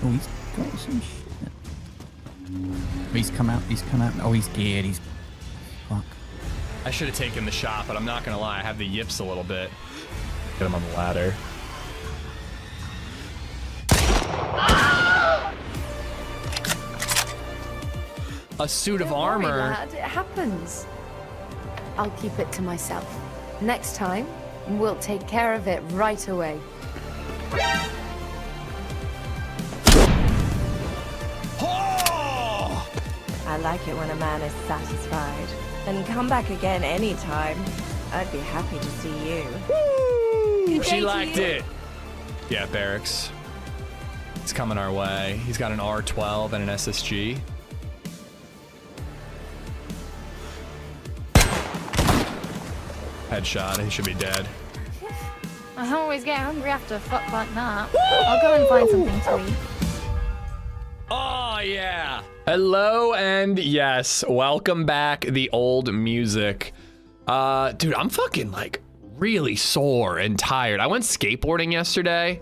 Oh, he's got some shit. He's come out. Oh, he's geared. He's... Fuck. I should have taken the shot, but I'm not gonna lie. I have the yips a little bit. Get him on the ladder. A suit of armor. It happens. I'll keep it to myself. Next time, we'll take care of it right away. Oh! I like it when a man is satisfied. And come back again anytime. I'd be happy to see you. Woo! She liked it. Yeah, Barracks. It's coming our way. He's got an R12 and an SSG. Headshot. He should be dead. I always get hungry after fuck like that. I'll go and find something to eat. Oh, yeah. Hello, and yes, welcome back, the old music. Dude, I'm fucking, like, really sore and tired. I went skateboarding yesterday,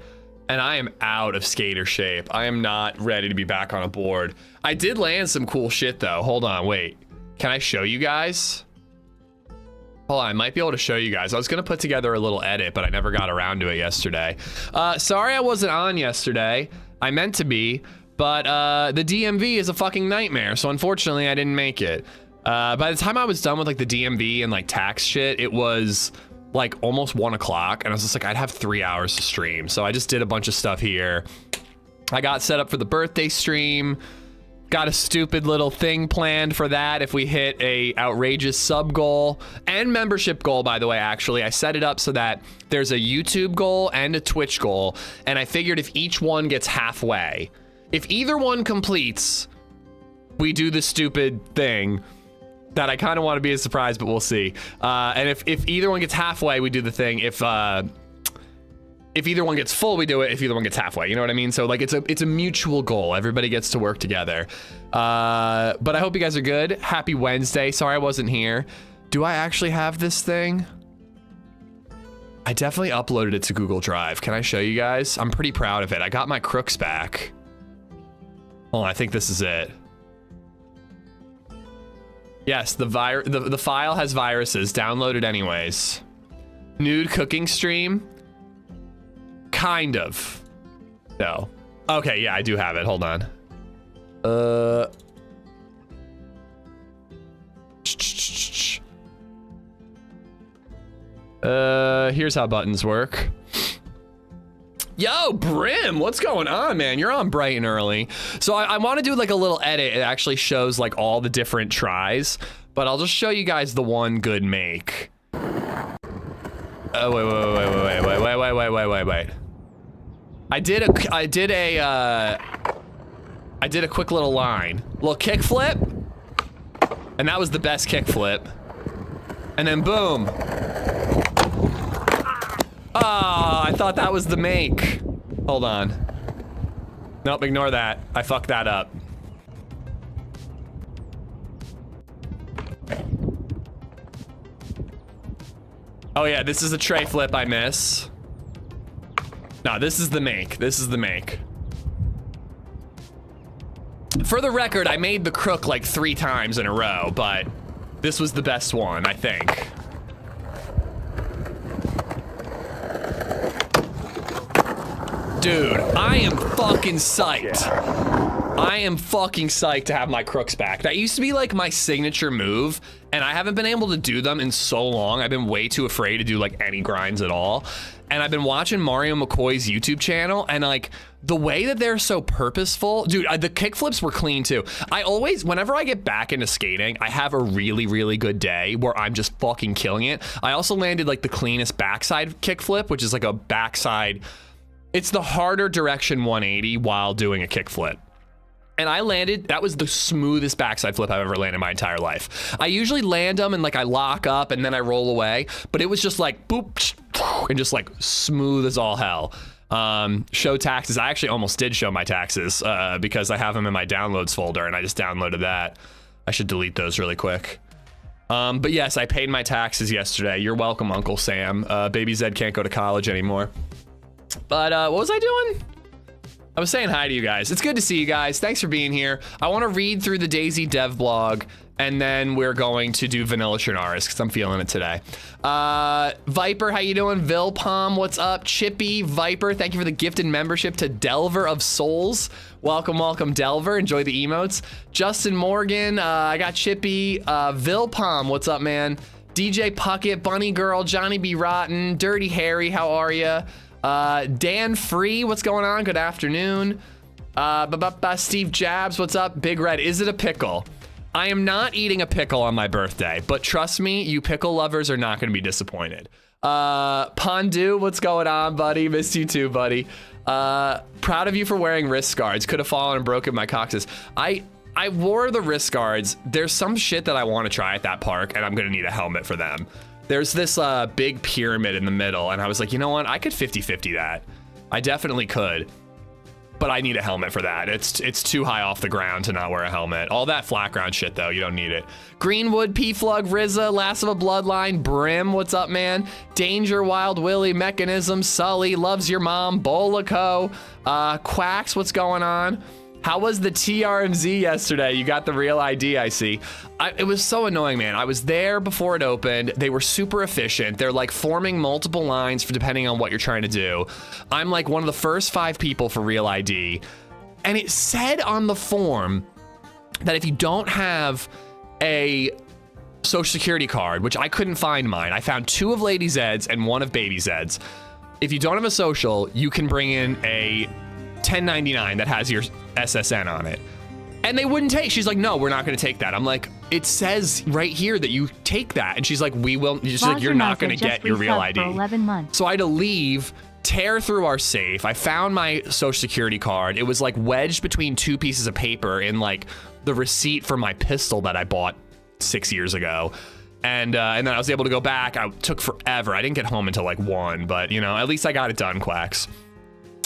and I am out of skater shape. I am not ready to be back on a board. I did land some cool shit, though. Hold on, wait. Can I show you guys? Hold on, I might be able to show you guys. I was gonna put together a little edit, but I never got around to it yesterday. Sorry I wasn't on yesterday. I meant to be, but the DMV is a fucking nightmare, so unfortunately I didn't make it. By the time I was done with like the DMV and like tax shit, it was like almost 1 o'clock, and I was just like, I'd have 3 hours to stream. So I just did a bunch of stuff here. I got set up for the birthday stream. Got a stupid little thing planned for that if we hit a outrageous sub goal and membership goal, by the way. Actually, I set it up so that there's a YouTube goal and a Twitch goal, and I figured if each one gets halfway, if either one completes, we do the stupid thing that I kind of want to be a surprise, but we'll see. And if either one gets halfway, we do the thing. If either one gets full, we do it. If either one gets halfway, you know what I mean? So like it's a mutual goal. Everybody gets to work together. But I hope you guys are good. Happy Wednesday. Sorry I wasn't here. Do I actually have this thing? I definitely uploaded it to Google Drive. Can I show you guys? I'm pretty proud of it. I got my crooks back. Hold on, I think this is it. Yes, the file has viruses. Download it anyways. Nude cooking stream. Kind of. No. Okay, yeah, I do have it. Hold on. Here's how buttons work. Yo, Brim, what's going on, man? You're on bright and early. So I want to do like a little edit. It actually shows like all the different tries, but I'll just show you guys the one good make. Oh, wait. I did a quick little line, little kick flip, and that was the best kick flip. And then boom. Ah, I thought that was the make. Hold on. Nope, ignore that. I fucked that up. Oh yeah, this is a tray flip I miss. No, this is the make. This is the make. For the record, I made the crook like 3 times in a row, but this was the best one, I think. Dude, I am fucking psyched. I am fucking psyched to have my crooks back. That used to be like my signature move, and I haven't been able to do them in so long. I've been way too afraid to do like any grinds at all. And I've been watching Mario McCoy's YouTube channel, and like the way that they're so purposeful, dude, the kickflips were clean too. I always, whenever I get back into skating, I have a really, really good day where I'm just fucking killing it. I also landed like the cleanest backside kickflip, which is like a backside, it's the harder direction 180 while doing a kickflip. And I landed, that was the smoothest backside flip I've ever landed in my entire life. I usually land them and like I lock up and then I roll away, but it was just like boop, and just like smooth as all hell. Show taxes, I actually almost did show my taxes because I have them in my downloads folder and I just downloaded that. I should delete those really quick. But yes, I paid my taxes yesterday. You're welcome, Uncle Sam. BabyZed can't go to college anymore. But what was I doing? I was saying hi to you guys. It's good to see you guys. Thanks for being here. I want to read through the DayZ dev blog, and then we're going to do Vanilla Chernarus because I'm feeling it today. Viper, how you doing? Vilpom, what's up? Chippy, Viper, thank you for the gifted membership to Delver of Souls. Welcome, welcome, Delver. Enjoy the emotes. Justin Morgan, I got Chippy. Vilpom, what's up, man? DJ Puckett, Bunny Girl, Johnny B. Rotten, Dirty Harry, how are ya? Dan Free, what's going on? Good afternoon. Steve Jabs, what's up? Big Red, is it a pickle? I am not eating a pickle on my birthday, but trust me, you pickle lovers are not going to be disappointed. Pondu, what's going on, buddy? Missed you too, buddy. Proud of you for wearing wrist guards. Could have fallen and broken my coccyx. I wore the wrist guards. There's some shit that I want to try at that park, and I'm going to need a helmet for them. There's this big pyramid in the middle, and I was like, you know what? I could 50-50 that. I definitely could. But I need a helmet for that. It's too high off the ground to not wear a helmet. All that flat ground shit, though, you don't need it. Greenwood, P-Flug, Rizza, Last of a Bloodline, Brim, what's up, man? Danger, Wild Willie, Mechanism, Sully, Loves Your Mom, Bolico, Quacks, what's going on? How was the TRMZ yesterday? You got the real ID, I see. It was so annoying, man. I was there before it opened. They were super efficient. They're like forming multiple lines for depending on what you're trying to do. I'm like one of the first 5 people for real ID. And it said on the form that if you don't have a social security card, which I couldn't find mine. I found 2 of LadyZed's and 1 of BabyZed's. If you don't have a social, you can bring in a 1099 that has your SSN on it. And they wouldn't take. She's like, no, we're not going to take that. I'm like, it says right here that you take that. And she's like, we will. She's like, you're not going to get your real ID. 11 months. So I had to leave, tear through our safe. I found my social security card. It was like wedged between 2 pieces of paper in like the receipt for my pistol that I bought 6 years ago. And then I was able to go back. I took forever. I didn't get home until like 1, but you know, at least I got it done, Quacks.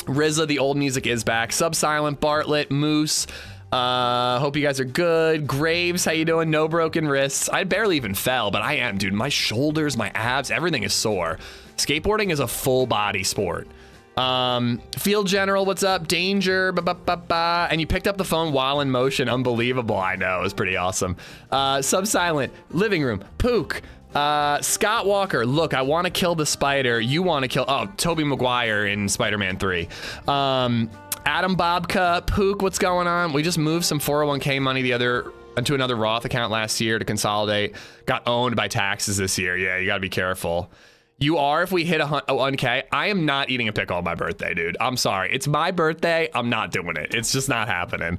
Rizza, the old music is back. Subsilent, Bartlett, Moose. Hope you guys are good. Graves, how you doing? No broken wrists. I barely even fell, but I am, dude. My shoulders, my abs, everything is sore. Skateboarding is a full body sport. Field General, what's up? Danger, and you picked up the phone while in motion. Unbelievable. I know, it was pretty awesome. Subsilent, Living Room, Pook. Scott Walker, look, I want to kill the spider. You want to kill, Tobey Maguire in Spider-Man 3. Adam Bobka, Pook, what's going on? We just moved some 401k money into another Roth account last year to consolidate. Got owned by taxes this year. Yeah, you gotta be careful. You are if we hit 1K. I am not eating a pickle on my birthday, dude. I'm sorry. It's my birthday. I'm not doing it. It's just not happening.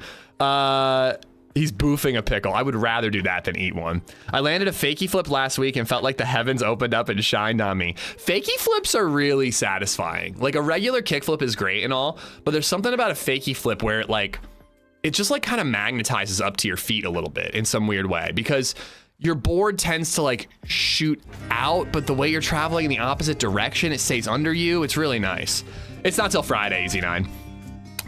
He's boofing a pickle. I would rather do that than eat one. I landed a fakie flip last week and felt like the heavens opened up and shined on me. Fakie flips are really satisfying. Like a regular kickflip is great and all, but there's something about a fakie flip where it just like kind of magnetizes up to your feet a little bit in some weird way because your board tends to like shoot out, but the way you're traveling in the opposite direction, it stays under you. It's really nice. It's not till Friday, Z9.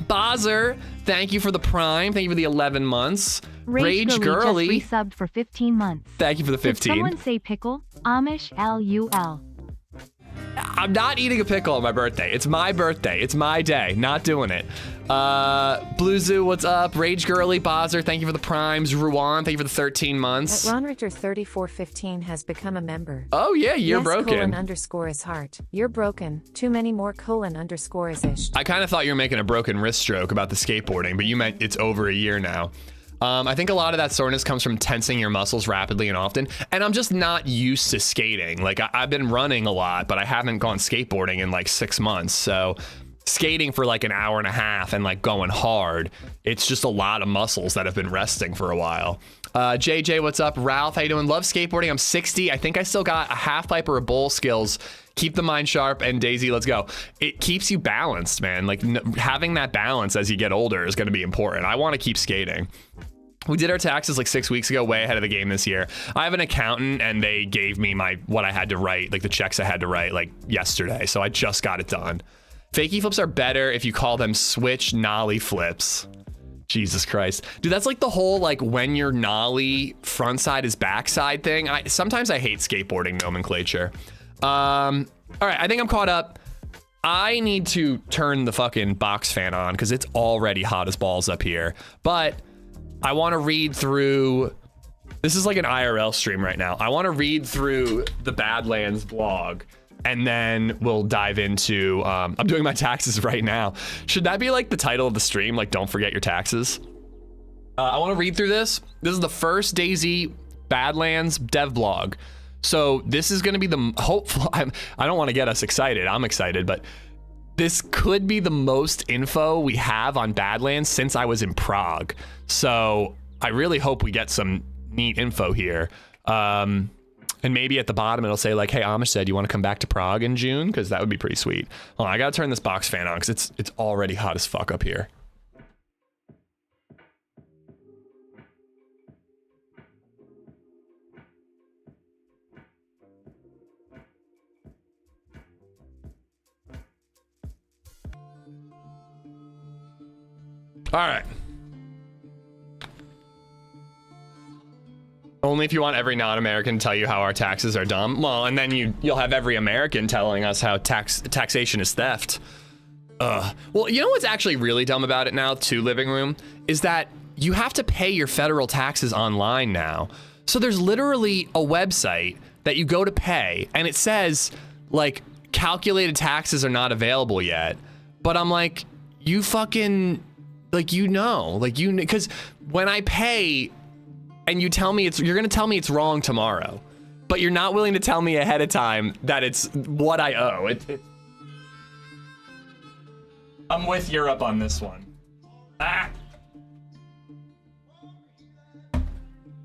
Bozzer, thank you for the Prime. Thank you for the 11 months. Rage Girly just resubbed for 15 months. Thank you for the 15. Did someone say pickle? Amish LUL. I'm not eating a pickle on my birthday. It's my birthday. It's my day. Not doing it. Blue Zoo, what's up? Rage Girly, Bozzer, thank you for the Primes. Ruan, thank you for the 13 months. Ron Richter 3415 has become a member. Oh yeah, you're yes, broken. _ is heart. You're broken. Too many more : is ish. I kind of thought you were making a broken wrist stroke about the skateboarding, but you meant it's over a year now. I think a lot of that soreness comes from tensing your muscles rapidly and often. And I'm just not used to skating. Like I've been running a lot, but I haven't gone skateboarding in like 6 months. So skating for like an hour and a half and like going hard, it's just a lot of muscles that have been resting for a while. JJ, what's up? Ralph, how you doing? Love skateboarding. I'm 60. I think I still got a half pipe or a bowl skills. Keep the mind sharp, and DayZ, let's go. It keeps you balanced, man. Like having that balance as you get older is going to be important. I want to keep skating. We did our taxes like 6 weeks ago, way ahead of the game this year. I have an accountant and they gave me what I had to write, like the checks I had to write like yesterday. So I just got it done. Fakie flips are better if you call them switch nollie flips. Jesus Christ. Dude, that's like the whole like when your nollie front side is backside thing. Sometimes I hate skateboarding nomenclature. All right, I think I'm caught up. I need to turn the fucking box fan on because it's already hot as balls up here. But I want to read through. This is like an IRL stream right now. I want to read through the Badlands blog, and then we'll dive into. I'm doing my taxes right now. Should that be like the title of the stream? Like, don't forget your taxes. I want to read through this. This is the first DayZ Badlands dev blog. So this is going to be the hopeful. I don't want to get us excited. I'm excited, but this could be the most info we have on Badlands since I was in Prague. So I really hope we get some neat info here. And maybe at the bottom it'll say like, hey, AmishZed, you want to come back to Prague in June? Because that would be pretty sweet. Hold on, I got to turn this box fan on because it's already hot as fuck up here. All right. Only if you want every non-American to tell you how our taxes are dumb. Well, and then you'll have every American telling us how taxation is theft. Well, you know what's actually really dumb about it now, too, Living Room, is that you have to pay your federal taxes online now. So there's literally a website that you go to pay, and it says, like, calculated taxes are not available yet. But I'm like, you fucking... Like, you know, like, you, because when I pay and you tell me you're going to tell me it's wrong tomorrow, but you're not willing to tell me ahead of time that it's what I owe. I'm with Europe on this one. Ah.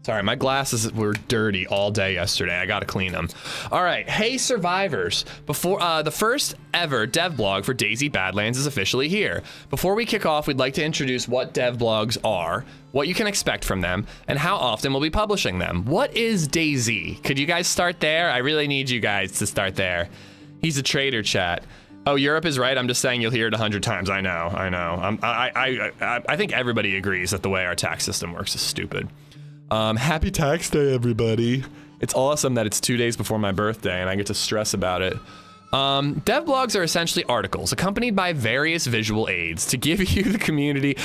Sorry, my glasses were dirty all day yesterday. I gotta clean them. All right, hey survivors. Before the first ever dev blog for DayZ Badlands is officially here. Before we kick off, we'd like to introduce what dev blogs are, what you can expect from them, and how often we'll be publishing them. What is DayZ? Could you guys start there? I really need you guys to start there. He's a traitor, chat. Oh, Europe is right. I'm just saying you'll hear it 100 times. I know. I think everybody agrees that the way our tax system works is stupid. Happy tax day, everybody. It's awesome that it's 2 days before my birthday and I get to stress about it. Dev blogs are essentially articles accompanied by various visual aids to give you the community.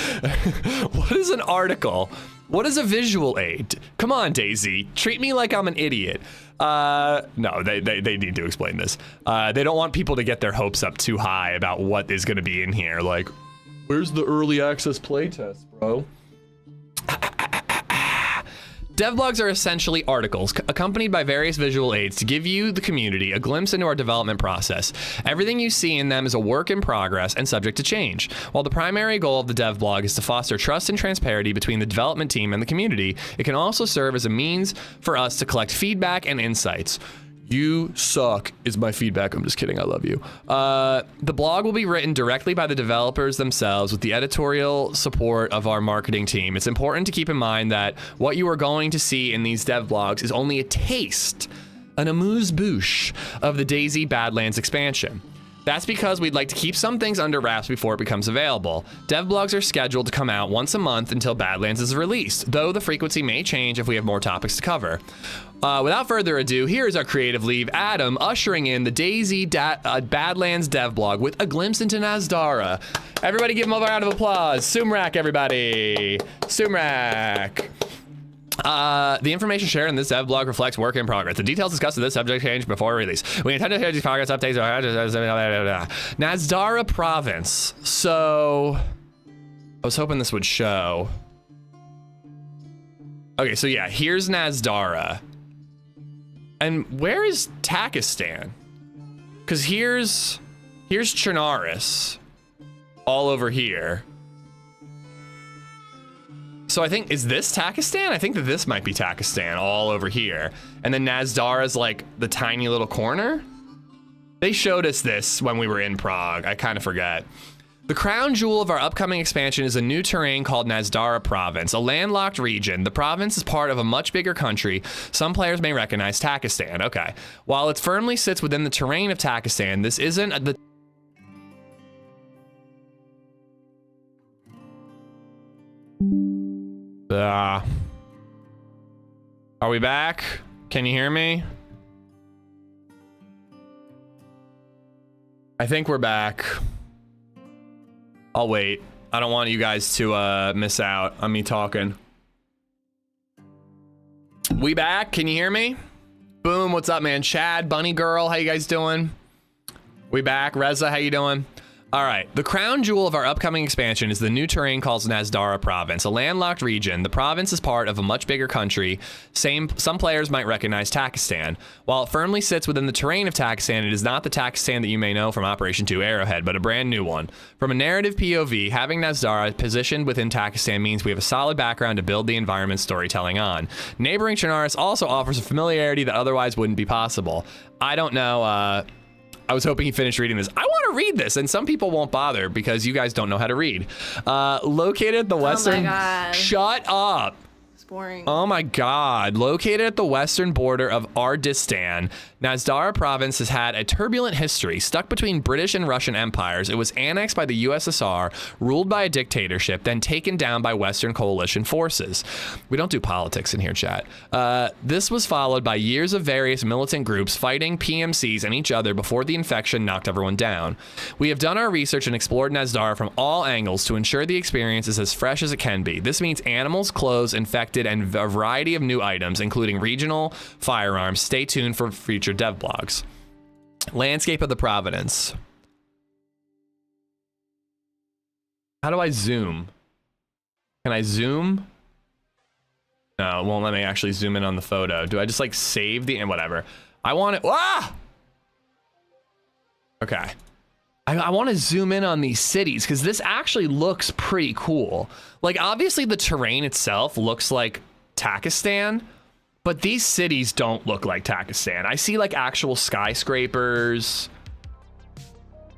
What is an article? What is a visual aid? Come on, DayZ, treat me like I'm an idiot. No, they need to explain this. They don't want people to get their hopes up too high about what is going to be in here. Like, where's the early access playtest, bro? Devlogs are essentially articles accompanied by various visual aids to give you, the community, a glimpse into our development process. Everything you see in them is a work in progress and subject to change. While the primary goal of the devblog is to foster trust and transparency between the development team and the community, it can also serve as a means for us to collect feedback and insights. You suck is my feedback. I'm just kidding. I love you. The blog will be written directly by the developers themselves with the editorial support of our marketing team. It's important to keep in mind that what you are going to see in these dev blogs is only a taste, an amuse-bouche of the DayZ Badlands expansion. That's because we'd like to keep some things under wraps before it becomes available. Dev blogs are scheduled to come out once a month until Badlands is released, though the frequency may change if we have more topics to cover. Without further ado, here is our creative lead, Adam, ushering in the DayZ Badlands dev blog with a glimpse into Nazdara. Everybody give him a round of applause. Sumrak, everybody. Sumrak. The information shared in this dev blog reflects work in progress. The details discussed in this subject change before release. We intend to share these progress updates. Nazdara province. So, I was hoping this would show. Okay, so yeah, here's Nazdara. And where is Takistan? Because here's Chernarus all over here. So I think, is this Takistan? I think that this might be Takistan all over here. And then Nazdara's like the tiny little corner. They showed us this when we were in Prague. I kind of forget. The crown jewel of our upcoming expansion is a new terrain called Nazdara Province, a landlocked region. The province is part of a much bigger country. Some players may recognize Takistan. Okay. While it firmly sits within the terrain of Takistan, this isn't the... Are we back? Can you hear me? I think we're back. I'll wait. I don't want you guys to miss out on me talking. We back? Can you hear me? Boom, what's up, man? Chad, Bunny Girl, how you guys doing? We back. Reza, how you doing? All right, the crown jewel of our upcoming expansion is the new terrain called Nazdara Province, a landlocked region. The province is part of a much bigger country. Some players might recognize Takistan. While it firmly sits within the terrain of Takistan, it is not the Takistan that you may know from Operation 2 Arrowhead, but a brand new one. From a narrative POV, having Nazdara positioned within Takistan means we have a solid background to build the environment storytelling on. Neighboring Chernarus also offers a familiarity that otherwise wouldn't be possible. I don't know, I was hoping you finished reading this. I want to read this, and some people won't bother because you guys don't know how to read. Located at the western... Oh my God. Shut up. It's boring. Oh my God. Located at the western border of Ardistan, Nazdara province has had a turbulent history. Stuck between British and Russian empires, it was annexed by the USSR, ruled by a dictatorship, then taken down by Western coalition forces. We don't do politics in here, chat. This was followed by years of various militant groups fighting PMCs and each other before the infection knocked everyone down. We have done our research and explored Nazdara from all angles to ensure the experience is as fresh as it can be. This means animals, clothes, infected, and a variety of new items, including regional firearms. Stay tuned for future dev blogs. Landscape of the province. How do I zoom? Can I zoom? No, it won't let me actually zoom in on the photo. Do I just like save the, and whatever. I want it, ah! Okay. I want to zoom in on these cities because this actually looks pretty cool. Like obviously the terrain itself looks like Takistan, but these cities don't look like Takistan. I see like actual skyscrapers.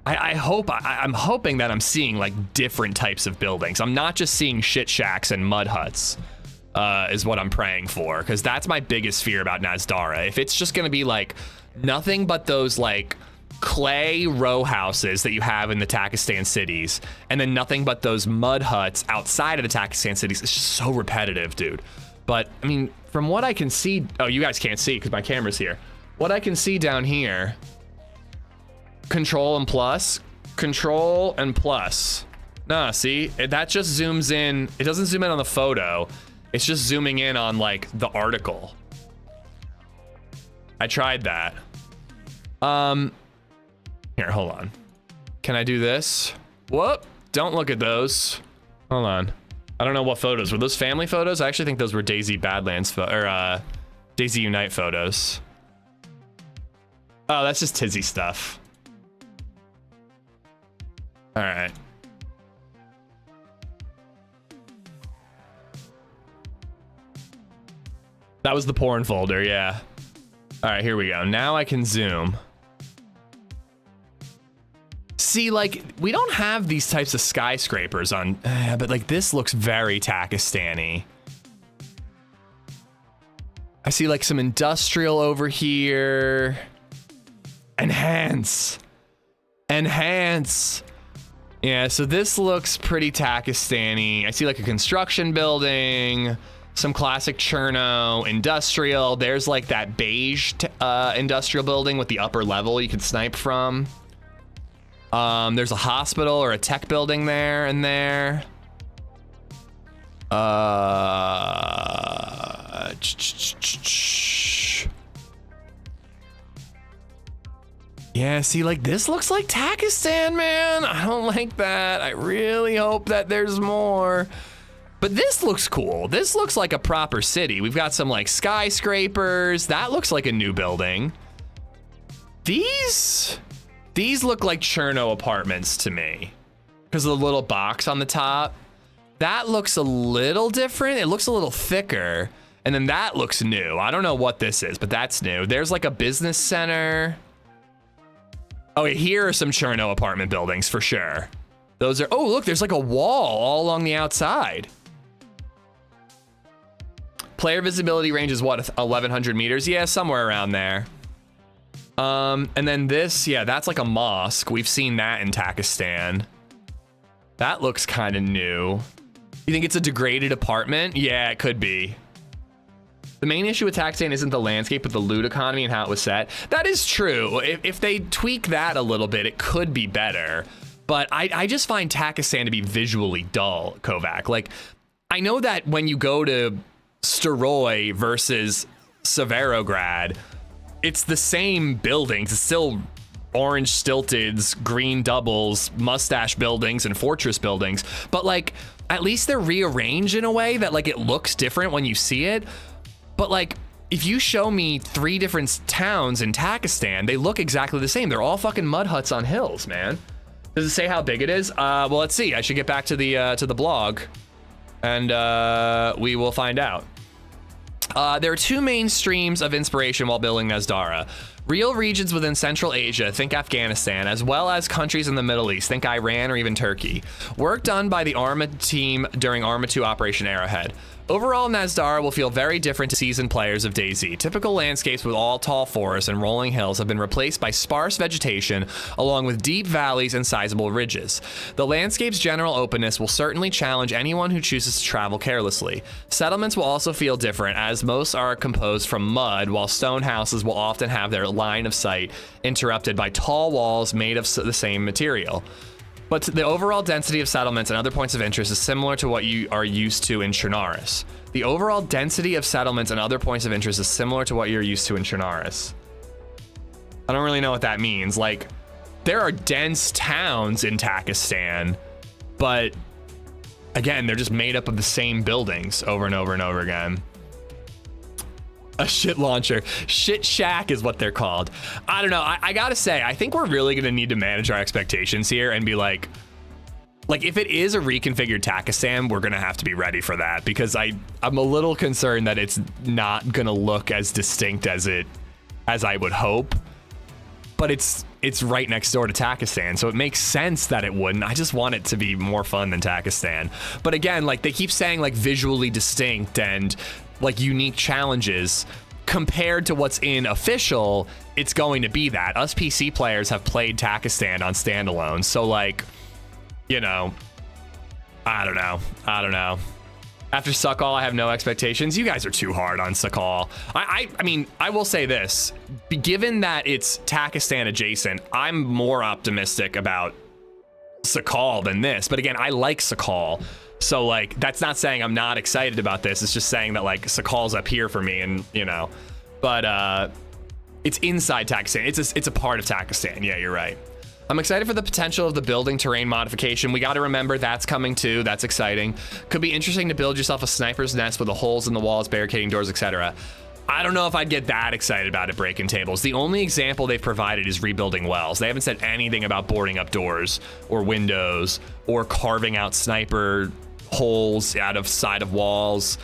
I'm hoping that I'm seeing like different types of buildings. I'm not just seeing shit shacks and mud huts, is what I'm praying for. Cause that's my biggest fear about Nazdara. If it's just gonna be like nothing but those like clay row houses that you have in the Takistan cities, and then nothing but those mud huts outside of the Takistan cities, it's just so repetitive, dude. But I mean, from what I can see, oh, you guys can't see because my camera's here. What I can see down here, control and plus. Nah, see, that just zooms in. It doesn't zoom in on the photo. It's just zooming in on like the article. I tried that. Here, hold on. Can I do this? Whoop, don't look at those. Hold on. I don't know what photos. Were those family photos? I actually think those were DayZ Badlands, DayZ Unite photos. Oh, that's just Tizzy stuff. All right. That was the porn folder, yeah. All right, here we go. Now I can zoom. See, like, we don't have these types of skyscrapers on, but like this looks very Takistan-y. I see like some industrial over here. Enhance. Yeah, so this looks pretty Takistan-y. I see like a construction building, some classic Cherno, industrial. There's like that beige industrial building with the upper level you can snipe from. There's a hospital or a tech building there and there. Yeah, see, like this looks like Takistan, man. I don't like that. I really hope that there's more. But this looks cool. This looks like a proper city. We've got some like skyscrapers. That looks like a new building. These look like Cherno apartments to me because of the little box on the top. That looks a little different. It looks a little thicker. And then that looks new. I don't know what this is, but that's new. There's like a business center. Oh, here are some Cherno apartment buildings for sure. Those are, oh, look, there's like a wall all along the outside. Player visibility range is what, 1,100 meters? Yeah, somewhere around there. And then this, yeah, that's like a mosque. We've seen that in Takistan. That looks kind of new. You think it's a degraded apartment? Yeah, it could be. The main issue with Takistan isn't the landscape, but the loot economy and how it was set. That is true. If they tweak that a little bit, it could be better. But I just find Takistan to be visually dull, Kovac. Like, I know that when you go to Steroy versus Severograd, it's the same buildings. It's still orange stilteds, green doubles, mustache buildings, and fortress buildings. But like, at least they're rearranged in a way that like it looks different when you see it. But like, if you show me 3 different towns in Takistan, they look exactly the same. They're all fucking mud huts on hills, man. Does it say how big it is? Well, let's see. I should get back to the blog, and we will find out. There are 2 main streams of inspiration while building Nezdara. Real regions within Central Asia, think Afghanistan, as well as countries in the Middle East, think Iran or even Turkey. Work done by the Arma team during Arma 2 Operation Arrowhead. Overall, Nezdara will feel very different to seasoned players of DayZ. Typical landscapes with all tall forests and rolling hills have been replaced by sparse vegetation, along with deep valleys and sizable ridges. The landscape's general openness will certainly challenge anyone who chooses to travel carelessly. Settlements will also feel different, as most are composed from mud, while stone houses will often have their line of sight interrupted by tall walls made of the same material. But the overall density of settlements and other points of interest is similar to what you are used to in Chernarus. The overall density of settlements and other points of interest is similar to what you're used to in Chernarus. I don't really know what that means. Like, there are dense towns in Takistan, but again, they're just made up of the same buildings over and over and over again. A shit launcher. Shit shack is what they're called. I don't know. I gotta say, I think we're really gonna need to manage our expectations here and be like if it is a reconfigured Takistan, we're gonna have to be ready for that, because I'm a little concerned that it's not gonna look as distinct as I would hope. But it's right next door to Takistan, so it makes sense that it wouldn't. I just want it to be more fun than Takistan. But again, like, they keep saying like visually distinct and like unique challenges. Compared to what's in official, it's going to be that. Us PC players have played Takistan on standalone, so like, you know, I don't know. After Suckall, I have no expectations. You guys are too hard on Suckall. I mean, I will say this. Given that it's Takistan adjacent, I'm more optimistic about Suckall than this. But again, I like Suckall. So like, that's not saying I'm not excited about this. It's just saying that like Suckall's up here for me, and you know, but it's inside Takistan. It's a part of Takistan. Yeah, you're right. I'm excited for the potential of the building terrain modification. We got to remember that's coming too. That's exciting. Could be interesting to build yourself a sniper's nest with the holes in the walls, barricading doors, etc. I don't know if I'd get that excited about it breaking tables. The only example they've provided is rebuilding wells. They haven't said anything about boarding up doors or windows or carving out sniper holes out of side of walls.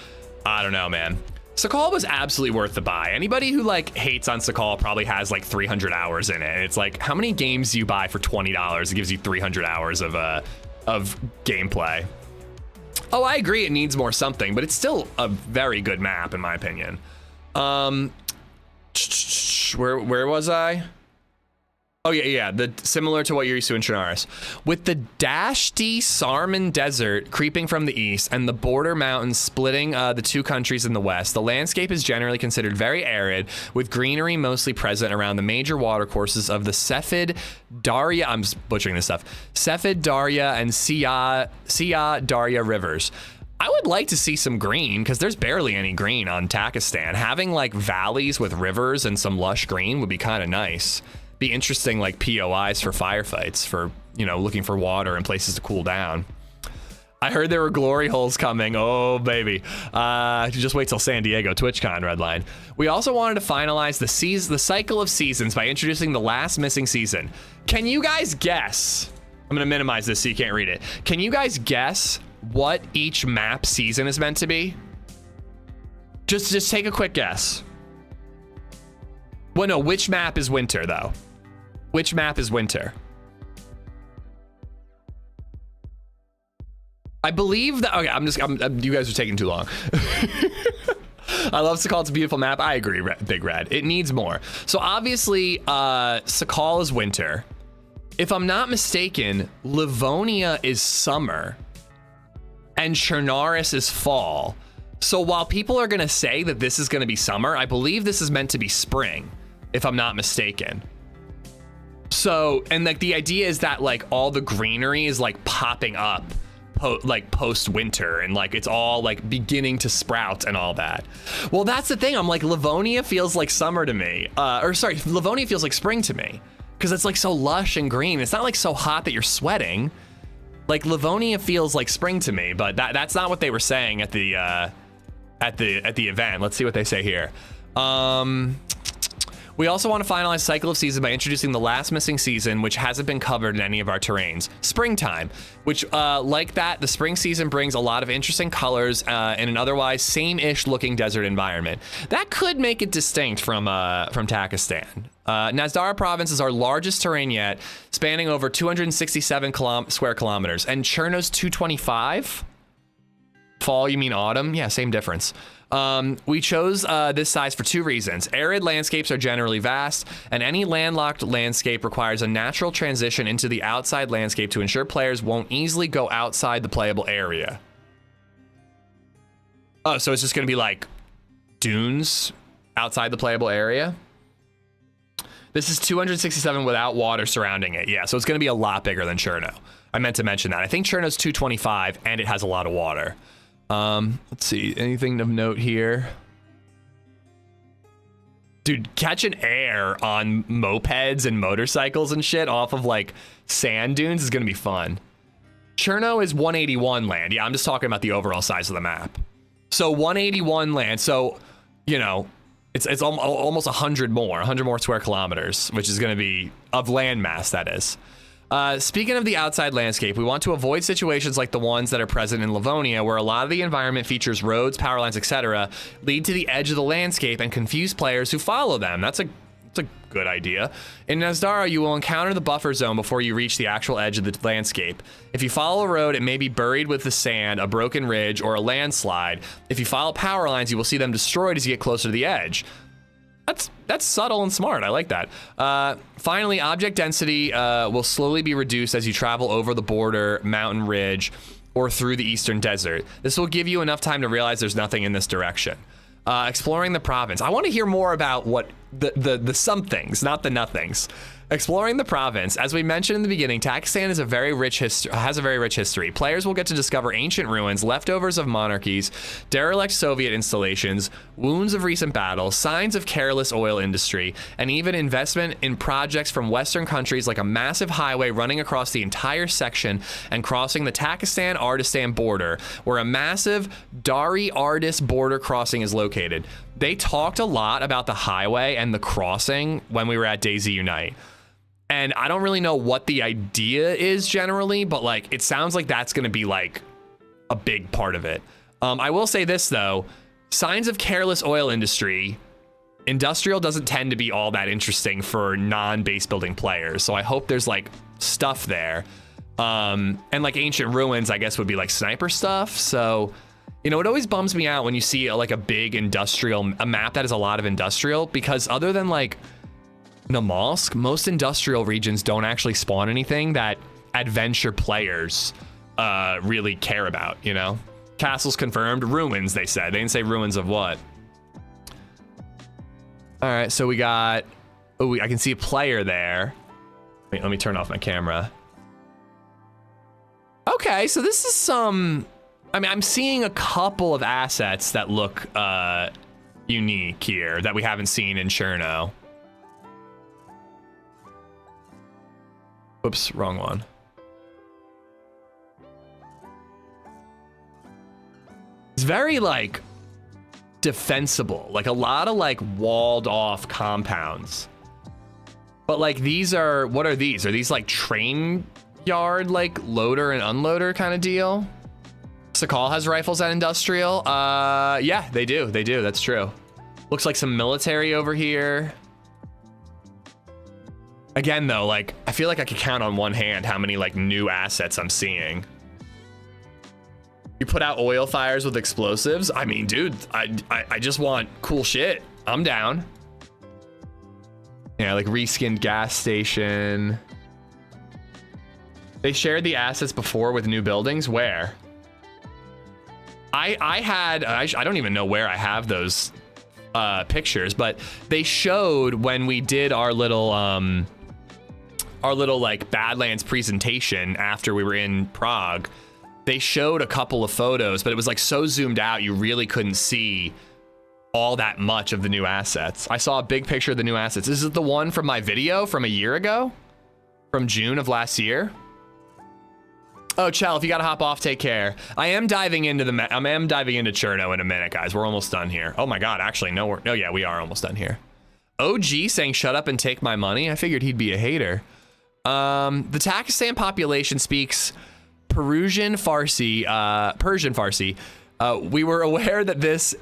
I don't know, man. Suckall was absolutely worth the buy. Anybody who like hates on Suckall probably has like 300 hours in it. And it's like, how many games do you buy for $20? It gives you 300 hours of gameplay. Oh, I agree it needs more something, but it's still a very good map in my opinion. Where was I? Oh yeah, similar to what you're used to in Chernarus. With the Dashti Sarman Desert creeping from the east and the border mountains splitting the 2 countries in the west, the landscape is generally considered very arid, with greenery mostly present around the major watercourses of the Sefid Darya, I'm butchering this stuff, Sefid Darya and Siya Darya rivers. I would like to see some green, because there's barely any green on Takistan. Having like valleys with rivers and some lush green would be kind of nice. Be interesting, like POIs for firefights, for, you know, looking for water and places to cool down. I heard there were glory holes coming. Oh baby, just wait till San Diego TwitchCon. Redline. We also wanted to finalize the cycle of seasons by introducing the last missing season. Can you guys guess? I'm gonna minimize this so you can't read it. Can you guys guess what each map season is meant to be? Just take a quick guess. Well, no, which map is winter though? Which map is winter? I believe that, okay, you guys are taking too long. I love Suckall, it's a beautiful map. I agree, Big Red. It needs more. So obviously, Suckall is winter. If I'm not mistaken, Livonia is summer and Chernarus is fall. So while people are gonna say that this is gonna be summer, I believe this is meant to be spring, if I'm not mistaken. So, and like the idea is that like all the greenery is like popping up post winter, and like it's all like beginning to sprout and all that. Well, that's the thing. I'm like, Livonia feels like summer to me. Or sorry, Livonia feels like spring to me because it's like so lush and green. It's not like so hot that you're sweating. Like Livonia feels like spring to me, but that's not what they were saying at the event. Let's see what they say here. We also want to finalize cycle of season by introducing the last missing season, which hasn't been covered in any of our terrains. Springtime, which like that, the spring season brings a lot of interesting colors in an otherwise same-ish looking desert environment. That could make it distinct from Takistan. Nazdara province is our largest terrain yet, spanning over 267 square kilometers. And Cherno's 225? Fall, you mean autumn? Yeah, same difference. We chose this size for 2 reasons. Arid landscapes are generally vast, and any landlocked landscape requires a natural transition into the outside landscape to ensure players won't easily go outside the playable area. Oh, so it's just gonna be like dunes outside the playable area? This is 267 without water surrounding it. Yeah, so it's gonna be a lot bigger than Cherno. I meant to mention that. I think Cherno's 225 and it has a lot of water. Let's see, anything of note here? Dude, catching air on mopeds and motorcycles and shit off of like sand dunes is gonna be fun. Cherno is 181 land. Yeah, I'm just talking about the overall size of the map. So 181 land, so, you know, it's almost 100 more square kilometers, which is gonna be, of land mass, that is. Speaking of the outside landscape, we want to avoid situations like the ones that are present in Livonia, where a lot of the environment features roads, power lines, etc., lead to the edge of the landscape and confuse players who follow them. That's a good idea. In Nazdara, you will encounter the buffer zone before you reach the actual edge of the landscape. If you follow a road, it may be buried with the sand, a broken ridge, or a landslide. If you follow power lines, you will see them destroyed as you get closer to the edge. That's subtle and smart. I like that. Finally, object density will slowly be reduced as you travel over the border, mountain ridge, or through the eastern desert. This will give you enough time to realize there's nothing in this direction. Exploring the province. I want to hear more about what the somethings, not the nothings. Exploring the province. As we mentioned in the beginning, Takistan has a very rich history. Players will get to discover ancient ruins, leftovers of monarchies, derelict Soviet installations, wounds of recent battles, signs of careless oil industry, and even investment in projects from Western countries like a massive highway running across the entire section and crossing the Takistan-Ardistan border, where a massive Dari-Ardis border crossing is located. They talked a lot about the highway and the crossing when we were at DayZ Unite. And I don't really know what the idea is generally, but like, it sounds like that's gonna be like a big part of it. I will say this though, signs of careless oil industry, industrial doesn't tend to be all that interesting for non-base building players. So I hope there's like stuff there. And like ancient ruins, I guess would be like sniper stuff. So, you know, it always bums me out when you see like a big industrial, a map that has a lot of industrial, because other than like Namalsk, most industrial regions don't actually spawn anything that adventure players really care about, you know? Castles confirmed, ruins, they said. They didn't say ruins of what. All right, so we got, oh, I can see a player there. Wait, let me turn off my camera. Okay, so this is some, I mean, I'm seeing a couple of assets that look unique here that we haven't seen in Cherno. Whoops, wrong one. It's very like defensible, like a lot of like walled off compounds. But like these are, what are these? Are these like train yard, like loader and unloader kind of deal? Sakal has rifles at industrial. Yeah, they do, that's true. Looks like some military over here. Again though, like, I feel like I could count on one hand how many like new assets I'm seeing. You put out oil fires with explosives? I mean, dude, I just want cool shit. I'm down. Yeah, like reskinned gas station. They shared the assets before with new buildings? Where? I don't even know where I have those pictures, but they showed when we did our little like Badlands presentation after we were in Prague. They showed a couple of photos, but it was like so zoomed out you really couldn't see all that much of the new assets. I saw a big picture of the new assets. This is the one from my video from a year ago, from June of last year. Oh, Chell, if you gotta hop off, take care. I am diving into Cherno in a minute, guys. We're almost done here. Oh my God, actually, no, yeah, we are almost done here. OG saying, shut up and take my money. I figured he'd be a hater. The Takistan population speaks Persian Farsi. We were aware that this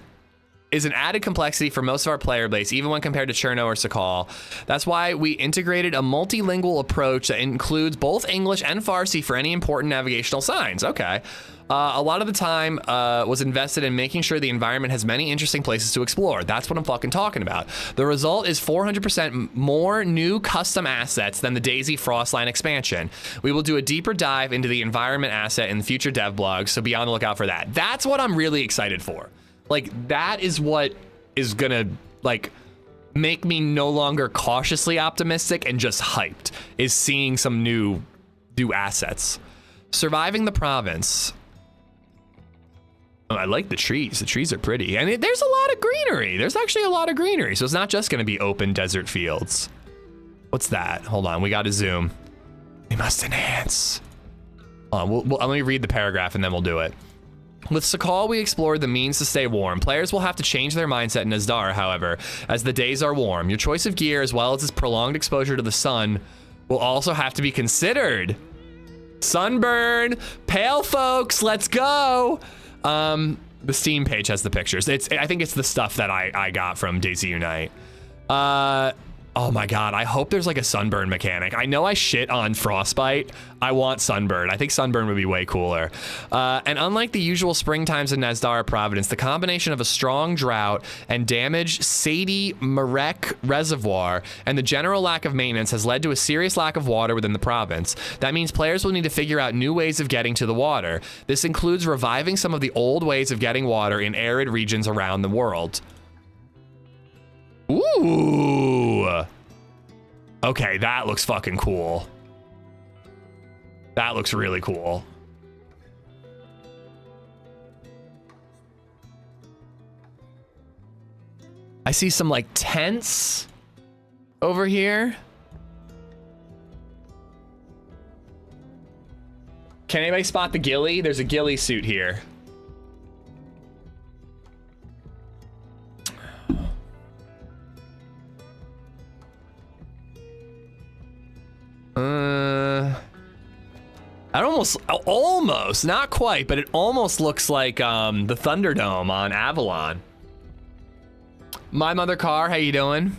is an added complexity for most of our player base, even when compared to Cherno or Sakal. That's why we integrated a multilingual approach that includes both English and Farsi for any important navigational signs. Okay. A lot of the time was invested in making sure the environment has many interesting places to explore. That's what I'm fucking talking about. The result is 400% more new custom assets than the DayZ Frostline expansion. We will do a deeper dive into the environment asset in the future dev blogs, so be on the lookout for that. That's what I'm really excited for. Like, that is what is gonna, like, make me no longer cautiously optimistic and just hyped, is seeing some new assets. Surviving the province. Oh, I like the trees. The trees are pretty. And there's a lot of greenery. There's actually a lot of greenery. So it's not just gonna be open desert fields. What's that? Hold on, we gotta zoom. We must enhance. Let me read the paragraph and then we'll do it. With Sakal, we explored the means to stay warm. Players will have to change their mindset in Asdar, however, as the days are warm. Your choice of gear, as well as its prolonged exposure to the sun, will also have to be considered. Sunburn, pale folks, let's go. The Steam page has the pictures. I think it's the stuff that I got from DayZ Unite. Oh my God, I hope there's like a sunburn mechanic. I know I shit on Frostbite. I want sunburn. I think sunburn would be way cooler. And unlike the usual spring times in Nazdar Providence, the combination of a strong drought and damaged Sadie Marek Reservoir and the general lack of maintenance has led to a serious lack of water within the province. That means players will need to figure out new ways of getting to the water. This includes reviving some of the old ways of getting water in arid regions around the world. Ooh. Okay, that looks fucking cool. That looks really cool. I see some like tents over here. Can anybody spot the ghillie? There's a ghillie suit here. Almost, not quite, but it almost looks like the Thunderdome on Avalon. My Mother Car, how you doing?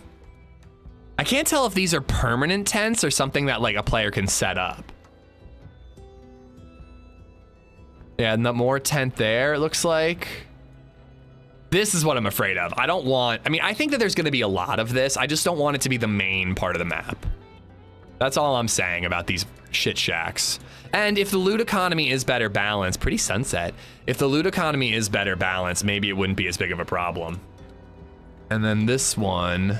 I can't tell if these are permanent tents or something that like a player can set up. Yeah, no more tent there, it looks like. This is what I'm afraid of. I think that there's gonna be a lot of this. I just don't want it to be the main part of the map. That's all I'm saying about these shit shacks. And if the loot economy is better balanced, pretty sunset. If the loot economy is better balanced, maybe it wouldn't be as big of a problem. And then this one.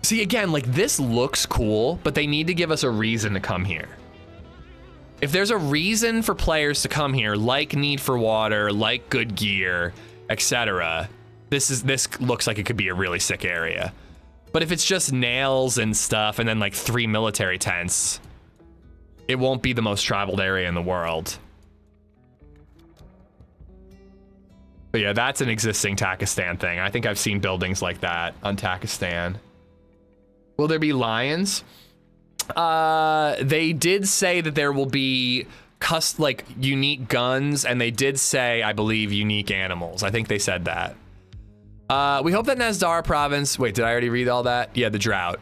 See, again, like this looks cool, but they need to give us a reason to come here. If there's a reason for players to come here, like need for water, like good gear, etc., this looks like it could be a really sick area. But if it's just nails and stuff and then like 3 military tents, it won't be the most traveled area in the world. But yeah, that's an existing Takistan thing. I think I've seen buildings like that on Takistan. Will there be lions? They did say that there will be like unique guns, and they did say, I believe, unique animals. I think they said that. We hope that Nazdar province, wait, did I already read all that? Yeah, the drought.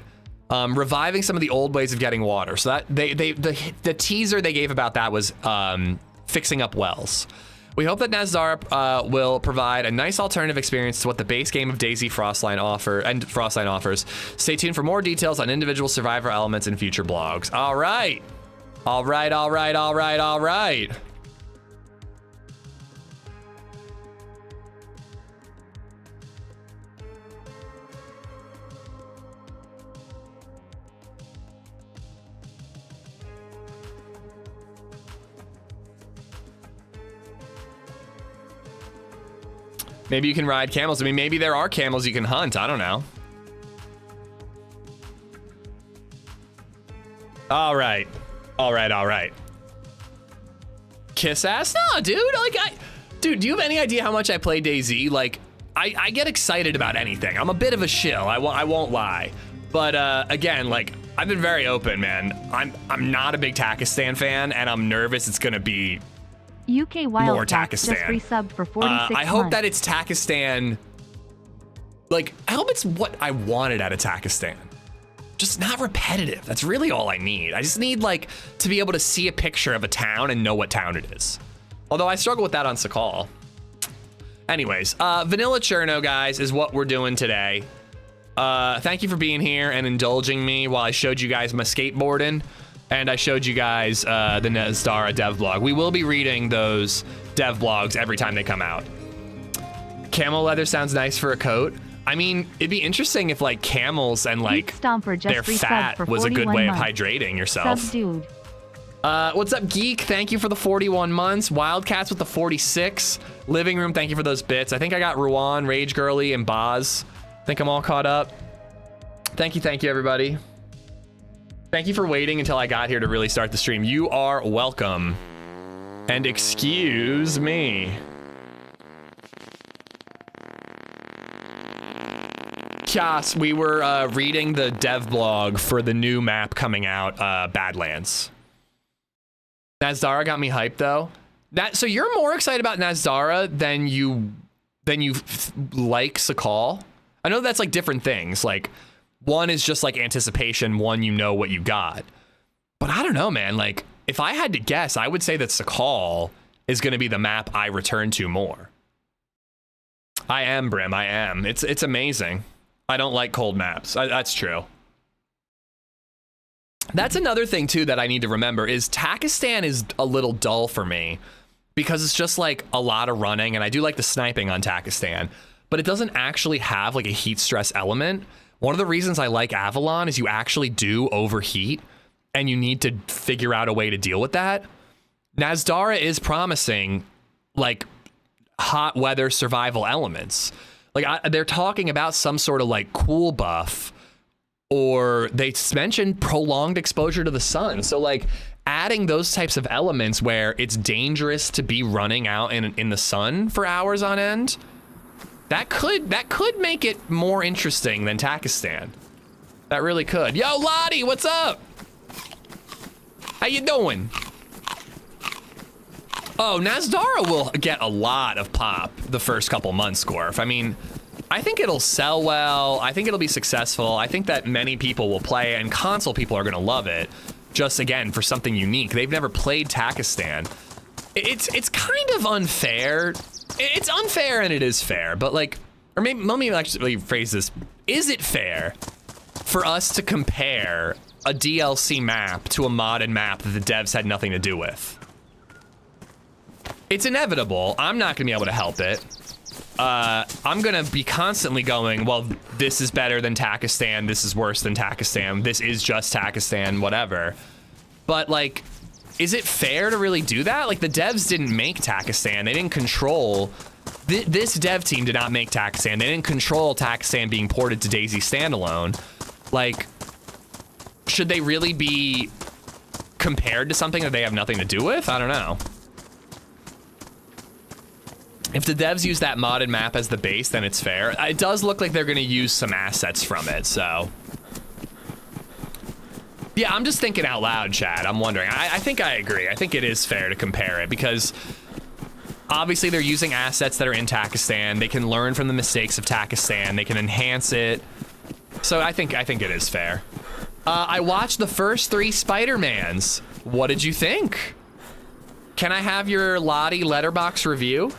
Reviving some of the old ways of getting water. So that the teaser they gave about that was fixing up wells. We hope that Nazdar will provide a nice alternative experience to what the base game of DayZ Frostline offers. Stay tuned for more details on individual survivor elements in future blogs. All right. All right, all right, all right, all right. Maybe you can ride camels. I mean, maybe there are camels you can hunt. I don't know. All right. All right, all right. Kiss ass? No, dude. Like, dude, do you have any idea how much I play DayZ? Like, I get excited about anything. I'm a bit of a shill. I won't lie. But again, like, I've been very open, man. I'm not a big Takistan fan, and I'm nervous it's gonna be UK more Wildcat just Takistan. resubbed for 46 I hope months. that it's Takistan. Like, I hope it's what I wanted out of Takistan. Just not repetitive. That's really all I need. I just need, like, to be able to see a picture of a town and know what town it is. Although I struggle with that on Sakal. Anyways, Vanilla Chernarus, guys, is what we're doing today. Thank you for being here and indulging me while I showed you guys my skateboarding. And I showed you guys the Nezdara dev blog. We will be reading those dev blogs every time they come out. Camel leather sounds nice for a coat. I mean, it'd be interesting if, like, camels and, like, Stomper just their resubbed fat for was a good 41 way months. of hydrating yourself. Sub dude. What's up, Geek? Thank you for the 41 months. Wildcats with the 46. Living Room, thank you for those bits. I think I got Ruan, Rage Girly, and Boz. I think I'm all caught up. Thank you, everybody. Thank you for waiting until I got here to really start the stream. You are welcome. And excuse me. Yes, we were reading the dev blog for the new map coming out, Badlands. Nezdara got me hyped though. So you're more excited about Nezdara than you like Sakal? I know that's like different things. Like, one is just like anticipation, one you know what you got. But I don't know, man. Like, if I had to guess, I would say that Sakal is going to be the map I return to more. I am, Brim. I am. It's amazing. I don't like cold maps. That's true. That's another thing too that I need to remember is Takistan is a little dull for me because it's just like a lot of running, and I do like the sniping on Takistan, but it doesn't actually have like a heat stress element. One of the reasons I like Avalon is you actually do overheat and you need to figure out a way to deal with that. Nezdara is promising like hot weather survival elements. Like they're talking about some sort of like cool buff, or they mentioned prolonged exposure to the sun. So like adding those types of elements where it's dangerous to be running out in the sun for hours on end, that could make it more interesting than Takistan. That really could. Yo, Lottie, what's up? How you doing? Oh, Nezdara will get a lot of pop the first couple months, Scorf. I mean, I think it'll sell well. I think it'll be successful. I think that many people will play, and console people are going to love it. Just, again, for something unique. They've never played Takistan. It's kind of unfair. It's unfair and it is fair, but like, or maybe let me actually phrase this. Is it fair for us to compare a DLC map to a modded map that the devs had nothing to do with? It's inevitable. I'm not gonna be able to help it. I'm gonna be constantly going, well, this is better than Takistan, this is worse than Takistan, this is just Takistan, whatever. But like, is it fair to really do that? Like, the devs didn't make Takistan. They didn't control, this dev team did not make Takistan. They didn't control Takistan being ported to DayZ standalone. Like, should they really be compared to something that they have nothing to do with? I don't know. If the devs use that modded map as the base, then it's fair. It does look like they're gonna use some assets from it, so. Yeah, I'm just thinking out loud, Chad. I'm wondering. I think I agree. I think it is fair to compare it because obviously they're using assets that are in Takistan. They can learn from the mistakes of Takistan. They can enhance it. So I think it is fair. I watched the first 3 Spider-Mans. What did you think? Can I have your Lottie letterbox review?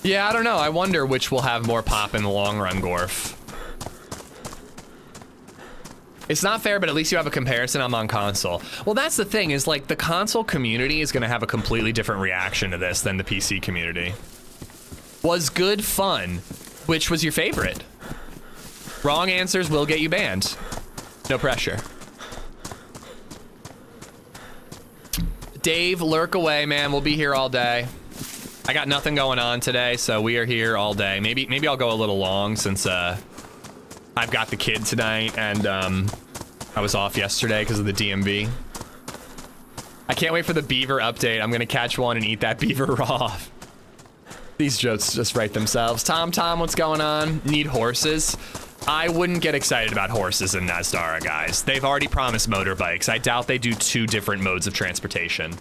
Yeah, I don't know. I wonder which will have more pop in the long run, Gorf. It's not fair, but at least you have a comparison. I'm on console. Well, that's the thing is like the console community is going to have a completely different reaction to this than the PC community. Was good fun? Which was your favorite? Wrong answers will get you banned. No pressure. Dave, lurk away, man. We'll be here all day. I got nothing going on today, so we are here all day. Maybe I'll go a little long since I've got the kid tonight and I was off yesterday because of the DMV. I can't wait for the beaver update. I'm gonna catch one and eat that beaver raw. These jokes just write themselves. Tom, what's going on? Need horses? I wouldn't get excited about horses in Nazdara, guys. They've already promised motorbikes. I doubt they do 2 different modes of transportation.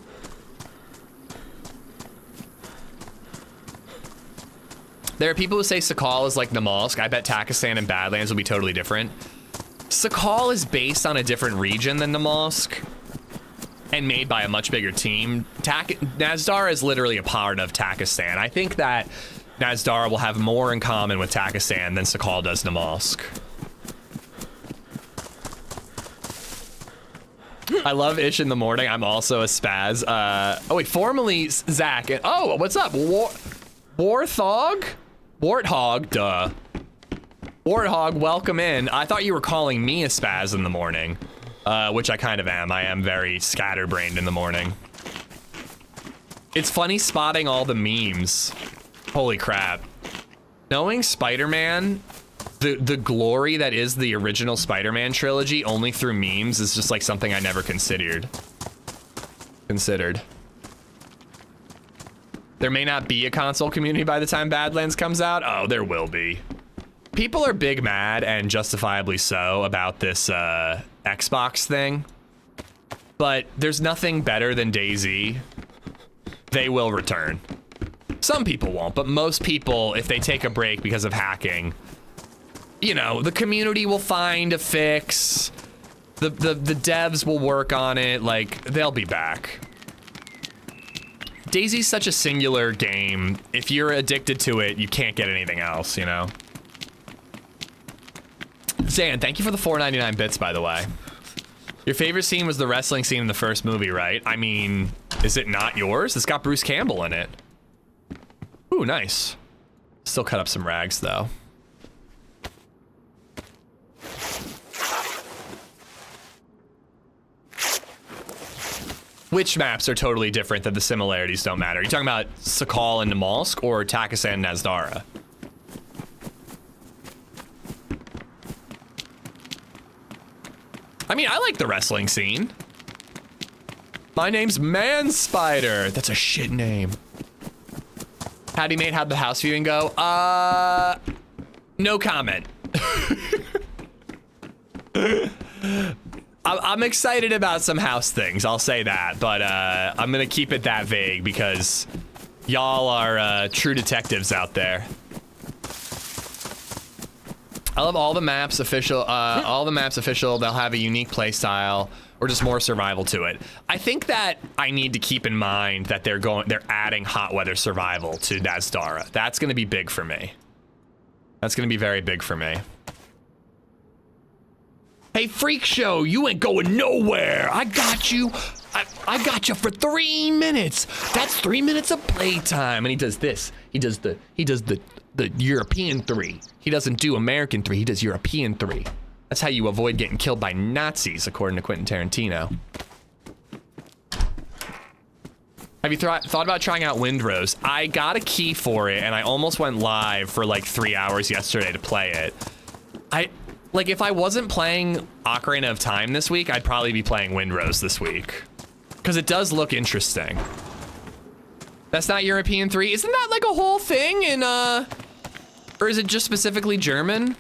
There are people who say Sakal is like Namalsk. I bet Takistan and Badlands will be totally different. Sakal is based on a different region than Namalsk and made by a much bigger team. Nazdara is literally a part of Takistan. I think that Nazdara will have more in common with Takistan than Sakal does Namalsk. I love Ish in the morning. I'm also a spaz. Oh wait, formerly Zach. Oh, what's up? Warthog? Warthog, duh. Warthog, welcome in. I thought you were calling me a spaz in the morning, which I kind of am. I am very scatterbrained in the morning. It's funny spotting all the memes. Holy crap. Knowing Spider-Man, the glory that is the original Spider-Man trilogy only through memes is just like something I never considered. There may not be a console community by the time Badlands comes out. Oh, there will be. People are big mad, and justifiably so, about this Xbox thing. But there's nothing better than DayZ. They will return. Some people won't, but most people, if they take a break because of hacking, you know, the community will find a fix. The devs will work on it. Like, they'll be back. DayZ's such a singular game. If you're addicted to it, you can't get anything else, you know? Zan, thank you for the 4.99 bits, by the way. Your favorite scene was the wrestling scene in the first movie, right? I mean, is it not yours? It's got Bruce Campbell in it. Ooh, nice. Still cut up some rags, though. Which maps are totally different that the similarities don't matter? Are you talking about Sakal and Namalsk or Takistan and Nazdara? I mean, I like the wrestling scene. My name's Man Spider. That's a shit name. Howdy, mate. How'd the house viewing go? No comment. I'm excited about some house things, I'll say that, but I'm gonna keep it that vague because y'all are true detectives out there. I love all the maps official, they'll have a unique play style or just more survival to it. I think that I need to keep in mind that they're adding hot weather survival to Nazdara. That's gonna be big for me. That's gonna be very big for me. Hey, Freak Show, you ain't going nowhere. I got you. I got you for 3 minutes. That's 3 minutes of playtime. And he does this. He does the European 3. He doesn't do American 3. He does European 3. That's how you avoid getting killed by Nazis, according to Quentin Tarantino. Have you thought about trying out Windrose? I got a key for it, and I almost went live for like 3 hours yesterday to play it. Like, if I wasn't playing Ocarina of Time this week, I'd probably be playing Windrose this week. Because it does look interesting. That's not European 3? Isn't that like a whole thing in, or is it just specifically German?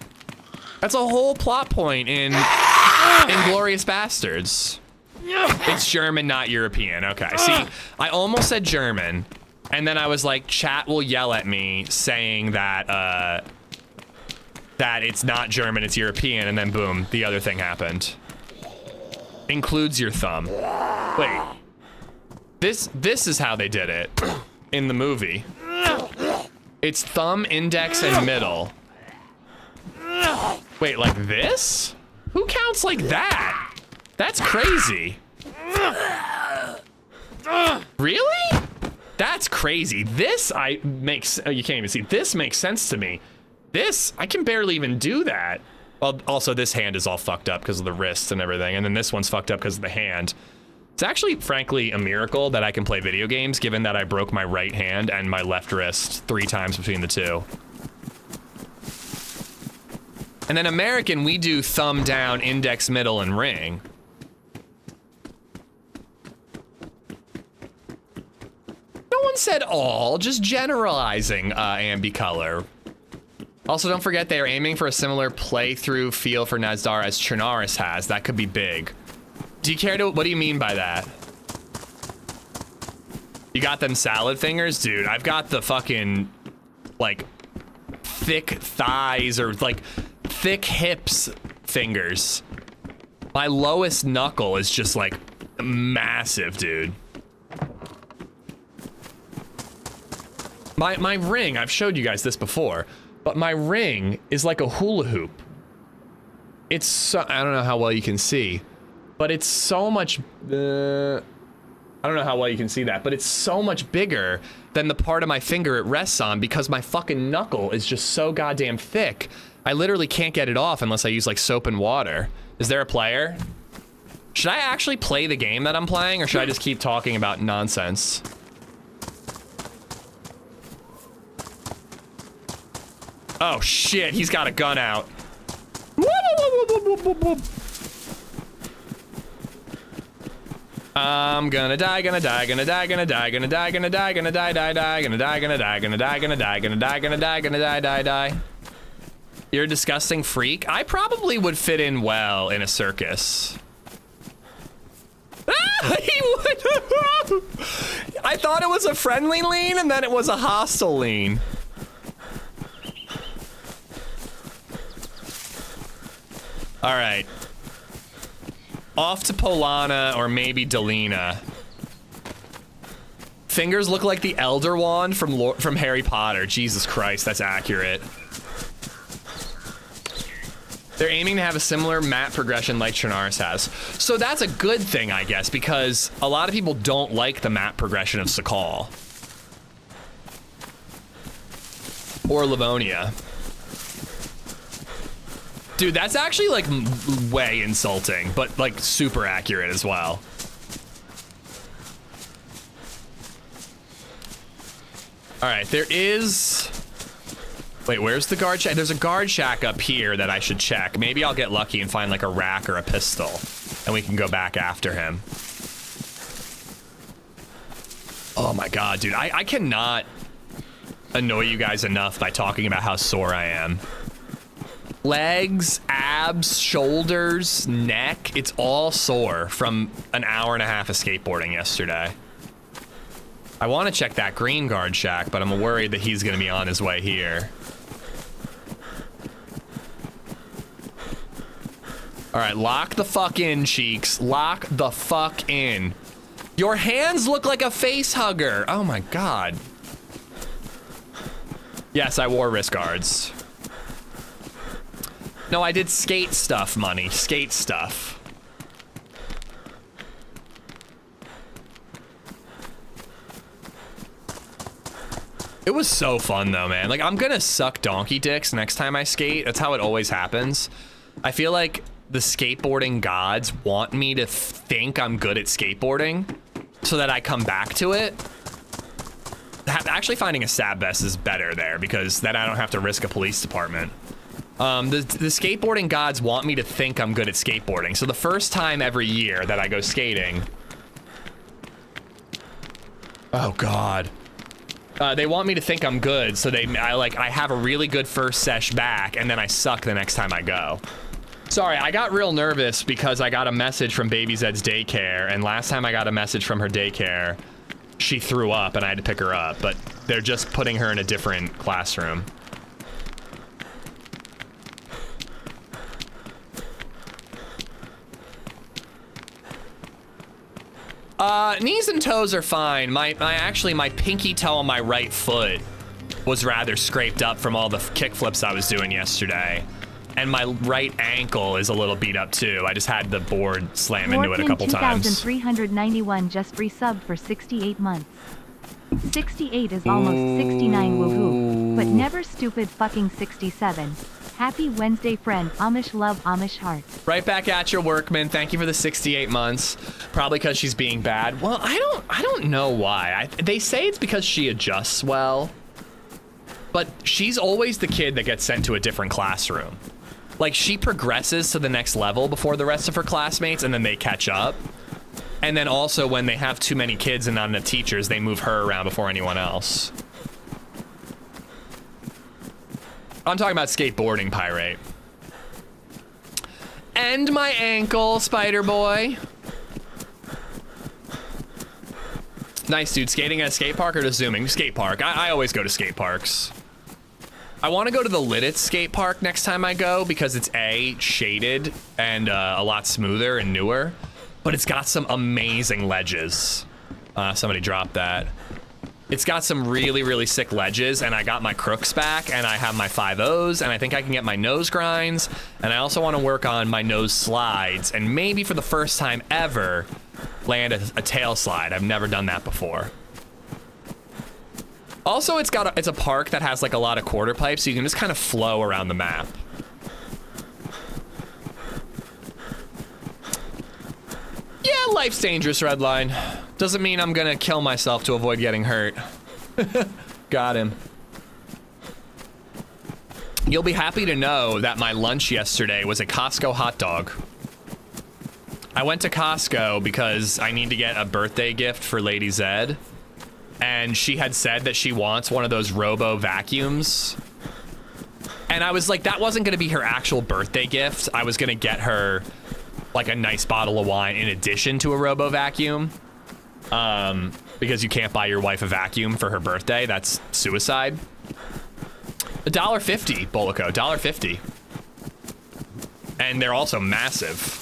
That's a whole plot point in Inglourious Bastards. It's German, not European. Okay, see, I almost said German, and then I was like, chat will yell at me saying that, that it's not German, it's European, and then boom, the other thing happened. Includes your thumb. Wait. This is how they did it in the movie. It's thumb, index, and middle. Wait, like this? Who counts like that? That's crazy. Really? That's crazy. This you can't even see. This makes sense to me. This, I can barely even do that. Well, also this hand is all fucked up because of the wrists and everything. And then this one's fucked up because of the hand. It's actually, frankly, a miracle that I can play video games, given that I broke my right hand and my left wrist 3 times between the two. And then American, we do thumb down, index, middle, and ring. No one said all, just generalizing ambicolor. Also, don't forget they are aiming for a similar playthrough feel for Nazdar as Chernarus has. That could be big. Do you care to, what do you mean by that? You got them salad fingers? Dude, I've got the fucking, like, thick thighs or, like, thick hips fingers. My lowest knuckle is just, like, massive, dude. My ring, I've showed you guys this before, but my ring is like a hula hoop. It's so, I don't know how well you can see, but it's so much, I don't know how well you can see that, but it's so much bigger than the part of my finger it rests on because my fucking knuckle is just so goddamn thick. I literally can't get it off unless I use like soap and water. Is there a player? Should I actually play the game that I'm playing or should I just keep talking about nonsense? Oh shit, he's got a gun out. I'm gonna die, gonna die, gonna die, gonna die, gonna die, gonna die, gonna die, die, die, gonna die, gonna die, gonna die, gonna die, gonna die, gonna die, gonna die, die, die. You're a disgusting freak. I probably would fit in well in a circus. He would. I thought it was a friendly lean and then it was a hostile lean. All right. Off to Polana or maybe Delina. Fingers look like the Elder Wand from Harry Potter. Jesus Christ, that's accurate. They're aiming to have a similar map progression like Chernarus has. So that's a good thing, I guess, because a lot of people don't like the map progression of Sakal. Or Livonia. Dude, that's actually like way insulting, but like super accurate as well. All right, there is, wait, where's the guard shack? There's a guard shack up here that I should check. Maybe I'll get lucky and find like a rack or a pistol and we can go back after him. Oh my God, dude, I cannot annoy you guys enough by talking about how sore I am. Legs, abs, shoulders, neck, it's all sore from an hour and a half of skateboarding yesterday. I want to check that green guard shack, but I'm worried that he's going to be on his way here. All right, lock the fuck in, cheeks. Lock the fuck in. Your hands look like a face hugger. Oh my God. Yes, I wore wrist guards. No, I did skate stuff, money. Skate stuff. It was so fun though, man. Like, I'm gonna suck donkey dicks next time I skate. That's how it always happens. I feel like the skateboarding gods want me to think I'm good at skateboarding so that I come back to it. Actually finding a stab vest is better there because then I don't have to risk a police department. The skateboarding gods want me to think I'm good at skateboarding. So the first time every year that I go skating, oh God, they want me to think I'm good. So I have a really good first sesh back and then I suck the next time I go. Sorry, I got real nervous because I got a message from BabyZed's daycare, and last time I got a message from her daycare, she threw up and I had to pick her up, but they're just putting her in a different classroom. Knees and toes are fine. My pinky toe on my right foot was rather scraped up from all the kick flips I was doing yesterday. And my right ankle is a little beat up too. I just had the board slam into it a couple times. 2391 just resubbed for 68 months. 68 is almost 69, woohoo. But never stupid fucking 67. Happy Wednesday, friend. Amish love, Amish heart. Right back at your Workman. Thank you for the 68 months. Probably because she's being bad. Well, I don't know why. They say it's because she adjusts well. But she's always the kid that gets sent to a different classroom. Like, she progresses to the next level before the rest of her classmates, and then they catch up. And then also, when they have too many kids and not enough teachers, they move her around before anyone else. I'm talking about skateboarding, Pirate. And my ankle, Spider Boy. Nice, dude. Skating at a skate park or just zooming? Skate park. I always go to skate parks. I want to go to the Lidditz skate park next time I go because it's A, shaded and a lot smoother and newer, but it's got some amazing ledges. Somebody dropped that. It's got some really, really sick ledges, and I got my crooks back, and I have my 5.0s, and I think I can get my nose grinds, and I also want to work on my nose slides, and maybe for the first time ever, land a tail slide. I've never done that before. Also, it's a park that has like a lot of quarter pipes, so you can just kind of flow around the map. Yeah, life's dangerous, Redline. Doesn't mean I'm gonna kill myself to avoid getting hurt. Got him. You'll be happy to know that my lunch yesterday was a Costco hot dog. I went to Costco because I need to get a birthday gift for LadyZed. And she had said that she wants one of those robo vacuums. And I was like, that wasn't gonna be her actual birthday gift. I was gonna get her like a nice bottle of wine in addition to a robo vacuum. Because you can't buy your wife a vacuum for her birthday. That's suicide. $1.50, Bolico, $1.50. And they're also massive.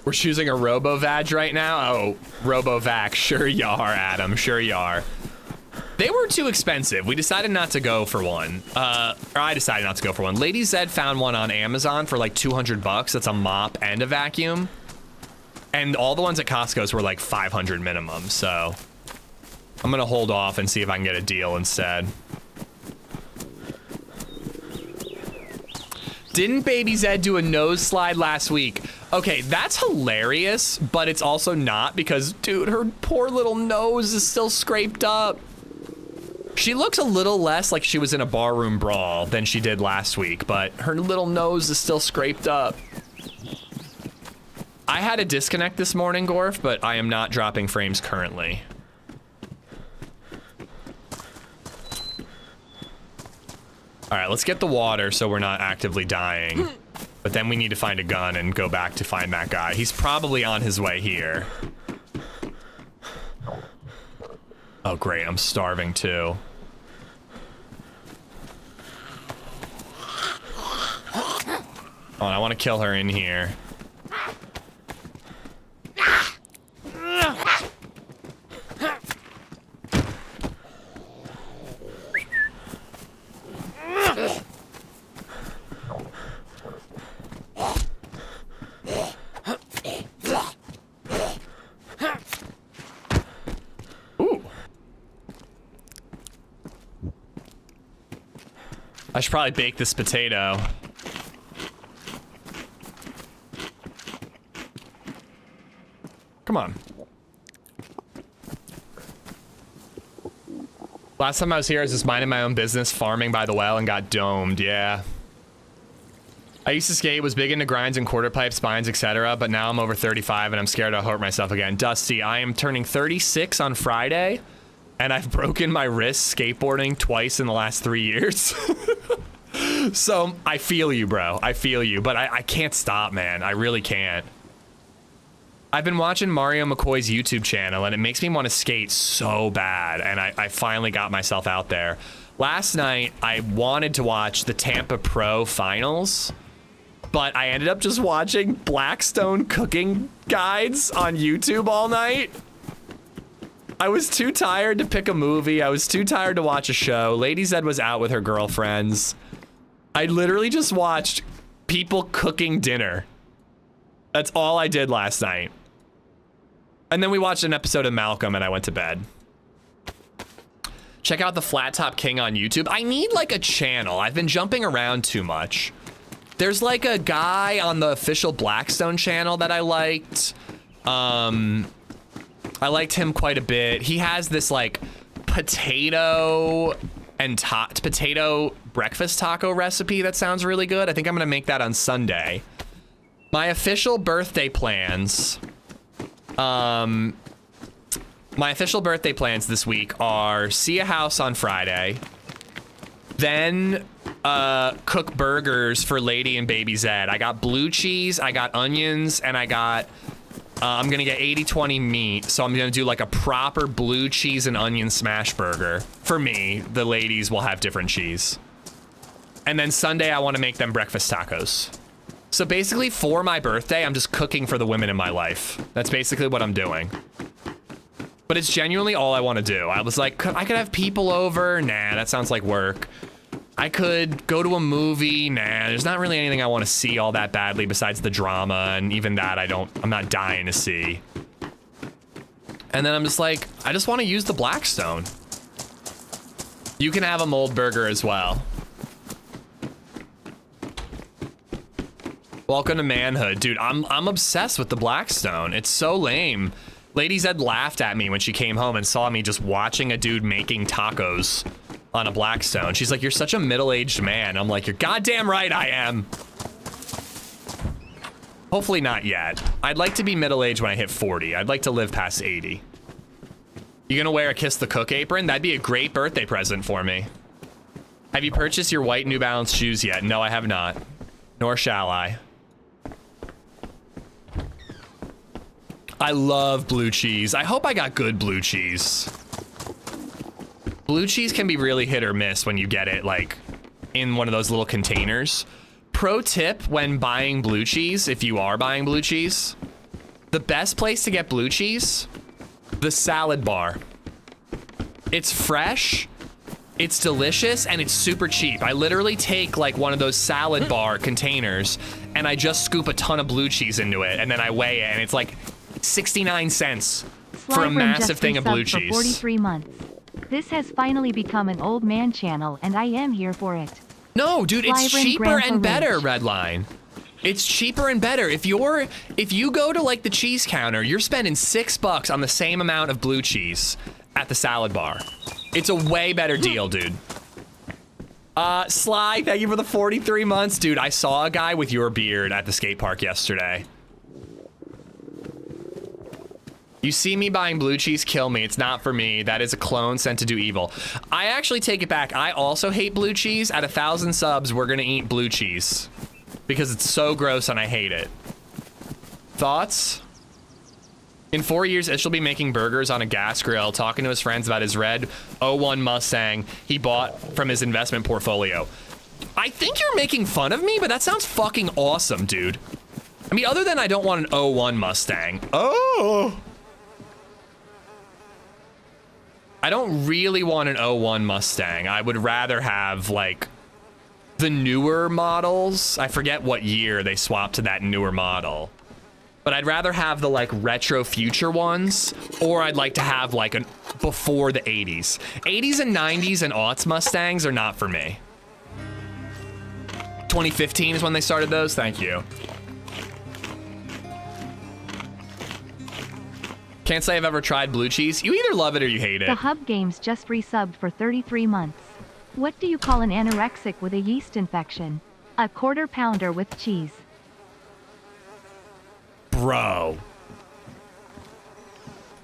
We're choosing a RoboVag right now? Oh, RoboVac. Sure you are, Adam. Sure you are. They were too expensive. We decided not to go for one. Or I decided not to go for one. LadyZed found one on Amazon for like 200 bucks. That's a mop and a vacuum. And all the ones at Costco's were like 500 minimum. So I'm going to hold off and see if I can get a deal instead. Didn't BabyZed do a nose slide last week? Okay, that's hilarious, but it's also not because, dude, her poor little nose is still scraped up. She looks a little less like she was in a barroom brawl than she did last week, but her little nose is still scraped up. I had a disconnect this morning, Gorf, but I am not dropping frames currently. All right, let's get the water so we're not actively dying. But then we need to find a gun and go back to find that guy. He's probably on his way here. Oh, great, I'm starving too. Oh, I want to kill her in here. I should probably bake this potato. Come on. Last time I was here, I was just minding my own business, farming by the well, and got domed. Yeah. I used to skate, was big into grinds and quarter pipe spines, etc., but now I'm over 35 and I'm scared I'll hurt myself again. Dusty, I am turning 36 on Friday, and I've broken my wrist skateboarding twice in the last 3 years. So I feel you, bro. I feel you, but I can't stop, man. I really can't. I've been watching Mario McCoy's YouTube channel, and it makes me want to skate so bad, and I finally got myself out there. Last night, I wanted to watch the Tampa Pro Finals, but I ended up just watching Blackstone cooking guides on YouTube all night. I was too tired to pick a movie. I was too tired to watch a show. LadyZed was out with her girlfriends. I literally just watched people cooking dinner. That's all I did last night. And then we watched an episode of Malcolm and I went to bed. Check out the Flat Top King on YouTube. I need like a channel. I've been jumping around too much. There's like a guy on the official Blackstone channel that I liked. I liked him quite a bit. He has this like potato breakfast taco recipe that sounds really good. I think I'm gonna make that on Sunday. My official birthday plans. My official birthday plans this week are see a house on Friday, then cook burgers for Lady and BabyZed. I got blue cheese, I got onions, and I got, I'm gonna get 80-20 meat. So I'm gonna do like a proper blue cheese and onion smash burger. For me, the ladies will have different cheese. And then Sunday, I wanna make them breakfast tacos. So basically for my birthday, I'm just cooking for the women in my life. That's basically what I'm doing. But it's genuinely all I want to do. I was like, I could have people over. Nah, that sounds like work. I could go to a movie. Nah, there's not really anything I want to see all that badly besides the drama. And even that I'm not dying to see. And then I'm just like, I just want to use the Blackstone. You can have a mold burger as well. Welcome to manhood. Dude, I'm obsessed with the Blackstone. It's so lame. LadyZed laughed at me when she came home and saw me just watching a dude making tacos on a Blackstone. She's like, you're such a middle-aged man. I'm like, you're goddamn right I am. Hopefully not yet. I'd like to be middle-aged when I hit 40. I'd like to live past 80. You gonna wear a Kiss the Cook apron? That'd be a great birthday present for me. Have you purchased your white New Balance shoes yet? No, I have not. Nor shall I. I love blue cheese. I hope I got good blue cheese. Blue cheese can be really hit or miss when you get it like in one of those little containers. Pro tip when buying blue cheese, if you are buying blue cheese, the best place to get blue cheese, the salad bar. It's fresh, it's delicious, and it's super cheap. I literally take like one of those salad bar containers and I just scoop a ton of blue cheese into it and then I weigh it and it's like 69 cents for a massive thing of blue cheese. For 43 months. This has finally become an old man channel and I am here for it. No, dude, it's Slytherin cheaper Grandpa and better, Rich. Redline. It's cheaper and better. If you go to like the cheese counter, you're spending $6 on the same amount of blue cheese at the salad bar. It's a way better deal, dude. Sly, thank you for the 43 months. Dude, I saw a guy with your beard at the skate park yesterday. You see me buying blue cheese, kill me. It's not for me. That is a clone sent to do evil. I actually take it back. I also hate blue cheese. At 1,000 subs, we're gonna eat blue cheese because it's so gross and I hate it. Thoughts? In 4 years, Ish will be making burgers on a gas grill, talking to his friends about his red 01 Mustang he bought from his investment portfolio. I think you're making fun of me, but that sounds fucking awesome, dude. I mean, other than I don't want an 01 Mustang. Oh! I don't really want an 01 Mustang. I would rather have like the newer models. I forget what year they swapped to that newer model. But I'd rather have the like retro future ones, or I'd like to have like an before the 80s. 80s and 90s and aughts Mustangs are not for me. 2015 is when they started those. Thank you. Can't say I've ever tried blue cheese. You either love it or you hate it. The Hub Games just resubbed for 33 months. What do you call an anorexic with a yeast infection? A quarter pounder with cheese. Bro.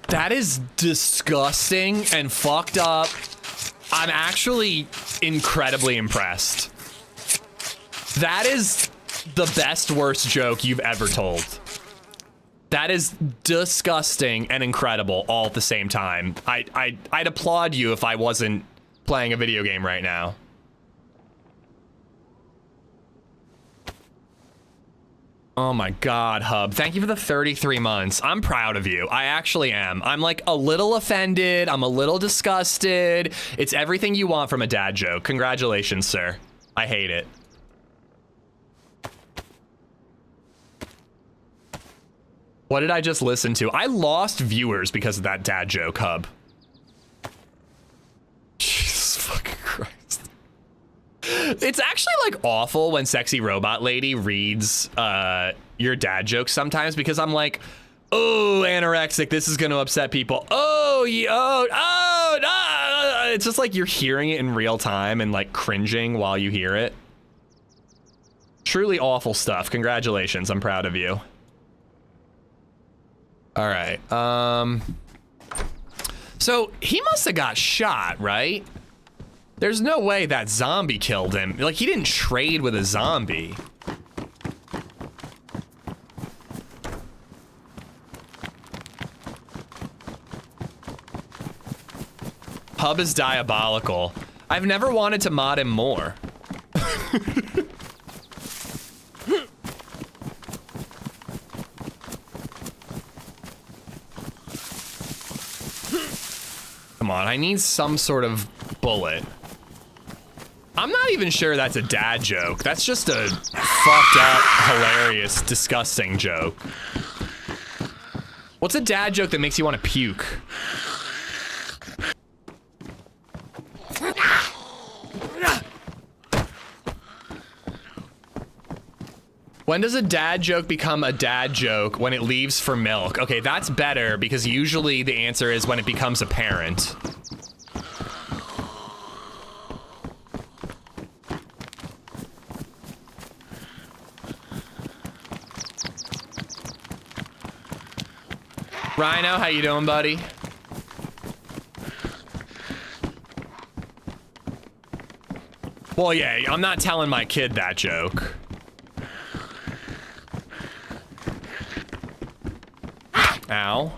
That is disgusting and fucked up. I'm actually incredibly impressed. That is the best worst joke you've ever told. That is disgusting and incredible all at the same time. I'd applaud you if I wasn't playing a video game right now. Oh my God, Hub. Thank you for the 33 months. I'm proud of you. I actually am. I'm like a little offended. I'm a little disgusted. It's everything you want from a dad joke. Congratulations, sir. I hate it. What did I just listen to? I lost viewers because of that dad joke, Hub. Jesus fucking Christ. It's actually like awful when Sexy Robot Lady reads your dad jokes sometimes, because I'm like, oh, anorexic, this is gonna upset people. Oh, no. It's just like you're hearing it in real time and like cringing while you hear it. Truly awful stuff. Congratulations, I'm proud of you. All right, so he must have got shot, right? There's no way that zombie killed him. Like, he didn't trade with a zombie. Hub is diabolical. I've never wanted to mod him more. Come on, I need some sort of bullet. I'm not even sure that's a dad joke. That's just a fucked up, hilarious, disgusting joke. What's a dad joke that makes you want to puke? When does a dad joke become a dad joke? When it leaves for milk. Okay, that's better, because usually the answer is when it becomes apparent. Rhino, how you doing, buddy? Well, yeah, I'm not telling my kid that joke. Ow.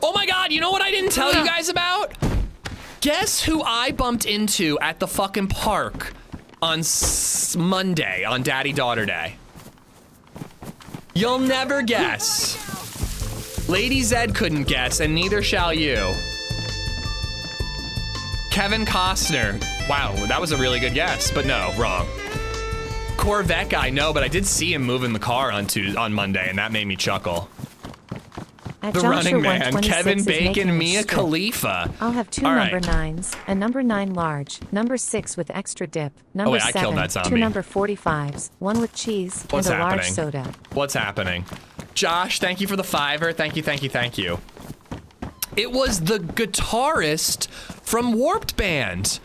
Oh my God, you know what I didn't tell you guys about? Guess who I bumped into at the fucking park on Monday, on Daddy-Daughter Day? You'll never guess. LadyZed couldn't guess, and neither shall you. Kevin Costner. Wow, that was a really good guess, but no, wrong. Corvette guy, no, but I did see him moving the car on Monday, and that made me chuckle. At The juncture Running Man, 126 Kevin is Bacon, making a Mia strip. Khalifa. I'll have two All number right. 9s, a number 9 large, number 6 with extra dip, number wait, I 7, killed that two zombie. number 45s, one with cheese, What's and a large happening? soda. What's happening? Josh, thank you for the $5. Thank you, thank you, thank you. It was the guitarist from Warped Band.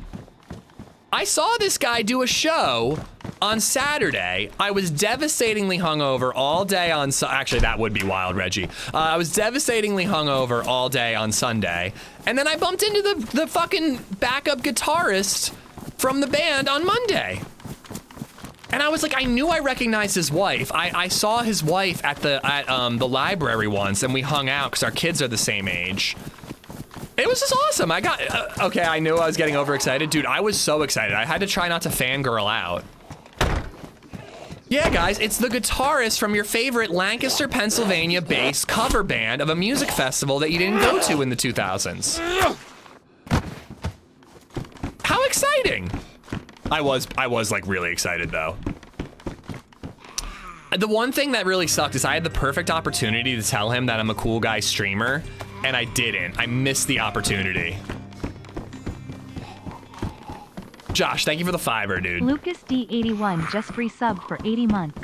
I saw this guy do a show on Saturday. I was devastatingly hungover all day on actually, that would be wild, Reggie. I was devastatingly hungover all day on Sunday, and then I bumped into the fucking backup guitarist from the band on Monday. And I was like, I knew I recognized his wife. I saw his wife at the library once, and we hung out because our kids are the same age. It was just awesome. I got, okay, I knew I was getting overexcited. Dude, I was so excited. I had to try not to fangirl out. Yeah, guys, it's the guitarist from your favorite Lancaster, Pennsylvania-based cover band of a music festival that you didn't go to in the 2000s. How exciting. I was like really excited though. The one thing that really sucked is I had the perfect opportunity to tell him that I'm a cool guy streamer, and I didn't. I missed the opportunity. Josh, thank you for the $5, dude. Lucas D81 just resubbed for 80 months.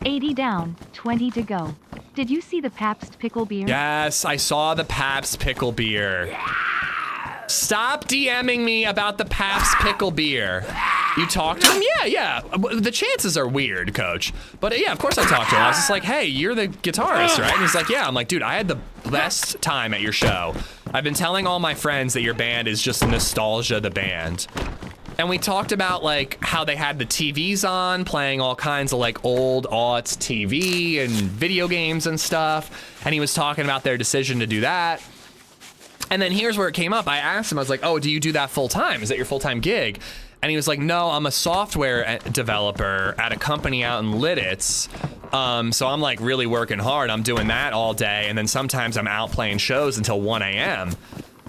80 down, 20 to go. Did you see the Pabst pickle beer? Yes, I saw the Pabst pickle beer. Stop DMing me about the Pabst pickle beer. You talked to him? Yeah. The chances are weird, coach. But yeah, of course I talked to him. I was just like, hey, you're the guitarist, right? And he's like, yeah. I'm like, dude, I had the best time at your show. I've been telling all my friends that your band is just nostalgia, the band. And we talked about like how they had the TVs on, playing all kinds of like old aughts TV and video games and stuff. And he was talking about their decision to do that. And then here's where it came up. I asked him, I was like, oh, do you do that full time? Is that your full-time gig? And he was like, no, I'm a software developer at a company out in Lidditz. So I'm like really working hard. I'm doing that all day. And then sometimes I'm out playing shows until 1 a.m.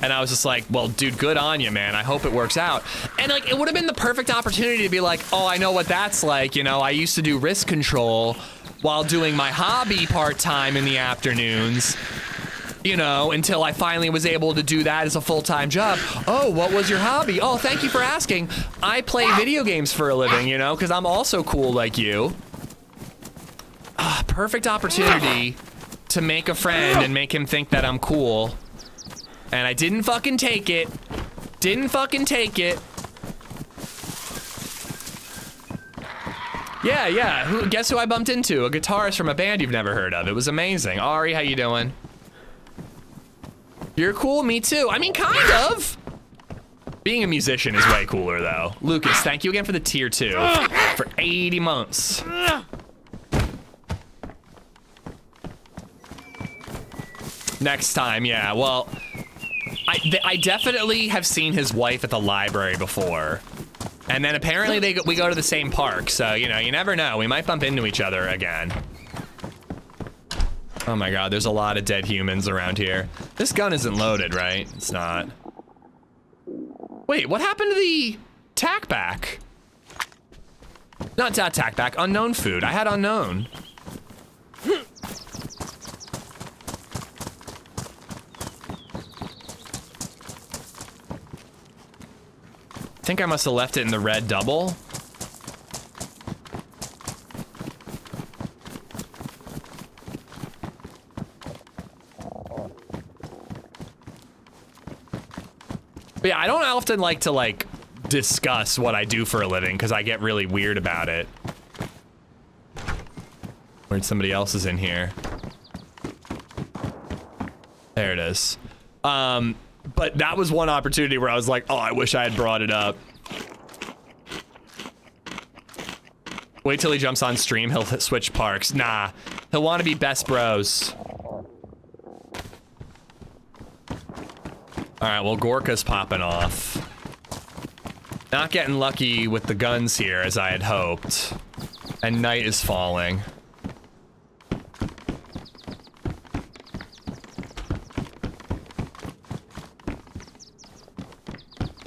And I was just like, well, dude, good on you, man. I hope it works out. And like, it would have been the perfect opportunity to be like, oh, I know what that's like. You know, I used to do risk control while doing my hobby part-time in the afternoons, you know, until I finally was able to do that as a full-time job. Oh, what was your hobby? Oh, thank you for asking. I play video games for a living, you know, because I'm also cool like you. Perfect opportunity to make a friend and make him think that I'm cool. And I didn't fucking take it. Didn't fucking take it. Yeah. Guess who I bumped into? A guitarist from a band you've never heard of. It was amazing. Ari, how you doing? You're cool, me too. I mean, kind of. Being a musician is way cooler though. Lucas, thank you again for the tier 2 for 80 months. Next time, yeah, well, I definitely have seen his wife at the library before. And then apparently we go to the same park, so, you know, you never know. We might bump into each other again. Oh my god, there's a lot of dead humans around here. This gun isn't loaded, right? It's not. Wait, what happened to the tack back? Not tack back, unknown food. I had unknown. I think I must have left it in the red double. But yeah, I don't often like to discuss what I do for a living because I get really weird about it. Where'd somebody else is in here? There it is. But that was one opportunity where I was like, oh, I wish I had brought it up. Wait till he jumps on stream, he'll switch parks. Nah, he'll want to be best bros. All right, well, Gorka's popping off. Not getting lucky with the guns here as I had hoped. And night is falling.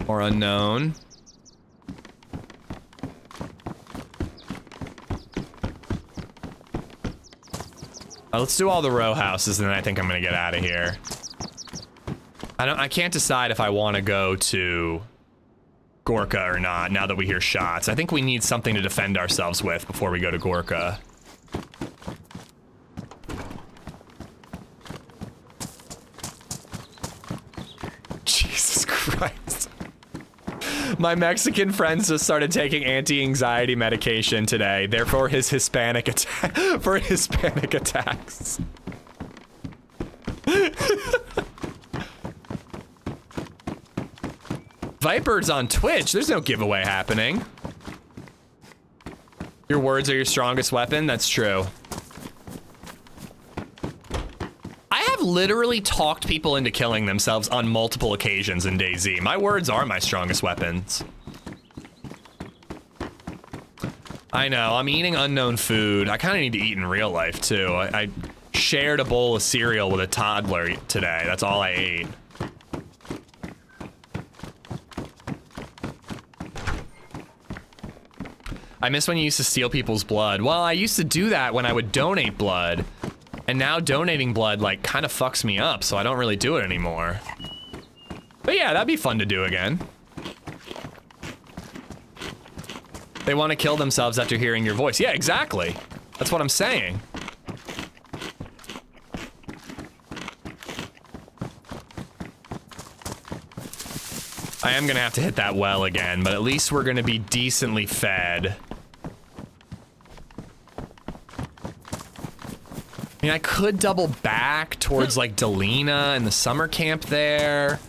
Or unknown. Let's do all the row houses and then I think I'm gonna get out of here. I can't decide if I want to go to Gorka or not now that we hear shots. I think we need something to defend ourselves with before we go to Gorka. Jesus Christ. My Mexican friends just started taking anti-anxiety medication today. Therefore, his Hispanic attack for Hispanic attacks. Viper's on Twitch. There's no giveaway happening. Your words are your strongest weapon. That's true. I have literally talked people into killing themselves on multiple occasions in DayZ. My words are my strongest weapons. I know, I'm eating unknown food. I kind of need to eat in real life too. I shared a bowl of cereal with a toddler today. That's all I ate. I miss when you used to steal people's blood. Well, I used to do that when I would donate blood. And now donating blood kind of fucks me up, so I don't really do it anymore. But yeah, that'd be fun to do again. They want to kill themselves after hearing your voice. Yeah, exactly. That's what I'm saying. I am gonna have to hit that well again, but at least we're gonna be decently fed. I mean, I could double back towards Delina and the summer camp there.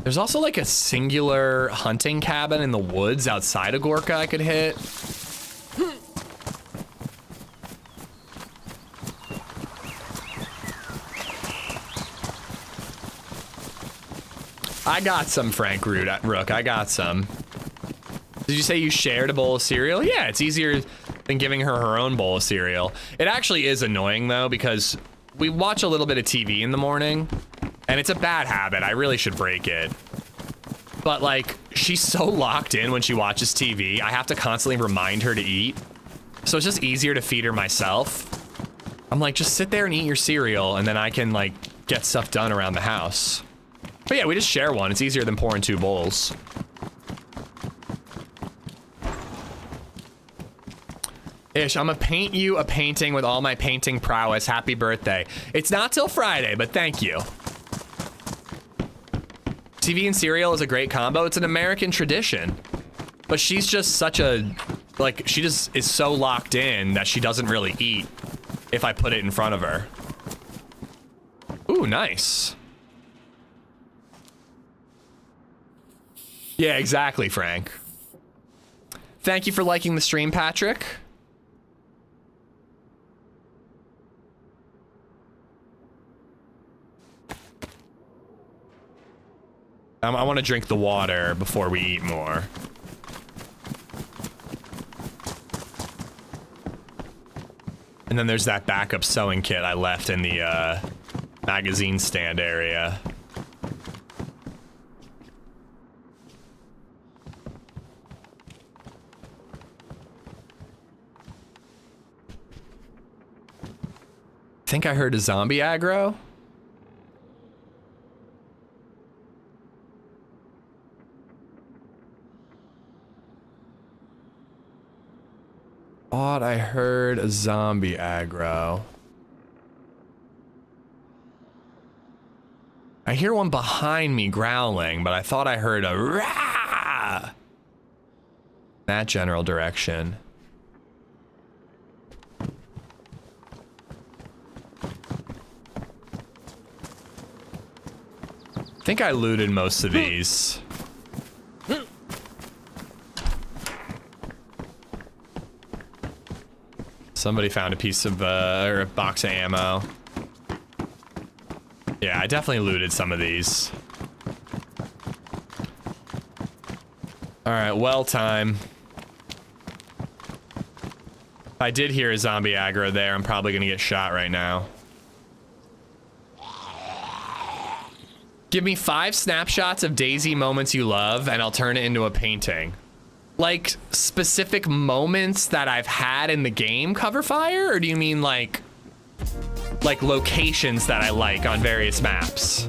There's also a singular hunting cabin in the woods outside of Gorka I could hit. I got some, Frank Rook. I got some. Did you say you shared a bowl of cereal? Yeah, it's easier than giving her her own bowl of cereal. It actually is annoying though, because we watch a little bit of TV in the morning, and it's a bad habit. I really should break it. But like, she's so locked in when she watches TV, I have to constantly remind her to eat. So it's just easier to feed her myself. I'm like, just sit there and eat your cereal, and then I can like get stuff done around the house. But yeah, we just share one. It's easier than pouring 2 bowls. Ish, I'm gonna paint you a painting with all my painting prowess. Happy birthday. It's not till Friday, but thank you. TV and cereal is a great combo. It's an American tradition. But she's just such a, like, she just is so locked in that she doesn't really eat if I put it in front of her. Ooh, nice. Yeah, exactly, Frank. Thank you for liking the stream, Patrick. I want to drink the water before we eat more. And then there's that backup sewing kit I left in the magazine stand area. I think I heard a zombie aggro. Thought I heard a zombie aggro. I hear one behind me growling, but I thought I heard a rah! That general direction. I think I looted most of these. Somebody found a piece of, or a box of ammo. Yeah, I definitely looted some of these. All right, well time. If I did hear a zombie aggro there, I'm probably gonna get shot right now. Give me 5 snapshots of DayZ moments you love, and I'll turn it into a painting. Like, specific moments that I've had in the game, Cover Fire? Or do you mean like locations that I like on various maps?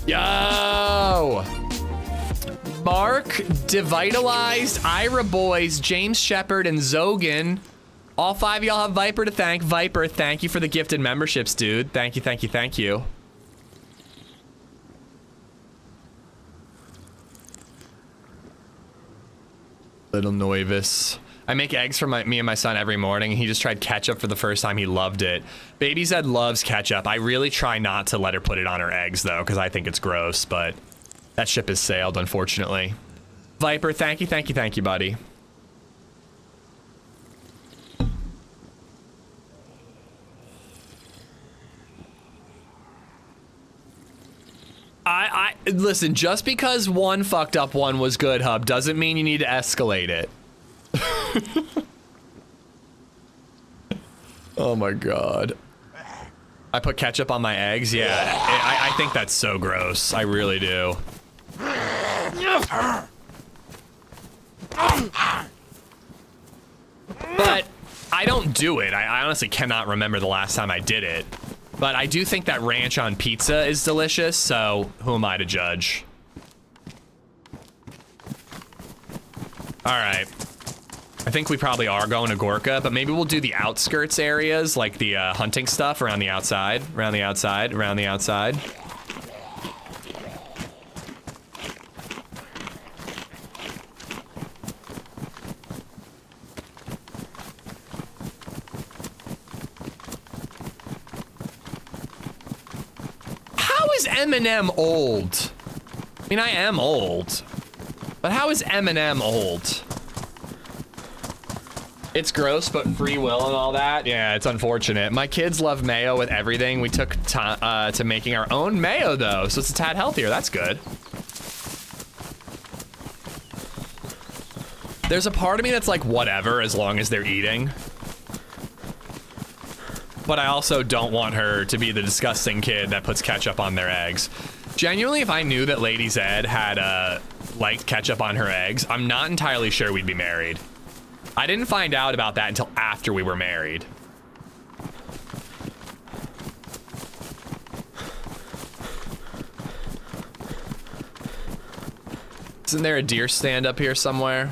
Yo! Mark, Devitalized, Ira Boys, James Shepard, and Zogan. All 5 of y'all have Viper to thank. Viper, thank you for the gifted memberships, dude. Thank you, thank you, thank you. Little Noivus. I make eggs for me and my son every morning. He just tried ketchup for the first time. He loved it. BabyZed loves ketchup. I really try not to let her put it on her eggs, though, because I think it's gross, but that ship has sailed, unfortunately. Viper, thank you, thank you, thank you, buddy. Listen, just because one fucked up one was good, Hub, doesn't mean you need to escalate it. Oh my god. I put ketchup on my eggs? Yeah, I think that's so gross. I really do. But I don't do it. I honestly cannot remember the last time I did it. But I do think that ranch on pizza is delicious, so who am I to judge? All right. I think we probably are going to Gorka, but maybe we'll do the outskirts areas, like the hunting stuff around the outside, around the outside, around the outside. Eminem old? I mean, I am old, but how is Eminem old? It's gross, but free will and all that. Yeah, it's unfortunate. My kids love mayo with everything. We took to making our own mayo though, so it's a tad healthier. That's good. There's a part of me that's like, whatever, as long as they're eating. But I also don't want her to be the disgusting kid that puts ketchup on their eggs. Genuinely, if I knew that LadyZed had liked ketchup on her eggs, I'm not entirely sure we'd be married. I didn't find out about that until after we were married. Isn't there a deer stand up here somewhere?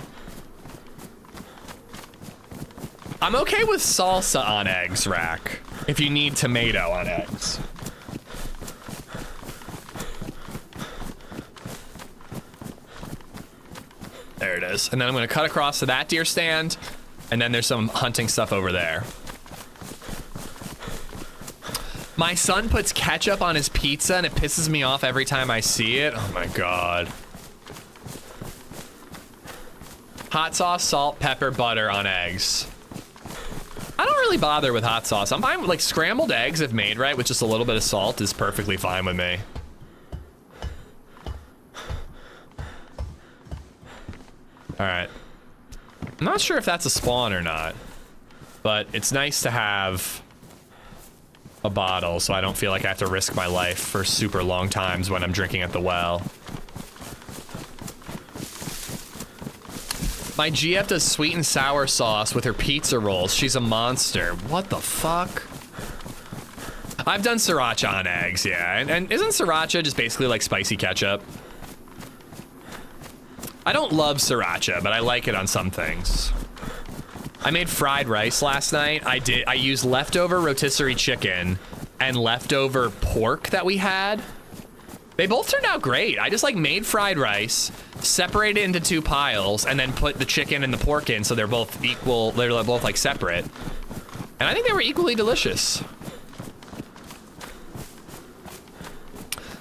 I'm okay with salsa on eggs, Rack, if you need tomato on eggs. There it is. And then I'm gonna cut across to that deer stand, and then there's some hunting stuff over there. My son puts ketchup on his pizza and it pisses me off every time I see it. Oh my God. Hot sauce, salt, pepper, butter on eggs. I don't really bother with hot sauce. I'm fine with like scrambled eggs if made right with just a little bit of salt is perfectly fine with me. All right. I'm not sure if that's a spawn or not, but it's nice to have a bottle so I don't feel like I have to risk my life for super long times when I'm drinking at the well. My GF does sweet and sour sauce with her pizza rolls. She's a monster. What the fuck? I've done sriracha on eggs, yeah. And isn't sriracha just basically like spicy ketchup? I don't love sriracha, but I like it on some things. I made fried rice last night. I used leftover rotisserie chicken and leftover pork that we had. They both turned out great. I just like made fried rice, separated it into two piles, and then put the chicken and the pork in so they're both equal, they're both like separate. And I think they were equally delicious.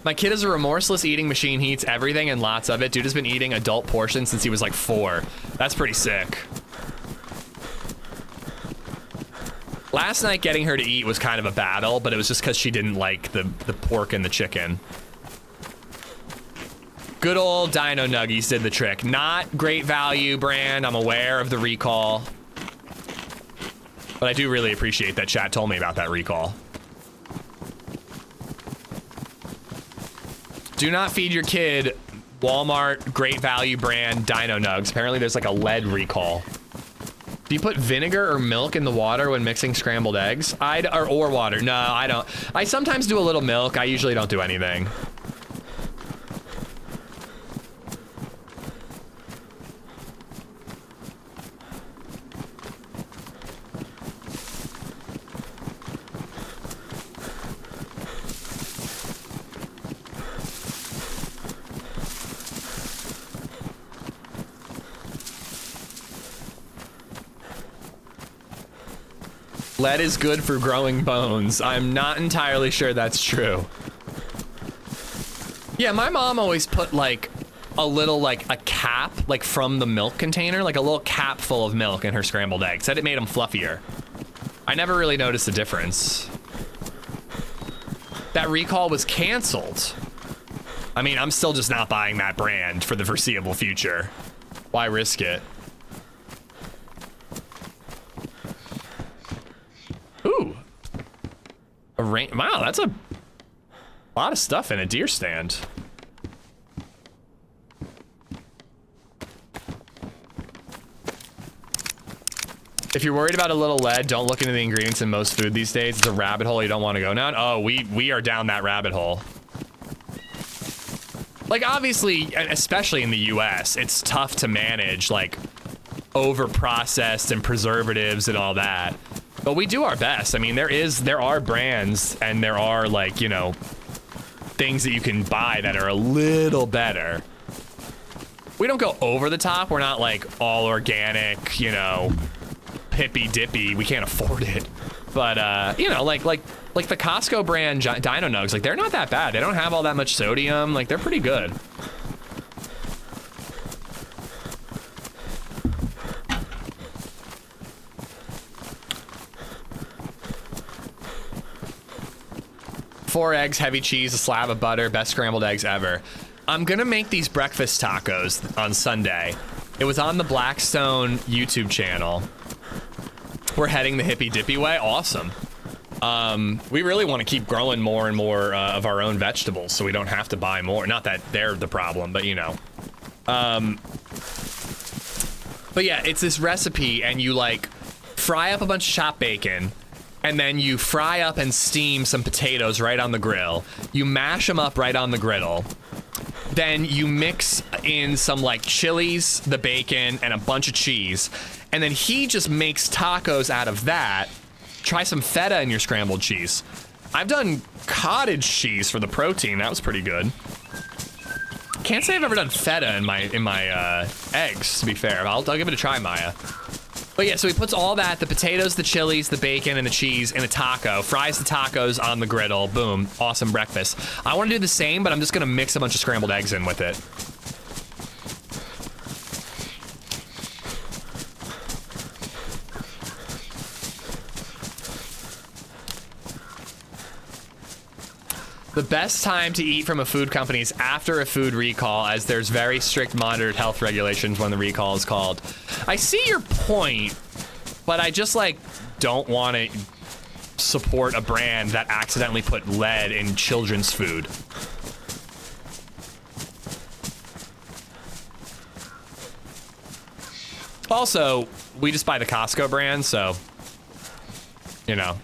My kid is a remorseless eating machine. He eats everything and lots of it. Dude has been eating adult portions since he was like 4. That's pretty sick. Last night getting her to eat was kind of a battle, but it was just because she didn't like the pork and the chicken. Good old Dino Nuggies did the trick. Not great value brand. I'm aware of the recall. But I do really appreciate that chat told me about that recall. Do not feed your kid Walmart great value brand Dino Nugs. Apparently there's like a lead recall. Do you put vinegar or milk in the water when mixing scrambled eggs? Or water? No, I don't. I sometimes do a little milk. I usually don't do anything. Lead is good for growing bones. I'm not entirely sure that's true. Yeah, my mom always put like a little like a cap like from the milk container, like a little cap full of milk in her scrambled eggs. Said it made them fluffier. I never really noticed the difference. That recall was canceled. I mean, I'm still just not buying that brand for the foreseeable future. Why risk it? Ooh. Wow, that's a lot of stuff in a deer stand. If you're worried about a little lead, don't look into the ingredients in most food these days. It's a rabbit hole you don't want to go down. Oh, we are down that rabbit hole. Like, obviously, especially in the US, it's tough to manage, like, over-processed and preservatives and all that. But we do our best. I mean, there are brands and there are, like, you know, things that you can buy that are a little better. We don't go over the top. We're not, like, all organic, you know, hippy dippy. We can't afford it. But, you know, like the Costco brand Dino Nugs, like, they're not that bad. They don't have all that much sodium. Like, they're pretty good. Four eggs, heavy cheese, a slab of butter, best scrambled eggs ever. I'm gonna make these breakfast tacos on Sunday. It was on the Blackstone YouTube channel. We're heading the hippy dippy way. Awesome. We really want to keep growing more and more of our own vegetables so we don't have to buy more. Not that they're the problem, but you know. But yeah, it's this recipe, and you like fry up a bunch of chopped bacon, and then you fry up and steam some potatoes right on the grill. You mash them up right on the griddle. Then you mix in some like chilies, the bacon, and a bunch of cheese. And then he just makes tacos out of that. Try some feta in your scrambled cheese. I've done cottage cheese for the protein. That was pretty good. Can't say I've ever done feta in my eggs, to be fair. I'll give it a try, Maya. But yeah, so he puts all that, the potatoes, the chilies, the bacon, and the cheese in a taco, fries the tacos on the griddle, boom, awesome breakfast. I want to do the same, but I'm just gonna mix a bunch of scrambled eggs in with it. The best time to eat from a food company is after a food recall, as there's very strict monitored health regulations when the recall is called. I see your point, but I just like don't want to support a brand that accidentally put lead in children's food. Also, we just buy the Costco brand, so, you know.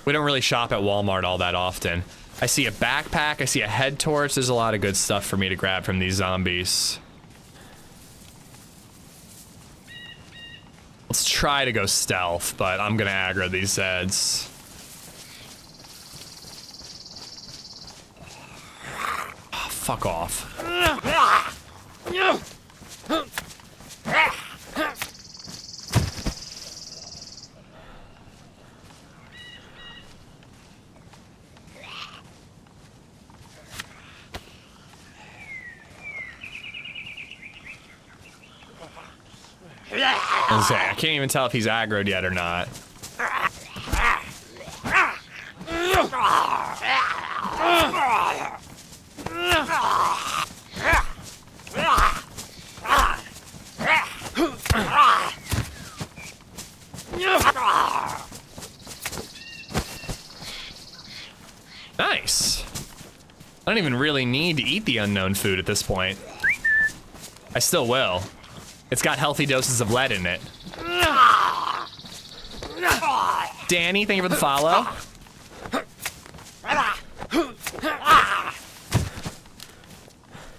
We don't really shop at Walmart all that often. I see a backpack, I see a head torch. There's a lot of good stuff for me to grab from these zombies. Let's try to go stealth, but I'm gonna aggro these Zeds. Oh, fuck off. I can't even tell if he's aggroed yet or not. Nice. I don't even really need to eat the unknown food at this point. I still will. It's got healthy doses of lead in it. Danny, thank you for the follow.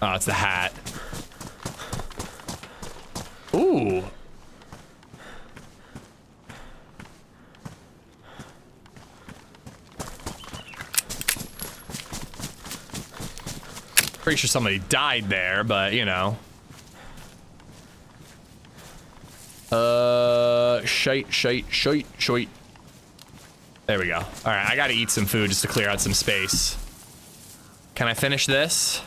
Oh, it's the hat. Ooh. Pretty sure somebody died there, but you know. Shite. There we go. All right, I gotta eat some food just to clear out some space. Can I finish this?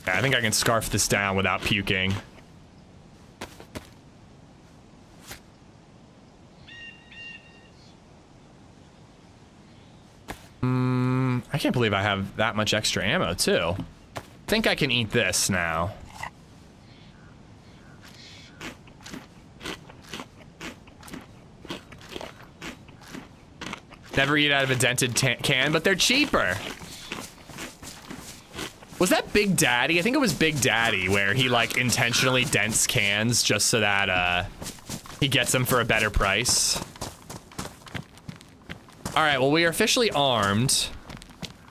Okay, I think I can scarf this down without puking. I can't believe I have that much extra ammo, too. I think I can eat this now. Never eat out of a dented can, but they're cheaper. Was that Big Daddy? I think it was Big Daddy, where he, like, intentionally dents cans just so that, he gets them for a better price. All right, well, we are officially armed.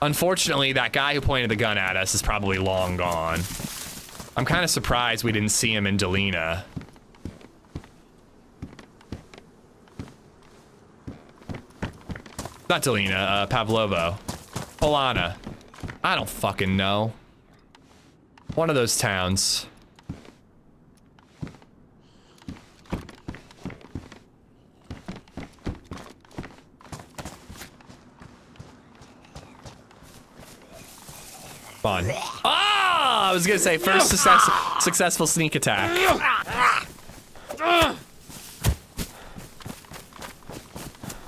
Unfortunately, that guy who pointed the gun at us is probably long gone. I'm kind of surprised we didn't see him in Delina. Not Delina, Pavlovo. Polana. I don't fucking know. One of those towns. Fun. Oh, I was gonna say first successful sneak attack.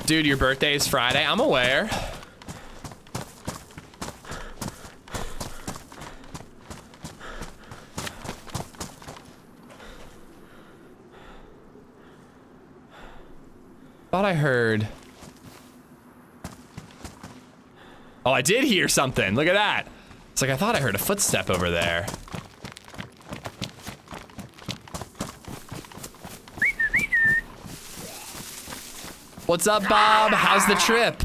Dude, your birthday is Friday. I'm aware. Thought I heard. Oh, I did hear something. Look at that. It's like I thought I heard a footstep over there. What's up, Bob? How's the trip?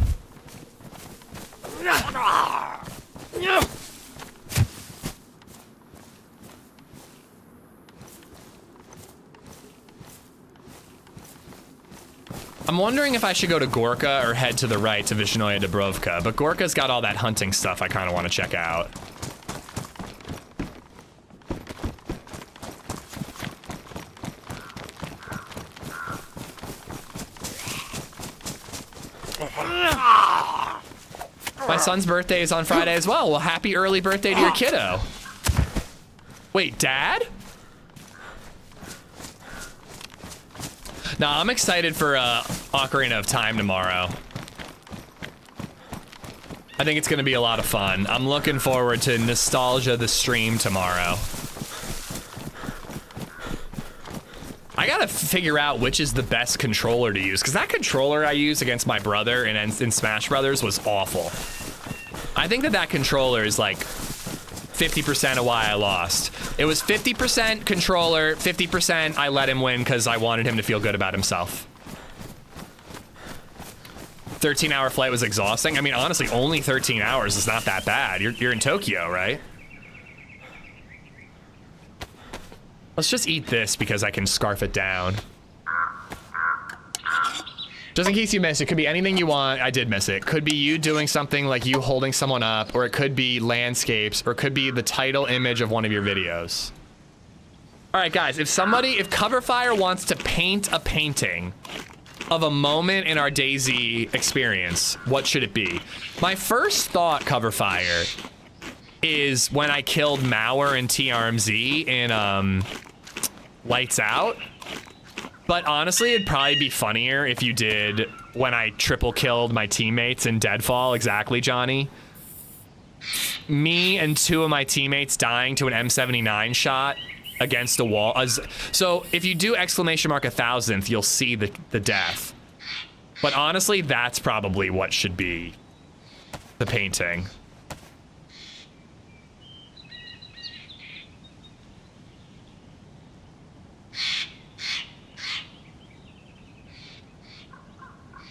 I'm wondering if I should go to Gorka or head to the right to Vishnoya Dubrovka, but Gorka's got all that hunting stuff I kind of want to check out. My son's birthday is on Friday as well. Well, happy early birthday to your kiddo. Wait, Dad? Nah, I'm excited for Ocarina of Time tomorrow. I think it's gonna be a lot of fun. I'm looking forward to Nostalgia the stream tomorrow. I gotta figure out which is the best controller to use, because that controller I used against my brother in Smash Brothers was awful. I think that controller is like 50% of why I lost. It was 50% controller, 50% I let him win because I wanted him to feel good about himself. 13-hour flight was exhausting. I mean, honestly, only 13 hours is not that bad. You're in Tokyo, right? Let's just eat this because I can scarf it down. Just in case you missed, it could be anything you want. I did miss it. Could be you doing something like you holding someone up, or it could be landscapes, or it could be the title image of one of your videos. All right, guys, if Coverfire wants to paint a painting of a moment in our DayZ experience, what should it be? My first thought, Coverfire, is when I killed Mauer and TRMZ in Lights Out. But honestly, it'd probably be funnier if you did when I triple killed my teammates in Deadfall. Exactly, Johnny. Me and two of my teammates dying to an M79 shot against a wall. So if you do !1000th, you'll see the death. But honestly, that's probably what should be the painting.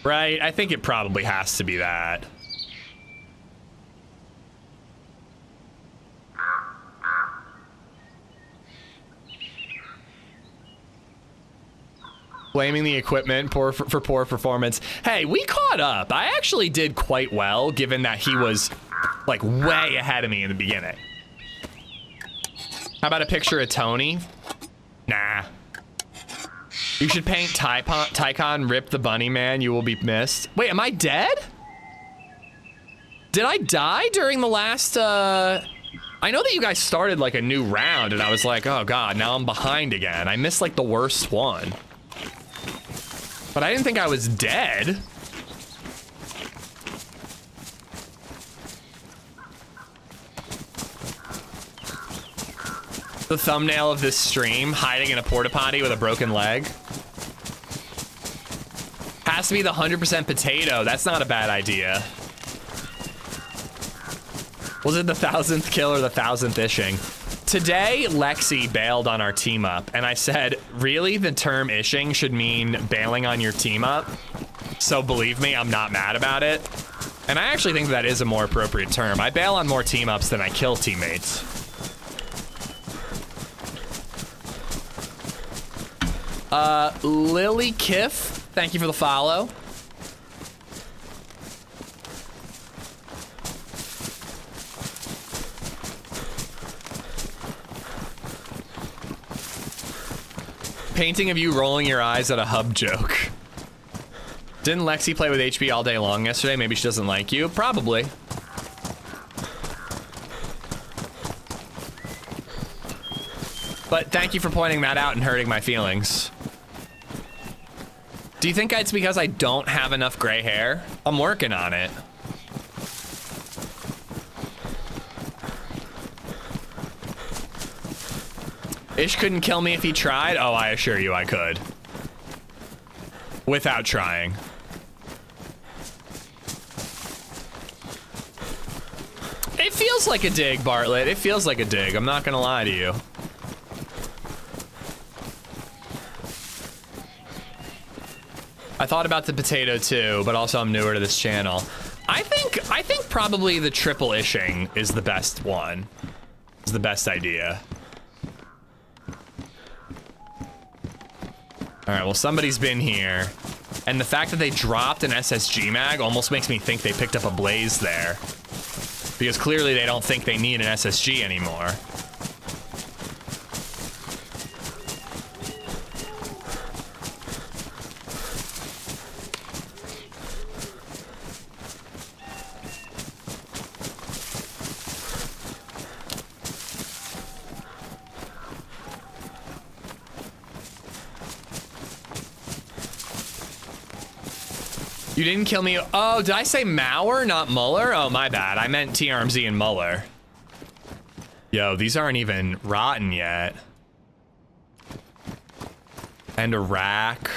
Right, I think it probably has to be that. Blaming the equipment for poor performance. Hey, we caught up. I actually did quite well, given that he was, like, way ahead of me in the beginning. How about a picture of Tony? Nah. You should paint Tycon, rip the bunny man, you will be missed. Wait, am I dead? Did I die during the last, I know that you guys started like a new round and I was like, oh God, now I'm behind again. I missed like the worst one. But I didn't think I was dead. The thumbnail of this stream, hiding in a porta potty with a broken leg. Has to be the 100% potato. That's not a bad idea. Was it the 1000th kill or the 1000th ishing? Today, Lexi bailed on our team up, and I said, really, the term ishing should mean bailing on your team up? So believe me, I'm not mad about it. And I actually think that is a more appropriate term. I bail on more team ups than I kill teammates. Lily Kiff, thank you for the follow. Painting of you rolling your eyes at a hub joke. Didn't Lexi play with HB all day long yesterday? Maybe she doesn't like you. Probably. But thank you for pointing that out and hurting my feelings. Do you think it's because I don't have enough gray hair? I'm working on it. Ish couldn't kill me if he tried? Oh, I assure you I could. Without trying. It feels like a dig, Bartlett. It feels like a dig. I'm not gonna lie to you. I thought about the potato too, but also I'm newer to this channel. I think probably the triple ishing is the best one. Is the best idea. All right, well, somebody's been here. And the fact that they dropped an SSG mag almost makes me think they picked up a BlaZe there. Because clearly they don't think they need an SSG anymore. You didn't kill me. Oh, did I say Mauer, not Muller? Oh, my bad. I meant TRMZ and Muller. Yo, these aren't even rotten yet. And a rack.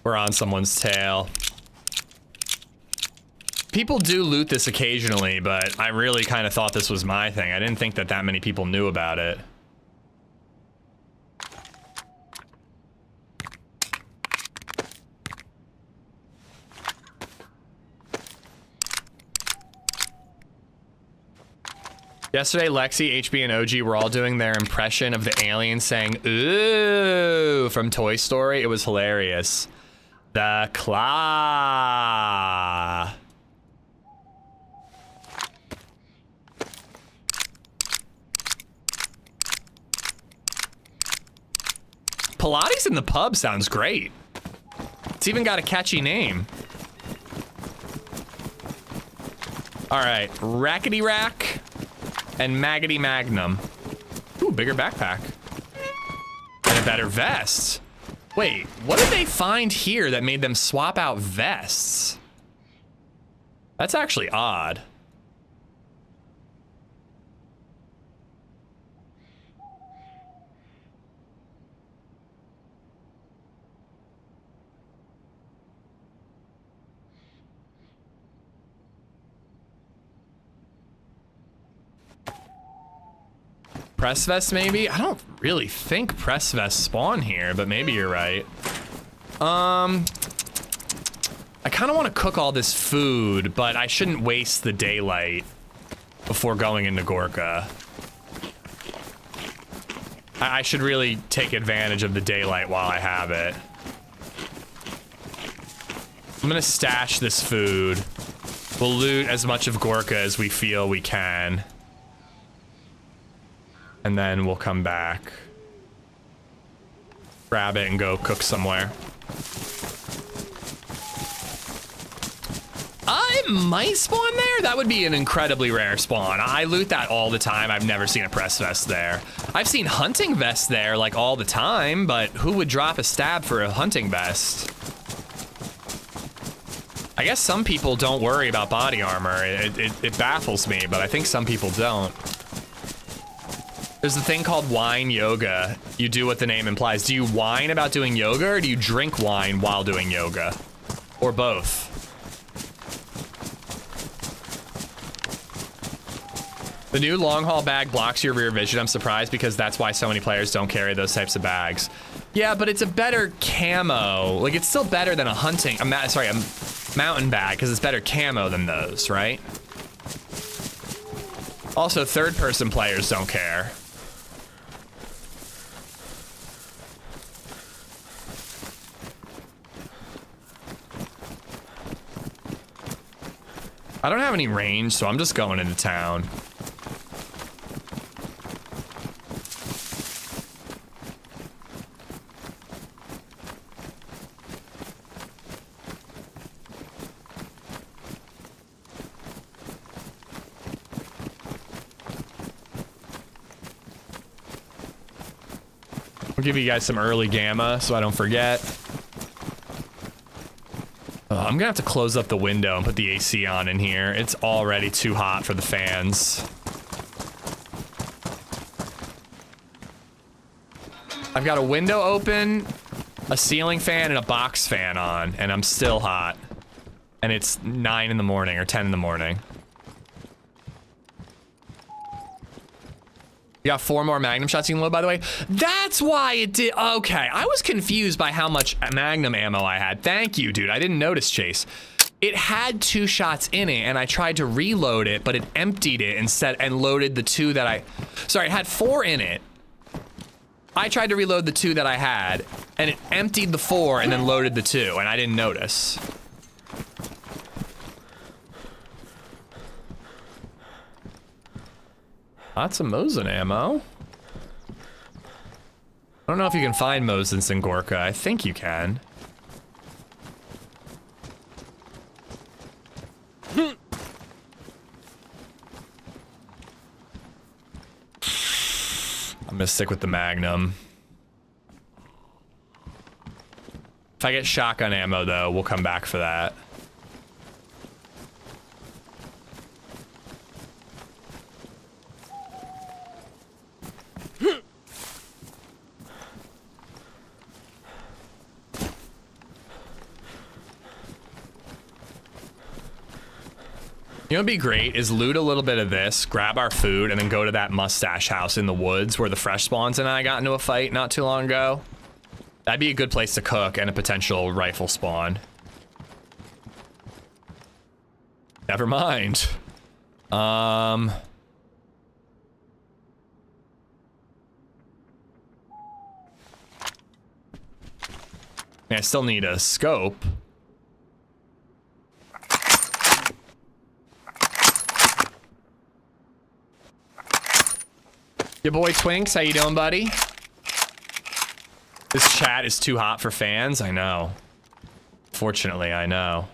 We're on someone's tail. People do loot this occasionally, but I really kind of thought this was my thing. I didn't think that that many people knew about it. Yesterday, Lexi, HB, and OG were all doing their impression of the alien saying, "Ooh," from Toy Story. It was hilarious. The claw. Pilates in the pub sounds great. It's even got a catchy name. All right, Rackety Rack and Maggity Magnum. Ooh, bigger backpack. And a better vest. Wait, what did they find here that made them swap out vests? That's actually odd. Press vest, maybe? I don't really think press vests spawn here, but maybe you're right. I kind of want to cook all this food, but I shouldn't waste the daylight before going into Gorka. I should really take advantage of the daylight while I have it. I'm gonna stash this food. We'll loot as much of Gorka as we feel we can. And then we'll come back, grab it, and go cook somewhere. It might spawn there. That would be an incredibly rare spawn. I loot that all the time. I've never seen a press vest there. I've seen hunting vests there like all the time, but who would drop a stab for a hunting vest? I guess some people don't worry about body armor. It baffles me, but I think some people don't. There's a thing called wine yoga. You do what the name implies. Do you whine about doing yoga, or do you drink wine while doing yoga? Or both? The new long haul bag blocks your rear vision. I'm surprised because that's why so many players don't carry those types of bags. Yeah, but it's a better camo. Like, it's still better than a a mountain bag, because it's better camo than those, right? Also, third-person players don't care. I don't have any range, so I'm just going into town. I'll give you guys some early gamma so I don't forget. I'm gonna have to close up the window and put the AC on in here. It's already too hot for the fans. I've got a window open, a ceiling fan, and a box fan on, and I'm still hot. And it's 9 in the morning or 10 in the morning. You got 4 more Magnum shots you can load, by the way. That's why it did. Okay, I was confused by how much Magnum ammo I had. Thank you, dude. I didn't notice, Chase. It had 2 shots in it, and I tried to reload it, but it emptied it instead and loaded the 2 that I... Sorry, it had 4 in it. I tried to reload the 2 that I had, and it emptied the 4 and then loaded the 2, and I didn't notice. Lots of Mosin ammo. I don't know if you can find Mosins in Gorka. I think you can. I'm gonna stick with the Magnum. If I get shotgun ammo, though, we'll come back for that. You know what'd be great is loot a little bit of this, grab our food, and then go to that mustache house in the woods where the fresh spawns and I got into a fight not too long ago. That'd be a good place to cook and a potential rifle spawn. Never mind. I still need a scope. Your boy Twinks, how you doing, buddy? This chat is too hot for fans, I know. Fortunately, I know.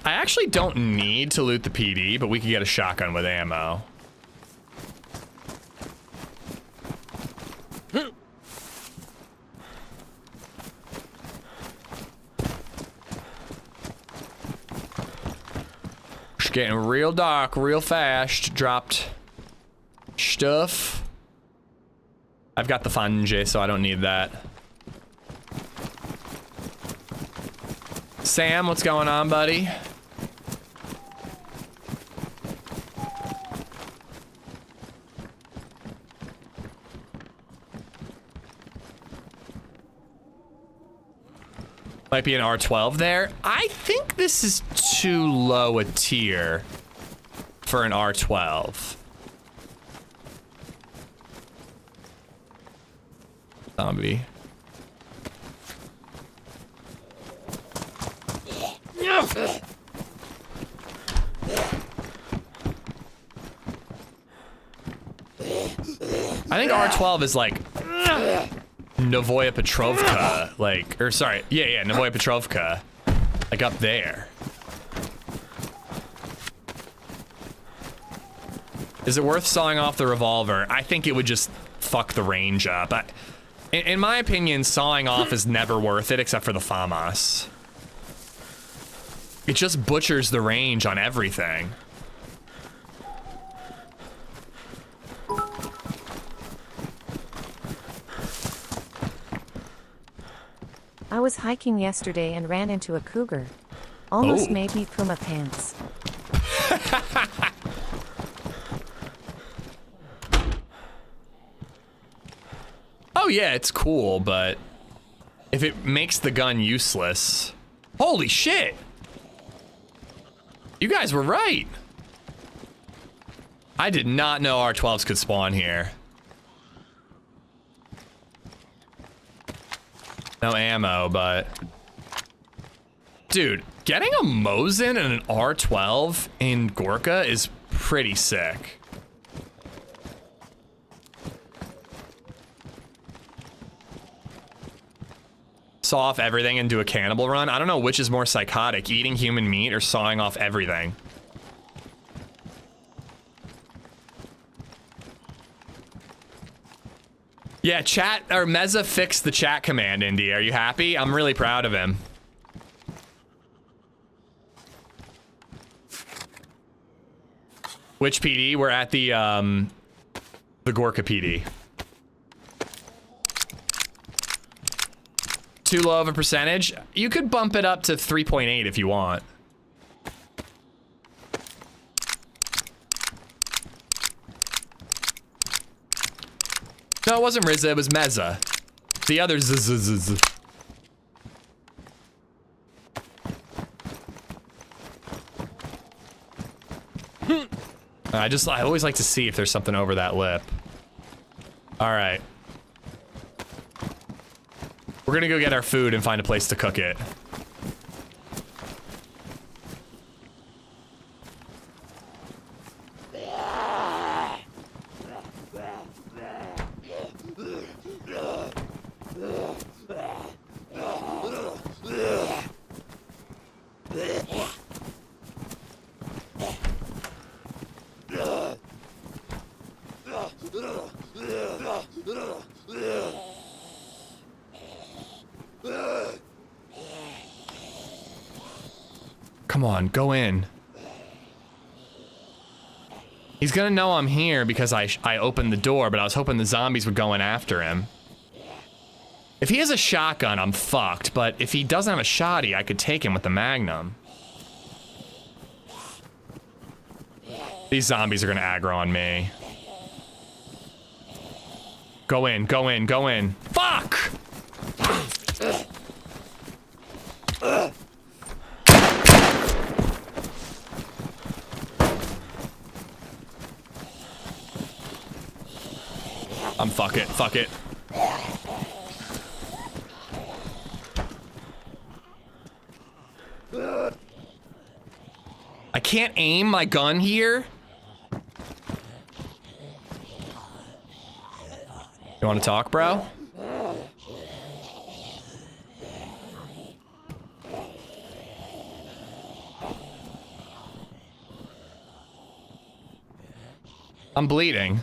I actually don't need to loot the PD, but we could get a shotgun with ammo. Getting real dark, real fast. Dropped stuff. I've got the fungi, so I don't need that. Sam, what's going on, buddy? Might be an R12 there. I think this is too low a tier for an R12. Zombie. I think R12 is like Novoya Petrovka, like, or sorry, yeah, Novoya Petrovka, like up there. Is it worth sawing off the revolver? I think it would just fuck the range up. In my opinion, sawing off is never worth it except for the FAMAS. It just butchers the range on everything. I was hiking yesterday and ran into a cougar. Almost made me poo my pants. Oh yeah, it's cool, but if it makes the gun useless... Holy shit! You guys were right! I did not know R12s could spawn here. No ammo, but... Dude, getting a Mosin and an R12 in Gorka is pretty sick. saw off everything and do a cannibal run. I don't know which is more psychotic, eating human meat or sawing off everything. Yeah, chat, or Meza fixed the chat command, Indy. Are you happy? I'm really proud of him. Which PD? We're at the Gorka PD. Too low of a percentage? You could bump it up to 3.8 if you want. No, it wasn't Rizza, it was Meza. The other zzz. I always like to see if there's something over that lip. All right. We're gonna go get our food and find a place to cook it. Come on, go in. He's gonna know I'm here because I opened the door, but I was hoping the zombies would go in after him. If he has a shotgun, I'm fucked, but if he doesn't have a shotty, I could take him with the Magnum. These zombies are gonna aggro on me. Go in, go in, go in. Fuck! Fuck it, fuck it. I can't aim my gun here. You want to talk, bro? I'm bleeding.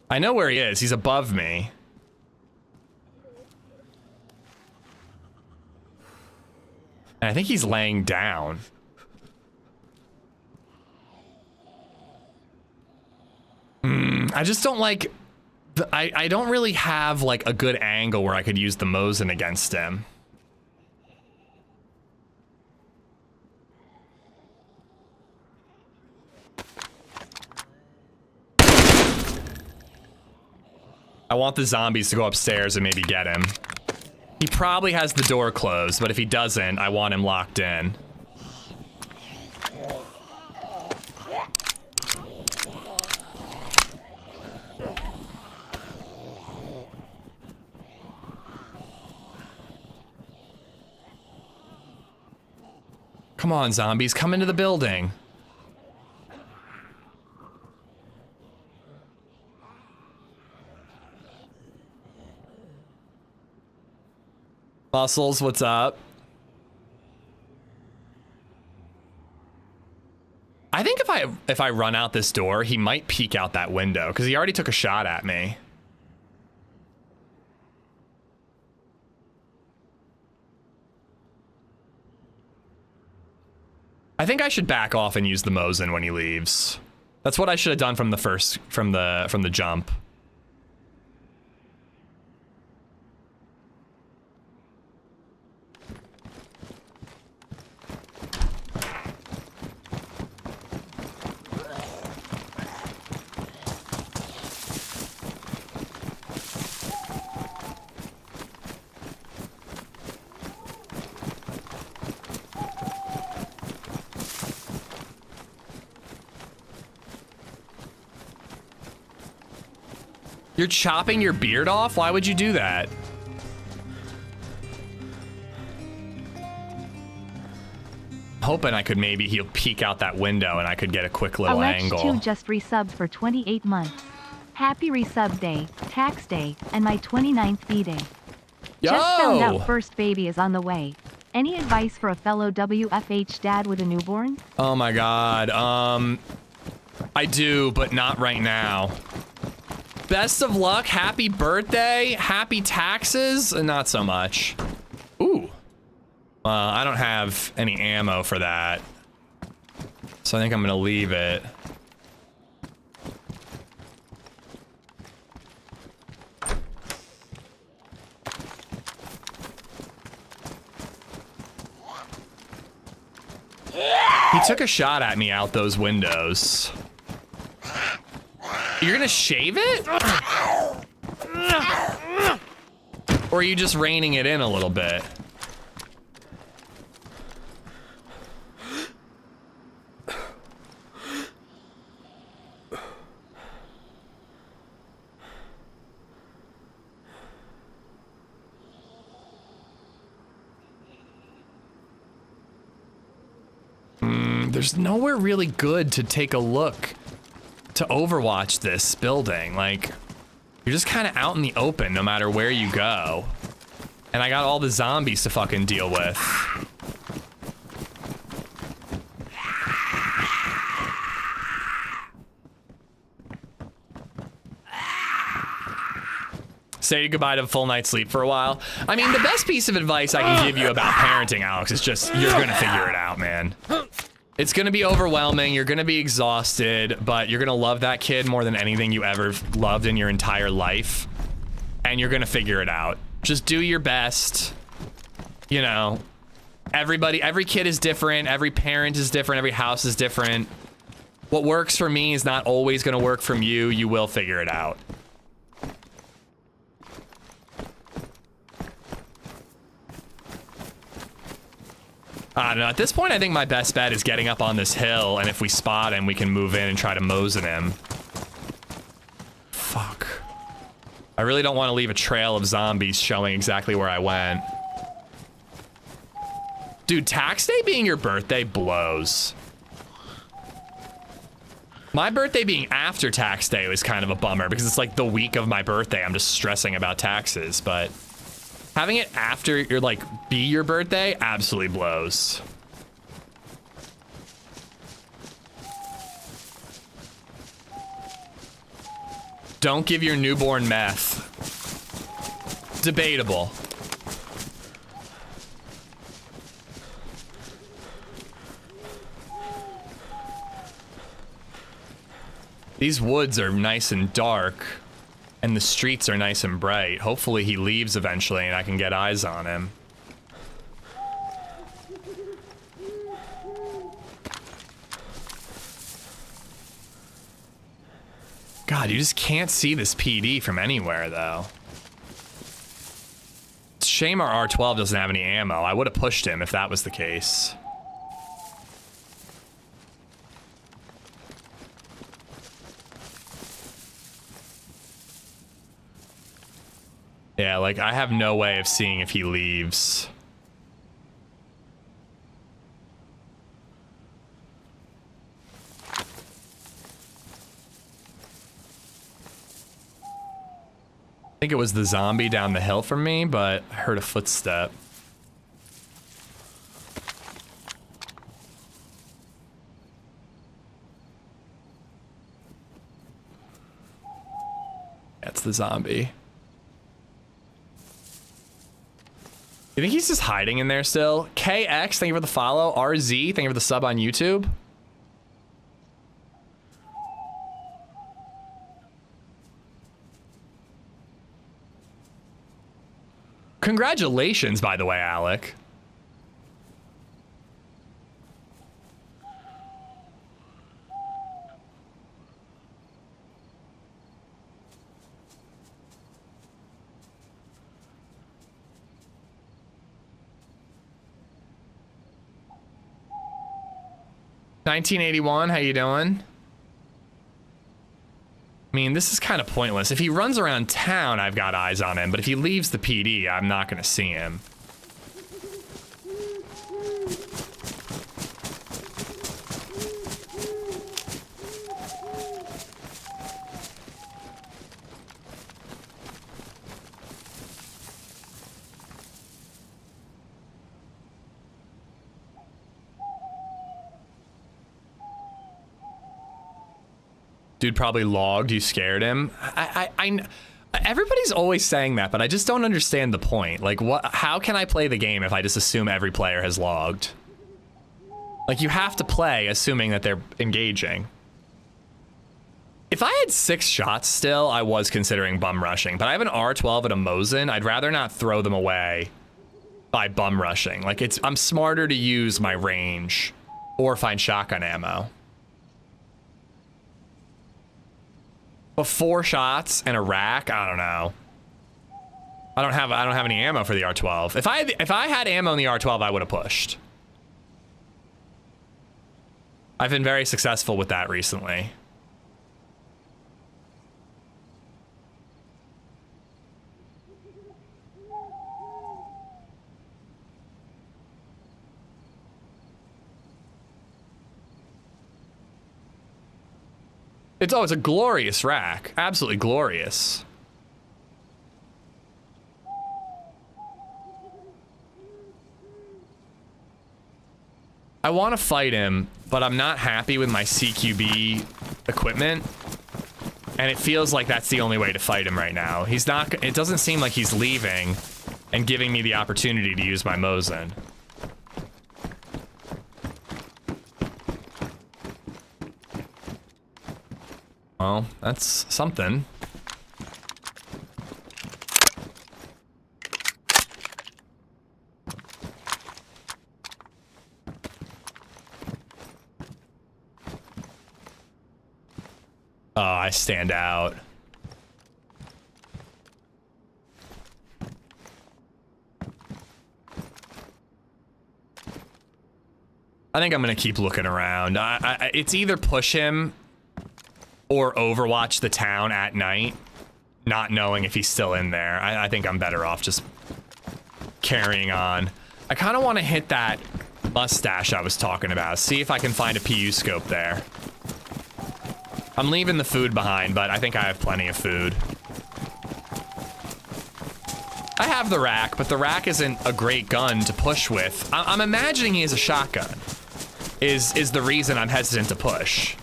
I know where he is. He's above me. And I think he's laying down. I just don't like... I don't really have like a good angle where I could use the Mosin against him. I want the zombies to go upstairs and maybe get him. He probably has the door closed, but if he doesn't, I want him locked in. Come on, zombies, come into the building. Muscles, what's up? I think if I run out this door, he might peek out that window because he already took a shot at me. I think I should back off and use the Mosin when he leaves. That's what I should have done from the jump. You're chopping your beard off? Why would you do that? Hoping I could maybe he'll peek out that window and I could get a quick little angle. Alech2 just resubbed for 28 months. Happy resub day, tax day, and my 29th B-day. Just found out first baby is on the way. Any advice for a fellow WFH dad with a newborn? Oh my god. I do, but not right now. Best of luck, happy birthday, happy taxes, not so much. Ooh. I don't have any ammo for that. So I think I'm gonna leave it. He took a shot at me out those windows. You're gonna shave it? Or are you just reining it in a little bit? There's nowhere really good to take a look to overwatch this building. Like, you're just kind of out in the open no matter where you go. And I got all the zombies to fucking deal with. Say goodbye to a full night's sleep for a while. I mean, the best piece of advice I can give you about parenting, Alex, is just, you're gonna figure it out, man. It's gonna be overwhelming, you're gonna be exhausted, but you're gonna love that kid more than anything you ever loved in your entire life. And you're gonna figure it out. Just do your best. You know, every kid is different, every parent is different, every house is different. What works for me is not always gonna work from you. You will figure it out. I don't know. At this point, I think my best bet is getting up on this hill, and if we spot him, we can move in and try to mose at him. Fuck. I really don't want to leave a trail of zombies showing exactly where I went. Dude, tax day being your birthday blows. My birthday being after tax day was kind of a bummer because it's like the week of my birthday. I'm just stressing about taxes, but having it after your, like, be your birthday absolutely blows. Don't give your newborn meth. Debatable. These woods are nice and dark. And the streets are nice and bright. Hopefully he leaves eventually and I can get eyes on him. God, you just can't see this PD from anywhere, though. It's a shame our R12 doesn't have any ammo. I would have pushed him if that was the case. Yeah, like, I have no way of seeing if he leaves. I think it was the zombie down the hill from me, but I heard a footstep. That's the zombie. You think he's just hiding in there still? KX, thank you for the follow. RZ, thank you for the sub on YouTube. Congratulations, by the way, Alec. $19.81, how you doing? I mean, this is kind of pointless. If he runs around town, I've got eyes on him, but if he leaves the PD, I'm not gonna see him. Dude probably logged, you scared him. Everybody's always saying that, but I just don't understand the point. Like, how can I play the game if I just assume every player has logged? Like, you have to play assuming that they're engaging. If I had 6 shots still, I was considering bum rushing, but I have an R12 and a Mosin. I'd rather not throw them away by bum rushing. Like, I'm smarter to use my range or find shotgun ammo. But 4 shots and a rack, I don't know. I don't have any ammo for the R12. If I had ammo in the R12, I would have pushed. I've been very successful with that recently. It's a glorious rack. Absolutely glorious. I want to fight him, but I'm not happy with my CQB equipment. And it feels like that's the only way to fight him right now. He's not, it doesn't seem like he's leaving and giving me the opportunity to use my Mosin. Well, that's something. Oh, I stand out. I think I'm gonna keep looking around. It's either push him or overwatch the town at night, not knowing if he's still in there. I think I'm better off just carrying on. I kind of want to hit that mustache I was talking about. See if I can find a PU scope there. I'm leaving the food behind, but I think I have plenty of food. I have the rack, but the rack isn't a great gun to push with. I'm imagining he has a shotgun. Is the reason I'm hesitant to push.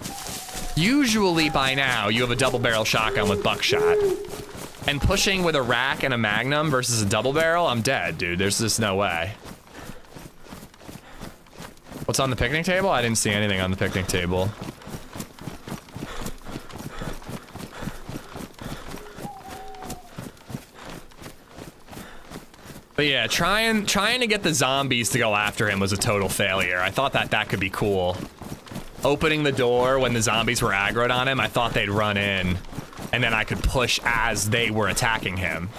Usually by now, you have a double barrel shotgun with buckshot. And pushing with a rack and a magnum versus a double barrel, I'm dead, dude. There's just no way. What's on the picnic table? I didn't see anything on the picnic table. But yeah, trying to get the zombies to go after him was a total failure. I thought that could be cool. Opening the door when the zombies were aggroed on him, I thought they'd run in, and then I could push as they were attacking him.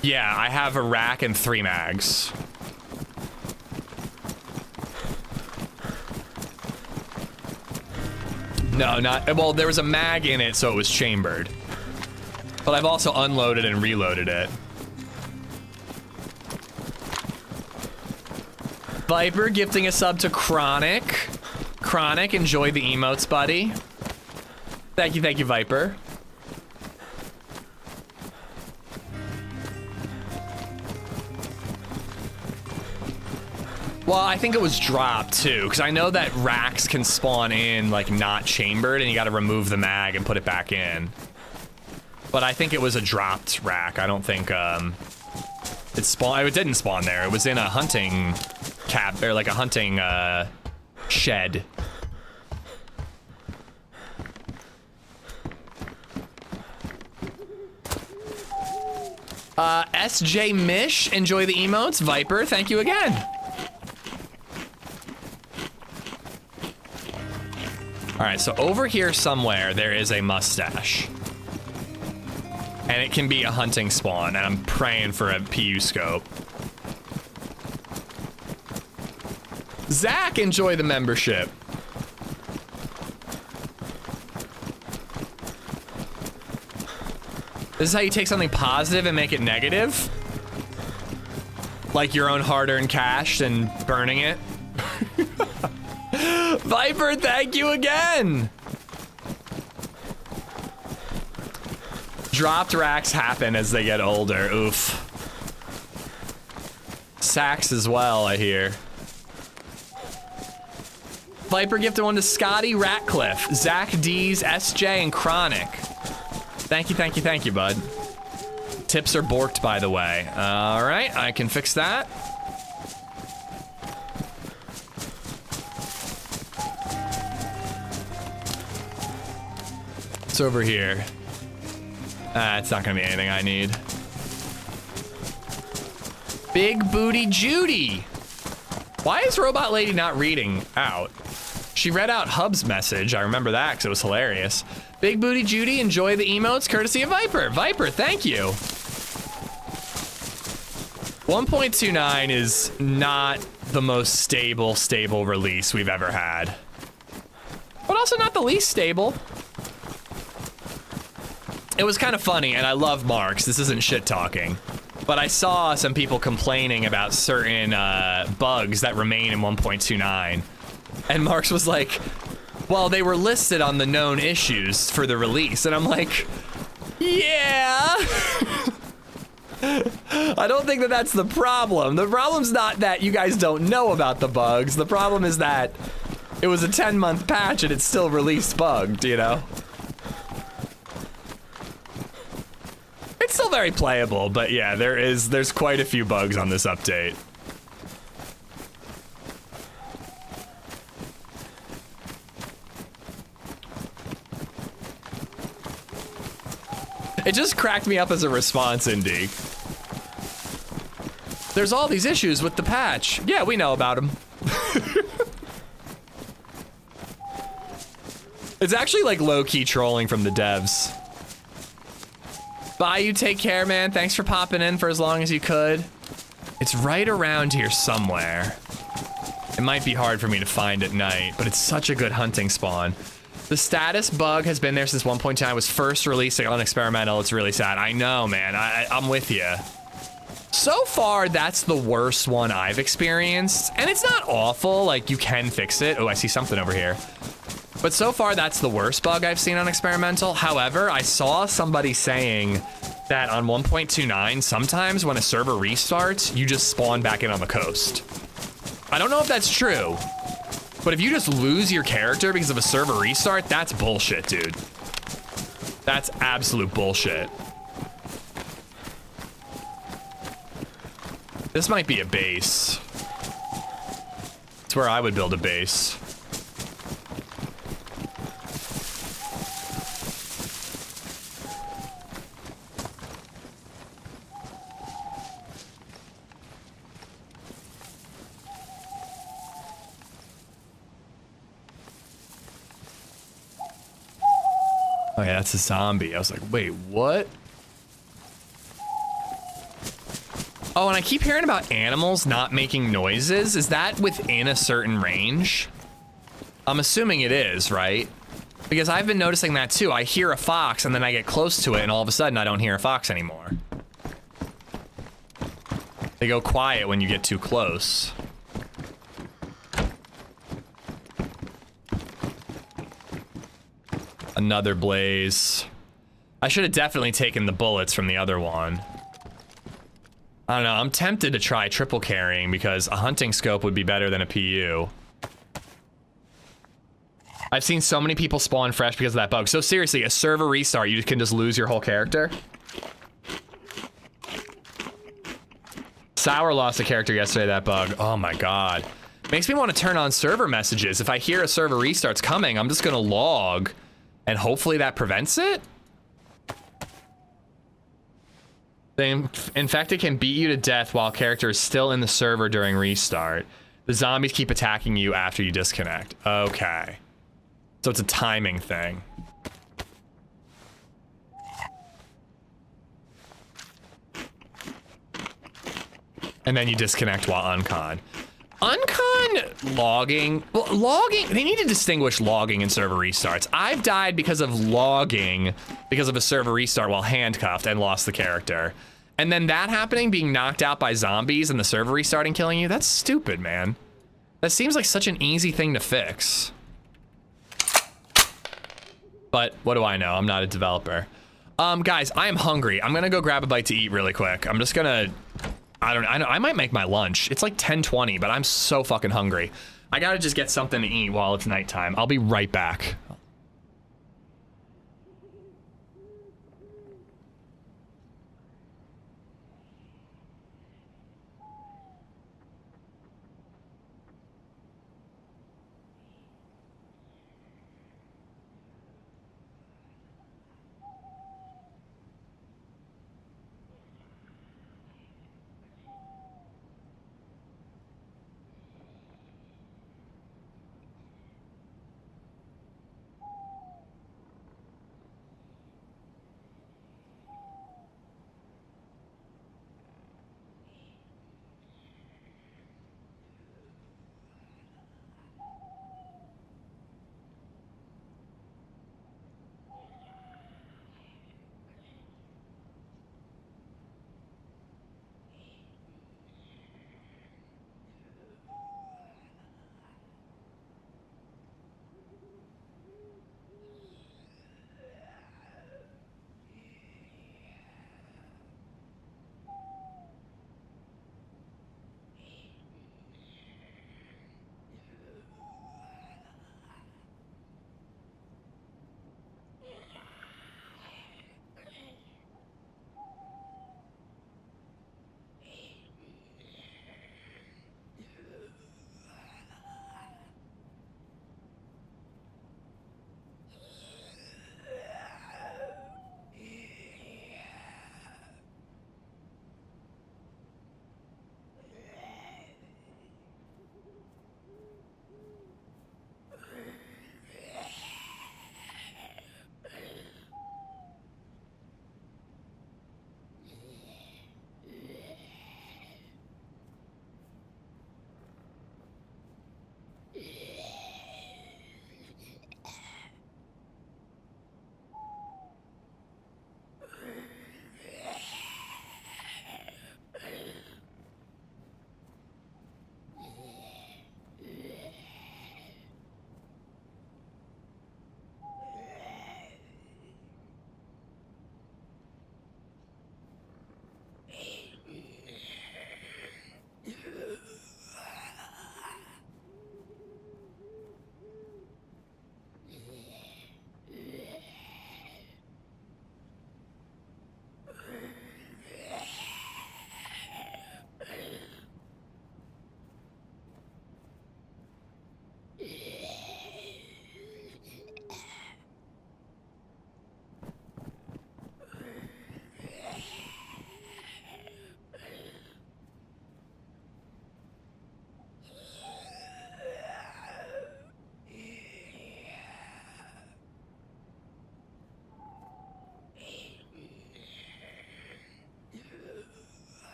Yeah, I have a rack and 3 mags. No, not, well, there was a mag in it, so it was chambered. But I've also unloaded and reloaded it. Viper gifting a sub to Chronic. Chronic, enjoy the emotes, buddy. Thank you, Viper. Well, I think it was dropped too, because I know that racks can spawn in like not chambered and you gotta remove the mag and put it back in. But I think it was a dropped rack. I don't think it didn't spawn there. It was in a hunting cab, or like a hunting shed. SJ Mish, enjoy the emotes. Viper, thank you again. All right, so over here somewhere there is a mustache. And it can be a hunting spawn, and I'm praying for a PU scope. Zach, enjoy the membership. This is how you take something positive and make it negative? Like your own hard-earned cash and burning it? Viper, thank you again! Dropped racks happen as they get older. Oof. Sacks as well, I hear. Viper gifted one to Scotty Ratcliffe, Zach D's, SJ, and Chronic. Thank you, thank you, thank you, bud. Tips are borked, by the way. All right, I can fix that. It's over here. It's not gonna be anything I need. Big Booty Judy. Why is Robot Lady not reading out? She read out Hub's message. I remember that because it was hilarious. Big Booty Judy, enjoy the emotes courtesy of Viper. Viper, thank you. 1.29 is not the most stable release we've ever had. But also not the least stable. It was kind of funny, and I love Marks. This isn't shit talking. But I saw some people complaining about certain bugs that remain in 1.29. And Marks was like, well, they were listed on the known issues for the release. And I'm like, yeah. I don't think that that's the problem. The problem's not that you guys don't know about the bugs. The problem is that it was a 10-month patch and it's still released bugged, you know? It's still very playable, but yeah, there's quite a few bugs on this update. It just cracked me up as a response, Indy. There's all these issues with the patch. Yeah, we know about them. It's actually like low-key trolling from the devs. Bye, you take care, man. Thanks for popping in for as long as you could. It's right around here somewhere. It might be hard for me to find at night, but it's such a good hunting spawn. The status bug has been there since 1.9 was first released on experimental. It's really sad. I know, man. I'm with you. So far, that's the worst one I've experienced. And it's not awful. Like, you can fix it. Oh, I see something over here. But so far, that's the worst bug I've seen on experimental. However, I saw somebody saying that on 1.29, sometimes when a server restarts, you just spawn back in on the coast. I don't know if that's true. But if you just lose your character because of a server restart, that's bullshit, dude. That's absolute bullshit. This might be a base. It's where I would build a base. Oh yeah, that's a zombie. I was like, wait, what? Oh, and I keep hearing about animals not making noises. Is that within a certain range? I'm assuming it is, right? Because I've been noticing that too. I hear a fox and then I get close to it and all of a sudden I don't hear a fox anymore. They go quiet when you get too close. Another blaze. I should have definitely taken the bullets from the other one. I don't know, I'm tempted to try triple carrying because a hunting scope would be better than a PU. I've seen so many people spawn fresh because of that bug. So seriously, a server restart, you can just lose your whole character? Sour lost a character yesterday, that bug. Oh my god. Makes me want to turn on server messages. If I hear a server restart's coming, I'm just gonna log. And hopefully that prevents it? The infected can beat you to death while character is still in the server during restart. The zombies keep attacking you after you disconnect. Okay. So it's a timing thing. And then you disconnect while uncon. Uncon logging, well, logging, they need to distinguish logging and server restarts. I've died because of logging, because of a server restart while handcuffed and lost the character. And then that happening, being knocked out by zombies and the server restarting killing you, that's stupid, man. That seems like such an easy thing to fix. But what do I know? I'm not a developer. Guys, I am hungry. I'm gonna go grab a bite to eat really quick. I'm just gonna, I might make my lunch. It's like 10:20, but I'm so fucking hungry. I gotta just get something to eat while it's nighttime. I'll be right back.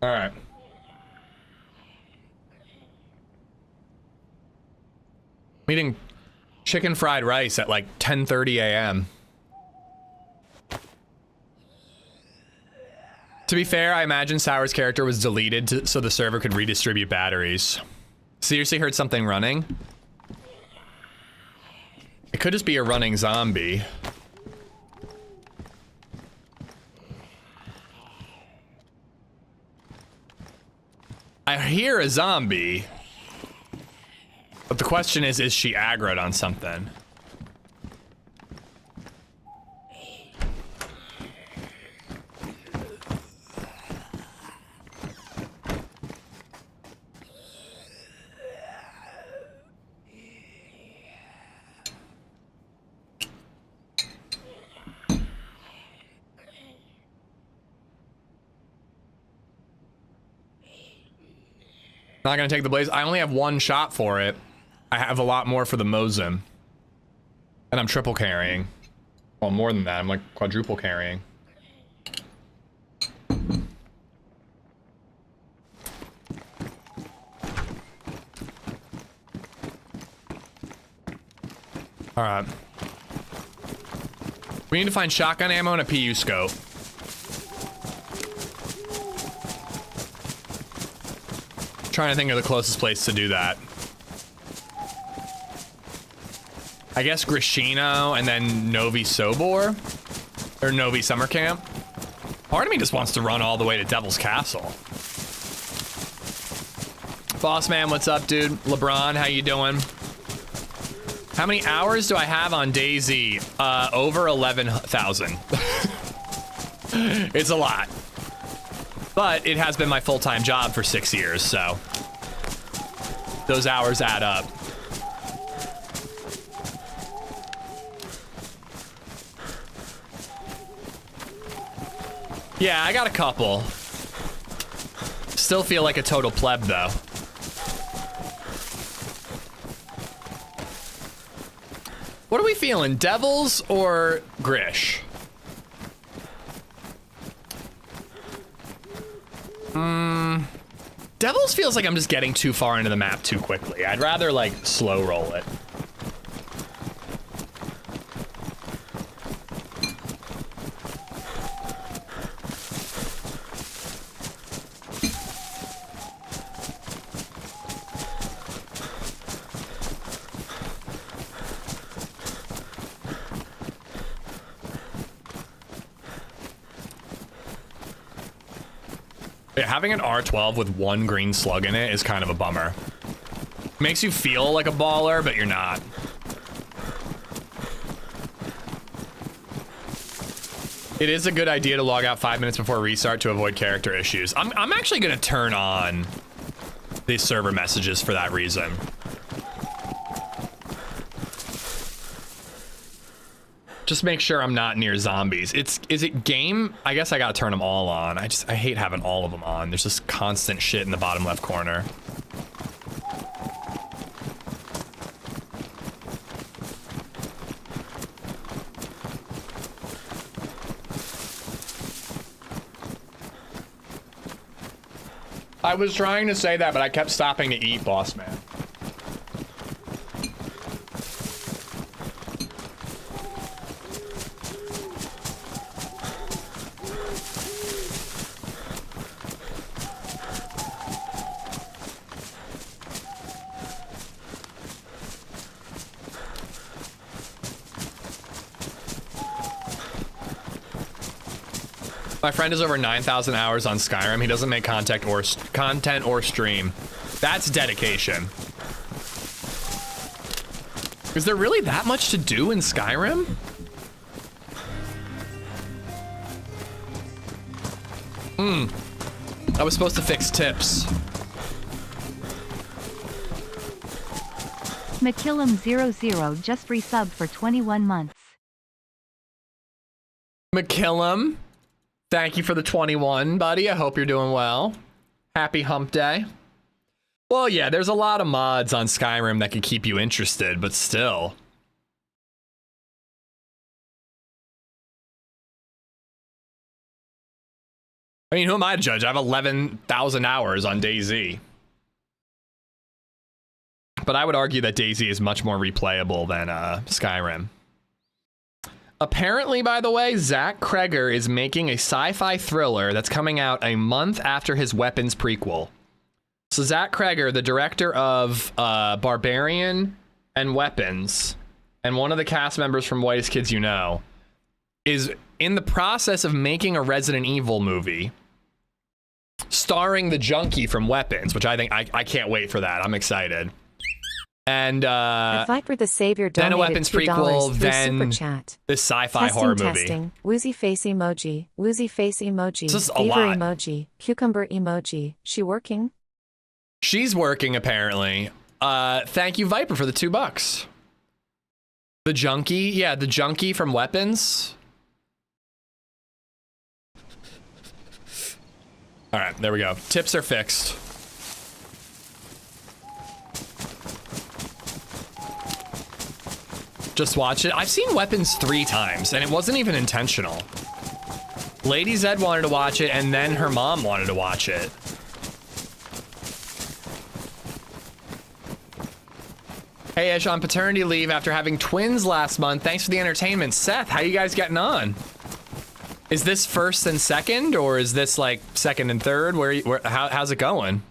All right. I'm eating chicken fried rice at like 10:30 a.m. To be fair, I imagine Sour's character was deleted so the server could redistribute batteries. Seriously heard something running? It could just be a running zombie. I hear a zombie. But the question is she aggroed on something? Not gonna take the BlazeZed. I only have one shot for it. I have a lot more for the Mosin. And I'm triple carrying. Well, more than that. I'm like quadruple carrying. All right. We need to find shotgun ammo and a PU scope. Trying to think of the closest place to do that. I guess Grishino and then Novi Sobor or Novi Summer Camp. Part of me just wants to run all the way to Devil's Castle. Boss man, what's up, dude? LeBron, how you doing? How many hours do I have on DayZ? Over 11,000. It's a lot. But it has been my full-time job for 6 years, so those hours add up. Yeah, I got a couple. Still feel like a total pleb, though. What are we feeling, Devils or Grish? Devils feels like I'm just getting too far into the map too quickly. I'd rather, like, slow roll it. Yeah, having an R12 with one green slug in it is kind of a bummer. Makes you feel like a baller, but you're not. It is a good idea to log out 5 minutes before restart to avoid character issues. I'm actually gonna turn on these server messages for that reason. Just make sure I'm not near zombies. Is it game? I guess I gotta turn them all on. I hate having all of them on. There's just constant shit in the bottom left corner. I was trying to say that, but I kept stopping to eat, boss man. My friend is over 9,000 hours on Skyrim. He doesn't make content or stream. That's dedication. Is there really that much to do in Skyrim? I was supposed to fix tips. McKillum00 just resubbed for 21 months. McKillum, thank you for the 21, buddy. I hope you're doing well. Happy hump day. Well, yeah, there's a lot of mods on Skyrim that could keep you interested, but still. I mean, who am I to judge? I have 11,000 hours on DayZ. But I would argue that DayZ is much more replayable than Skyrim. Apparently, by the way, Zach Kreger is making a sci-fi thriller that's coming out a month after his Weapons prequel. So Zach Kreger, the director of Barbarian and Weapons, and one of the cast members from Whitest Kids You Know, is in the process of making a Resident Evil movie starring the junkie from Weapons, which I think I can't wait for that. I'm excited. And Viper the Savior then a donated Weapons $2 prequel, through then Super Chat. this sci-fi horror movie. Testing. Woozy face emoji. Woozy face emoji. This is a Fever lot. emoji. Cucumber emoji. She working? She's working, apparently. Thank you, Viper, for the $2. The junkie, yeah, the junkie from Weapons. All right, there we go. Tips are fixed. Just watch it. I've seen Weapons 3 times, and it wasn't even intentional. LadyZed wanted to watch it, and then her mom wanted to watch it. Hey, Ish, on paternity leave after having twins last month. Thanks for the entertainment. Seth, how you guys getting on? Is this first and second, or is this like second and third? How's it going?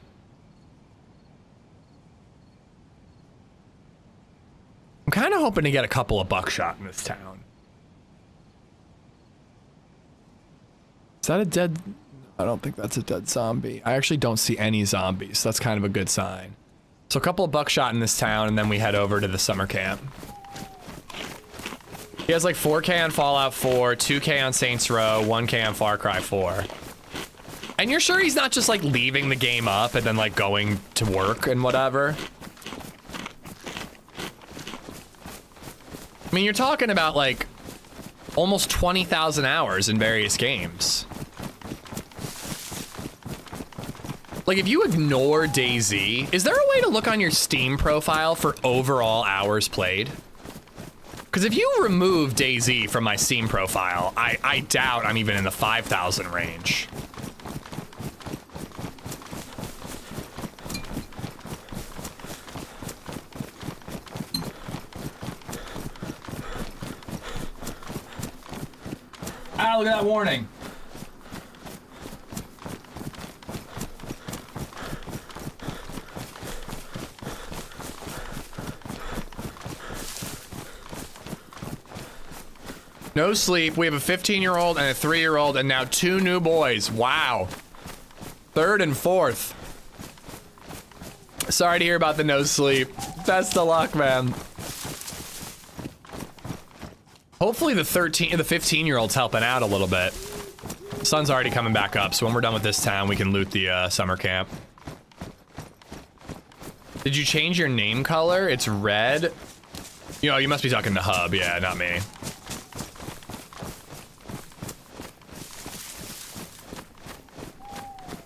I'm kind of hoping to get a couple of buckshot in this town. Is that a dead? I don't think that's a dead zombie. I actually don't see any zombies. That's kind of a good sign. So a couple of buckshot in this town, and then we head over to the summer camp. He has like 4K on Fallout 4, 2K on Saints Row, 1K on Far Cry 4. And you're sure he's not just like leaving the game up and then like going to work and whatever? I mean, you're talking about like almost 20,000 hours in various games. Like, if you ignore DayZ, is there a way to look on your Steam profile for overall hours played? Because if you remove DayZ from my Steam profile, I doubt I'm even in the 5,000 range. Ah, look at that warning. No sleep. We have a 15-year-old and a 3-year-old and now 2 new boys. Wow. 3rd and 4th. Sorry to hear about the no sleep. Best of luck, man. Hopefully the 15-year-old's helping out a little bit. Sun's already coming back up, so when we're done with this town, we can loot the summer camp. Did you change your name color? It's red. You know, you must be talking to Hub. Yeah, not me.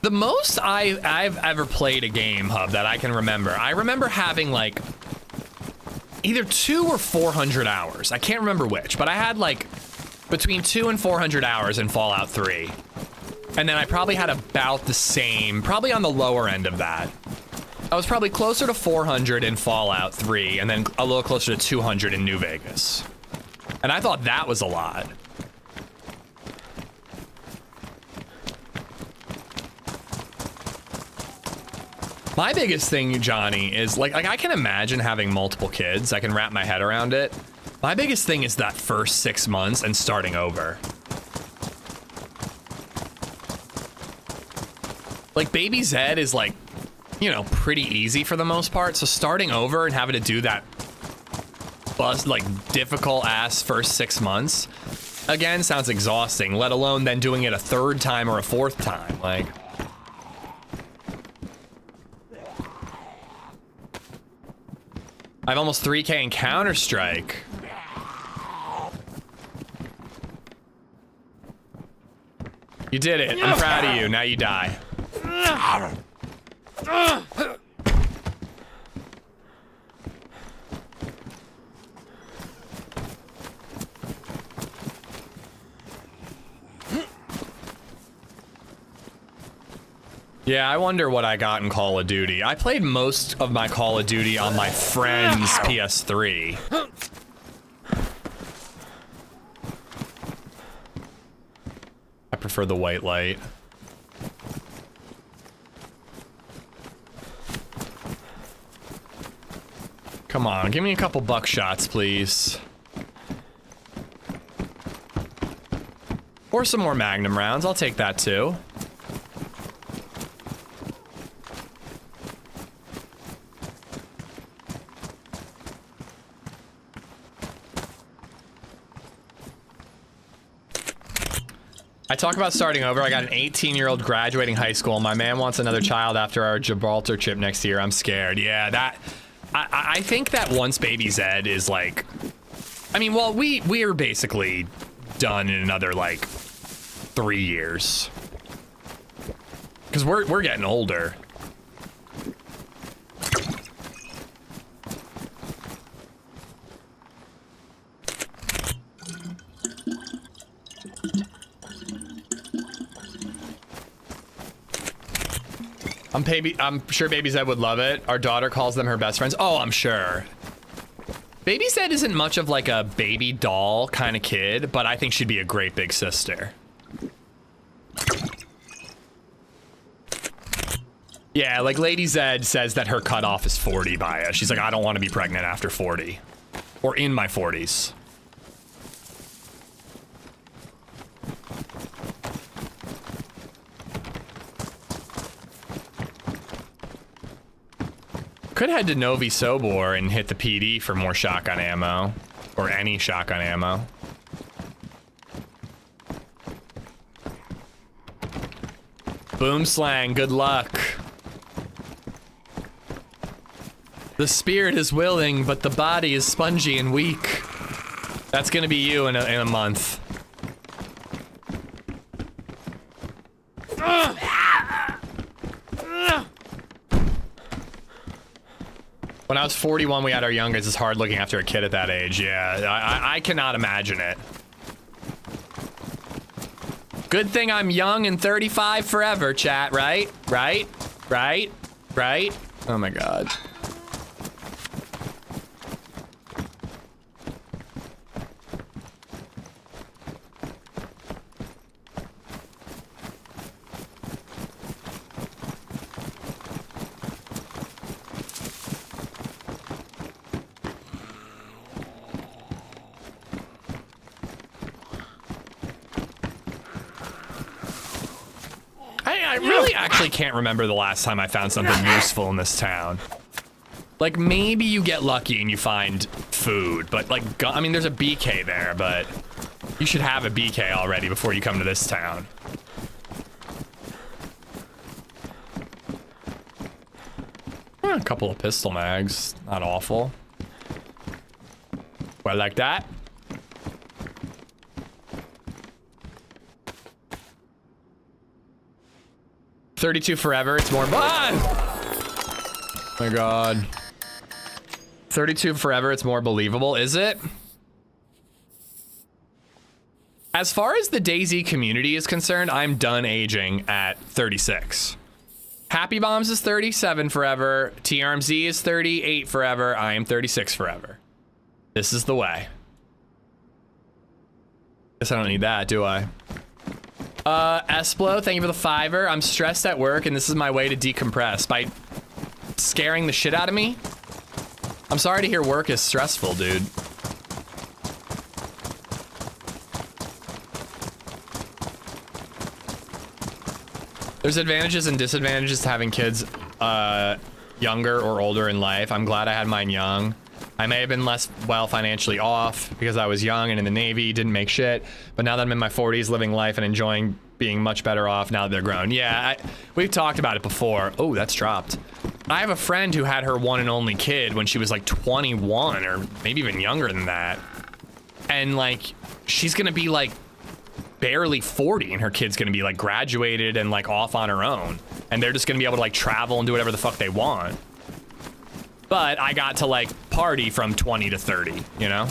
The most I've ever played a game, Hub, that I can remember, I remember having like either 200 or 400 hours. I can't remember which, but I had like between 200 and 400 hours in Fallout 3. And then I probably had about the same, probably on the lower end of that. I was probably closer to 400 in Fallout 3 and then a little closer to 200 in New Vegas. And I thought that was a lot. My biggest thing, Johnny, is like I can imagine having multiple kids. I can wrap my head around it. My biggest thing is that first 6 months and starting over. Like BabyZed is like, you know, pretty easy for the most part. So starting over and having to do that difficult ass first 6 months, again, sounds exhausting, let alone then doing it a 3rd time or a 4th time. Like, I have almost 3K in Counter-Strike. You did it. I'm proud of you. Now you die. Yeah, I wonder what I got in Call of Duty. I played most of my Call of Duty on my friend's PS3. I prefer the white light. Come on, give me a couple buckshots, please. Or some more Magnum rounds, I'll take that too. I talk about starting over. I got an 18-year-old graduating high school. My man wants another child after our Gibraltar trip next year. I'm scared. Yeah, that... I think that once BabyZed is like... I mean, well, we're basically done in another, like, 3 years. Because we're getting older. I'm sure BabyZed would love it. Our daughter calls them her best friends. Oh, I'm sure. BabyZed isn't much of like a baby doll kind of kid, but I think she'd be a great big sister. Yeah, like LadyZed says that her cutoff is 40 by us. She's like, I don't want to be pregnant after 40. Or in my 40s. Could head to Novi Sobor and hit the PD for more shotgun ammo. Or any shotgun ammo. Boom slang, good luck. The spirit is willing, but the body is spongy and weak. That's gonna be you in a month. When I was 41, we had our youngest. It's hard looking after a kid at that age. Yeah, I cannot imagine it. Good thing I'm young and 35 forever, chat, right? Right? Right? Right? Oh my god. I really actually can't remember the last time I found something useful in this town. Like, maybe you get lucky and you find food, but like, I mean, there's a BK there, but you should have a BK already before you come to this town. A couple of pistol mags, not awful. Well, like that. $32 forever, it's more oh my god. $32 forever, it's more believable, is it? As far as the DayZ community is concerned, I'm done aging at 36. Happy Bombs is 37 forever, TRMZ is 38 forever, I am 36 forever. This is the way. Guess I don't need that, do I? Esplo, thank you for the $5. I'm stressed at work and this is my way to decompress by scaring the shit out of me. I'm sorry to hear work is stressful, dude. There's advantages and disadvantages to having kids younger or older in life. I'm glad I had mine young. I may have been less well financially off because I was young and in the Navy, didn't make shit. But now that I'm in my 40s, living life and enjoying being much better off now that they're grown. Yeah, we've talked about it before. Oh, that's dropped. I have a friend who had her one and only kid when she was like 21 or maybe even younger than that. And like, she's gonna be like barely 40 and her kid's gonna be like graduated and like off on her own. And they're just gonna be able to like travel and do whatever the fuck they want. But I got to like party from 20 to 30, you know?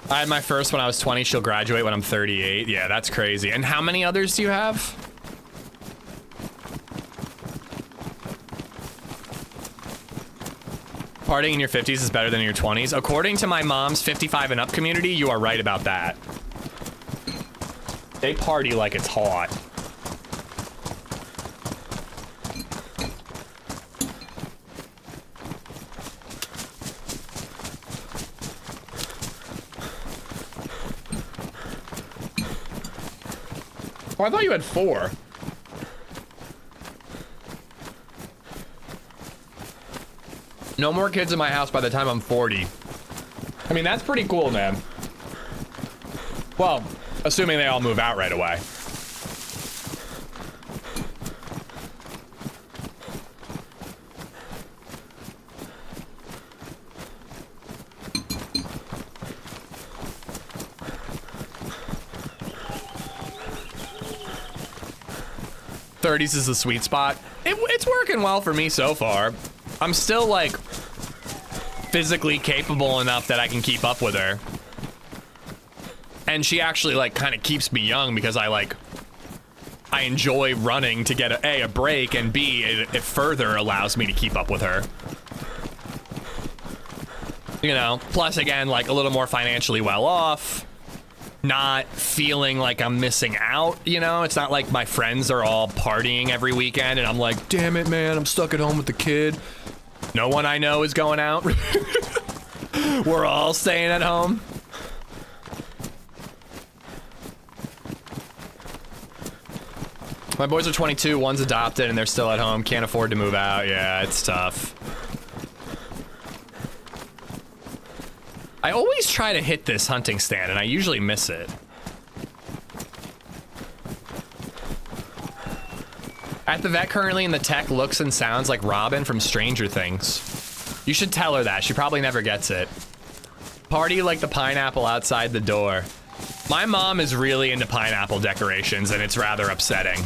I had my first when I was 20. She'll graduate when I'm 38. Yeah, that's crazy. And how many others do you have? Partying in your 50s is better than in your 20s. According to my mom's 55 and up community, you are right about that. They party like it's hot. Oh, I thought you had 4. No more kids in my house by the time I'm 40. I mean, that's pretty cool, man. Well, assuming they all move out right away. 30s is the sweet spot. It's working well for me so far. I'm still like physically capable enough that I can keep up with her. And she actually like kind of keeps me young because I enjoy running to get a break, and B, it further allows me to keep up with her. You know, plus again, like a little more financially well off, not feeling like I'm missing out, you know? It's not like my friends are all partying every weekend and I'm like, damn it, man, I'm stuck at home with the kid. No one I know is going out. We're all staying at home. My boys are 22, one's adopted, and they're still at home. Can't afford to move out. Yeah, it's tough. I always try to hit this hunting stand, and I usually miss it. At the vet currently, and the tech looks and sounds like Robin from Stranger Things. You should tell her that. She probably never gets it. Party like the pineapple outside the door. My mom is really into pineapple decorations, and it's rather upsetting.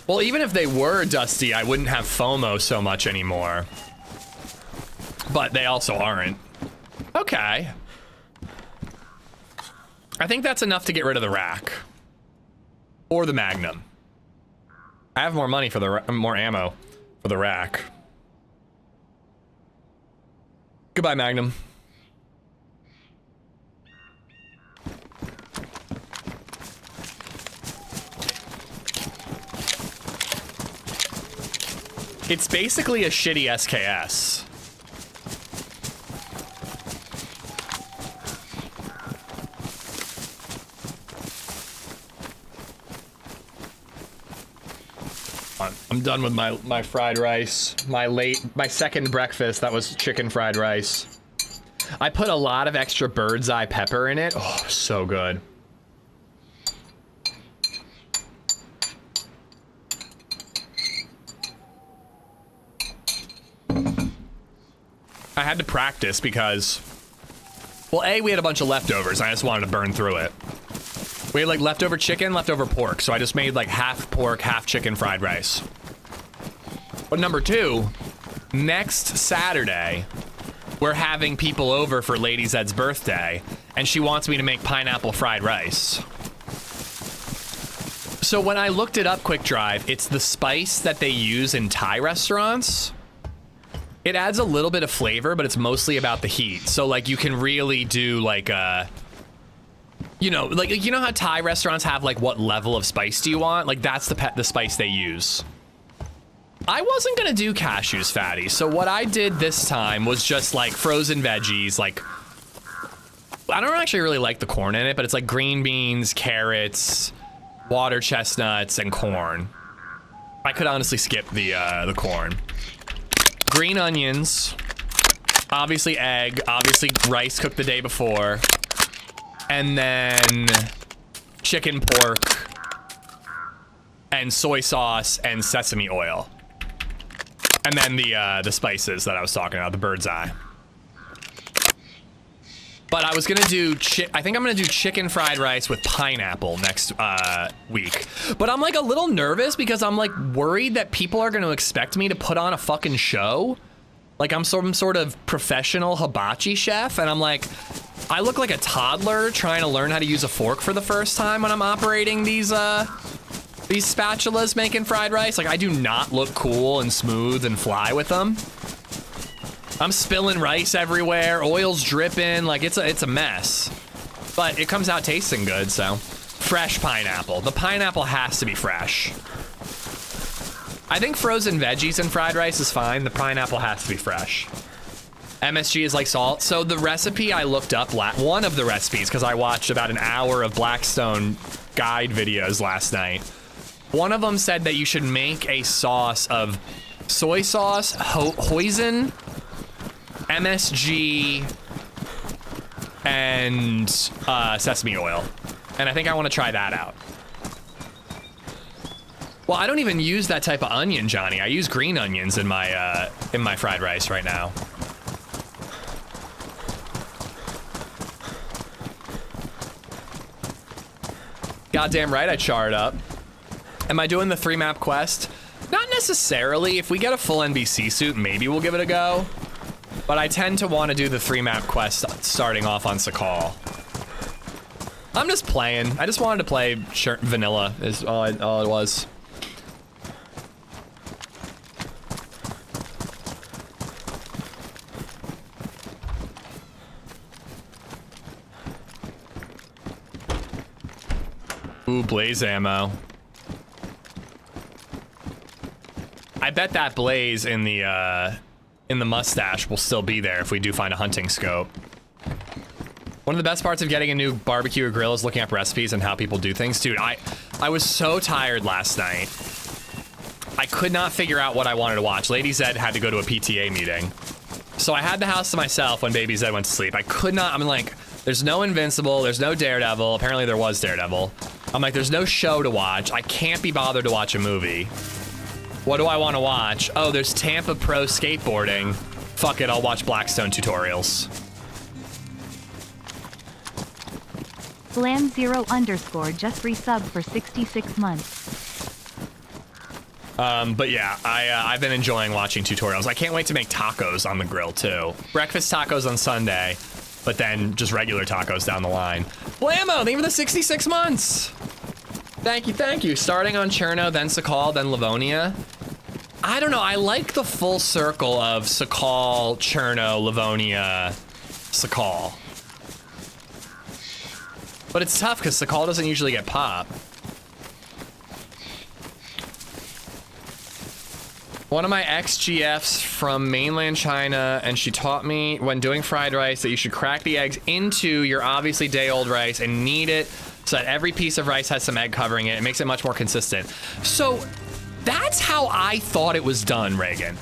Well, even if they were dusty, I wouldn't have FOMO so much anymore. But they also aren't. Okay. I think that's enough to get rid of the rack. Or the Magnum. I have more money for the more ammo for the rack. Goodbye, Magnum. It's basically a shitty SKS. I'm done with my fried rice. My second breakfast, that was chicken fried rice. I put a lot of extra bird's eye pepper in it. Oh, so good. I had to practice because, well, A, we had a bunch of leftovers. I just wanted to burn through it. We had like leftover chicken, leftover pork. So I just made like half pork, half chicken fried rice. But number two, next Saturday, we're having people over for LadyZed's birthday, and she wants me to make pineapple fried rice. So when I looked it up, Quick Drive, it's the spice that they use in Thai restaurants. It adds a little bit of flavor, but it's mostly about the heat. So like you can really do like a, you know how Thai restaurants have like what level of spice do you want? Like that's the spice they use. I wasn't gonna do cashews, fatty. So what I did this time was just like frozen veggies. Like I don't actually really like the corn in it, but it's like green beans, carrots, water chestnuts, and corn. I could honestly skip the corn. Green onions, obviously egg, obviously rice cooked the day before, and then chicken, pork, and soy sauce and sesame oil. And then the spices that I was talking about, the bird's eye. But I was gonna do I think I'm gonna do chicken fried rice with pineapple next week. But I'm like a little nervous because I'm like worried that people are gonna expect me to put on a fucking show. Like I'm some sort of professional hibachi chef, and I'm like, I look like a toddler trying to learn how to use a fork for the first time when I'm operating these spatulas making fried rice. Like I do not look cool and smooth and fly with them. I'm spilling rice everywhere, oil's dripping, like it's a mess. But it comes out tasting good, so. Fresh pineapple. The pineapple has to be fresh. I think frozen veggies and fried rice is fine. The pineapple has to be fresh. MSG is like salt. So the recipe I looked up, one of the recipes, because I watched about an hour of Blackstone guide videos last night. One of them said that you should make a sauce of soy sauce, hoisin, MSG, and sesame oil. And I think I want to try that out. Well, I don't even use that type of onion, Johnny. I use green onions in my fried rice right now. Goddamn right I char it up. Am I doing the 3-map quest? Not necessarily. If we get a full NBC suit, maybe we'll give it a go. But I tend to want to do the 3-map quest starting off on Sakal. I'm just playing. I just wanted to play vanilla is all it was. Ooh, blaze ammo. I bet that blaze in the mustache will still be there if we do find a hunting scope. One of the best parts of getting a new barbecue or grill is looking up recipes and how people do things. Dude, I was so tired last night. I could not figure out what I wanted to watch. LadyZed had to go to a PTA meeting. So I had the house to myself when BabyZed went to sleep. I could not, I'm like, there's no Invincible, there's no Daredevil. Apparently there was Daredevil. I'm like, there's no show to watch. I can't be bothered to watch a movie. What do I want to watch? Oh, there's Tampa Pro skateboarding. Fuck it, I'll watch Blackstone tutorials. Blam0_ just resubbed for 66 months. But yeah, I've been enjoying watching tutorials. I can't wait to make tacos on the grill too. Breakfast tacos on Sunday, but then just regular tacos down the line. Blammo, thank you for the 66 months. Thank you, thank you. Starting on Cherno, then Sakal, then Livonia. I don't know, I like the full circle of Sakal, Cherno, Livonia, Sakal. But it's tough because Sakal doesn't usually get pop. One of my ex-GFs from mainland China, and she taught me when doing fried rice that you should crack the eggs into your obviously day-old rice and knead it so that every piece of rice has some egg covering it. It makes it much more consistent. So that's how I thought it was done, Reagan.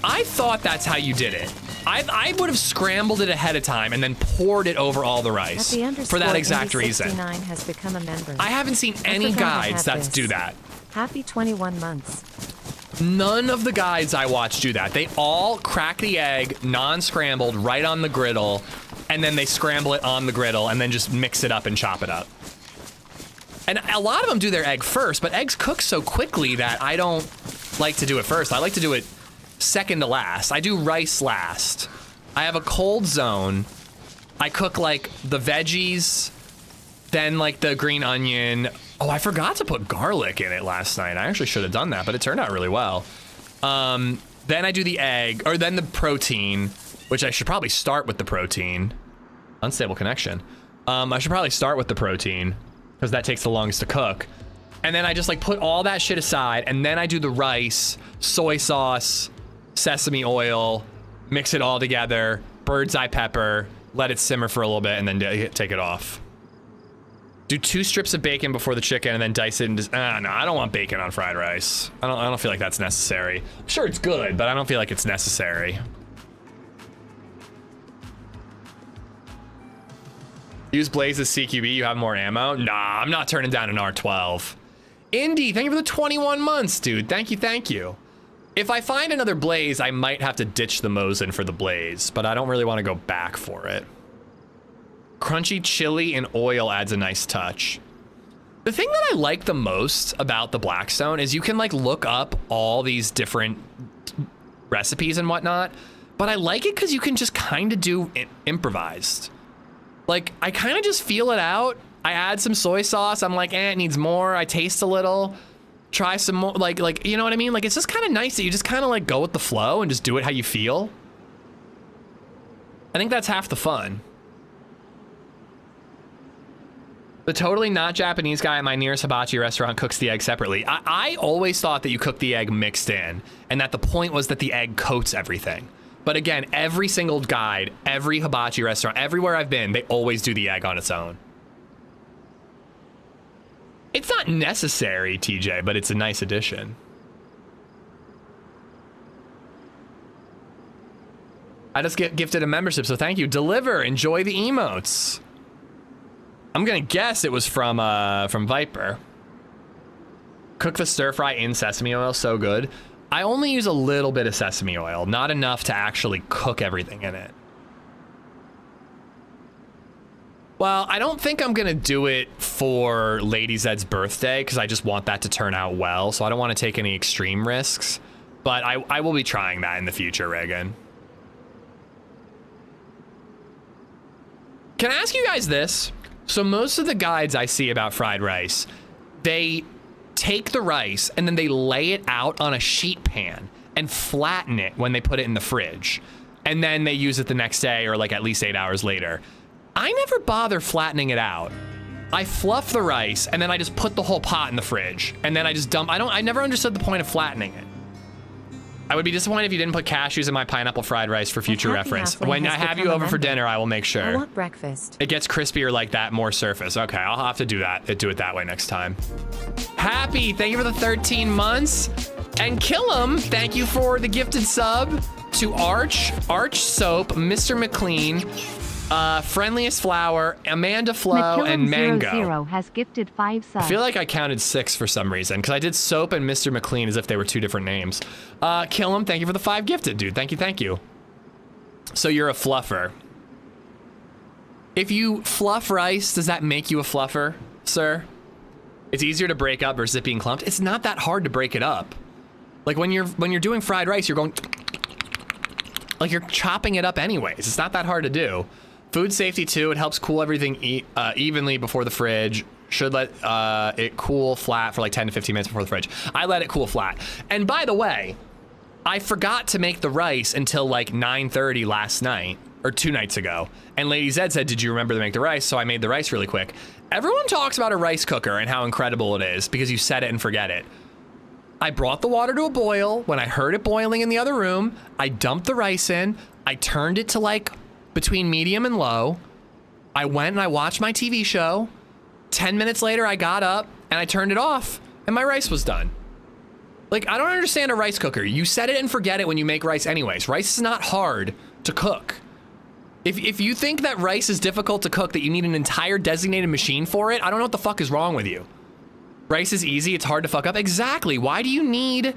I thought that's how you did it. I would have scrambled it ahead of time and then poured it over all the rice for that exact reason. Has become a member. I haven't seen any guides that do that. Happy 21 months. None of the guides I watch do that. They all crack the egg, non-scrambled, right on the griddle, and then they scramble it on the griddle and then just mix it up and chop it up. And a lot of them do their egg first, but eggs cook so quickly that I don't like to do it first. I like to do it second to last. I do rice last. I have a cold zone. I cook like the veggies, then like the green onion. Oh, I forgot to put garlic in it last night. I actually should have done that, but it turned out really well. Then I do the egg, or then the protein, which I should probably start with the protein. Unstable connection. I should probably start with the protein because that takes the longest to cook. And then I just like put all that shit aside, and then I do the rice, soy sauce, sesame oil, mix it all together, bird's eye pepper, let it simmer for a little bit, and then take it off. Do 2 strips of bacon before the chicken, and then dice it and just, no, I don't want bacon on fried rice. I don't feel like that's necessary. I'm sure it's good, but I don't feel like it's necessary. Use Blaze as CQB, you have more ammo? Nah, I'm not turning down an R12. Indy, thank you for the 21 months, dude. Thank you, thank you. If I find another Blaze, I might have to ditch the Mosin for the Blaze, but I don't really want to go back for it. Crunchy chili and oil adds a nice touch. The thing that I like the most about the Blackstone is you can like look up all these different recipes and whatnot, but I like it because you can just kind of do it improvised. Like, I kind of just feel it out. I add some soy sauce. I'm like, it needs more. I taste a little. Try some more, like, you know what I mean? Like, it's just kind of nice that you just kind of like go with the flow and just do it how you feel. I think that's half the fun. The totally not Japanese guy at my nearest hibachi restaurant cooks the egg separately. I always thought that you cook the egg mixed in, and that the point was that the egg coats everything. But again, every single guide, every hibachi restaurant, everywhere I've been, they always do the egg on its own. It's not necessary, TJ, but it's a nice addition. I just get gifted a membership, so thank you. Deliver, enjoy the emotes. I'm gonna guess it was from Viper. Cook the stir fry in sesame oil, so good. I only use a little bit of sesame oil, not enough to actually cook everything in it. Well, I don't think I'm gonna do it for LadyZed's birthday because I just want that to turn out well. So I don't want to take any extreme risks, but I will be trying that in the future, Reagan. Can I ask you guys this? So most of the guides I see about fried rice, they take the rice and then they lay it out on a sheet pan and flatten it when they put it in the fridge. And then they use it the next day or like at least 8 hours later. I never bother flattening it out. I fluff the rice and then I just put the whole pot in the fridge and then I just dump. I never understood the point of flattening it. I would be disappointed if you didn't put cashews in my pineapple fried rice for future reference. When I have you over for dinner, I will make sure. I want breakfast. It gets crispier like that, more surface. Okay, I'll have to do that. Do it that way next time. Happy, thank you for the 13 months. And Kill'em, thank you for the gifted sub to Arch Soap, Mr. McLean, Friendliest Flower, Amanda Flo, and Mango. 00 has gifted 5 subs. I feel like I counted 6 for some reason because I did Soap and Mr. McLean as if they were 2 different names. Kill'em, thank you for the 5 gifted, dude. Thank you, thank you. So you're a fluffer. If you fluff rice, does that make you a fluffer, sir? It's easier to break up versus it being clumped. It's not that hard to break it up. Like when you're doing fried rice, you're going like you're chopping it up anyways. It's not that hard to do. Food safety too. It helps cool everything evenly before the fridge. Should let it cool flat for like 10 to 15 minutes before the fridge. I let it cool flat. And by the way, I forgot to make the rice until like 9:30 last night or 2 nights ago. And LadyZed said, "Did you remember to make the rice?" So I made the rice really quick. Everyone talks about a rice cooker and how incredible it is because you set it and forget it. I brought the water to a boil. When I heard it boiling in the other room, I dumped the rice in. I turned it to like between medium and low. I went and I watched my TV show. 10 minutes later, I got up and I turned it off and my rice was done. Like, I don't understand a rice cooker. You set it and forget it when you make rice anyways. Rice is not hard to cook. If you think that rice is difficult to cook, that you need an entire designated machine for it, I don't know what the fuck is wrong with you. Rice is easy, it's hard to fuck up. Exactly. Why do you need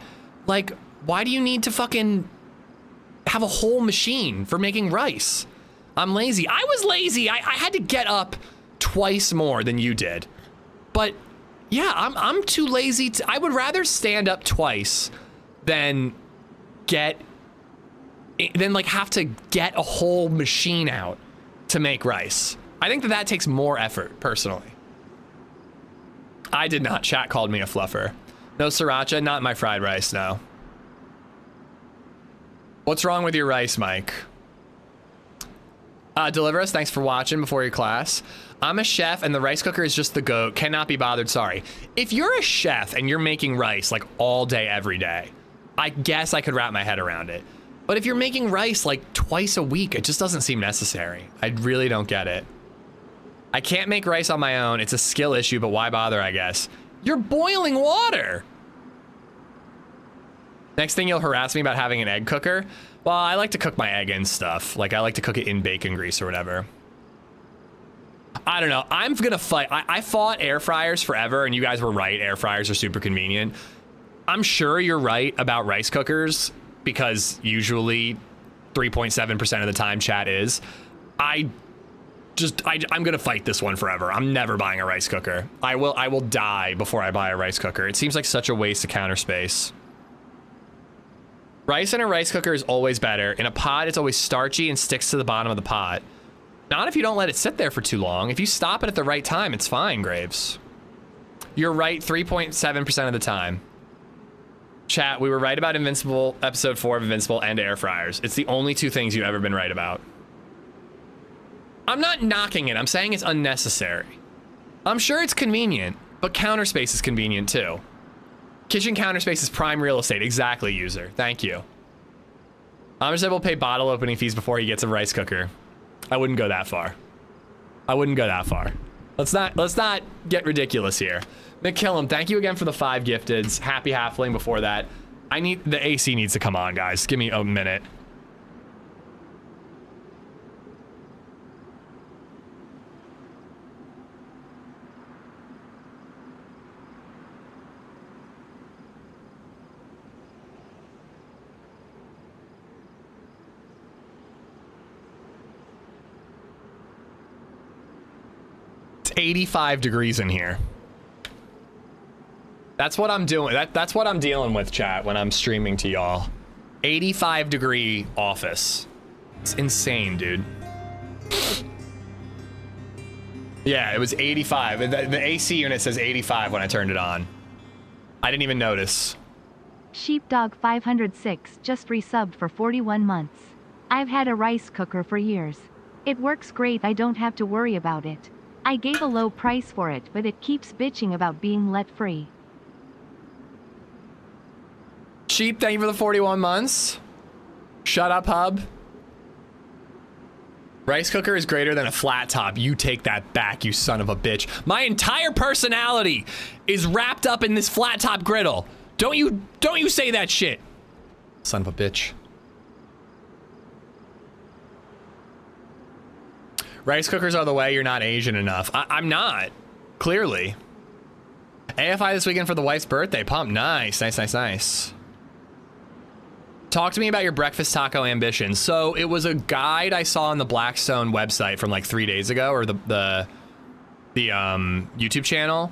to fucking have a whole machine for making rice? I'm lazy. I was lazy. I had to get up twice more than you did. But yeah, I'm too lazy I would rather stand up twice than like have to get a whole machine out to make rice. I think that takes more effort, personally. I did not. Chat called me a fluffer. No sriracha, not my fried rice, no. What's wrong with your rice, Mike? Deliver us, thanks for watching before your class. I'm a chef and the rice cooker is just the goat. Cannot be bothered, sorry. If you're a chef and you're making rice like all day, every day, I guess I could wrap my head around it. But if you're making rice like twice a week, it just doesn't seem necessary. I really don't get it. I can't make rice on my own. It's a skill issue, but why bother, I guess. You're boiling water. Next thing you'll harass me about having an egg cooker. Well, I like to cook my egg in stuff. Like I like to cook it in bacon grease or whatever. I don't know. I'm gonna fight. I fought air fryers forever and you guys were right. Air fryers are super convenient. I'm sure you're right about rice cookers because usually 3.7% of the time chat is. I'm gonna fight this one forever. I'm never buying a rice cooker. I will die before I buy a rice cooker. It seems like such a waste of counter space. Rice in a rice cooker is always better. In a pot, it's always starchy and sticks to the bottom of the pot. Not if you don't let it sit there for too long. If you stop it at the right time, it's fine, Graves. You're right 3.7% of the time. Chat, we were right about Invincible, episode 4 of Invincible, and air fryers. It's the only 2 things you've ever been right about. I'm not knocking it. I'm saying it's unnecessary. I'm sure it's convenient, but counter space is convenient too. Kitchen counter space is prime real estate. Exactly, user. Thank you. AmishZed will pay bottle opening fees before he gets a rice cooker. I wouldn't go that far. I wouldn't go that far. Let's not get ridiculous here. McKillum, thank you again for the 5 gifteds. Happy Halfling before that. The AC needs to come on, guys. Give me a minute. 85 degrees in here. That's what I'm doing. That's what I'm dealing with, chat, when I'm streaming to y'all. 85 degree office. It's insane, dude. Yeah, it was 85. The AC unit says 85 when I turned it on. I didn't even notice. Sheepdog 506 just resubbed for 41 months. I've had a rice cooker for years. It works great, I don't have to worry about it. I gave a low price for it, but it keeps bitching about being let free. Sheep, thank you for the 41 months. Shut up, hub. Rice cooker is greater than a flat top. You take that back, you son of a bitch. My entire personality is wrapped up in this flat top griddle. Don't you say that shit. Son of a bitch. Rice cookers are the way. You're not Asian enough. I'm not. Clearly. AFI this weekend for the wife's birthday. Pump. Nice. Nice, nice, nice. Talk to me about your breakfast taco ambitions. So it was a guide I saw on the Blackstone website from like 3 days ago, or the YouTube channel.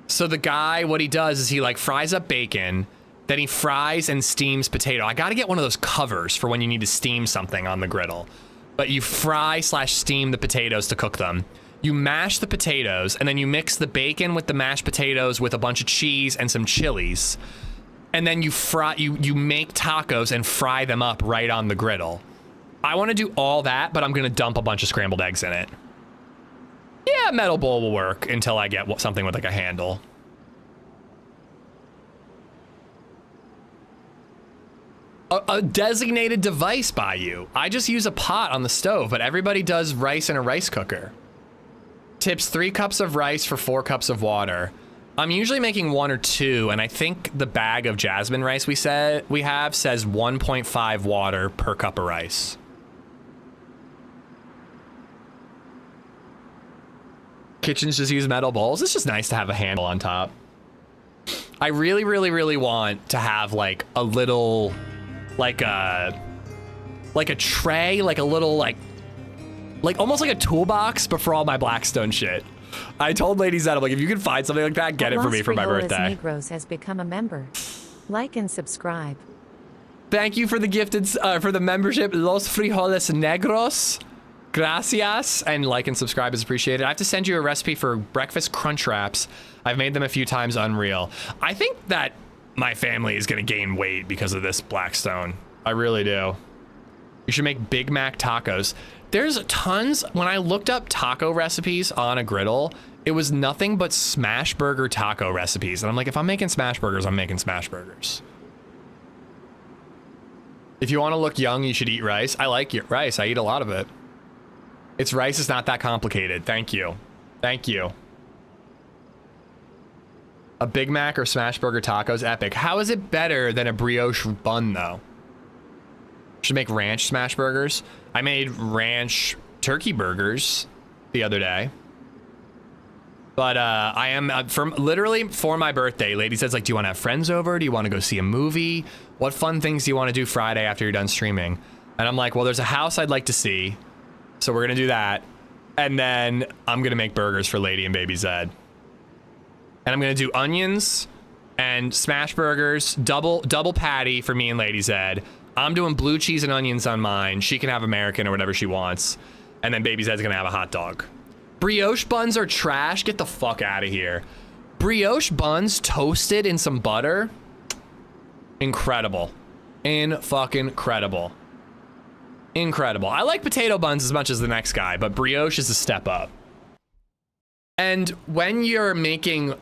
So the guy, what he does is he like fries up bacon, then he fries and steams potato. I got to get one of those covers for when you need to steam something on the griddle. But you fry / steam the potatoes to cook them. You mash the potatoes, and then you mix the bacon with the mashed potatoes with a bunch of cheese and some chilies. And then you make tacos and fry them up right on the griddle. I want to do all that, but I'm going to dump a bunch of scrambled eggs in it. Yeah, metal bowl will work until I get something with like a handle. A designated device by you. I just use a pot on the stove, but everybody does rice in a rice cooker. Tips 3 cups of rice for 4 cups of water. I'm usually making 1 or 2, and I think the bag of jasmine rice we have says 1.5 water per cup of rice. Kitchens just use metal bowls. It's just nice to have a handle on top. I really, really, really want to have like a little, like a tray, like a little, like almost like a toolbox, but for all my Blackstone shit. I told LadyZed, I'm like, if you can find something like that, get it for me for my birthday. Negros has become a member. Like and subscribe. Thank you for the gifted, for the membership, Los Frijoles Negros. Gracias. And like and subscribe is appreciated. I have to send you a recipe for breakfast crunch wraps. I've made them a few times, unreal. I think that my family is going to gain weight because of this Blackstone. I really do. You should make Big Mac tacos. There's tons. When I looked up taco recipes on a griddle, it was nothing but smash burger taco recipes. And I'm like, if I'm making smash burgers, I'm making smash burgers. If you want to look young, you should eat rice. I like your rice. I eat a lot of it. It's rice. It's not that complicated. Thank you. Thank you. A Big Mac or smash burger tacos, epic. How is it better than a brioche bun, though? Should make ranch smash burgers. I made ranch turkey burgers the other day. But I am literally for my birthday. Lady says, like, do you want to have friends over? Do you want to go see a movie? What fun things do you want to do Friday after you're done streaming? And I'm like, well, there's a house I'd like to see, so we're gonna do that. And then I'm gonna make burgers for Lady and BabyZed. And I'm gonna do onions and smash burgers, double patty for me and LadyZed. I'm doing blue cheese and onions on mine. She can have American or whatever she wants. And then BabyZed's gonna have a hot dog. Brioche buns are trash. Get the fuck out of here. Brioche buns toasted in some butter. Incredible. In-fucking-credible. Incredible. I like potato buns as much as the next guy, but brioche is a step up. And when you're making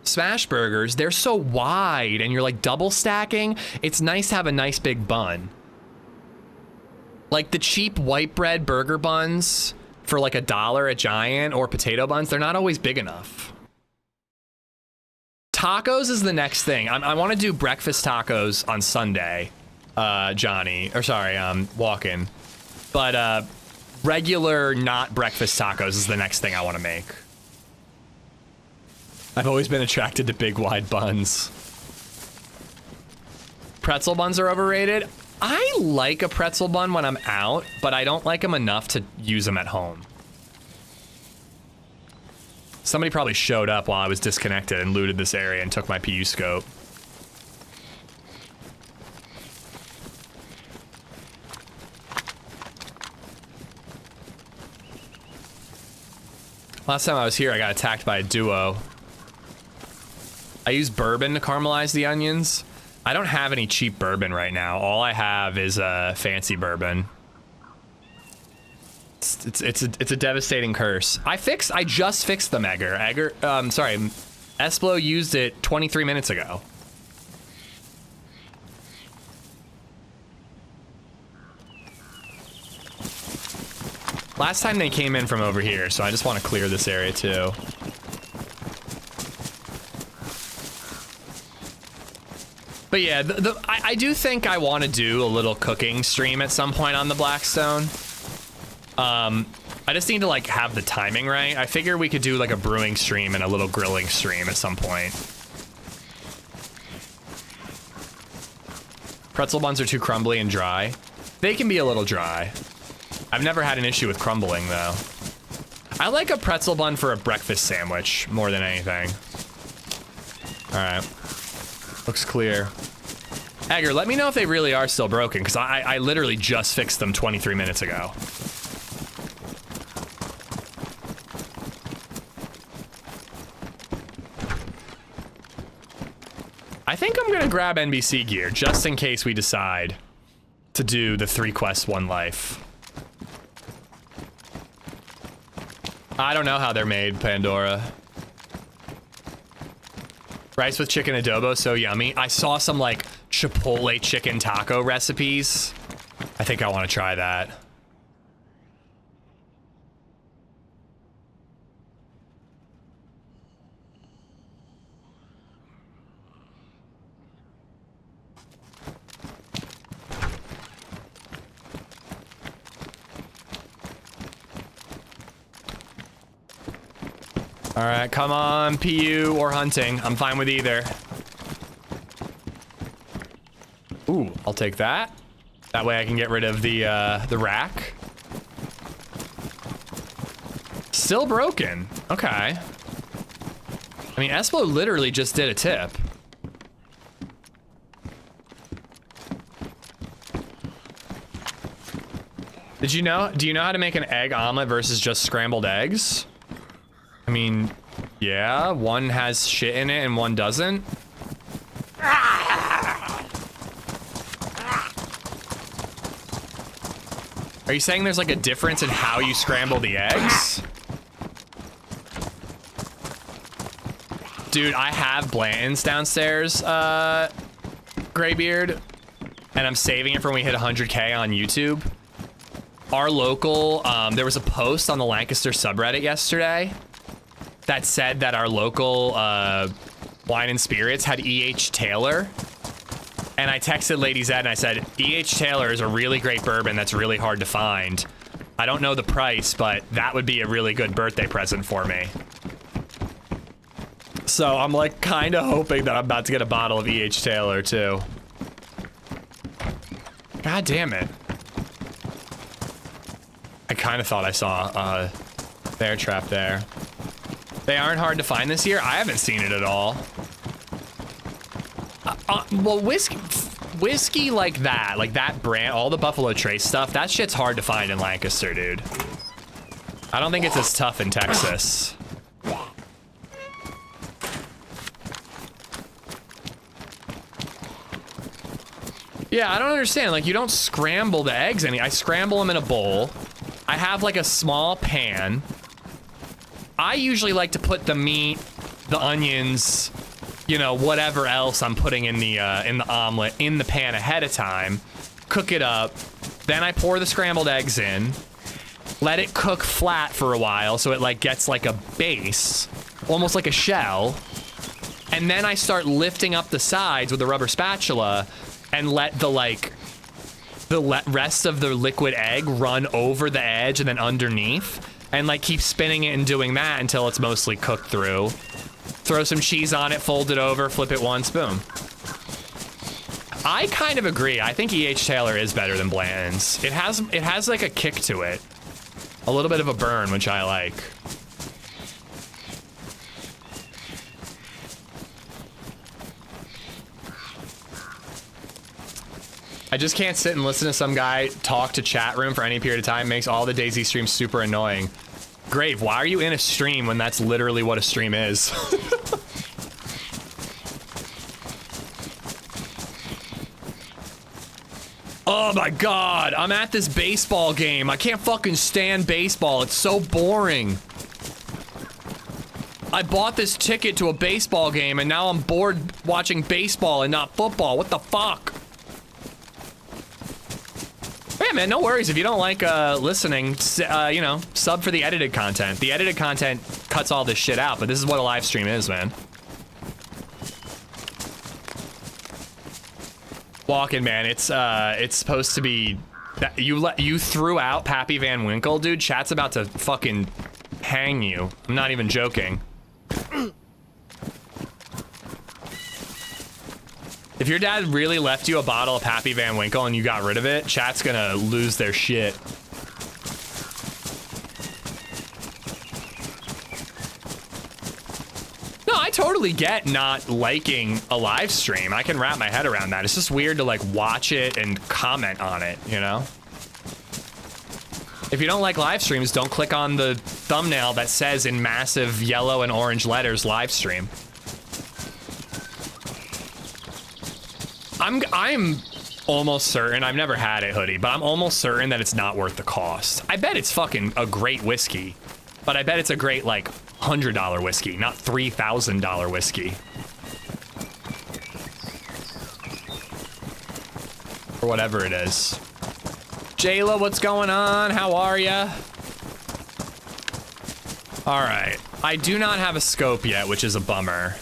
smash burgers, they're so wide and you're like double stacking. It's nice to have a nice big bun. Like the cheap white bread burger buns for like $1 at Giant, or potato buns, they're not always big enough. Tacos is the next thing. I want to do breakfast tacos on Sunday, Johnny, or sorry, Walkin'. But regular, not breakfast tacos is the next thing I want to make. I've always been attracted to big, wide buns. Pretzel buns are overrated. I like a pretzel bun when I'm out, but I don't like them enough to use them at home. Somebody probably showed up while I was disconnected and looted this area and took my PU scope. Last time I was here, I got attacked by a duo. I use bourbon to caramelize the onions. I don't have any cheap bourbon right now. All I have is fancy bourbon. It's a devastating curse. I just fixed them, Egger. Sorry, Esplo used it 23 minutes ago. Last time they came in from over here, so I just want to clear this area too. But yeah, I do think I want to do a little cooking stream at some point on the Blackstone. I just need to like have the timing right. I figure we could do like a brewing stream and a little grilling stream at some point. Pretzel buns are too crumbly and dry. They can be a little dry. I've never had an issue with crumbling though. I like a pretzel bun for a breakfast sandwich more than anything. All right, looks clear. Egger, let me know if they really are still broken, because I literally just fixed them 23 minutes ago. I think I'm gonna grab NBC gear just in case we decide to do the 3 quests, 1 life. I don't know how they're made, Pandora. Rice with chicken adobo, so yummy. I saw some like Chipotle chicken taco recipes. I think I want to try that. All right, come on, PU or hunting. I'm fine with either. Ooh, I'll take that. That way I can get rid of the rack. Still broken. Okay. I mean, Esplo literally just did a tip. Do you know how to make an egg omelet versus just scrambled eggs? I mean, yeah, one has shit in it and one doesn't. Are you saying there's like a difference in how you scramble the eggs? Dude, I have Blanton's downstairs, Graybeard, and I'm saving it for when we hit 100K on YouTube. Our local, there was a post on the Lancaster subreddit yesterday that said that our local wine and spirits had E.H. Taylor. And I texted LadyZed and I said, E.H. Taylor is a really great bourbon that's really hard to find. I don't know the price, but that would be a really good birthday present for me. So I'm like kind of hoping that I'm about to get a bottle of E.H. Taylor too. God damn it. I kind of thought I saw a bear trap there. They aren't hard to find this year? I haven't seen it at all. Well, whiskey like that brand, all the Buffalo Trace stuff, that shit's hard to find in Lancaster, dude. I don't think it's as tough in Texas. Yeah, I don't understand. Like, you don't scramble the eggs I scramble them in a bowl. I have like a small pan. I usually like to put the meat, the onions, you know, whatever else I'm putting in the omelet in the pan ahead of time, cook it up, then I pour the scrambled eggs in, let it cook flat for a while so it like gets like a base, almost like a shell, and then I start lifting up the sides with a rubber spatula and let the rest of the liquid egg run over the edge and then underneath, and like keep spinning it and doing that until it's mostly cooked through. Throw some cheese on it, fold it over, flip it once, boom. I kind of agree. I think E.H. Taylor is better than Blanton's. It has like a kick to it. A little bit of a burn, which I like. I just can't sit and listen to some guy talk to chat room for any period of time. Makes all the DayZ streams super annoying. Grave, why are you in a stream when that's literally what a stream is? Oh my god, I'm at this baseball game. I can't fucking stand baseball. It's so boring. I bought this ticket to a baseball game and now I'm bored watching baseball and not football. What the fuck? Yeah, man, no worries. If you don't like listening, you know, sub for the edited content. The edited content cuts all this shit out, but this is what a live stream is, man. Walking, man, it's supposed to be that you threw out Pappy Van Winkle, dude. Chat's about to fucking hang you. I'm not even joking. If your dad really left you a bottle of Pappy Van Winkle and you got rid of it, chat's gonna lose their shit. No, I totally get not liking a live stream. I can wrap my head around that. It's just weird to like watch it and comment on it, you know? If you don't like live streams, don't click on the thumbnail that says in massive yellow and orange letters live stream. I'm almost certain, I've never had it, Hoodie, but I'm almost certain that it's not worth the cost. I bet it's fucking a great whiskey, but I bet it's a great like $100 whiskey, not $3,000 whiskey. Or whatever it is. Jayla, what's going on? How are ya? All right, I do not have a scope yet, which is a bummer.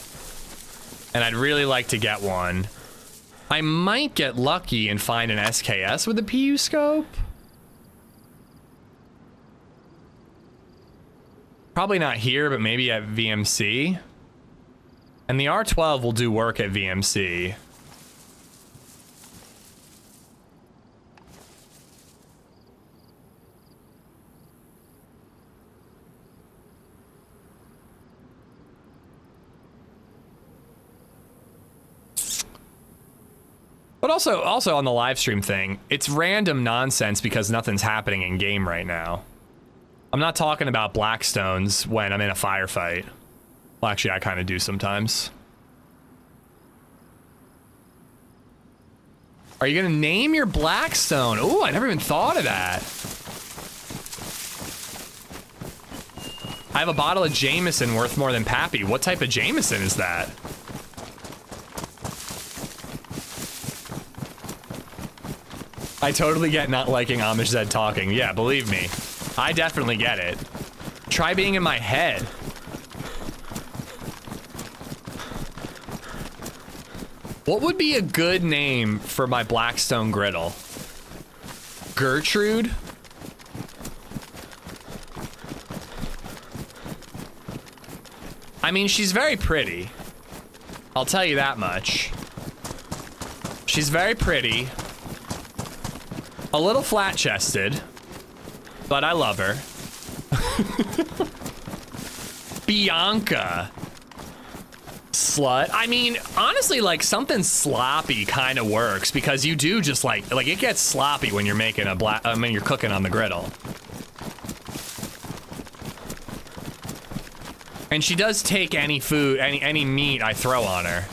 And I'd really like to get one. I might get lucky and find an SKS with a PU scope. Probably not here, but maybe at VMC. And the R12 will do work at VMC. But also on the live stream thing, it's random nonsense because nothing's happening in game right now. I'm not talking about Blackstones when I'm in a firefight. Well, actually, I kind of do sometimes. Are you gonna name your Blackstone? Ooh, I never even thought of that. I have a bottle of Jameson worth more than Pappy. What type of Jameson is that? I totally get not liking AmishZed talking. Yeah, believe me. I definitely get it. Try being in my head. What would be a good name for my Blackstone griddle? Gertrude? I mean, she's very pretty. I'll tell you that much. She's very pretty. A little flat-chested, but I love her. Bianca. Slut. I mean, honestly, like, something sloppy kind of works because you do just like it gets sloppy when you're making a when you're cooking on the griddle. And she does take any food, any meat I throw on her.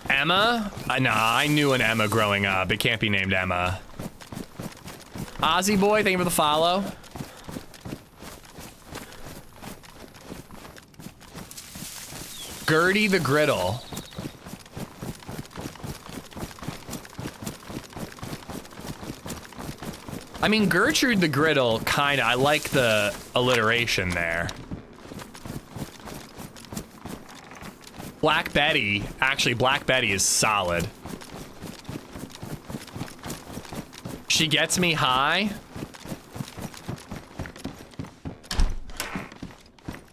Emma? Nah, I knew an Emma growing up. It can't be named Emma. Ozzy Boy, thank you for the follow. Gertie the Griddle. I mean, Gertrude the Griddle, kinda, I like the alliteration there. Black Betty, actually, Black Betty is solid. She gets me high.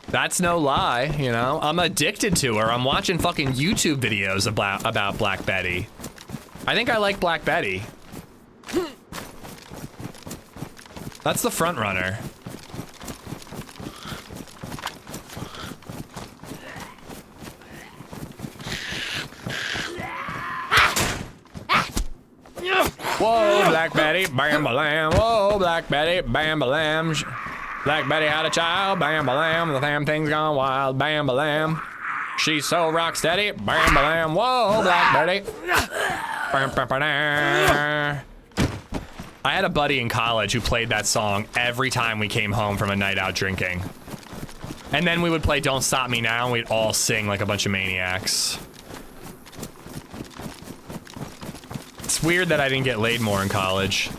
That's no lie, you know? I'm addicted to her. I'm watching fucking YouTube videos about Black Betty. I think I like Black Betty. That's the front runner. Black Betty, bam lamb. Whoa, Black Betty, bam lamb. Black Betty had a child, bam lamb. The damn thing's gone wild, bam lamb. She's so rock steady, bam lamb. Whoa, Black Betty. I had a buddy in college who played that song every time we came home from a night out drinking. And then we would play Don't Stop Me Now and we'd all sing like a bunch of maniacs. It's weird that I didn't get laid more in college.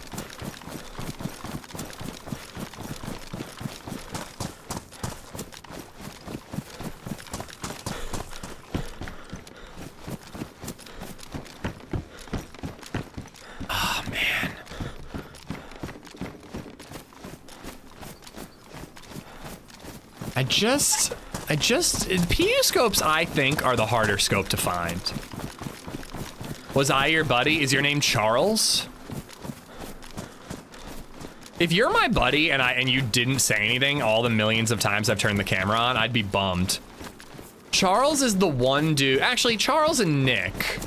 Oh, man. PU scopes, I think, are the harder scope to find. Was I your buddy? Is your name Charles? If you're my buddy and you didn't say anything all the millions of times I've turned the camera on, I'd be bummed. Charles is the one dude, actually Charles and Nick.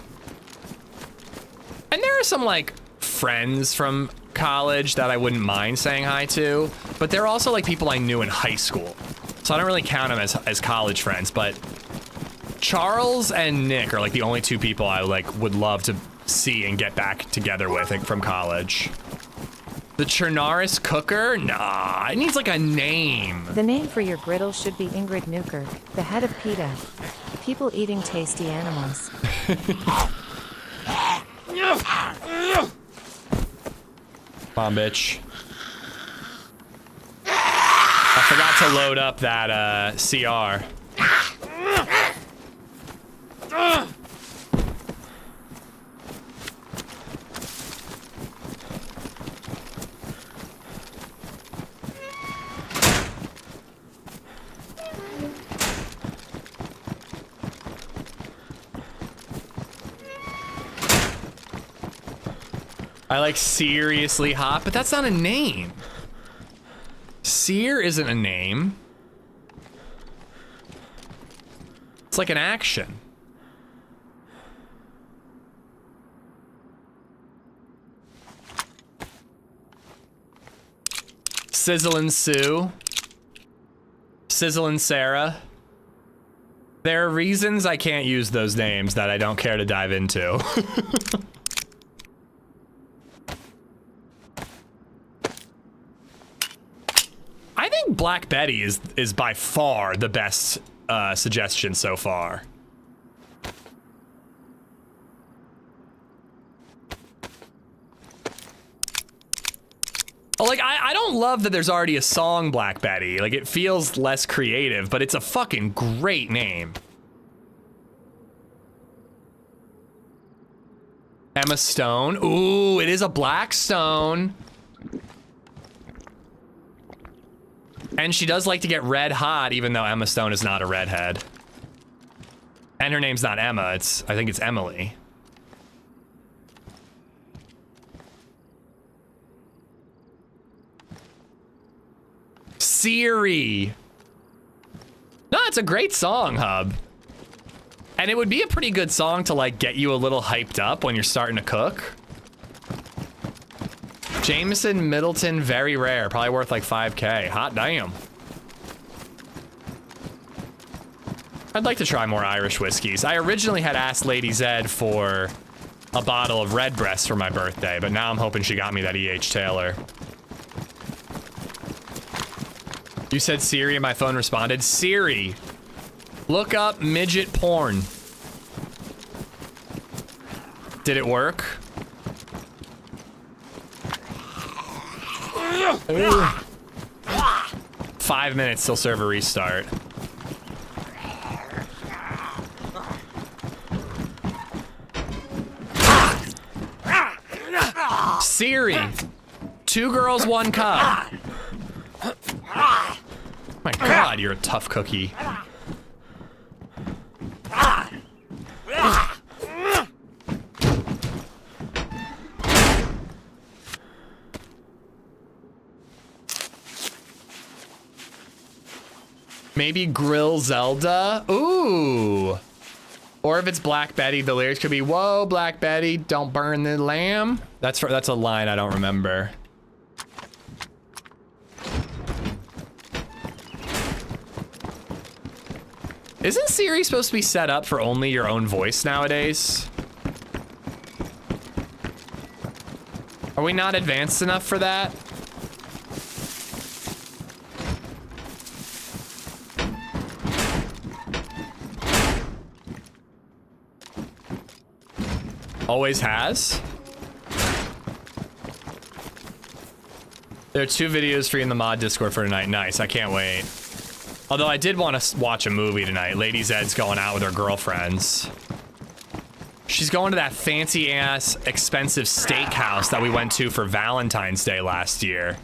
And there are some like friends from college that I wouldn't mind saying hi to, but they're also like people I knew in high school. So I don't really count them as college friends, but Charles and Nick are like the only two people I like would love to see and get back together with like, from college. The Chernarus cooker? Nah, it needs like a name. The name for your griddle should be Ingrid Newkirk, the head of PETA. People eating tasty animals. Come on, bitch. I forgot to load up that CR. I like seriously hot, but that's not a name. Sear isn't a name. It's like an action. Sizzlin' Sue. Sizzlin' Sarah. There are reasons I can't use those names that I don't care to dive into. I think Black Betty is by far the best suggestion so far. Oh, like, I don't love that there's already a song Black Betty. Like, it feels less creative, but it's a fucking great name. Emma Stone. Ooh, it is a black stone. And she does like to get red hot, even though Emma Stone is not a redhead. And her name's not Emma, I think it's Emily. Siri. No, it's a great song, Hub. And it would be a pretty good song to like get you a little hyped up when you're starting to cook. Jameson, Middleton, very rare. Probably worth like 5K. Hot damn. I'd like to try more Irish whiskeys. I originally had asked LadyZed for a bottle of Redbreast for my birthday, but now I'm hoping she got me that E.H. Taylor. You said Siri and my phone responded. Siri, look up midget porn. Did it work? 5 minutes till server restart. Siri, 2 girls, 1 cup. My God, you're a tough cookie. Maybe Grill Zelda? Ooh. Or if it's Black Betty, the lyrics could be, "Whoa, Black Betty, don't burn the lamb." That's a line I don't remember. Isn't Siri supposed to be set up for only your own voice nowadays? Are we not advanced enough for that? Always has? There are 2 videos for you in the mod Discord for tonight. Nice, I can't wait. Although I did want to watch a movie tonight. LadyZed's going out with her girlfriends. She's going to that fancy ass expensive steakhouse that we went to for Valentine's Day last year.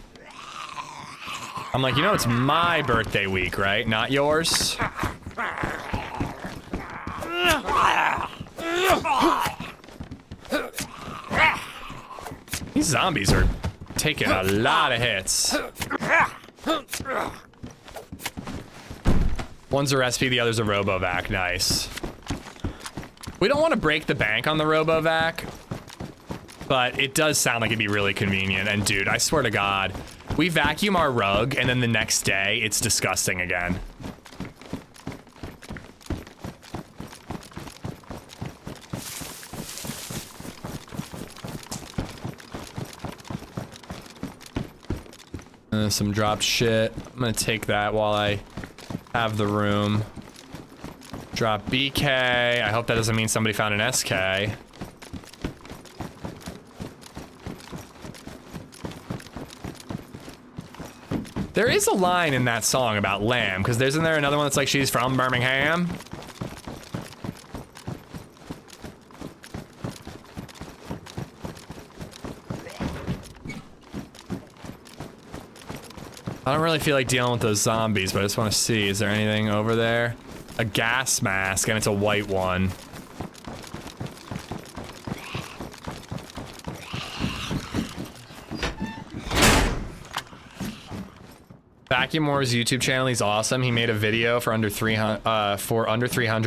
I'm like, you know, it's my birthday week, right? Not yours. These zombies are taking a lot of hits. One's a recipe, the other's a RoboVac. Nice. We don't want to break the bank on the RoboVac, but it does sound like it'd be really convenient. And dude, I swear to God, we vacuum our rug and then the next day it's disgusting again. Some dropped shit. I'm gonna take that while I have the room. Drop BK. I hope that doesn't mean somebody found an SK. There is a line in that song about lamb, because isn't there another one that's like she's from Birmingham? I don't really feel like dealing with those zombies, but I just want to see, is there anything over there? A gas mask, and it's a white one. Vacuum Wars YouTube channel, he's awesome. He made a video for under 300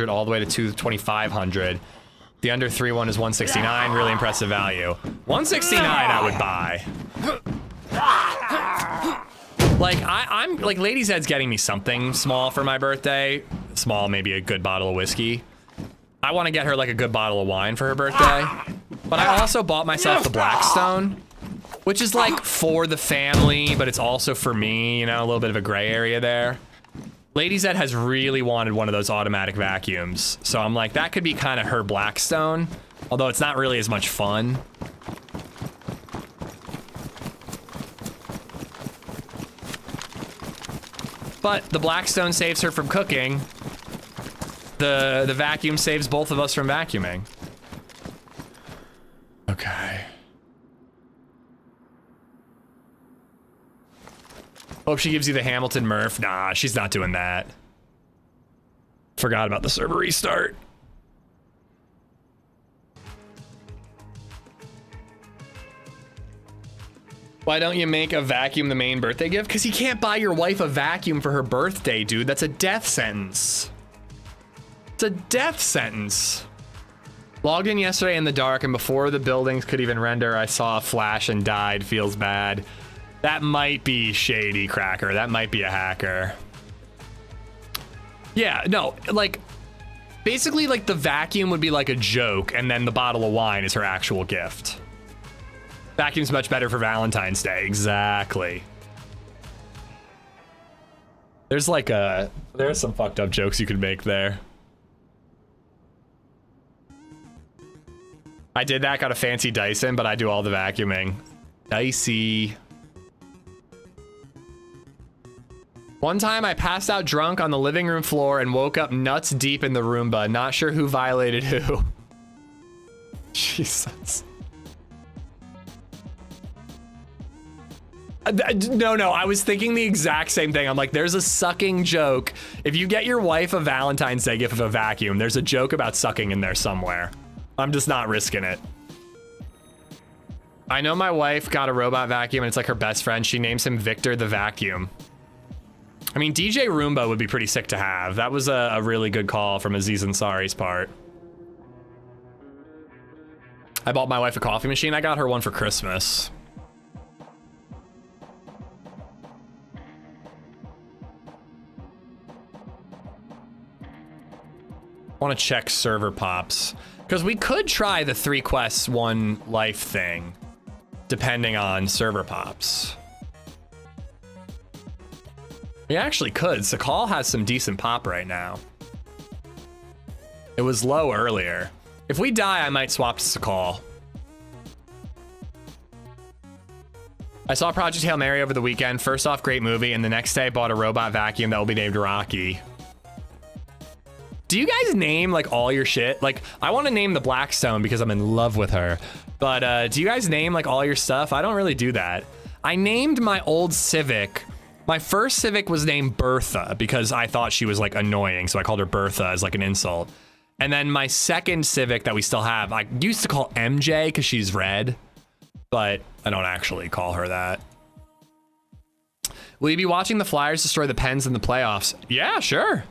all the way to 2500. The under 3 one is 169, really impressive value. 169 I would buy. Like, I'm like, LadyZed's getting me something small for my birthday. Small, maybe a good bottle of whiskey. I want to get her like a good bottle of wine for her birthday. But I also bought myself the Blackstone, which is like for the family, but it's also for me, you know, a little bit of a gray area there. LadyZed has really wanted one of those automatic vacuums. So I'm like, that could be kind of her Blackstone, although it's not really as much fun. But the Blackstone saves her from cooking. The vacuum saves both of us from vacuuming. Okay. Hope she gives you the Hamilton Murph. Nah, she's not doing that. Forgot about the server restart. Why don't you make a vacuum the main birthday gift? Because you can't buy your wife a vacuum for her birthday, dude. That's a death sentence. It's a death sentence. Logged in yesterday in the dark, and before the buildings could even render, I saw a flash and died. Feels bad. That might be shady, Cracker. That might be a hacker. Yeah, no, like, basically, like, the vacuum would be like a joke, and then the bottle of wine is her actual gift. Vacuum's much better for Valentine's Day. Exactly. There's some fucked up jokes you could make there. I did that, got a fancy Dyson, but I do all the vacuuming. Dicey. One time I passed out drunk on the living room floor and woke up nuts deep in the Roomba. Not sure who violated who. Jesus. No, I was thinking the exact same thing. I'm like, there's a sucking joke. If you get your wife a Valentine's Day gift of a vacuum, there's a joke about sucking in there somewhere. I'm just not risking it. I know my wife got a robot vacuum and it's like her best friend. She names him Victor the Vacuum. I mean, DJ Roomba would be pretty sick to have. That was a really good call from Aziz Ansari's part. I bought my wife a coffee machine. I got her one for Christmas. I want to check server pops because we could try the 3 quests 1 life thing depending on server pops. We actually could. Sakal has some decent pop right now. It was low earlier. If we die, I might swap to Sakal. I saw Project Hail Mary over the weekend. First off, great movie, and the next day I bought a robot vacuum that will be named Rocky. Do you guys name like all your shit? Like, I want to name the Blackstone because I'm in love with her. But do you guys name like all your stuff? I don't really do that. I named my old Civic. My first Civic was named Bertha because I thought she was like annoying. So I called her Bertha as like an insult. And then my second Civic that we still have, I used to call MJ because she's red, but I don't actually call her that. Will you be watching the Flyers destroy the Pens in the playoffs? Yeah, sure.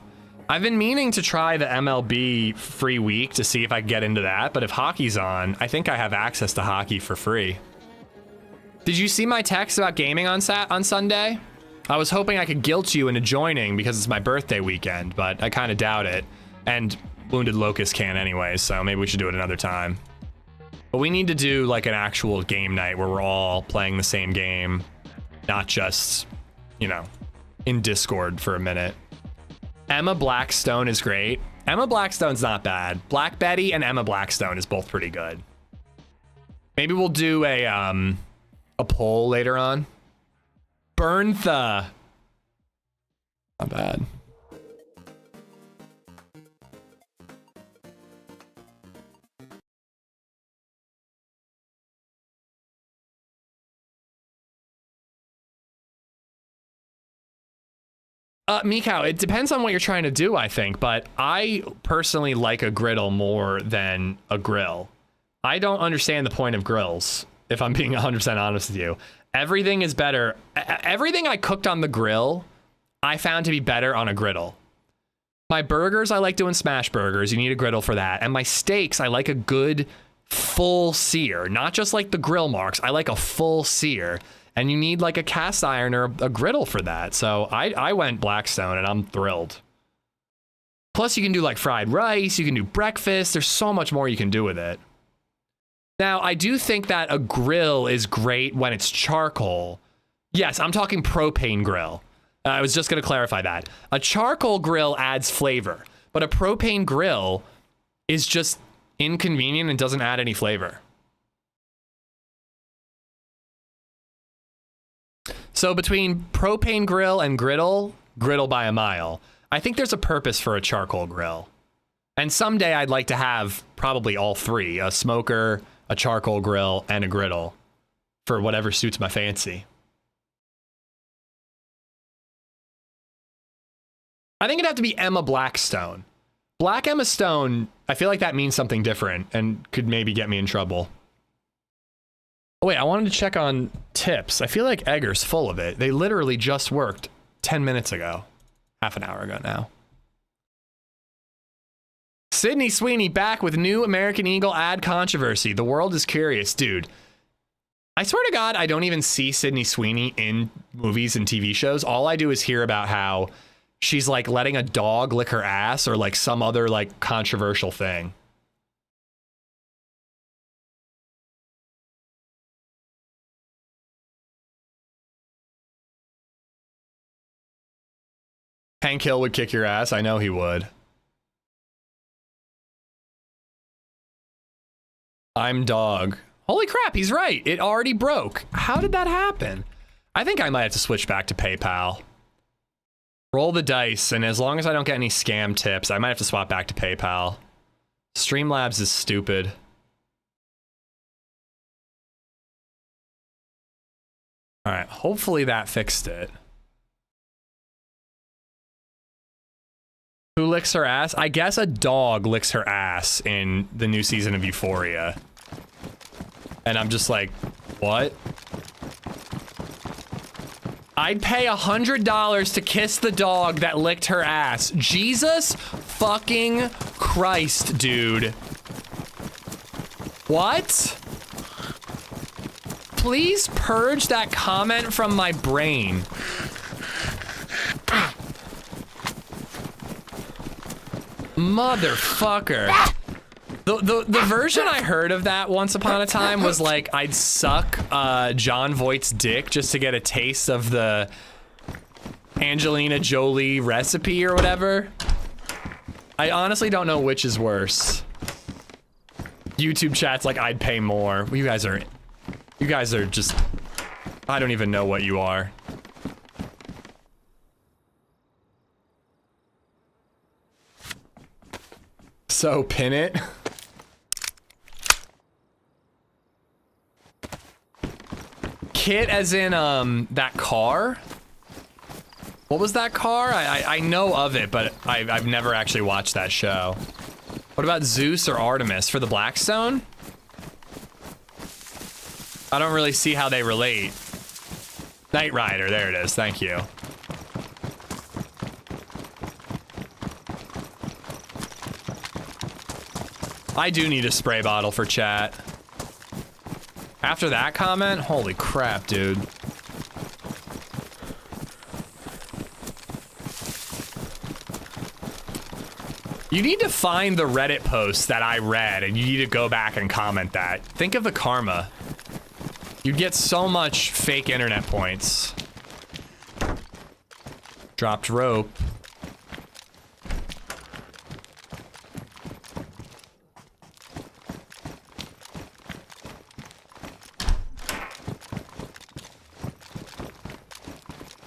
I've been meaning to try the MLB free week to see if I can get into that, but if hockey's on, I think I have access to hockey for free. Did you see my text about gaming on Sunday? I was hoping I could guilt you into joining because it's my birthday weekend, but I kind of doubt it. And Wounded Locust can anyway, so maybe we should do it another time. But we need to do like an actual game night where we're all playing the same game, not just, you know, in Discord for a minute. Emma Blackstone is great. Emma Blackstone's not bad. Black Betty and Emma Blackstone is both pretty good. Maybe we'll do a poll later on. Berntha. Not bad. Mikau, it depends on what you're trying to do, I think, but I personally like a griddle more than a grill. I don't understand the point of grills, if I'm being 100% honest with you. Everything is better. Everything I cooked on the grill, I found to be better on a griddle. My burgers, I like doing smash burgers. You need a griddle for that. And my steaks, I like a good full sear, not just like the grill marks. I like a full sear. And you need like a cast iron or a griddle for that. So I went Blackstone and I'm thrilled. Plus you can do like fried rice, you can do breakfast. There's so much more you can do with it. Now, I do think that a grill is great when it's charcoal. Yes, I'm talking propane grill. I was just going to clarify that. A charcoal grill adds flavor, but a propane grill is just inconvenient and doesn't add any flavor. So between propane grill and griddle by a mile, I think there's a purpose for a charcoal grill. And someday I'd like to have probably all three, a smoker, a charcoal grill, and a griddle for whatever suits my fancy. I think it'd have to be Emma Blackstone. Black Emma Stone, I feel like that means something different and could maybe get me in trouble. Oh wait, I wanted to check on tips. I feel like Egger's full of it. They literally just worked 10 minutes ago. Half an hour ago now. Sydney Sweeney back with new American Eagle ad controversy. The world is curious. Dude, I swear to God, I don't even see Sydney Sweeney in movies and TV shows. All I do is hear about how she's like letting a dog lick her ass or like some other like controversial thing. Hank Hill would kick your ass. I know he would. I'm dog. Holy crap, he's right. It already broke. How did that happen? I think I might have to switch back to PayPal. Roll the dice, and as long as I don't get any scam tips, I might have to swap back to PayPal. Streamlabs is stupid. All right, hopefully that fixed it. Who licks her ass? I guess a dog licks her ass in the new season of Euphoria. And I'm just like, what? I'd pay $100 to kiss the dog that licked her ass. Jesus fucking Christ, dude. What? Please purge that comment from my brain. Motherfucker. The version I heard of that once upon a time was like I'd suck John Voight's dick just to get a taste of the Angelina Jolie recipe or whatever. I honestly don't know which is worse. YouTube chat's like I'd pay more. You guys are just, I don't even know what you are. So pin it. Kit as in that car? What was that car? I know of it, but I've never actually watched that show. What about Zeus or Artemis for the Blackstone? I don't really see how they relate. Knight Rider, there it is, thank you. I do need a spray bottle for chat. After that comment, holy crap, dude. You need to find the Reddit post that I read and you need to go back and comment that. Think of the karma. You'd get so much fake internet points. Dropped rope.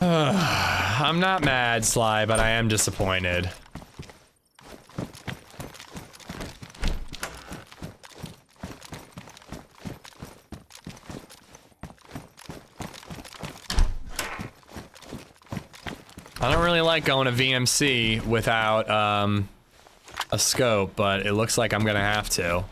I'm not mad, Sly, but I am disappointed. I don't really like going to VMC without a scope, but it looks like I'm gonna have to.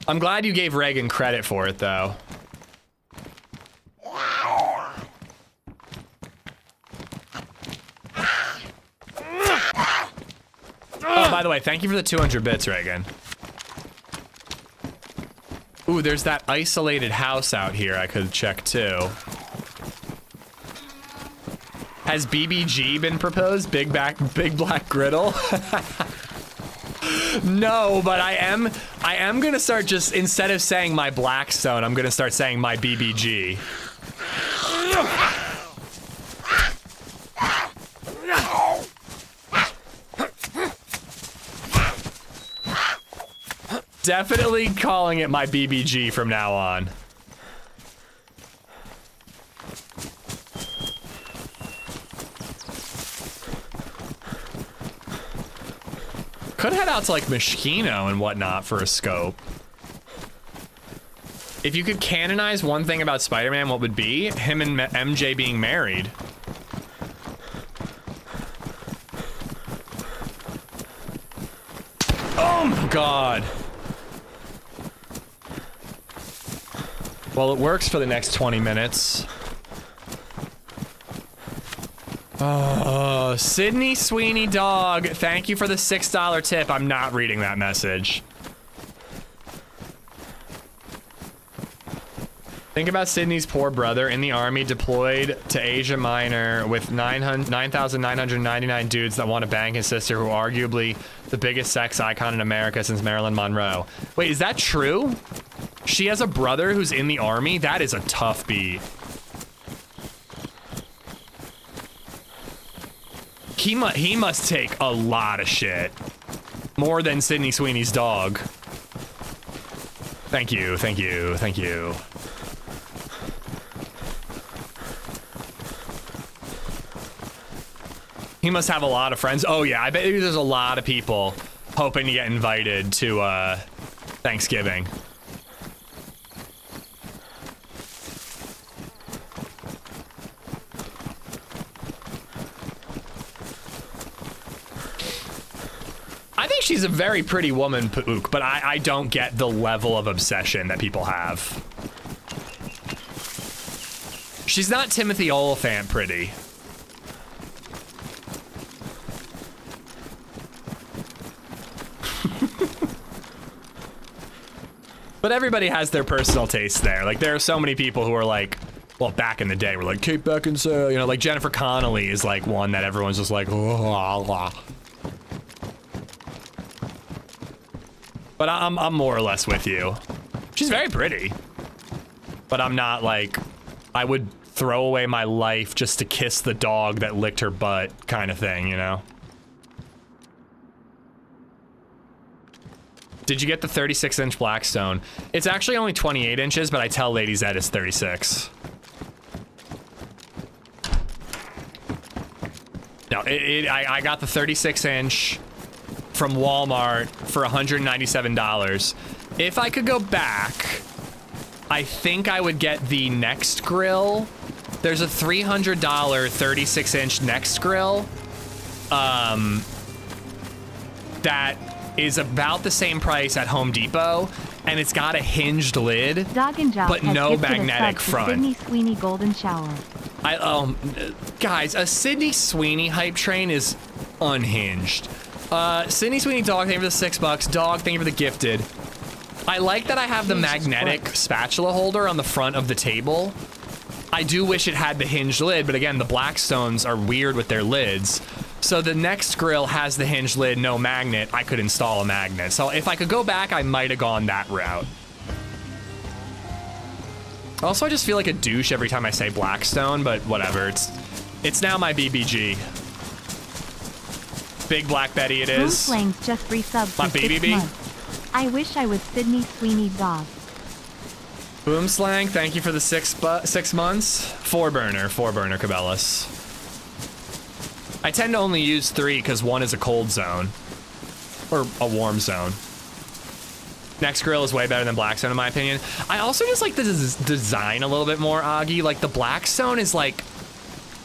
I'm glad you gave Reagan credit for it, though. Oh, by the way, thank you for the 200 bits, Reagan. Ooh, there's that isolated house out here I could check, too. Has BBG been proposed? Big Black Griddle? No, but I am gonna start just, instead of saying my Blackstone, I'm gonna start saying my BBG. Definitely calling it my BBG from now on. Could head out to like Moschino and whatnot for a scope. If you could canonize one thing about Spider-Man, what would be? Him and MJ being married. Oh my God. Well, it works for the next 20 minutes. Oh, Sydney Sweeney Dog, thank you for the $6 tip. I'm not reading that message. Think about Sydney's poor brother in the army deployed to Asia Minor with 9,999 dudes that want to bang his sister, who are arguably the biggest sex icon in America since Marilyn Monroe. Wait, is that true? She has a brother who's in the army? That is a tough beat. He must take a lot of shit. More than Sydney Sweeney's dog. Thank you, thank you, thank you. He must have a lot of friends. Oh yeah, I bet there's a lot of people hoping to get invited to Thanksgiving. I think she's a very pretty woman, Pook, but I don't get the level of obsession that people have. She's not Timothy Oliphant pretty. But everybody has their personal taste there. Like, there are so many people who are like, well, back in the day, we're like, Kate Beckinsale, you know, like Jennifer Connelly is like one that everyone's just like, oh. But I'm more or less with you. She's very pretty. But I'm not like, I would throw away my life just to kiss the dog that licked her butt kind of thing, you know? Did you get the 36-inch Blackstone? It's actually only 28 inches, but I tell LadyZed it's 36. No, I got the 36-inch from Walmart for $197. If I could go back, I think I would get the Next Grill. There's a $300 36-inch Next Grill that is about the same price at Home Depot, and it's got a hinged lid, Dog and Jock but has no gifted a magnetic sub to front. Sydney Sweeney Golden Shower. Guys, a Sydney Sweeney hype train is unhinged. Sydney Sweeney Dog, thank you for the $6. Dog, thank you for the gifted. I like that I have the magnetic spatula holder on the front of the table. I do wish it had the hinged lid, but again, the Blackstones are weird with their lids. So the Next Grill has the hinged lid, no magnet. I could install a magnet. So if I could go back, I might have gone that route. Also, I just feel like a douche every time I say Blackstone, but whatever. It's now my BBG. Big Black Betty it is. Slangs just resubbed My for baby 6 bee. months. I wish I was Sydney Sweeney Dog. Boom Slang, thank you for the 6 months. 4 burner Cabela's. I tend to only use 3 because 1 is a cold zone. Or a warm zone. Next Grill is way better than Blackstone in my opinion. I also just like the design a little bit more, Augie. Like the Blackstone is like,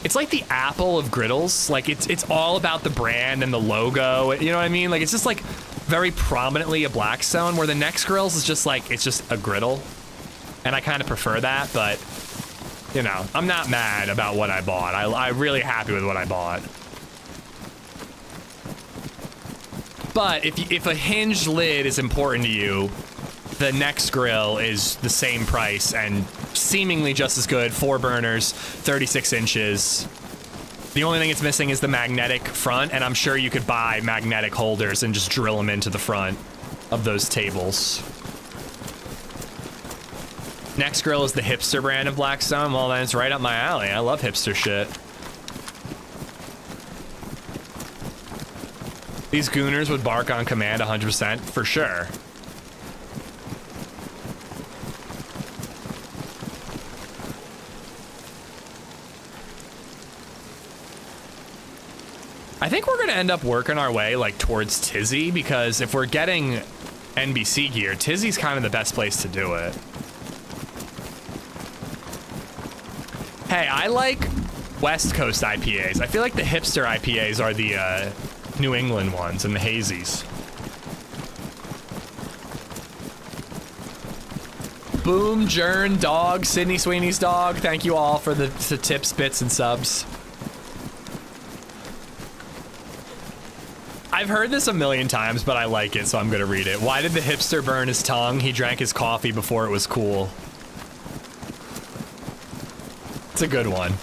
it's like the Apple of griddles. Like it's all about the brand and the logo. You know what I mean? Like it's just like very prominently a Blackstone, where the Next Grills is just like, it's just a griddle. And I kind of prefer that, but you know, I'm not mad about what I bought. I'm really happy with what I bought. But if a hinged lid is important to you, the Next Grill is the same price and seemingly just as good. 4 burners, 36 inches. The only thing it's missing is the magnetic front, and I'm sure you could buy magnetic holders and just drill them into the front of those tables. Next Grill is the hipster brand of Blackstone. Well, then it's right up my alley. I love hipster shit. These gooners would bark on command 100%, for sure. I think we're gonna end up working our way like towards Tizzy, because if we're getting NBC gear, Tizzy's kind of the best place to do it. Hey, I like West Coast IPAs. I feel like the hipster IPAs are the New England ones and the hazies. Boom, Jern, Dog, Sydney Sweeney's Dog. Thank you all for the tips, bits, and subs. I've heard this a million times, but I like it, so I'm gonna read it. Why did the hipster burn his tongue? He drank his coffee before it was cool. It's a good one.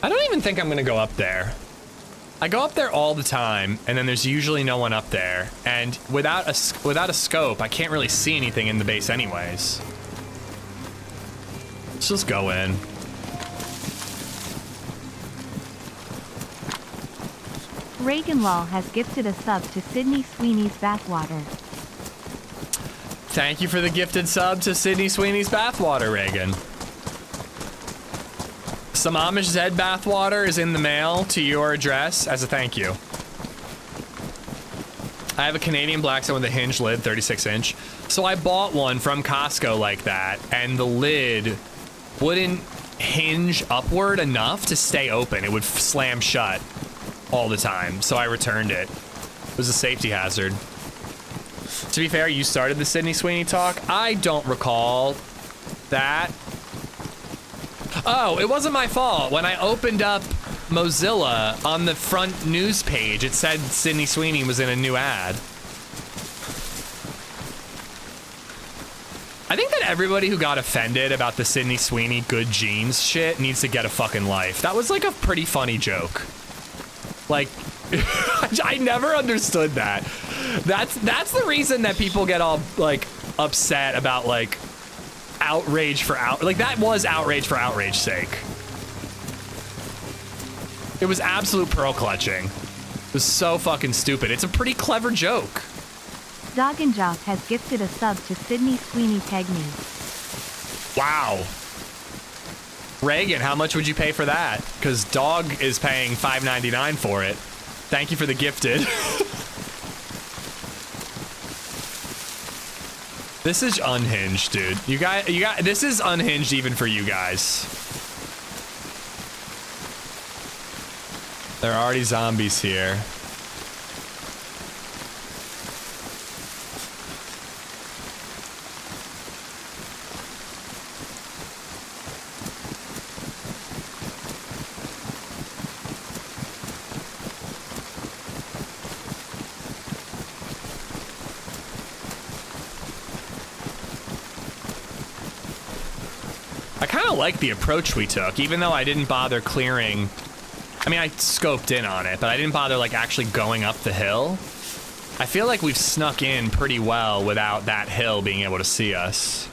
I don't even think I'm gonna go up there. I go up there all the time, and then there's usually no one up there. And without a scope, I can't really see anything in the base anyways. Let's just go in. Reagan Law has gifted a sub to Sydney Sweeney's Bathwater. Thank you for the gifted sub to Sydney Sweeney's Bathwater, Reagan. Some AmishZed bathwater is in the mail to your address as a thank you. I have a Canadian Blackstone with a hinged lid, 36 inch. So I bought one from Costco like that, and the lid wouldn't hinge upward enough to stay open. It would slam shut all the time, so I returned it. It was a safety hazard. To be fair, you started the Sydney Sweeney talk. I don't recall that. Oh, it wasn't my fault. When I opened up Mozilla on the front news page, it said Sydney Sweeney was in a new ad. I think that everybody who got offended about the Sydney Sweeney good genes shit needs to get a fucking life. That was like a pretty funny joke. Like, I never understood that. That's the reason that people get all like upset about like outrage for like that was outrage for outrage's sake. It was absolute pearl clutching. It was so fucking stupid. It's a pretty clever joke. Dog and Joff has gifted a sub to Sydney Sweeney Tag Me. Wow. Reagan, how much would you pay for that? Because Dog is paying $5.99 for it. Thank you for the gifted. This is unhinged, dude. You got this is unhinged even for you guys. There are already zombies here. I kind of like the approach we took, even though I didn't bother clearing. I mean, I scoped in on it, but I didn't bother like actually going up the hill. I feel like we've snuck in pretty well without that hill being able to see us.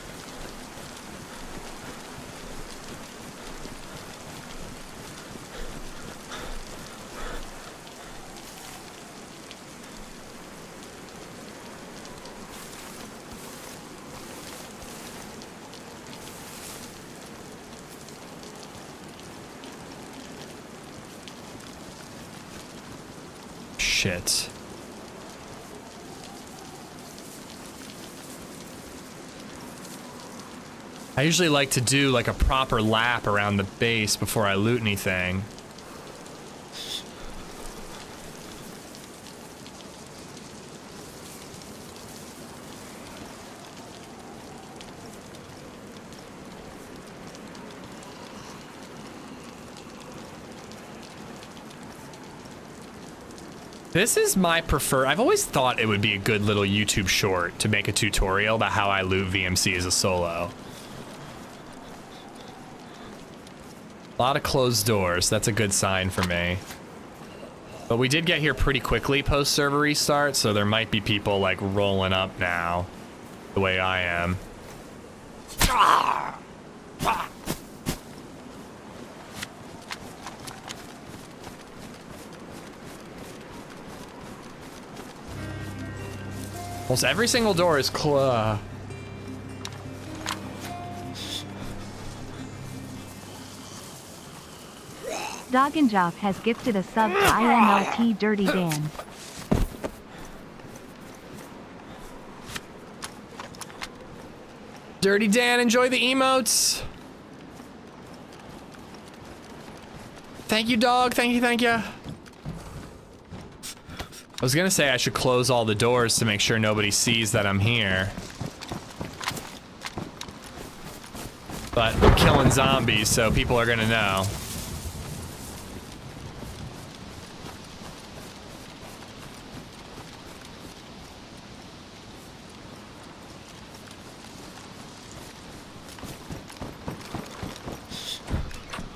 Shit. I usually like to do like a proper lap around the base before I loot anything. This is my preferred. I've always thought it would be a good little YouTube short to make a tutorial about how I loot VMC as a solo. A lot of closed doors. That's a good sign for me. But we did get here pretty quickly post server restart, so there might be people like rolling up now the way I am. Almost every single door is closed. Dog and Joff has gifted a sub to IMLT Dirty Dan. Dirty Dan, enjoy the emotes. Thank you, dog. Thank you, thank you. I was gonna say I should close all the doors to make sure nobody sees that I'm here. But I'm killing zombies, so people are gonna know.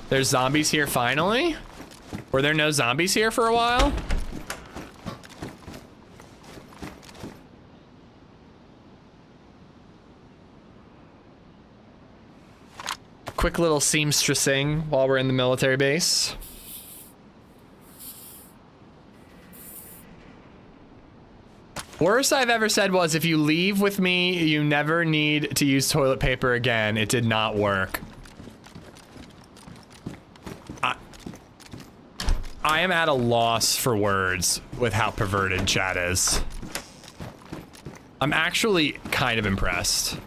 There's zombies here finally? Were there no zombies here for a while? Quick little seamstressing while we're in the military base. Worst I've ever said was, if you leave with me, you never need to use toilet paper again. It did not work. I am at a loss for words with how perverted chat is. I'm actually kind of impressed.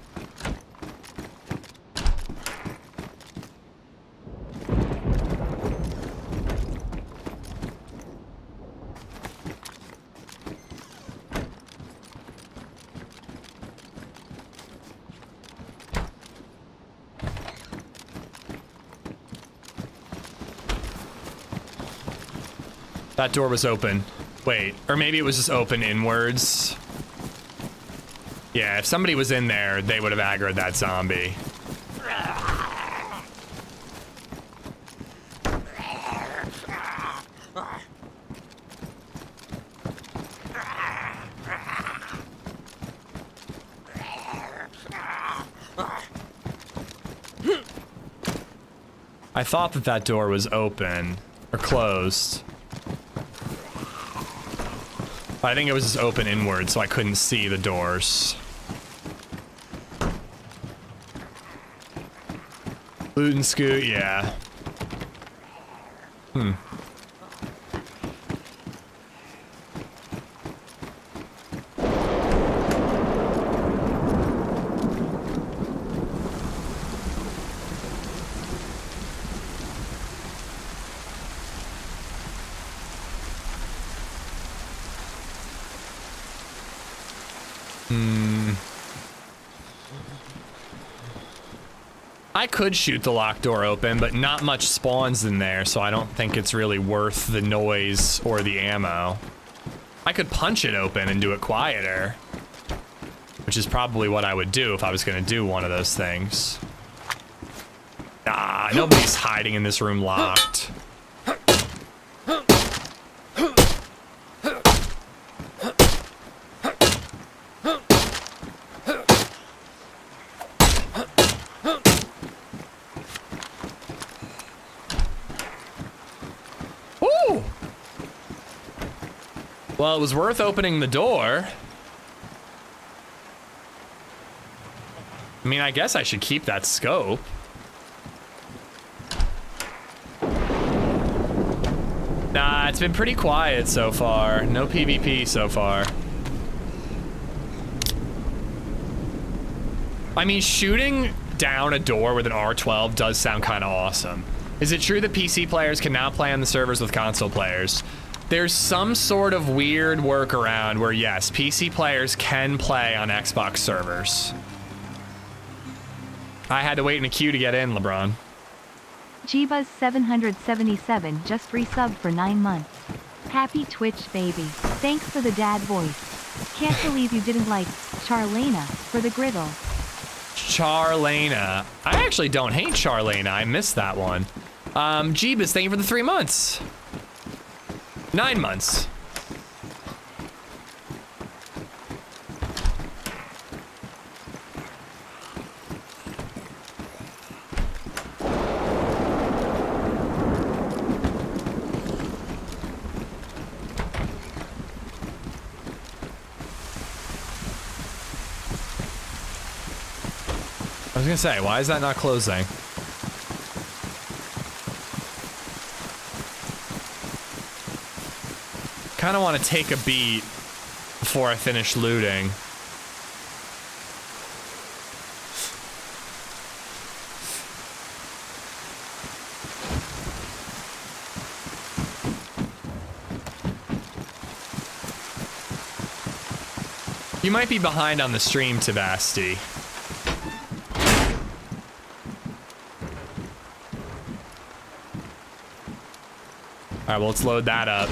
That door was open. Wait, or maybe it was just open inwards. Yeah, if somebody was in there, they would have aggroed that zombie. I thought that that door was open or closed. But I think it was just open inward, so I couldn't see the doors. Loot and scoot, yeah. Hmm. I could shoot the locked door open, but not much spawns in there, so I don't think it's really worth the noise or the ammo. I could punch it open and do it quieter, which is probably what I would do if I was gonna do one of those things. Ah, nobody's hiding in this room locked. Well, it was worth opening the door. I mean, I guess I should keep that scope. Nah, it's been pretty quiet so far. No PvP so far. I mean, shooting down a door with an R12 does sound kind of awesome. Is it true that PC players can now play on the servers with console players? There's some sort of weird workaround where, yes, PC players can play on Xbox servers. I had to wait in a queue to get in, LeBron. Jeebuzz777 just resubbed for 9 months. Happy Twitch, baby. Thanks for the dad voice. Can't believe you didn't like Charlena for the griddle. Charlena. I actually don't hate Charlena. I missed that one. Jeebus, thank you for the 3 months. 9 months. I was gonna say, why is that not closing? Kind of want to take a beat before I finish looting. You might be behind on the stream, Tabasti. All right, well, let's load that up.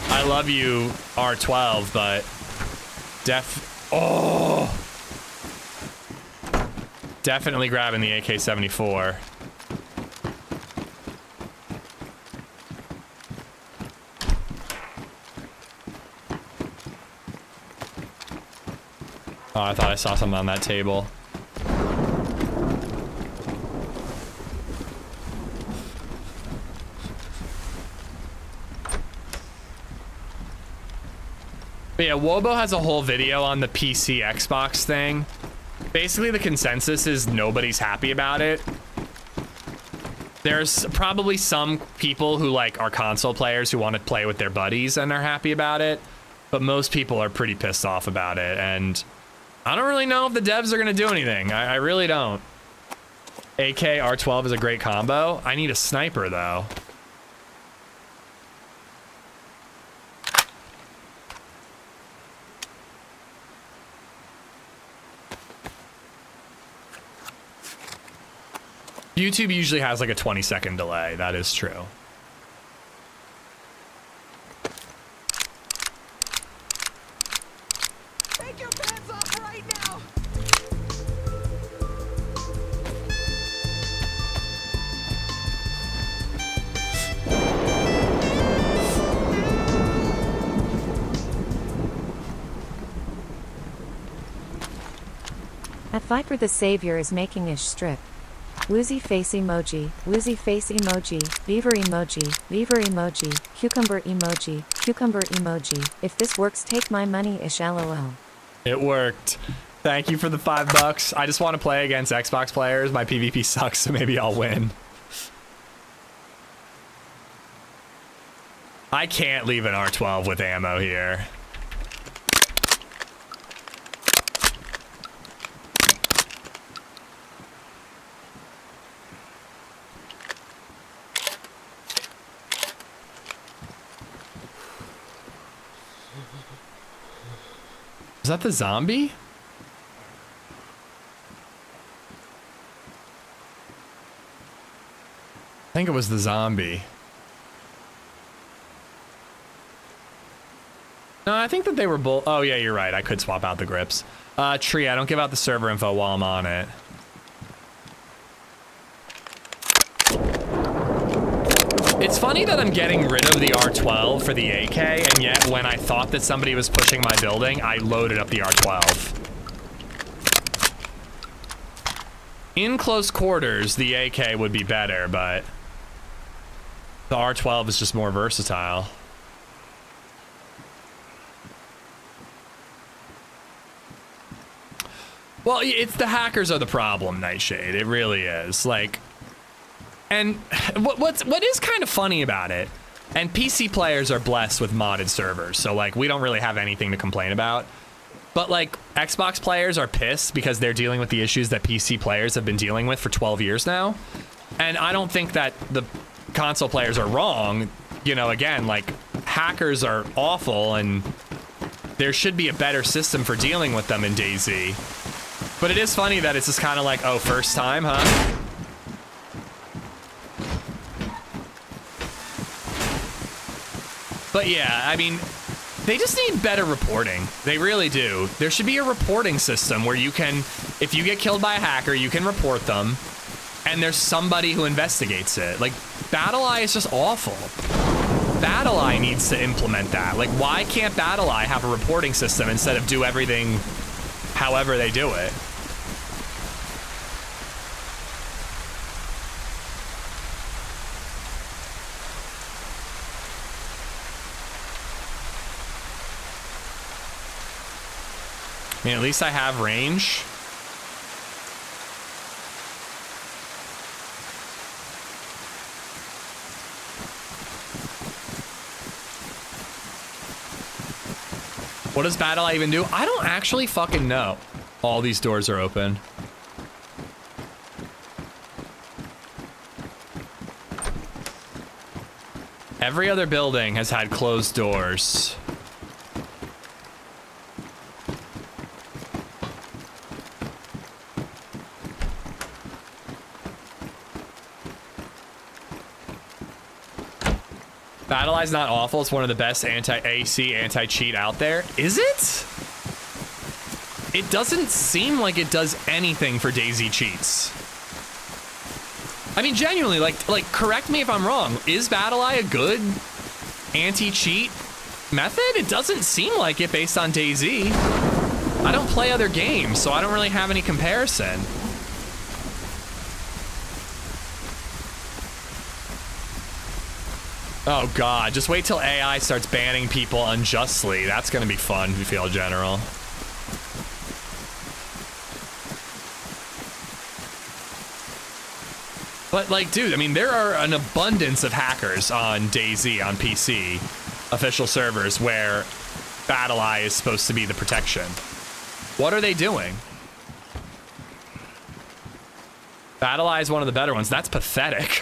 I love you, R12, but definitely grabbing the AK-74. Oh, I thought I saw something on that table. But yeah, Wobo has a whole video on the PC Xbox thing. Basically, the consensus is nobody's happy about it. There's probably some people who like are console players who want to play with their buddies and are happy about it, but most people are pretty pissed off about it, and I don't really know if the devs are gonna do anything. I really don't. AK R12 is a great combo. I need a sniper though. YouTube usually has like a 20-second delay. That is true. Viper the Savior is making ish strip. Woozy face emoji, woozy face emoji, beaver emoji, beaver emoji, cucumber emoji, cucumber emoji. If this works, take my money ish lol. It worked. Thank you for the $5. I just want to play against Xbox players. My PvP sucks, so maybe I'll win. I can't leave an R12 with ammo here. Is that the zombie? I think it was the zombie. No, I think that they were both. Oh, yeah, you're right. I could swap out the grips. Tree, I don't give out the server info while I'm on it. It's funny that I'm getting rid of the R12 for the AK, and yet when I thought that somebody was pushing my building, I loaded up the R12. In close quarters, the AK would be better, but the R12 is just more versatile. Well, it's the hackers are the problem, Nightshade. It really is. Like, and what is kind of funny about it, and PC players are blessed with modded servers, so like we don't really have anything to complain about. But like Xbox players are pissed because they're dealing with the issues that PC players have been dealing with for 12 years now. And I don't think that the console players are wrong. You know, again, like hackers are awful and there should be a better system for dealing with them in DayZ. But it is funny that it's just kind of like, oh, first time, huh? But yeah, I mean, they just need better reporting. They really do. There should be a reporting system where you can, if you get killed by a hacker, you can report them, and there's somebody who investigates it. Like, BattlEye is just awful. BattlEye needs to implement that. Like, why can't BattlEye have a reporting system instead of do everything however they do it? I mean, at least I have range. What does BattlEye even do? I don't actually fucking know. All these doors are open. Every other building has had closed doors. BattlEye's not awful. It's one of the best anti-AC, anti-cheat out there. Is it? It doesn't seem like it does anything for DayZ cheats. I mean, genuinely, like, correct me if I'm wrong. Is BattlEye a good anti-cheat method? It doesn't seem like it based on DayZ. I don't play other games, so I don't really have any comparison. Oh god, just wait till AI starts banning people unjustly. That's gonna be fun, if you feel general. But like, dude, I mean, there are an abundance of hackers on DayZ, on PC, official servers, where BattlEye is supposed to be the protection. What are they doing? BattlEye is one of the better ones. That's pathetic.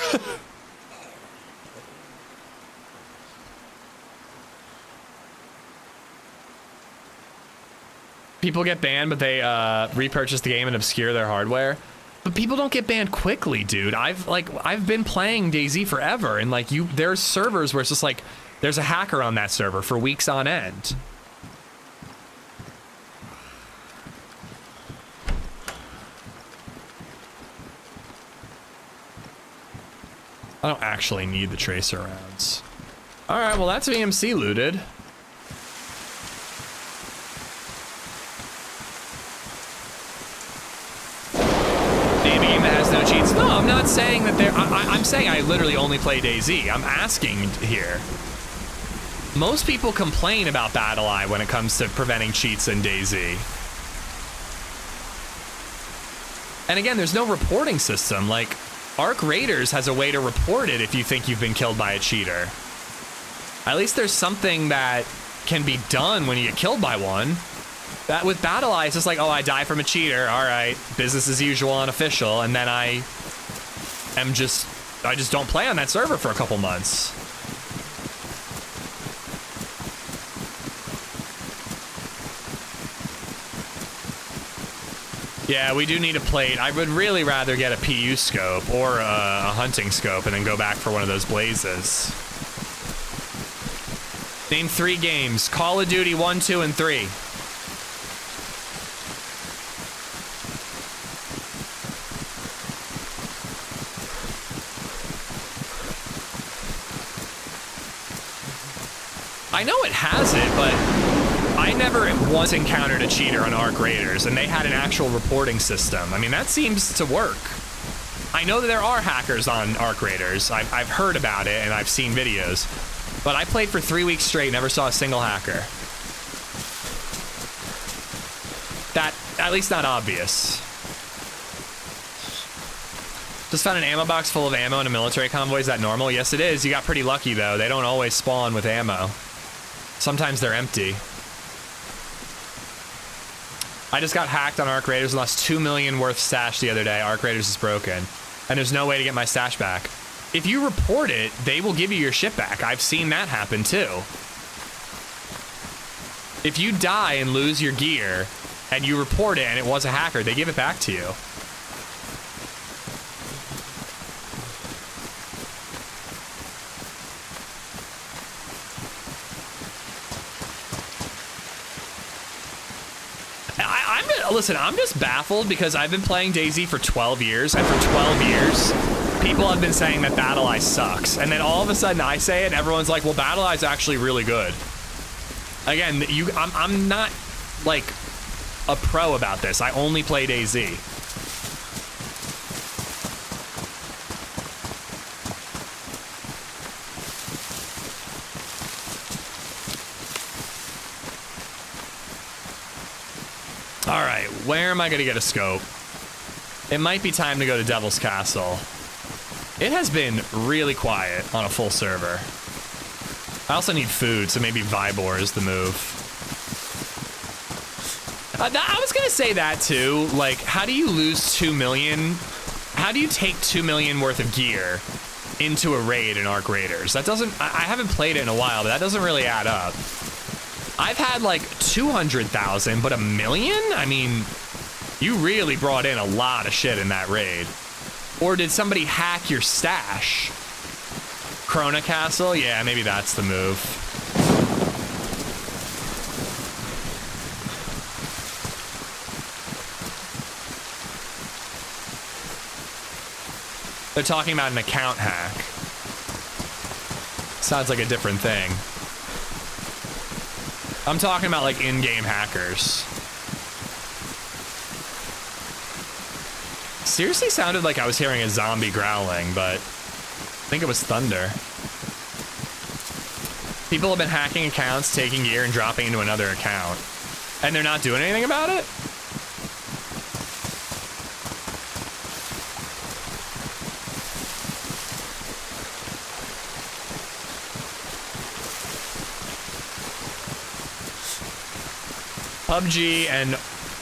People get banned, but they repurchase the game and obscure their hardware. But people don't get banned quickly, dude. I've been playing DayZ forever, and like there's servers where it's just like there's a hacker on that server for weeks on end. I don't actually need the tracer rounds. All right, well that's VMC looted. I'm saying I literally only play DayZ. I'm asking here. Most people complain about BattlEye when it comes to preventing cheats in DayZ. And again, there's no reporting system. Like, ARC Raiders has a way to report it if you think you've been killed by a cheater. At least there's something that can be done when you get killed by one. That with BattlEye, it's just like, oh, I die from a cheater. All right, business as usual, unofficial, and then I just don't play on that server for a couple months. Yeah, we do need a plate. I would really rather get a PU scope or a hunting scope and then go back for one of those blazes. Name 3 games. Call of Duty 1, 2, and 3. I know it has it, but I never once encountered a cheater on ARC Raiders, and they had an actual reporting system. I mean, that seems to work. I know that there are hackers on ARC Raiders. I've heard about it, and I've seen videos. But I played for 3 weeks straight, never saw a single hacker. That, at least not obvious. Just found an ammo box full of ammo in a military convoy. Is that normal? Yes, it is. You got pretty lucky, though. They don't always spawn with ammo. Sometimes they're empty. I just got hacked on ARC Raiders and lost 2 million worth stash the other day. ARC Raiders is broken. And there's no way to get my stash back. If you report it, they will give you your shit back. I've seen that happen too. If you die and lose your gear and you report it and it was a hacker, they give it back to you. Listen, I'm just baffled because I've been playing DayZ for 12 years, and for 12 years, people have been saying that BattlEye sucks. And then all of a sudden I say it, and everyone's like, well, BattlEye's actually really good. Again, I'm not, like, a pro about this. I only play DayZ. All right, where am I gonna get a scope? It might be time to go to Devil's Castle. It has been really quiet on a full server. I also need food, so maybe Vibor is the move. I was gonna say that too. Like, how do you lose 2 million? How do you take 2 million worth of gear into a raid in ARC Raiders? That doesn't, I haven't played it in a while, but that doesn't really add up. I've had like 200,000, but 1 million? I mean, you really brought in a lot of shit in that raid. Or did somebody hack your stash? Krona Castle? Yeah, maybe that's the move. They're talking about an account hack. Sounds like a different thing. I'm talking about like in-game hackers. Seriously sounded like I was hearing a zombie growling, but I think it was thunder. People have been hacking accounts, taking gear, and dropping into another account. And they're not doing anything about it? PUBG and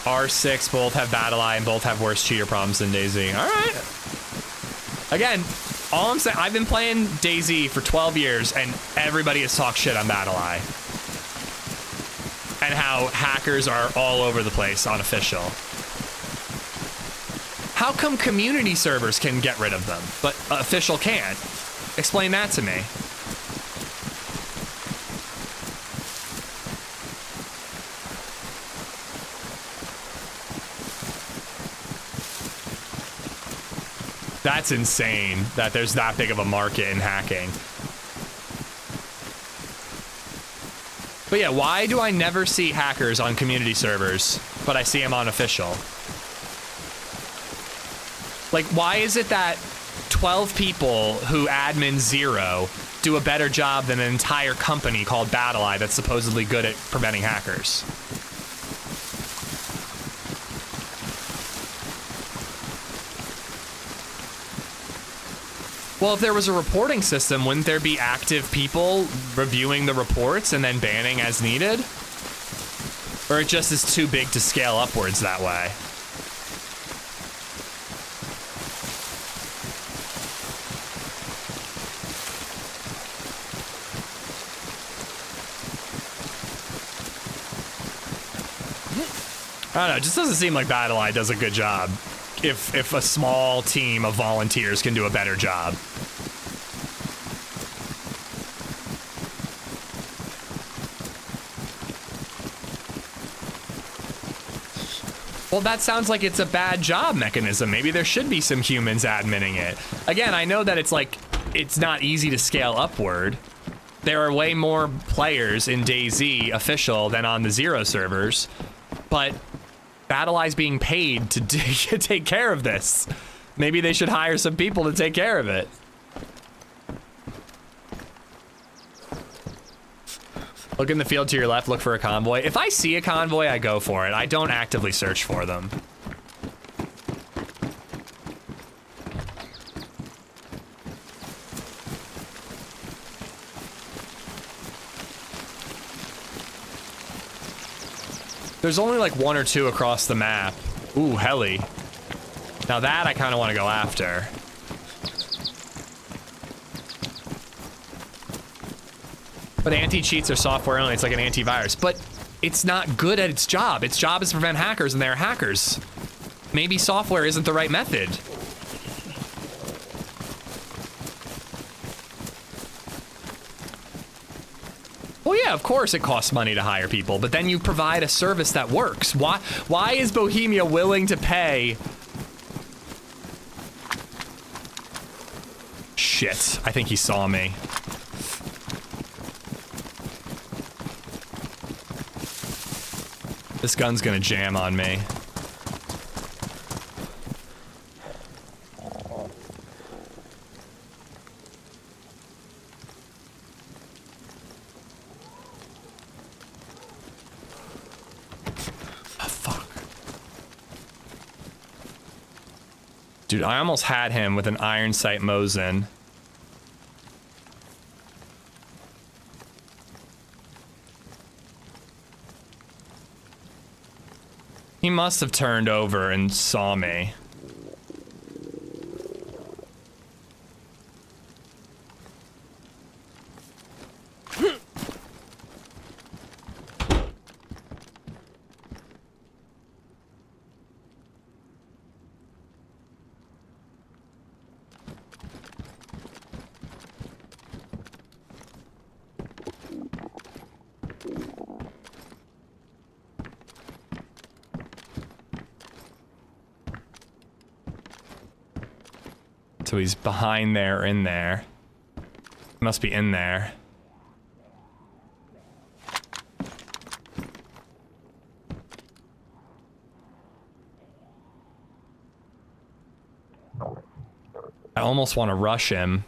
R6 both have BattlEye and both have worse cheater problems than DayZ. All right. Again, all I'm saying, I've been playing DayZ for 12 years and everybody has talked shit on BattlEye. And how hackers are all over the place on official. How come community servers can get rid of them, but official can't? Explain that to me. That's insane that there's that big of a market in hacking. But yeah, why do I never see hackers on community servers, but I see them on official? Like, why is it that 12 people who admin 0 do a better job than an entire company called BattleEye that's supposedly good at preventing hackers. Well, if there was a reporting system, wouldn't there be active people reviewing the reports and then banning as needed? Or it just is too big to scale upwards that way? I don't know, it just doesn't seem like BattleEye does a good job if a small team of volunteers can do a better job. Well, that sounds like it's a bad job mechanism. Maybe there should be some humans adminning it. Again, I know that it's like, it's not easy to scale upward. There are way more players in DayZ official than on the 0 servers, but BattleEye's being paid to take care of this. Maybe they should hire some people to take care of it. Look in the field to your left, look for a convoy. If I see a convoy, I go for it. I don't actively search for them. There's only like 1 or 2 across the map. Ooh, heli. Now that I kind of want to go after. But anti-cheats are software only. It's like an antivirus. But it's not good at its job. Its job is to prevent hackers, and they're hackers. Maybe software isn't the right method. Well, yeah, of course it costs money to hire people, but then you provide a service that works. Why is Bohemia willing to pay? Shit, I think he saw me. This gun's gonna jam on me. Dude, I almost had him with an iron sight Mosin. He must have turned over and saw me. So he's behind there or in there. He must be in there. I almost want to rush him.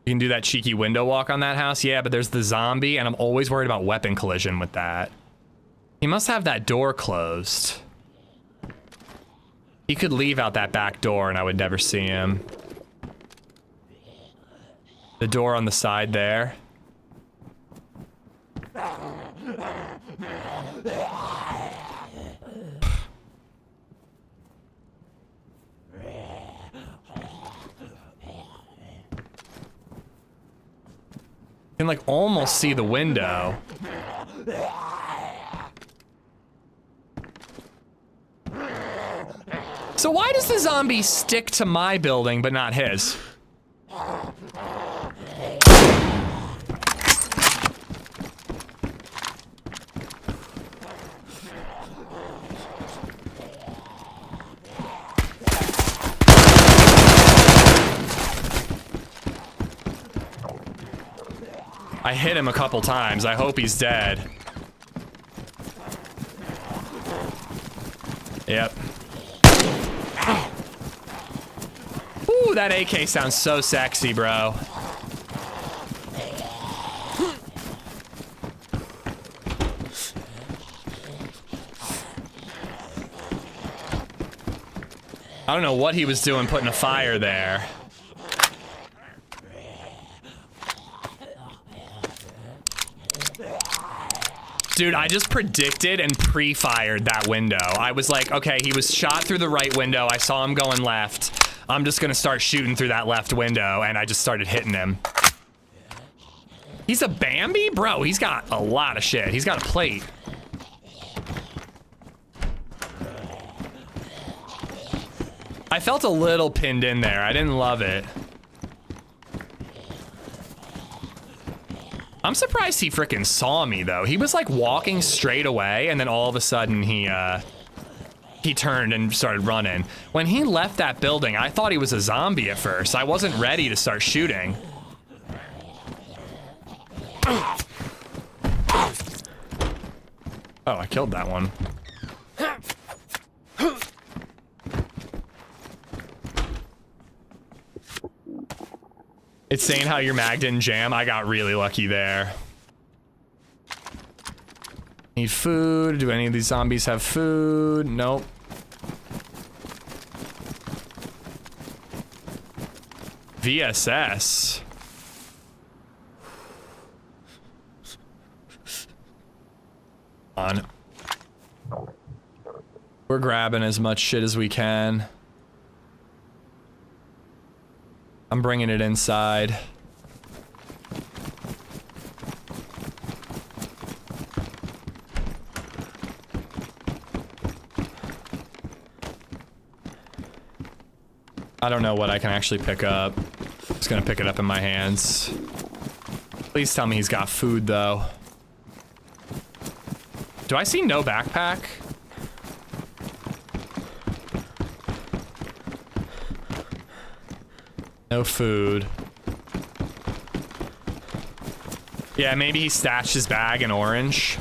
You can do that cheeky window walk on that house? Yeah, but there's the zombie, and I'm always worried about weapon collision with that. He must have that door closed. He could leave out that back door and I would never see him. The door on the side there. You can like almost see the window. So why does the zombie stick to my building but not his? I hit him a couple times. I hope he's dead. Yep. Ooh, that AK sounds so sexy, bro. I don't know what he was doing putting a fire there. Dude, I just predicted and pre-fired that window. I was like, okay, he was shot through the right window. I saw him going left. I'm just gonna start shooting through that left window, and I just started hitting him. He's a Bambi? Bro, he's got a lot of shit. He's got a plate. I felt a little pinned in there. I didn't love it. I'm surprised he freaking saw me though. He was like walking straight away and then all of a sudden he turned and started running. When he left that building, I thought he was a zombie at first. I wasn't ready to start shooting. Oh, I killed that one. It's saying how your mag didn't jam. I got really lucky there. Need food. Do any of these zombies have food? Nope. VSS. On. We're grabbing as much shit as we can. I'm bringing it inside. I don't know what I can actually pick up. I'm just gonna pick it up in my hands. Please tell me he's got food though. Do I see no backpack? No food. Yeah, maybe he stashed his bag in orange.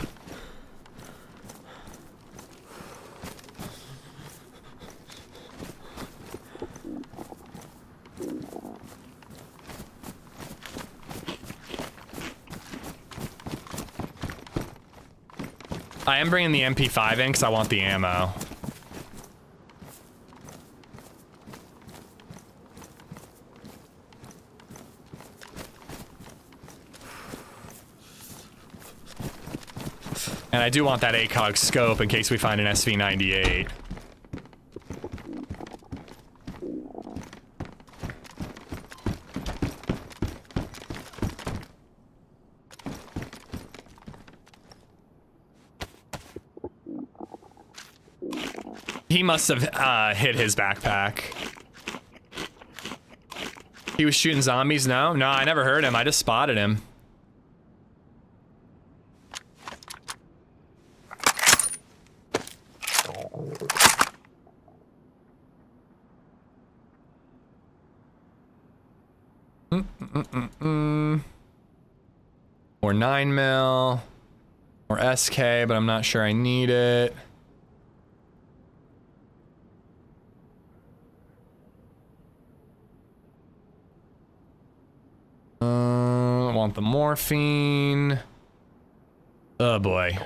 I am bringing the MP5 in because I want the ammo. And I do want that ACOG scope in case we find an SV98. He must have hit his backpack. He was shooting zombies? No, I never heard him. I just spotted him. Or 9mm. Or SK, but I'm not sure I need it. I want the morphine. Oh boy.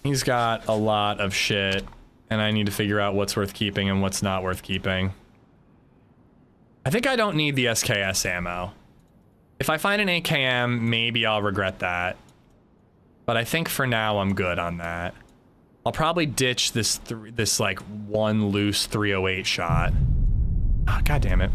He's got a lot of shit, and I need to figure out what's worth keeping and what's not worth keeping. I think I don't need the SKS ammo. If I find an AKM, maybe I'll regret that. But I think for now I'm good on that. I'll probably ditch this like one loose 308 shot. Ah, God damn it.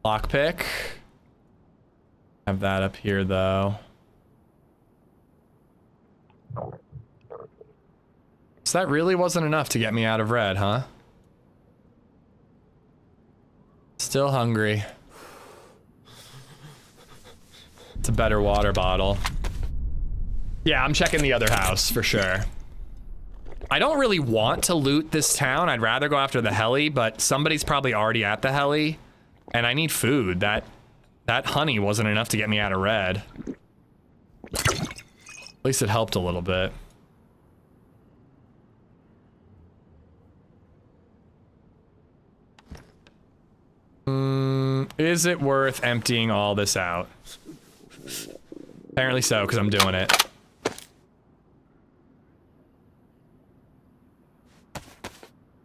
Lockpick. Have that up here though. So that really wasn't enough to get me out of red, huh? Still hungry. It's a better water bottle. Yeah, I'm checking the other house for sure. I don't really want to loot this town. I'd rather go after the heli, but somebody's probably already at the heli, and I need food. That honey wasn't enough to get me out of red. At least it helped a little bit. Is it worth emptying all this out? Apparently so, because I'm doing it.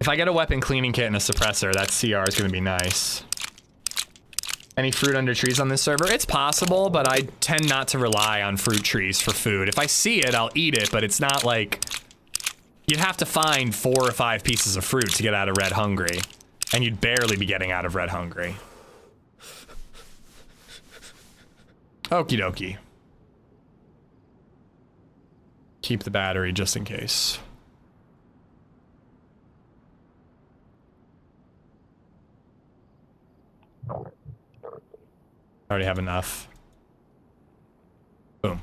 If I get a weapon cleaning kit and a suppressor, that CR is going to be nice. Any fruit under trees on this server? It's possible, but I tend not to rely on fruit trees for food. If I see it, I'll eat it, but it's not like... You'd have to find 4 or 5 pieces of fruit to get out of red hungry. And you'd barely be getting out of red hungry. Okie dokie. Keep the battery just in case. Already have enough. Boom.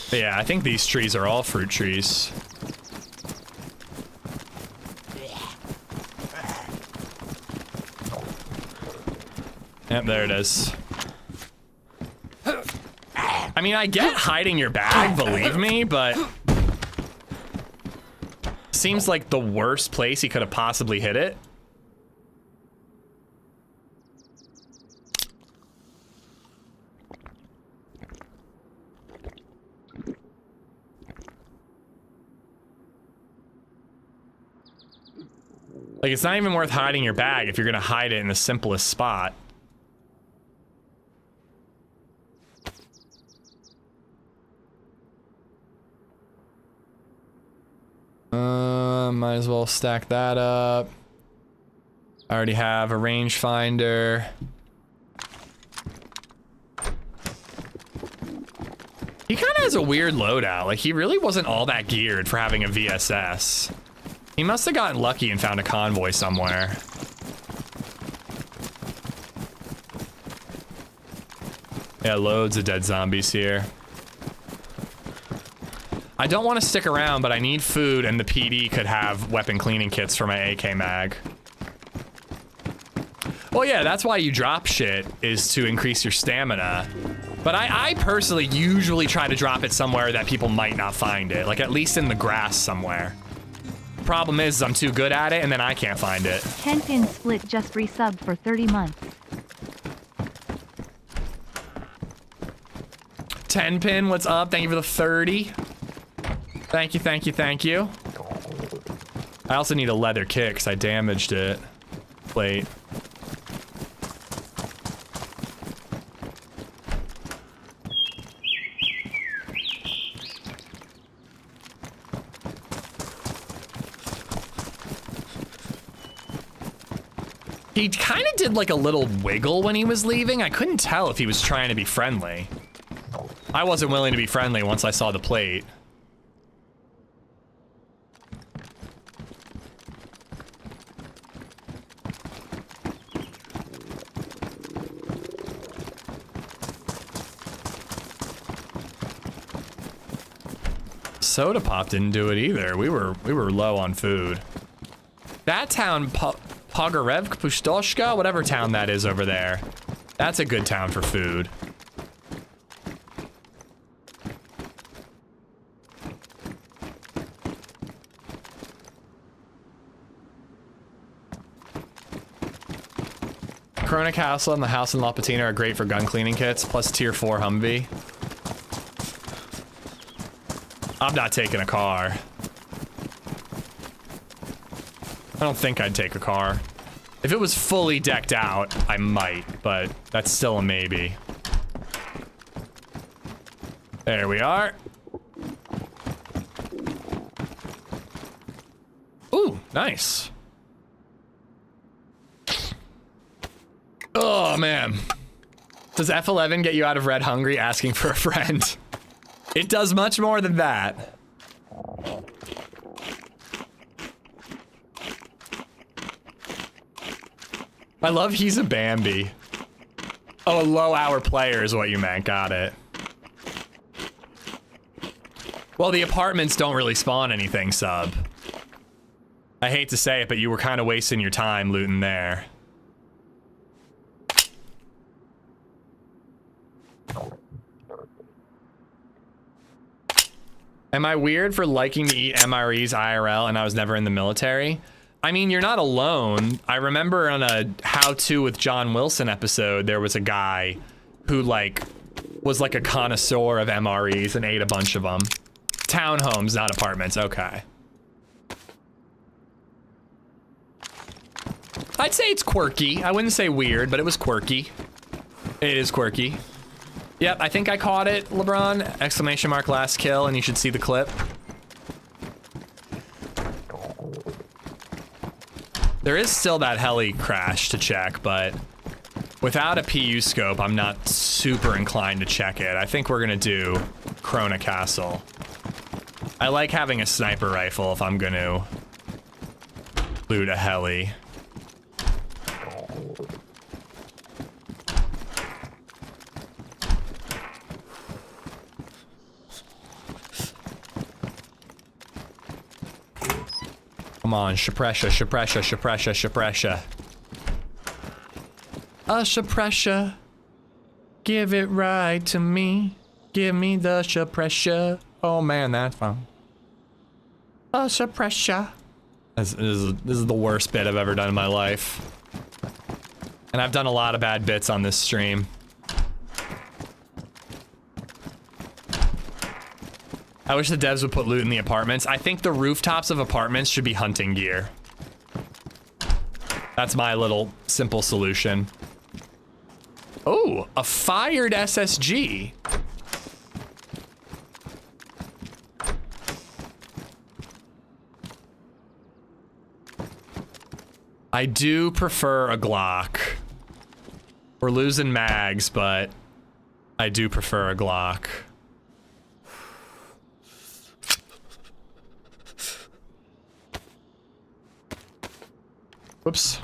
But yeah, I think these trees are all fruit trees. Yep, there it is. I mean, I get hiding your bag, believe me, but... Seems like the worst place he could have possibly hid it. Like, it's not even worth hiding your bag if you're gonna hide it in the simplest spot. Might as well stack that up. I already have a rangefinder. He kind of has a weird loadout. Like, he really wasn't all that geared for having a VSS. He must have gotten lucky and found a convoy somewhere. Yeah, loads of dead zombies here. I don't want to stick around, but I need food, and the PD could have weapon cleaning kits for my AK mag. Well, yeah, that's why you drop shit, is to increase your stamina. But I personally usually try to drop it somewhere that people might not find it, like at least in the grass somewhere. Problem is I'm too good at it, and then I can't find it. 10-pin split just resubbed for 30 months. 10-pin, what's up? Thank you for the 30. Thank you, thank you, thank you. I also need a leather kit because I damaged it. Wait. He kind of did like a little wiggle when he was leaving. I couldn't tell if he was trying to be friendly. I wasn't willing to be friendly once I saw the plate. Soda Pop didn't do it either. We were low on food. That town, Pogarevk, Pushtoshka, whatever town that is over there. That's a good town for food. Corona Castle and the house in La Patina are great for gun cleaning kits, plus tier 4 Humvee. I'm not taking a car. I don't think I'd take a car. If it was fully decked out, I might, but that's still a maybe. There we are. Ooh, nice. Oh, man. Does F11 get you out of red hungry asking for a friend? It does much more than that. I love he's a Bambi. Oh, a low hour player is what you meant. Got it. Well, the apartments don't really spawn anything, sub. I hate to say it, but you were kind of wasting your time looting there. Am I weird for liking to eat MREs IRL and I was never in the military? I mean, you're not alone. I remember on a How To with John Wilson episode, there was a guy who like was like a connoisseur of MREs and ate a bunch of them. Townhomes, not apartments. Okay. I'd say it's quirky. I wouldn't say weird, but it was quirky. It is quirky. Yep, I think I caught it, LeBron. Exclamation mark last kill, and you should see the clip. There is still that heli crash to check, but without a PU scope, I'm not super inclined to check it. I think we're gonna do Krona Castle. I like having a sniper rifle if I'm gonna loot a heli. Come on, Shapresha, Shapresha, Shapresha, Shapresha. Shapresha. Give it right to me. Give me the Shapresha. Oh man, that's fun. Shapresha. This is the worst bit I've ever done in my life. And I've done a lot of bad bits on this stream. I wish the devs would put loot in the apartments. I think the rooftops of apartments should be hunting gear. That's my little simple solution. Oh, a fired SSG. I do prefer a Glock. We're losing mags, but I do prefer a Glock. Whoops.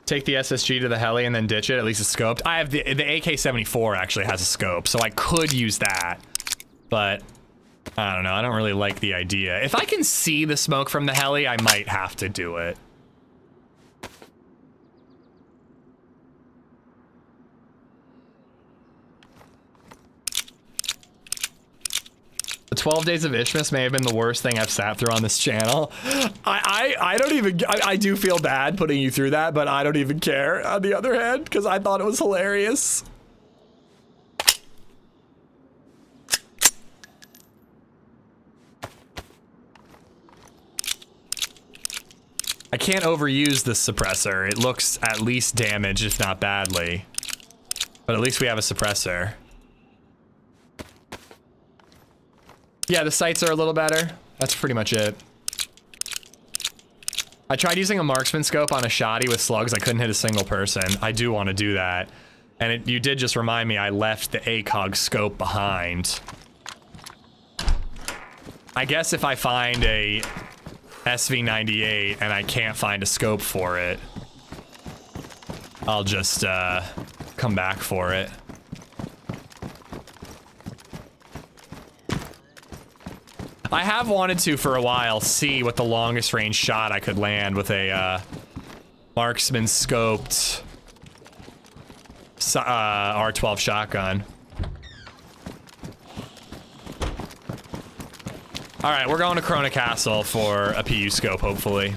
Take the SSG to the heli and then ditch it. At least it's scoped. I have the AK-74 actually has a scope, so I could use that. But I don't know. I don't really like the idea. If I can see the smoke from the heli, I might have to do it. The 12 Days of Ishmas may have been the worst thing I've sat through on this channel. I don't even, I do feel bad putting you through that, but I don't even care on the other hand, because I thought it was hilarious. I can't overuse this suppressor. It looks at least damaged, if not badly. But at least we have a suppressor. Yeah, the sights are a little better. That's pretty much it. I tried using a marksman scope on a shotty with slugs. I couldn't hit a single person. I do want to do that. And you did just remind me I left the ACOG scope behind. I guess if I find a SV98 and I can't find a scope for it, I'll just come back for it. I have wanted to, for a while, see what the longest range shot I could land with a marksman scoped R12 shotgun. All right, we're going to Krona Castle for a PU scope, hopefully.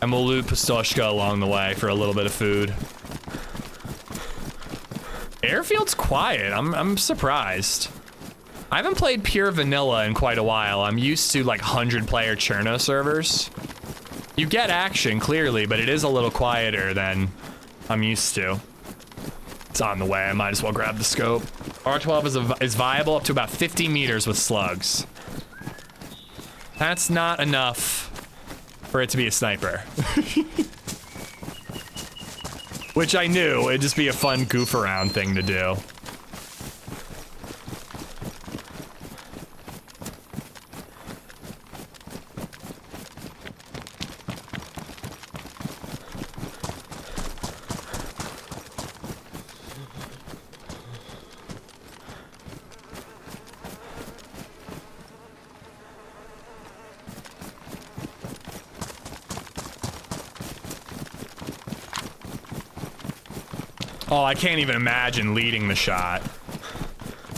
And we'll loot Pistoshka along the way for a little bit of food. Airfield's quiet. I'm surprised. I haven't played pure vanilla in quite a while. I'm used to like 100-player Cherno servers. You get action clearly, but it is a little quieter than I'm used to. It's on the way. I might as well grab the scope. R12 is viable up to about 50 meters with slugs. That's not enough for it to be a sniper. Which I knew, it'd just be a fun goof around thing to do. Oh, I can't even imagine leading the shot.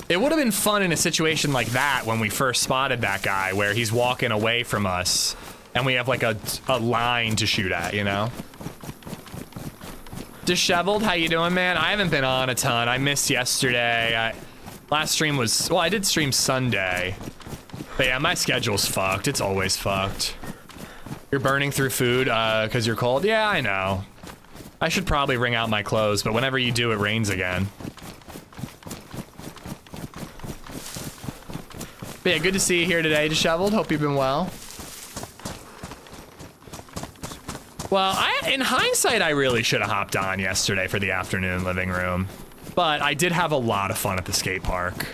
It would have been fun in a situation like that when we first spotted that guy, where he's walking away from us and we have like a line to shoot at, you know? Disheveled, how you doing, man? I haven't been on a ton. I missed yesterday. Last stream was, well, I did stream Sunday. But yeah, my schedule's fucked. It's always fucked. You're burning through food because you're cold? Yeah, I know. I should probably wring out my clothes, but whenever you do, it rains again. But yeah, good to see you here today, Disheveled. Hope you've been well. Well, in hindsight, I really should have hopped on yesterday for the afternoon living room. But I did have a lot of fun at the skate park.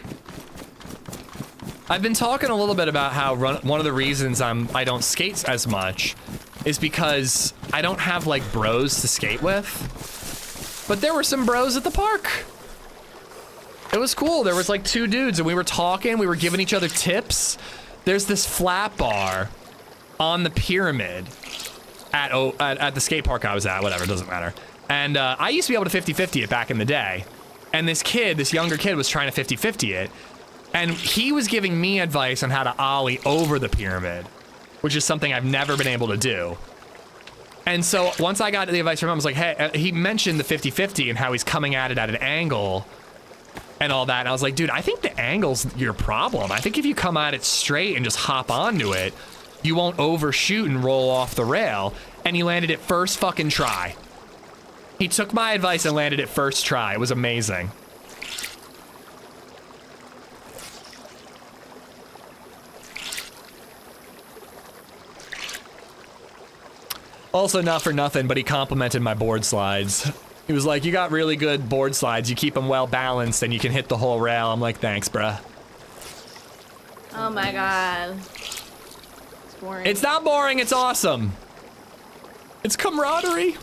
I've been talking a little bit about how one of the reasons I don't skate as much is because I don't have like bros to skate with. But there were some bros at the park. It was cool. There was like 2 dudes and we were talking, we were giving each other tips. There's this flat bar on the pyramid at the skate park I was at, whatever, it doesn't matter. And I used to be able to 50-50 it back in the day. And this younger kid was trying to 50-50 it. And he was giving me advice on how to ollie over the pyramid, which is something I've never been able to do. And so once I got the advice from him, I was like, hey, he mentioned the 50-50 and how he's coming at it at an angle and all that. And I was like, dude, I think the angle's your problem. I think if you come at it straight and just hop onto it, you won't overshoot and roll off the rail. And he landed it first fucking try. He took my advice and landed it first try. It was amazing. Also, not for nothing, but he complimented my board slides. He was like, you got really good board slides. You keep them well balanced and you can hit the whole rail. I'm like, thanks, bruh. Oh my god. It's boring. It's not boring, it's awesome. It's camaraderie.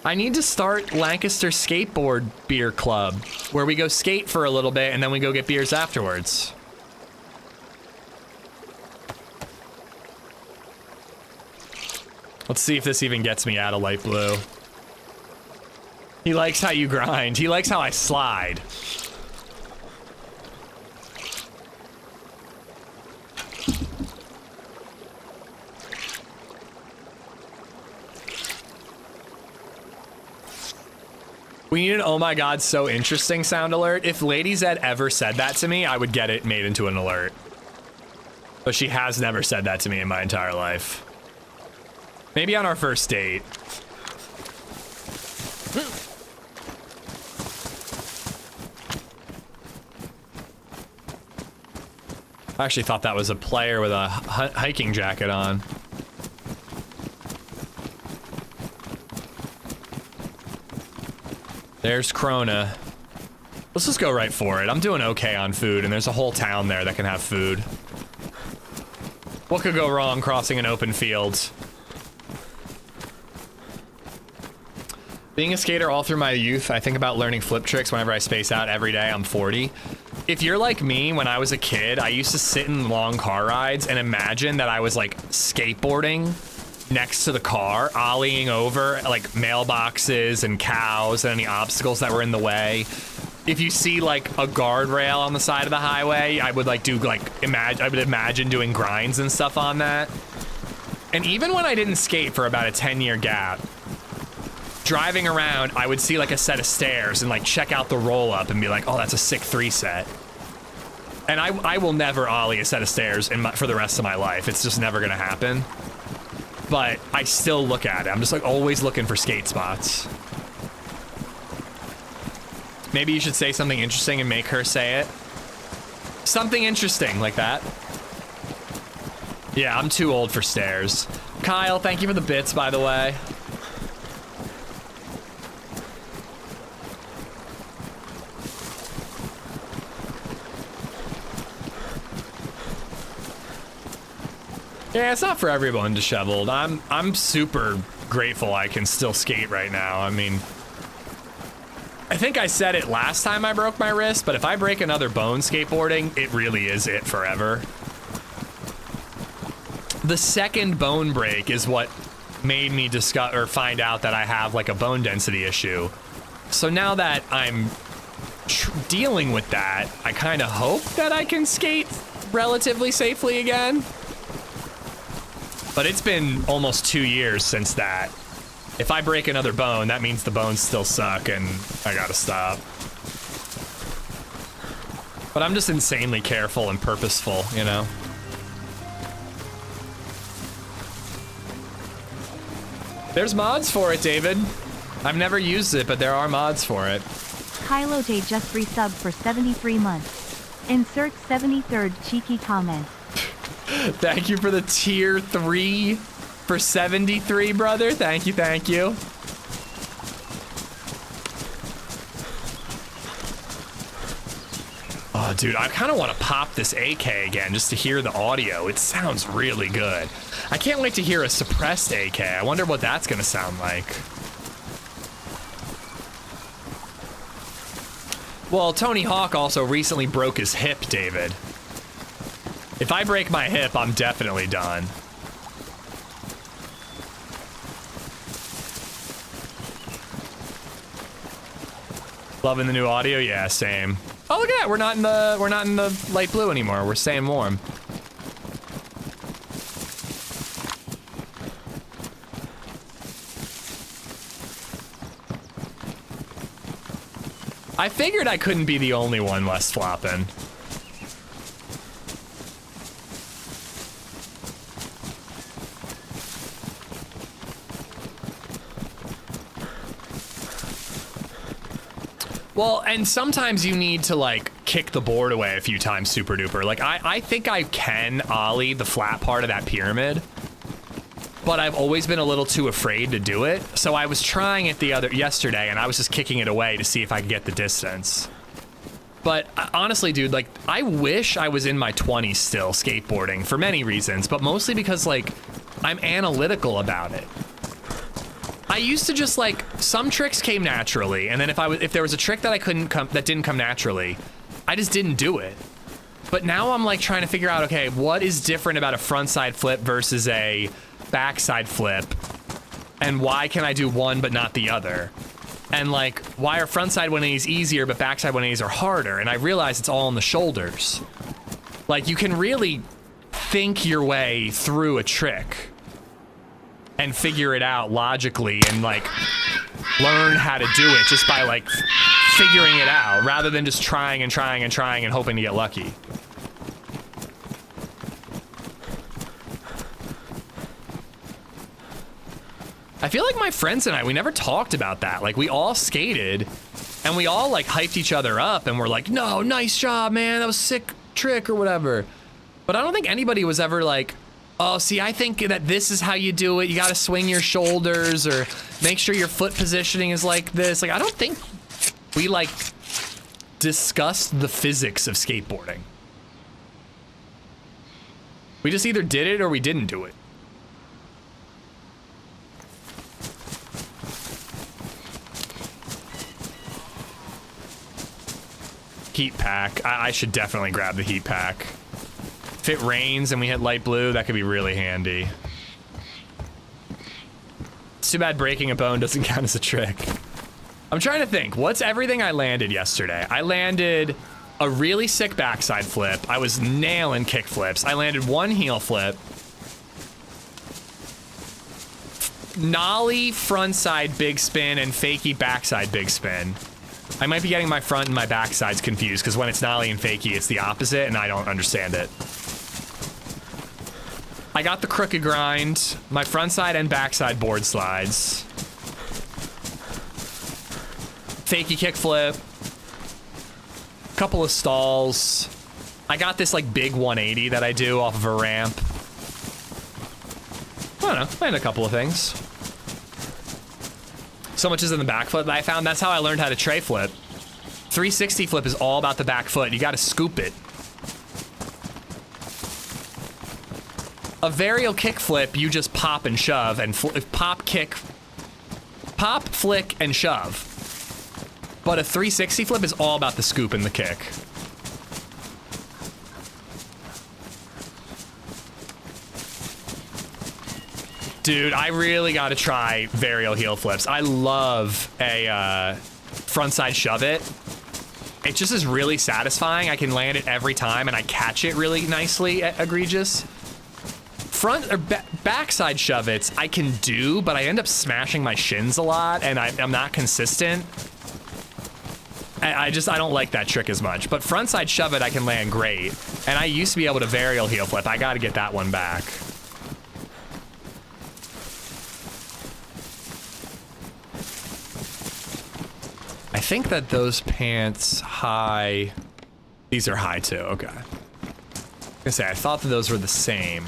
I need to start Lancaster Skateboard Beer Club, where we go skate for a little bit and then we go get beers afterwards. Let's see if this even gets me out of light blue. He likes how you grind. He likes how I slide. We need an oh my god so interesting sound alert. If LadyZed ever said that to me, I would get it made into an alert. But she has never said that to me in my entire life. Maybe on our first date. I actually thought that was a player with a hiking jacket on. There's Krona. Let's just go right for it. I'm doing okay on food, and there's a whole town there that can have food. What could go wrong crossing an open field? Being a skater all through my youth, I think about learning flip tricks whenever I space out every day. I'm 40. If you're like me, when I was a kid, I used to sit in long car rides and imagine that I was like skateboarding next to the car, ollieing over like mailboxes and cows and any obstacles that were in the way. If you see like a guardrail on the side of the highway, I would like do like I would imagine doing grinds and stuff on that. And even when I didn't skate for about a 10-year gap, driving around, I would see like a set of stairs and like check out the roll up and be like, oh, that's a sick 3 set. And I will never ollie a set of stairs for the rest of my life. It's just never gonna happen. But I still look at it. I'm just like always looking for skate spots. Maybe you should say something interesting and make her say it. Something interesting like that. Yeah, I'm too old for stairs. Kyle, thank you for the bits, by the way. Yeah, it's not for everyone, Disheveled. I'm super grateful I can still skate right now. I mean, I think I said it last time I broke my wrist, but if I break another bone skateboarding, it really is it forever. The second bone break is what made me find out that I have like a bone density issue. So now that I'm dealing with that, I kind of hope that I can skate relatively safely again. But it's been almost 2 years since that. If I break another bone, that means the bones still suck and I gotta stop. But I'm just insanely careful and purposeful, you know? There's mods for it, David. I've never used it, but there are mods for it. Kylote just resubbed for 73 months. Insert 73rd cheeky comment. Thank you for the tier 3 for 73, brother. Thank you, thank you. Oh, dude, I kind of want to pop this AK again just to hear the audio. It sounds really good. I can't wait to hear a suppressed AK. I wonder what that's going to sound like. Well, Tony Hawk also recently broke his hip, David. If I break my hip, I'm definitely done. Loving the new audio? Yeah, same. Oh, look at that. We're not in the light blue anymore. We're staying warm. I figured I couldn't be the only one West flopping. Well, and sometimes you need to like kick the board away a few times super duper. Like I think I can ollie the flat part of that pyramid, but I've always been a little too afraid to do it. So I was trying it yesterday and I was just kicking it away to see if I could get the distance. But honestly, dude, like I wish I was in my 20s still skateboarding for many reasons, but mostly because like I'm analytical about it. I used to just like, some tricks came naturally, and then if there was a trick that that didn't come naturally, I just didn't do it. But now I'm like trying to figure out, okay, what is different about a frontside flip versus a backside flip, and why can I do one but not the other? And like, why are frontside 180s easier but backside 180s are harder? And I realize it's all on the shoulders. Like you can really think your way through a trick and figure it out logically and like learn how to do it just by like figuring it out rather than just trying and trying and trying and hoping to get lucky. I feel like my friends and I, we never talked about that. Like we all skated and we all like hyped each other up and we're like, no, nice job, man. That was a sick trick or whatever. But I don't think anybody was ever like, oh, see, I think that this is how you do it. You got to swing your shoulders or make sure your foot positioning is like this. Like, I don't think we like discussed the physics of skateboarding. We just either did it or we didn't do it. Heat pack. I should definitely grab the heat pack. If it rains and we hit light blue, that could be really handy. It's too bad breaking a bone doesn't count as a trick. I'm trying to think, what's everything I landed yesterday? I landed a really sick backside flip. I was nailing kick flips. I landed one heel flip. Nollie frontside big spin and fakie backside big spin. I might be getting my front and my backsides confused because when it's nollie and fakie, it's the opposite and I don't understand it. I got the crooked grind, my frontside and backside board slides. Fakie kickflip. Couple of stalls. I got this like big 180 that I do off of a ramp. I don't know, I had a couple of things. So much is in the back foot that I found. That's how I learned how to tray flip. 360 flip is all about the back foot. You gotta scoop it. A varial kick flip, you just pop and shove and pop, flick, and shove. But a 360 flip is all about the scoop and the kick. Dude, I really gotta try varial heel flips. I love a frontside shove it. It just is really satisfying. I can land it every time and I catch it really nicely, egregious. Front or backside shove it's I can do, but I end up smashing my shins a lot and I'm not consistent. I don't like that trick as much, but frontside shove it I can land great. And I used to be able to varial heel flip. I gotta get that one back. I think that those pants high, these are high too, okay. I was gonna say, I thought that those were the same.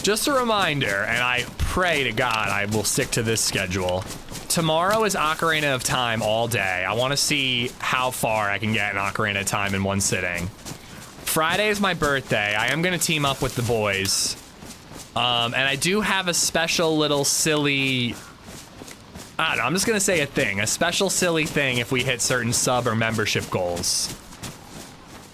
Just a reminder, and I pray to God I will stick to this schedule. Tomorrow is Ocarina of Time all day. I want to see how far I can get an Ocarina of Time in one sitting. Friday is my birthday. I am going to team up with the boys. And I do have a special little silly... I don't know, I'm just going to say a thing. A special silly thing if we hit certain sub or membership goals.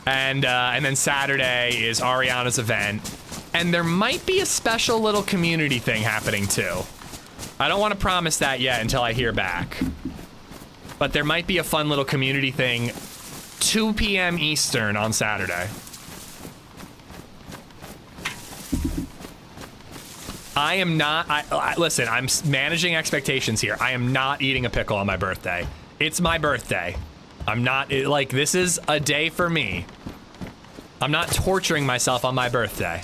And then Saturday is Ariana's event. And there might be a special little community thing happening too. I don't want to promise that yet until I hear back. But there might be a fun little community thing 2 p.m. Eastern on Saturday. I am not, listen, I'm managing expectations here. I am not eating a pickle on my birthday. It's my birthday. I'm not, like, this is a day for me. I'm not torturing myself on my birthday.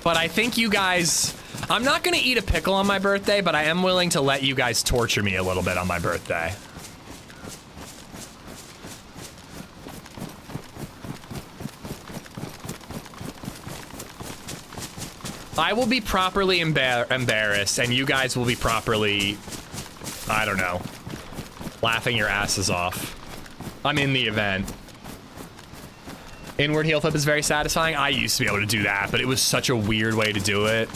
But I think you guys, I'm not gonna eat a pickle on my birthday, but I am willing to let you guys torture me a little bit on my birthday. I will be properly embarrassed, and you guys will be properly, I don't know, laughing your asses off. I'm in the event. Inward heel flip is very satisfying. I used to be able to do that, but it was such a weird way to do it.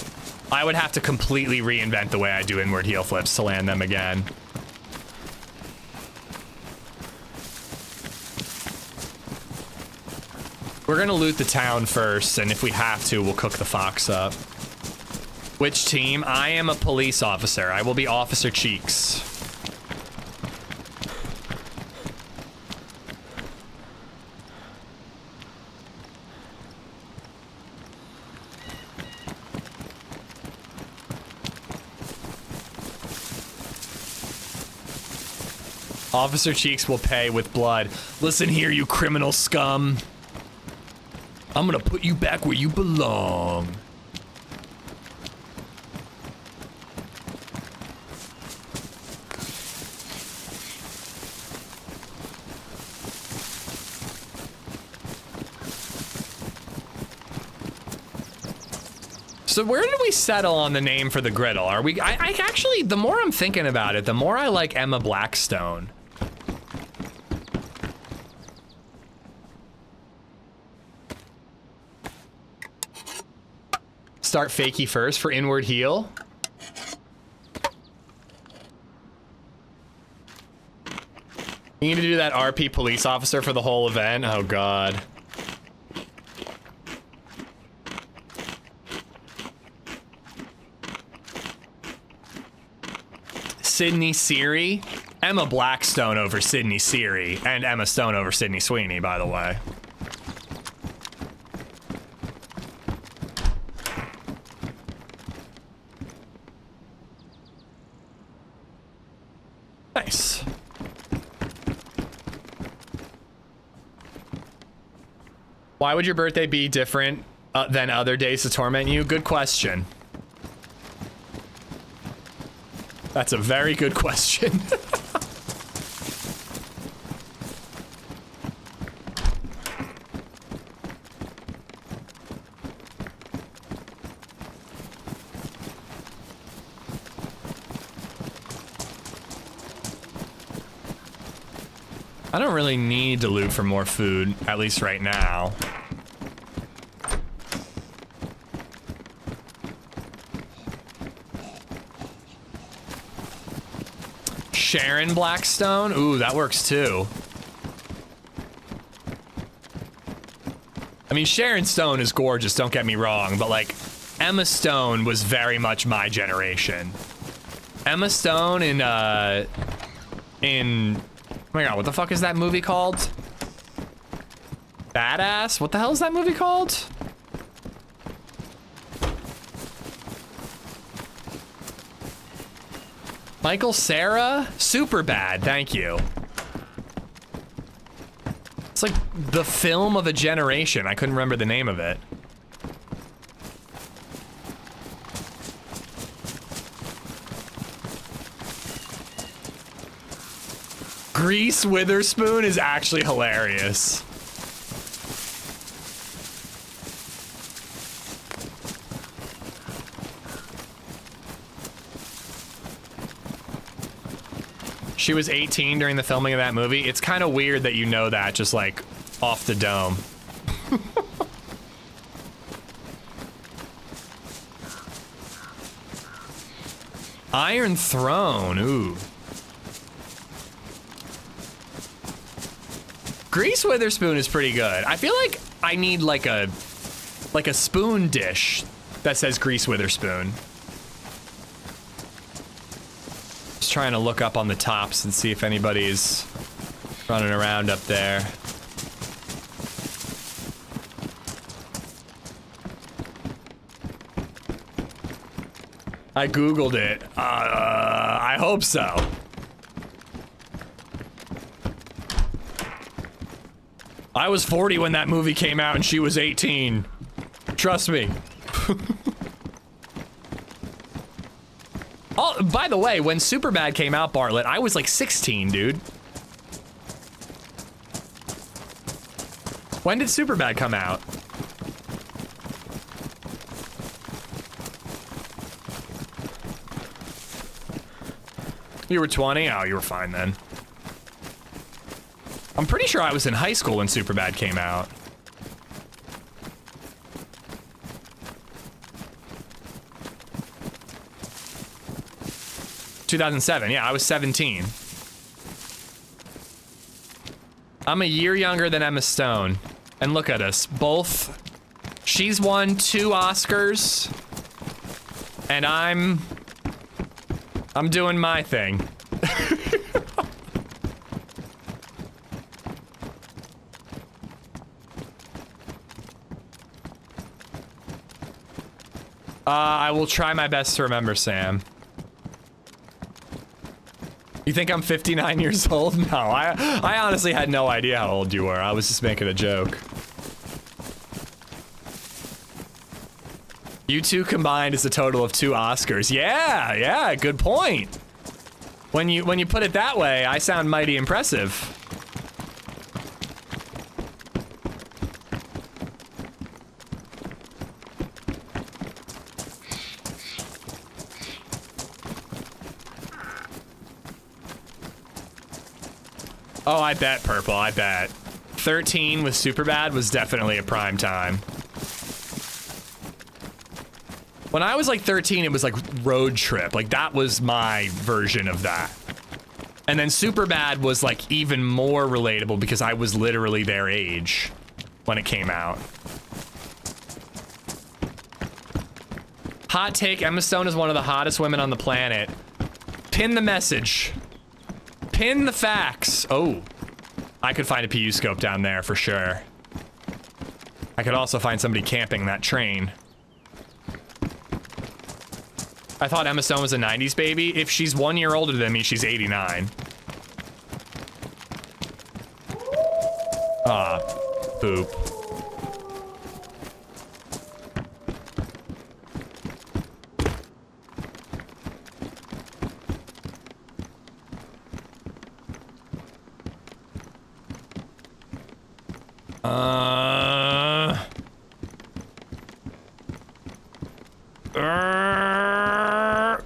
I would have to completely reinvent the way I do inward heel flips to land them again. We're gonna loot the town first, and if we have to, we'll cook the fox up. Which team? I am a police officer. I will be Officer Cheeks. Officer Cheeks will pay with blood. Listen here, you criminal scum. I'm gonna put you back where you belong. So where did we settle on the name for the griddle? Are we, I actually, the more I'm thinking about it, the more I like Emma Blackstone. Start fakie first for inward heel. You need to do that RP police officer for the whole event? Oh God. Sydney Siri. Emma Blackstone over Sydney Siri, and Emma Stone over Sydney Sweeney, by the way. Nice. Why would your birthday be different than other days to torment you? Good question. That's a very good question. I don't really need to loot for more food, at least right now. Sharon Blackstone. Ooh, that works too. I mean, Sharon Stone is gorgeous, don't get me wrong, but like, Emma Stone was very much my generation. Emma Stone in, oh my god, what the fuck is that movie called? Badass? What the hell is that movie called? Michael Cera? Superbad, thank you. It's like the film of a generation. I couldn't remember the name of it. Reese Witherspoon is actually hilarious. She was 18 during the filming of that movie. It's kind of weird that you know that just like off the dome. Iron Throne, ooh. Reese Witherspoon is pretty good. I feel like I need like a spoon dish that says Reese Witherspoon. Just trying to look up on the tops and see if anybody's running around up there. I Googled it. I hope so. I was 40 when that movie came out and she was 18. Trust me. Oh, by the way, when Superbad came out, Bartlett, I was like 16, dude. When did Superbad come out? You were 20? Oh, you were fine then. I'm pretty sure I was in high school when Superbad came out. ...2007, yeah, I was 17. I'm a year younger than Emma Stone. And look at us, both... She's won 2 Oscars. And I'm doing my thing. I will try my best to remember, Sam. You think I'm 59 years old? No, I honestly had no idea how old you were. I was just making a joke. You two combined is a total of 2 Oscars. Yeah, good point. When you put it that way, I sound mighty impressive. Oh, I bet, Purple, I bet. 13 with Superbad was definitely a prime time. When I was like 13, it was like Road Trip. Like, that was my version of that. And then Superbad was like even more relatable because I was literally their age when it came out. Hot take, Emma Stone is one of the hottest women on the planet. Pin the message. Pin the facts. Oh, I could find a PU scope down there for sure. I could also find somebody camping that train. I thought Emma Stone was a 90s baby. If she's 1 year older than me, she's 89. Ah, poop.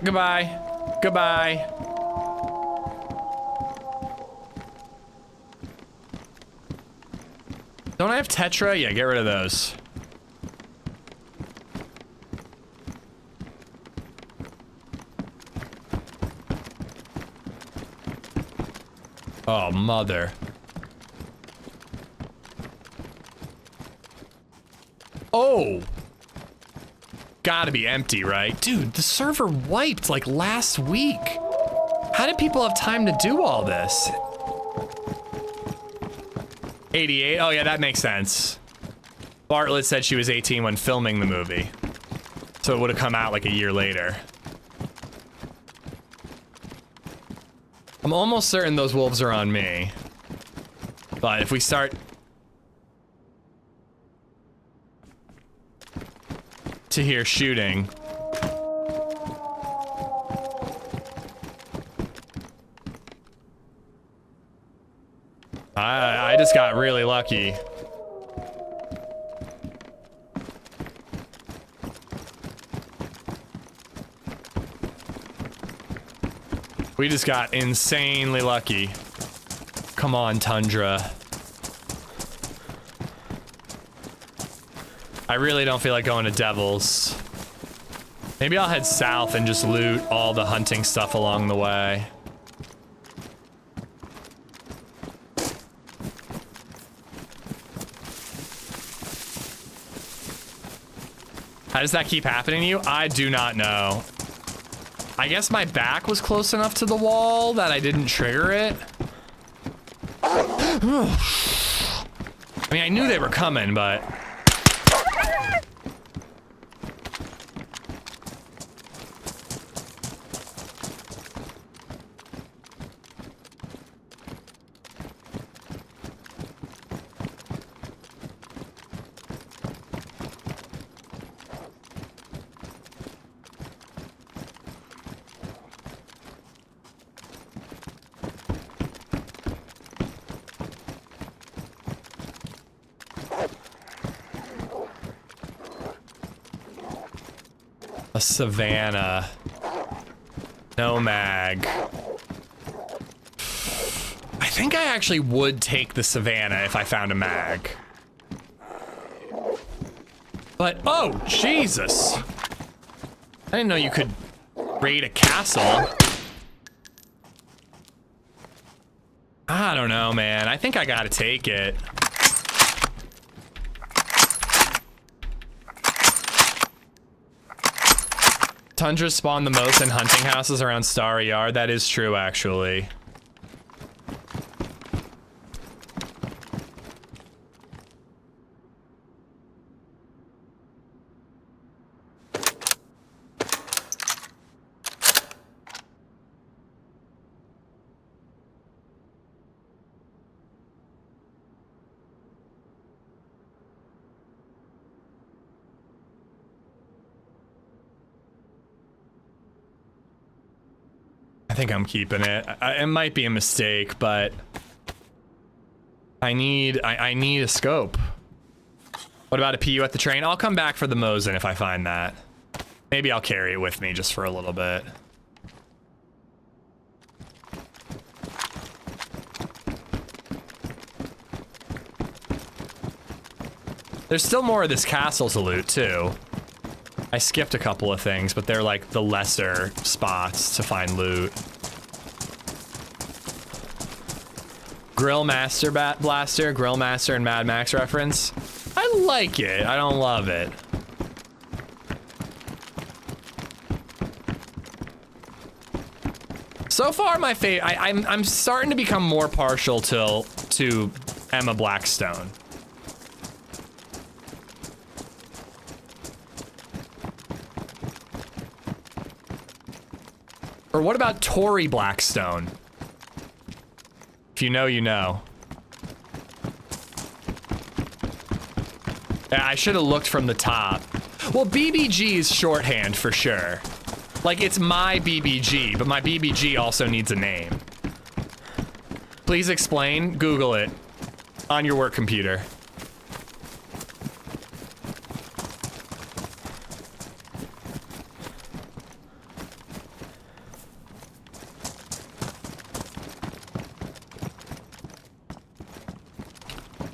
Goodbye. Goodbye. Don't I have Tetra? Yeah, get rid of those. Oh, mother. Oh! Gotta be empty, right? Dude, the server wiped like last week. How did people have time to do all this? 88? Oh yeah, that makes sense. Bartlett said she was 18 when filming the movie. So it would have come out like a year later. I'm almost certain those wolves are on me. But if we start to hear shooting. I just got really lucky. We just got insanely lucky. Come on, Tundra. I really don't feel like going to Devil's. Maybe I'll head south and just loot all the hunting stuff along the way. How does that keep happening to you? I do not know. I guess my back was close enough to the wall that I didn't trigger it. I mean, I knew they were coming, but... A Savannah. No mag. I think I actually would take the Savannah if I found a mag. But, oh, Jesus. I didn't know you could raid a castle. I don't know, man. I think I gotta take it. Tundra spawn the most in hunting houses around Starry Yard. That is true, actually. I think I'm keeping it. It might be a mistake, but I need a scope. What about a PU at the train? I'll come back for the Mosin if I find that. Maybe I'll carry it with me just for a little bit. There's still more of this castle to loot too. I skipped a couple of things, but they're like the lesser spots to find loot. Grill Master Blaster, Grill Master and Mad Max reference. I like it. I don't love it. So far, my favorite. I'm starting to become more partial to Emma Blackstone. Or what about Tory Blackstone? If you know, you know. Yeah, I should have looked from the top. Well, BBG is shorthand for sure. Like, it's my BBG, but my BBG also needs a name. Please explain. Google it on your work computer.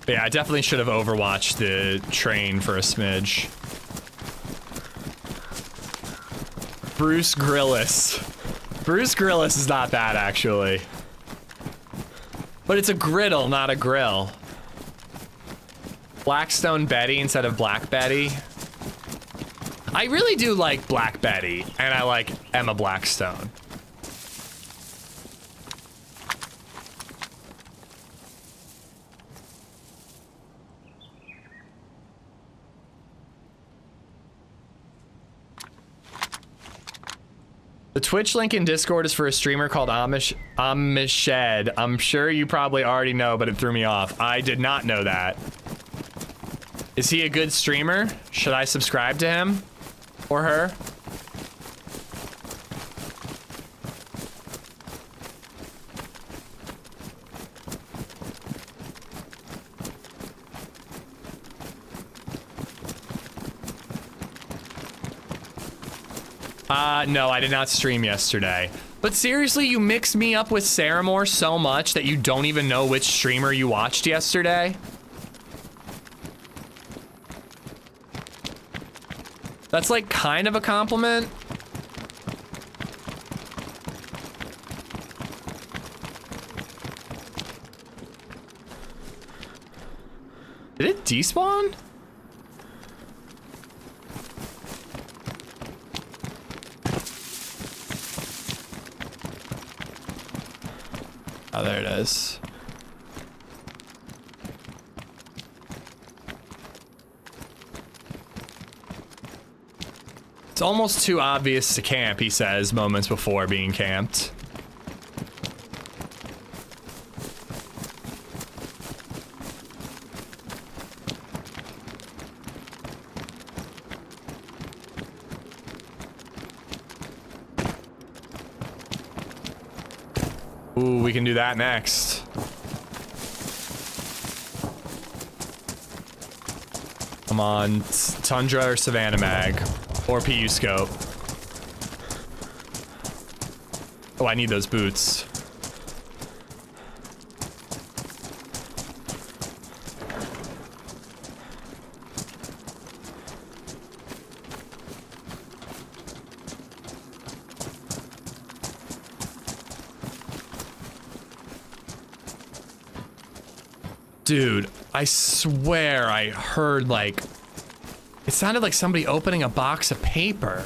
But yeah, I definitely should have overwatched the train for a smidge. Bruce Grillis. Bruce Grillis is not bad, actually. But it's a griddle, not a grill. Blackstone Betty instead of Black Betty. I really do like Black Betty, and I like Emma Blackstone. The Twitch link in Discord is for a streamer called AmishZed. I'm sure you probably already know, but it threw me off. I did not know that. Is he a good streamer? Should I subscribe to him? Or her? No, I did not stream yesterday. But seriously, you mixed me up with Saramore so much that you don't even know which streamer you watched yesterday? That's like kind of a compliment. Did it despawn? Oh, there it is. It's almost too obvious to camp, he says, moments before being camped. Ooh, we can do that next. Come on, Tundra or Savannah Mag. Or PU scope. Oh, I need those boots. Dude, I swear I heard like... It sounded like somebody opening a box of paper.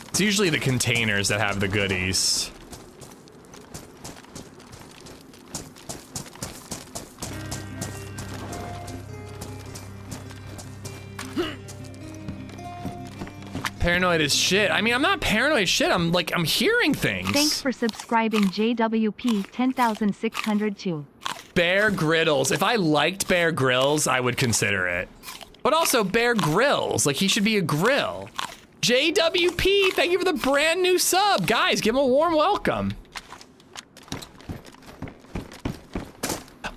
It's usually the containers that have the goodies. Paranoid as shit. I mean, I'm not paranoid as shit. I'm hearing things. Thanks for subscribing, JWP 10,602. Bear Griddles. If I liked Bear Grylls, I would consider it. But also Bear Grylls. Like, he should be a grill. JWP, thank you for the brand new sub. Guys, give him a warm welcome.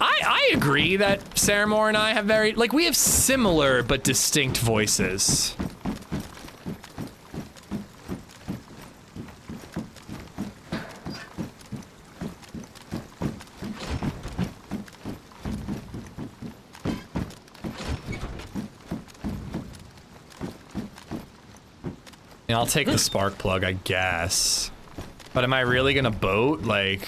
I agree that Saramore and I have very, like, we have similar but distinct voices. And I'll take the spark plug, I guess. But am I really gonna boat? Like...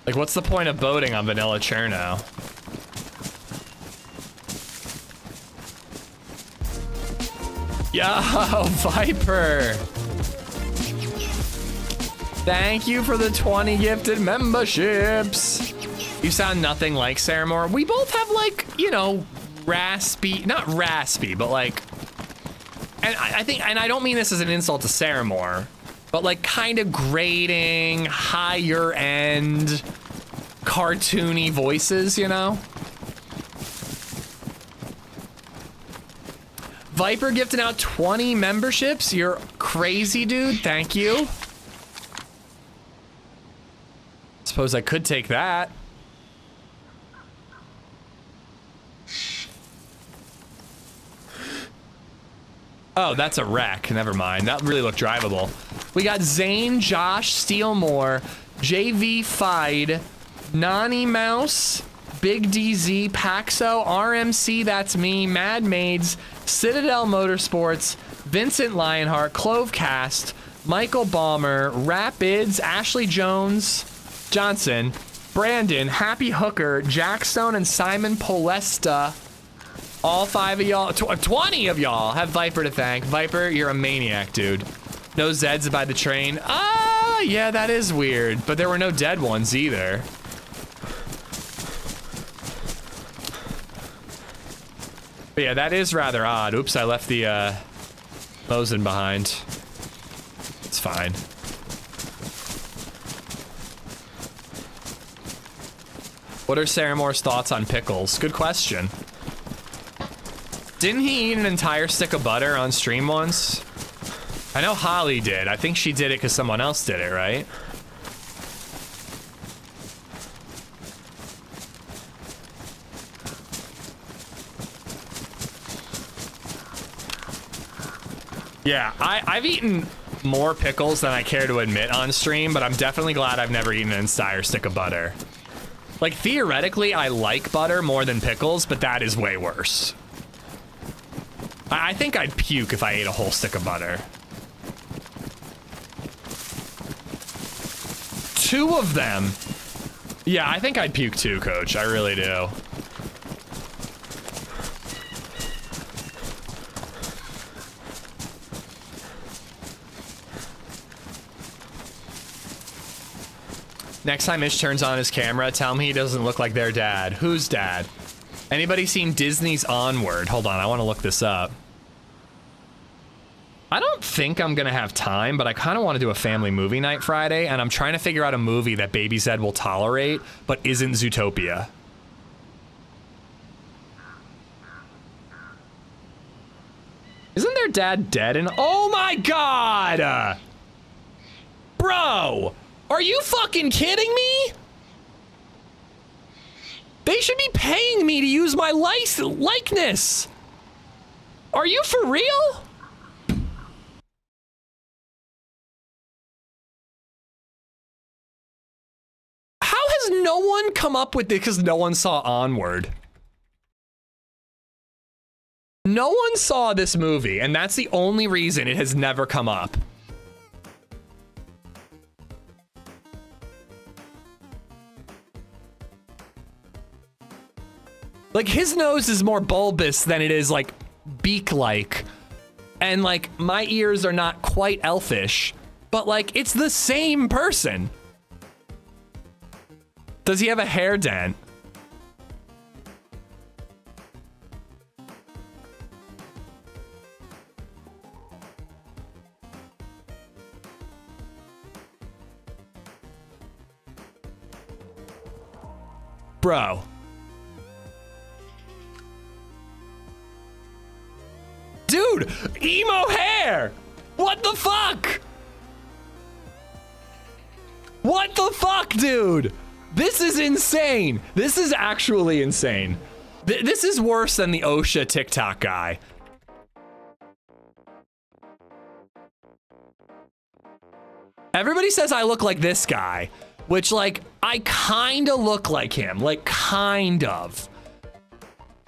Like, what's the point of boating on Vanilla Chernarus? Yo, Viper! Thank you for the 20 gifted memberships. You sound nothing like Saramore. We both have, like, you know, raspy, not raspy, but like, and I think, and I don't mean this as an insult to Saramore, but like kind of grating, higher end, cartoony voices, you know? Viper gifting out 20 memberships. You're crazy, dude. Thank you. Suppose I could take that. Oh, that's a wreck. Never mind. That really looked drivable. We got Zane, Josh, Steelmore, JV Fide, Nani Mouse, Big DZ, Paxo, RMC, that's me, Mad Maids, Citadel Motorsports, Vincent Lionheart, Clovecast, Michael Balmer, Rapids, Ashley Jones, Johnson, Brandon, Happy Hooker, Jackstone, and Simon Polesta. All 5 of y'all, 20 of y'all have Viper to thank. Viper, you're a maniac, dude. No Zeds by the train. Ah, yeah, that is weird. But there were no dead ones either. But yeah, that is rather odd. Oops, I left the Mosin behind. It's fine. What are Sarah Moore's thoughts on pickles? Good question. Didn't he eat an entire stick of butter on stream once? I know Holly did. I think she did it because someone else did it, right? Yeah, I've eaten more pickles than I care to admit on stream, but I'm definitely glad I've never eaten an entire stick of butter. Like, theoretically, I like butter more than pickles, but that is way worse. I think I'd puke if I ate a whole stick of butter. 2 of them. Yeah, I think I'd puke too, Coach. I really do. Next time Ish turns on his camera, tell him he doesn't look like their dad. Whose dad? Anybody seen Disney's Onward? Hold on, I want to look this up. I don't think I'm gonna have time, but I kind of want to do a family movie night Friday, and I'm trying to figure out a movie that BabyZed will tolerate, but isn't Zootopia. Isn't their dad dead? And oh my god! Bro! Are you fucking kidding me? They should be paying me to use my likeness. Are you for real? How has no one come up with it? Because no one saw Onward. No one saw this movie, and that's the only reason it has never come up. Like, his nose is more bulbous than it is, like, beak-like. And, like, my ears are not quite elfish. But, like, it's the same person. Does he have a hair dent? Bro. Dude, emo hair! What the fuck? What the fuck, dude? This is insane. This is actually insane. This is worse than the OSHA TikTok guy. Everybody says I look like this guy, which, like, I kind of look like him. Like, kind of.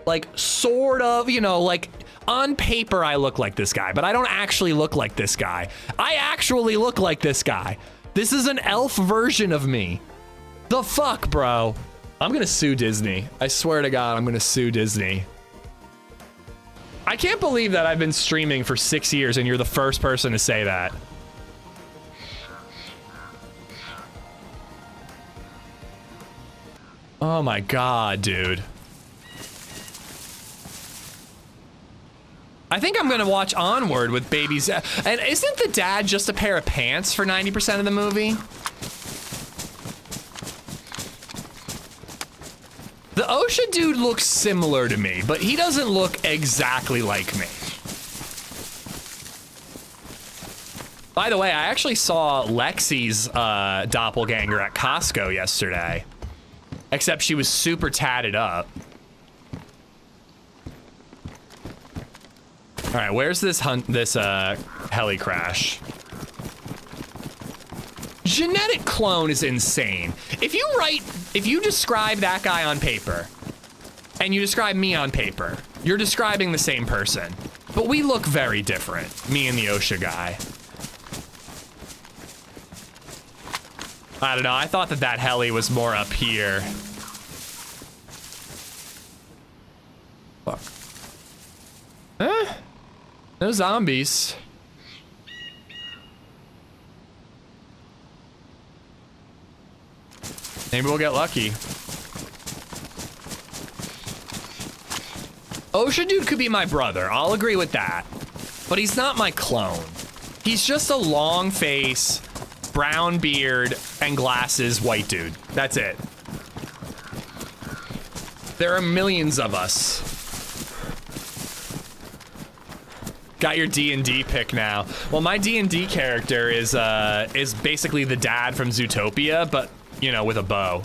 Like, sort of, you know, like, on paper I look like this guy, but I don't actually look like this guy. I actually look like this guy. This is an elf version of me. The fuck, bro? I'm gonna sue Disney. I swear to God, I'm gonna sue Disney. I can't believe that I've been streaming for 6 years and you're the first person to say that. Oh my God, dude. I think I'm gonna watch Onward with BabyZed. And isn't the dad just a pair of pants for 90% of the movie? The OSHA dude looks similar to me, but he doesn't look exactly like me. By the way, I actually saw Lexi's doppelganger at Costco yesterday. Except she was super tatted up. All right, where's this heli crash? genetic clone is insane. If you describe that guy on paper, and you describe me on paper, you're describing the same person. But we look very different, me and the OSHA guy. I don't know, I thought that heli was more up here. Fuck. Huh? No zombies. Maybe we'll get lucky. OSHA dude could be my brother, I'll agree with that. But he's not my clone. He's just a long face, brown beard, and glasses white dude. That's it. There are millions of us. Got your D&D pick now. Well, my D&D character is basically the dad from Zootopia, but, you know, with a bow.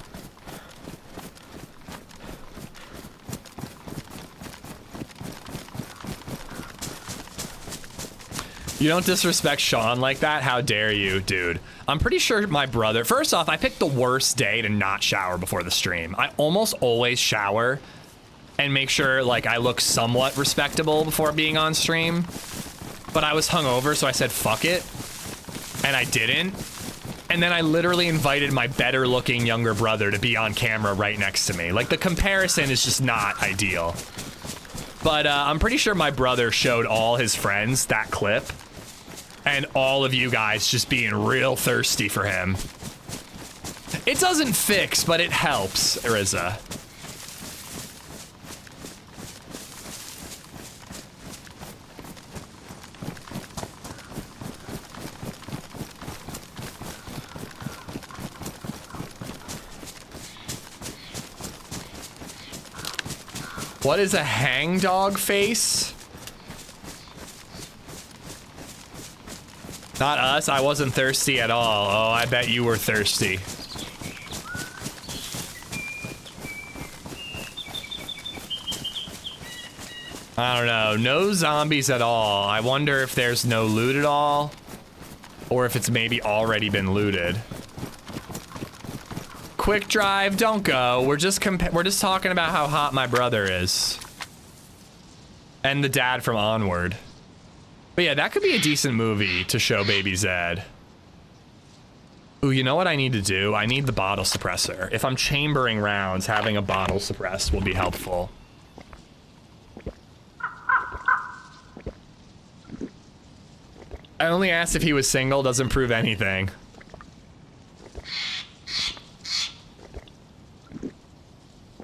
You don't disrespect Sean like that? How dare you, dude? I'm pretty sure my brother... First off, I picked the worst day to not shower before the stream. I almost always shower and make sure, like, I look somewhat respectable before being on stream. But I was hungover, so I said, fuck it. And I didn't. And then I literally invited my better-looking younger brother to be on camera right next to me. Like, the comparison is just not ideal. But I'm pretty sure my brother showed all his friends that clip. And all of you guys just being real thirsty for him. It doesn't fix, but it helps, Riza. What is a hangdog face? Not us, I wasn't thirsty at all. Oh, I bet you were thirsty. I don't know, no zombies at all. I wonder if there's no loot at all, or if it's maybe already been looted. Quick drive, don't go. We're just talking about how hot my brother is. And the dad from Onward. But yeah, that could be a decent movie to show BabyZed. Ooh, you know what I need to do? I need the bottle suppressor. If I'm chambering rounds, having a bottle suppressed will be helpful. I only asked if he was single, doesn't prove anything.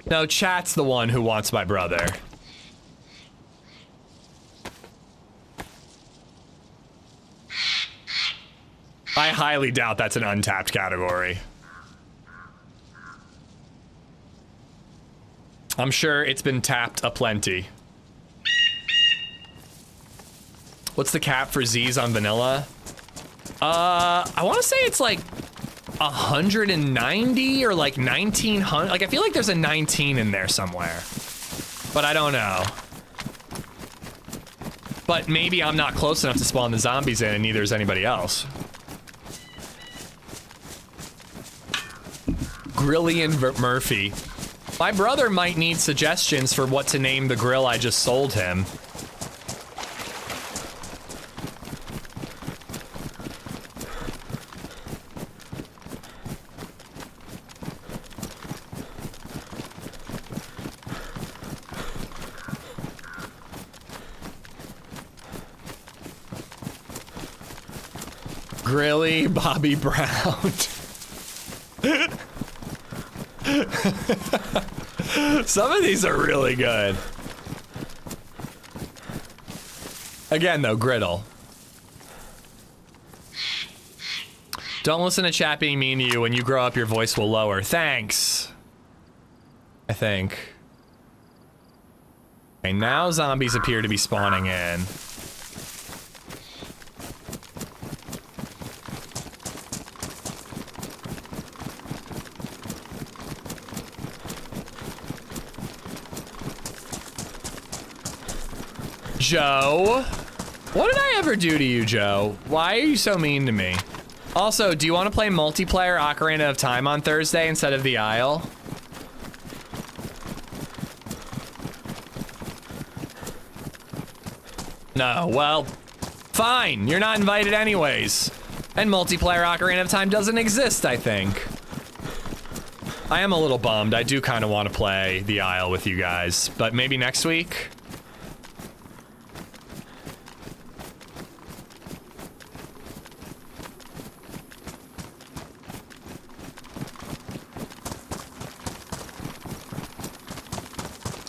No, chat's the one who wants my brother. I highly doubt that's an untapped category. I'm sure it's been tapped aplenty. What's the cap for Z's on vanilla? I want to say it's like 190 or like 1900. Like, I feel like there's a 19 in there somewhere, but I don't know. But maybe I'm not close enough to spawn the zombies in, and neither is anybody else. Grillian Murphy. My brother might need suggestions for what to name the grill I just sold him. Grilly Bobby Brown. Some of these are really good. Again, though, griddle. Don't listen to chat being mean to you. When you grow up, your voice will lower. Thanks. I think. Okay, now zombies appear to be spawning in. Joe, what did I ever do to you, Joe? Why are you so mean to me? Also, do you want to play multiplayer Ocarina of Time on Thursday instead of the Isle? No, well, fine. You're not invited anyways. And multiplayer Ocarina of Time doesn't exist, I think. I am a little bummed. I do kind of want to play the Isle with you guys, but maybe next week?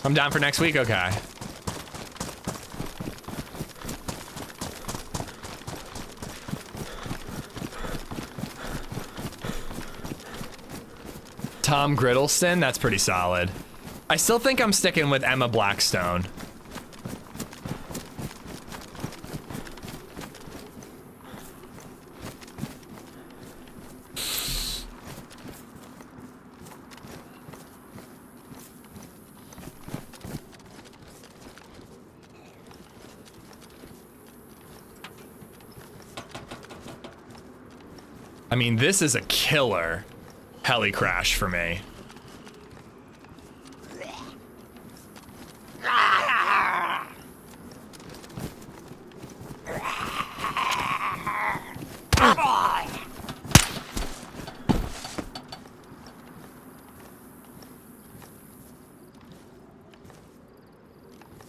I'm down for next week? Okay. Tom Griddleston? That's pretty solid. I still think I'm sticking with Emma Blackstone. I mean, this is a killer heli crash for me.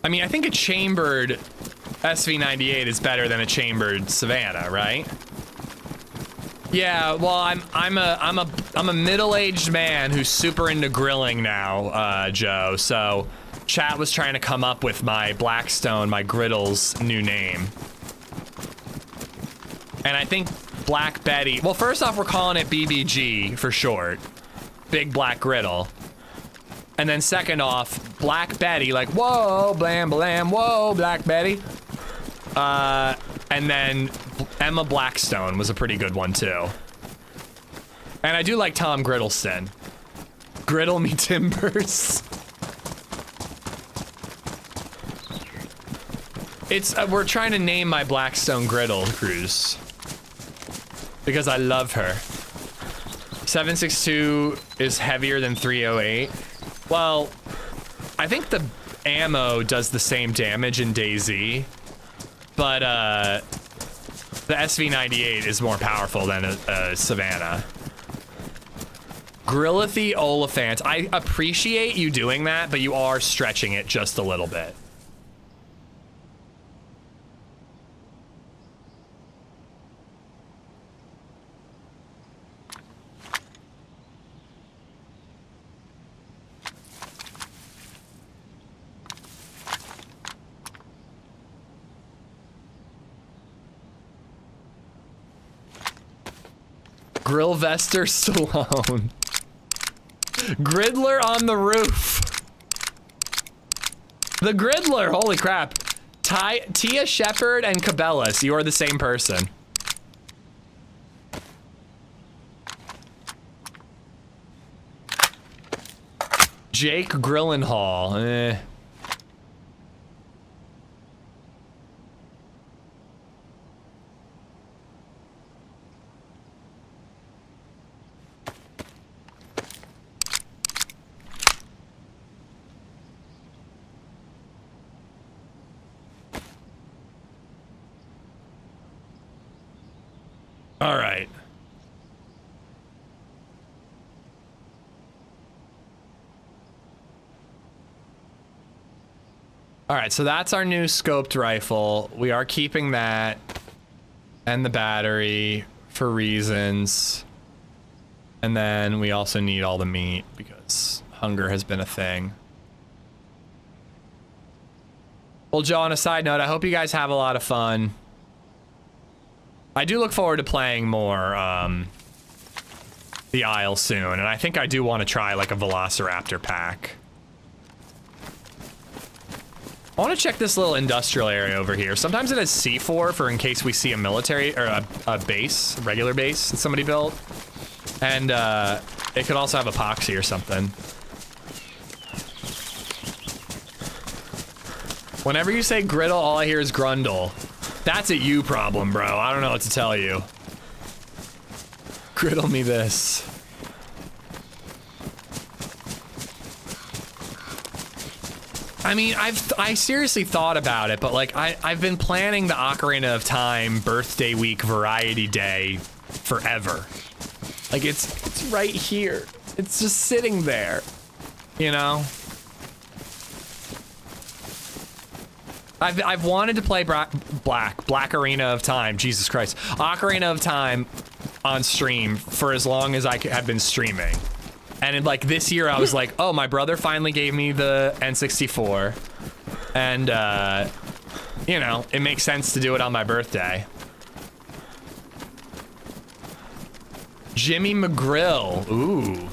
I mean, I think a chambered SV98 is better than a chambered Savannah, right? Yeah, well, I'm a middle-aged man who's super into grilling now, Joe. So, chat was trying to come up with my Blackstone, my griddle's new name. And I think Black Betty. Well, first off, we're calling it BBG for short, Big Black Griddle. And then second off, Black Betty, like whoa, blam blam, whoa, Black Betty. And then Emma Blackstone was a pretty good one too. And I do like Tom Griddleston. Griddle me timbers. It's we're trying to name my Blackstone Griddle cruise because I love her. 762 is heavier than 308. Well, I think the ammo does the same damage in DayZ, but the SV98 is more powerful than a Savannah. Grillithy Oliphant. I appreciate you doing that, but you are stretching it just a little bit. Grillvester Stallone. Griddler on the roof. The Griddler, holy crap. Tia Shepherd and Cabela's, you are the same person. Jake Grillenhall, All right. All right, so that's our new scoped rifle. We are keeping that and the battery for reasons. And then we also need all the meat because hunger has been a thing. Well, Joe, on a side note, I hope you guys have a lot of fun. I do look forward to playing more the Isle soon, and I think I do want to try like a Velociraptor pack. I want to check this little industrial area over here. Sometimes it has C4 for in case we see a military or a base, a regular base that somebody built, and it could also have epoxy or something. Whenever you say griddle, all I hear is grundle. That's a you problem, bro. I don't know what to tell you. Griddle me this. I mean, I seriously thought about it, but like I've been planning the Ocarina of Time birthday week variety day forever. Like it's right here. It's just sitting there, you know? I've wanted to play Black Ocarina of Time, Jesus Christ, Ocarina of Time on stream for as long as I have been streaming. And like this year I was like, oh, my brother finally gave me the N64 and you know, it makes sense to do it on my birthday. Jimmy McGrill, ooh.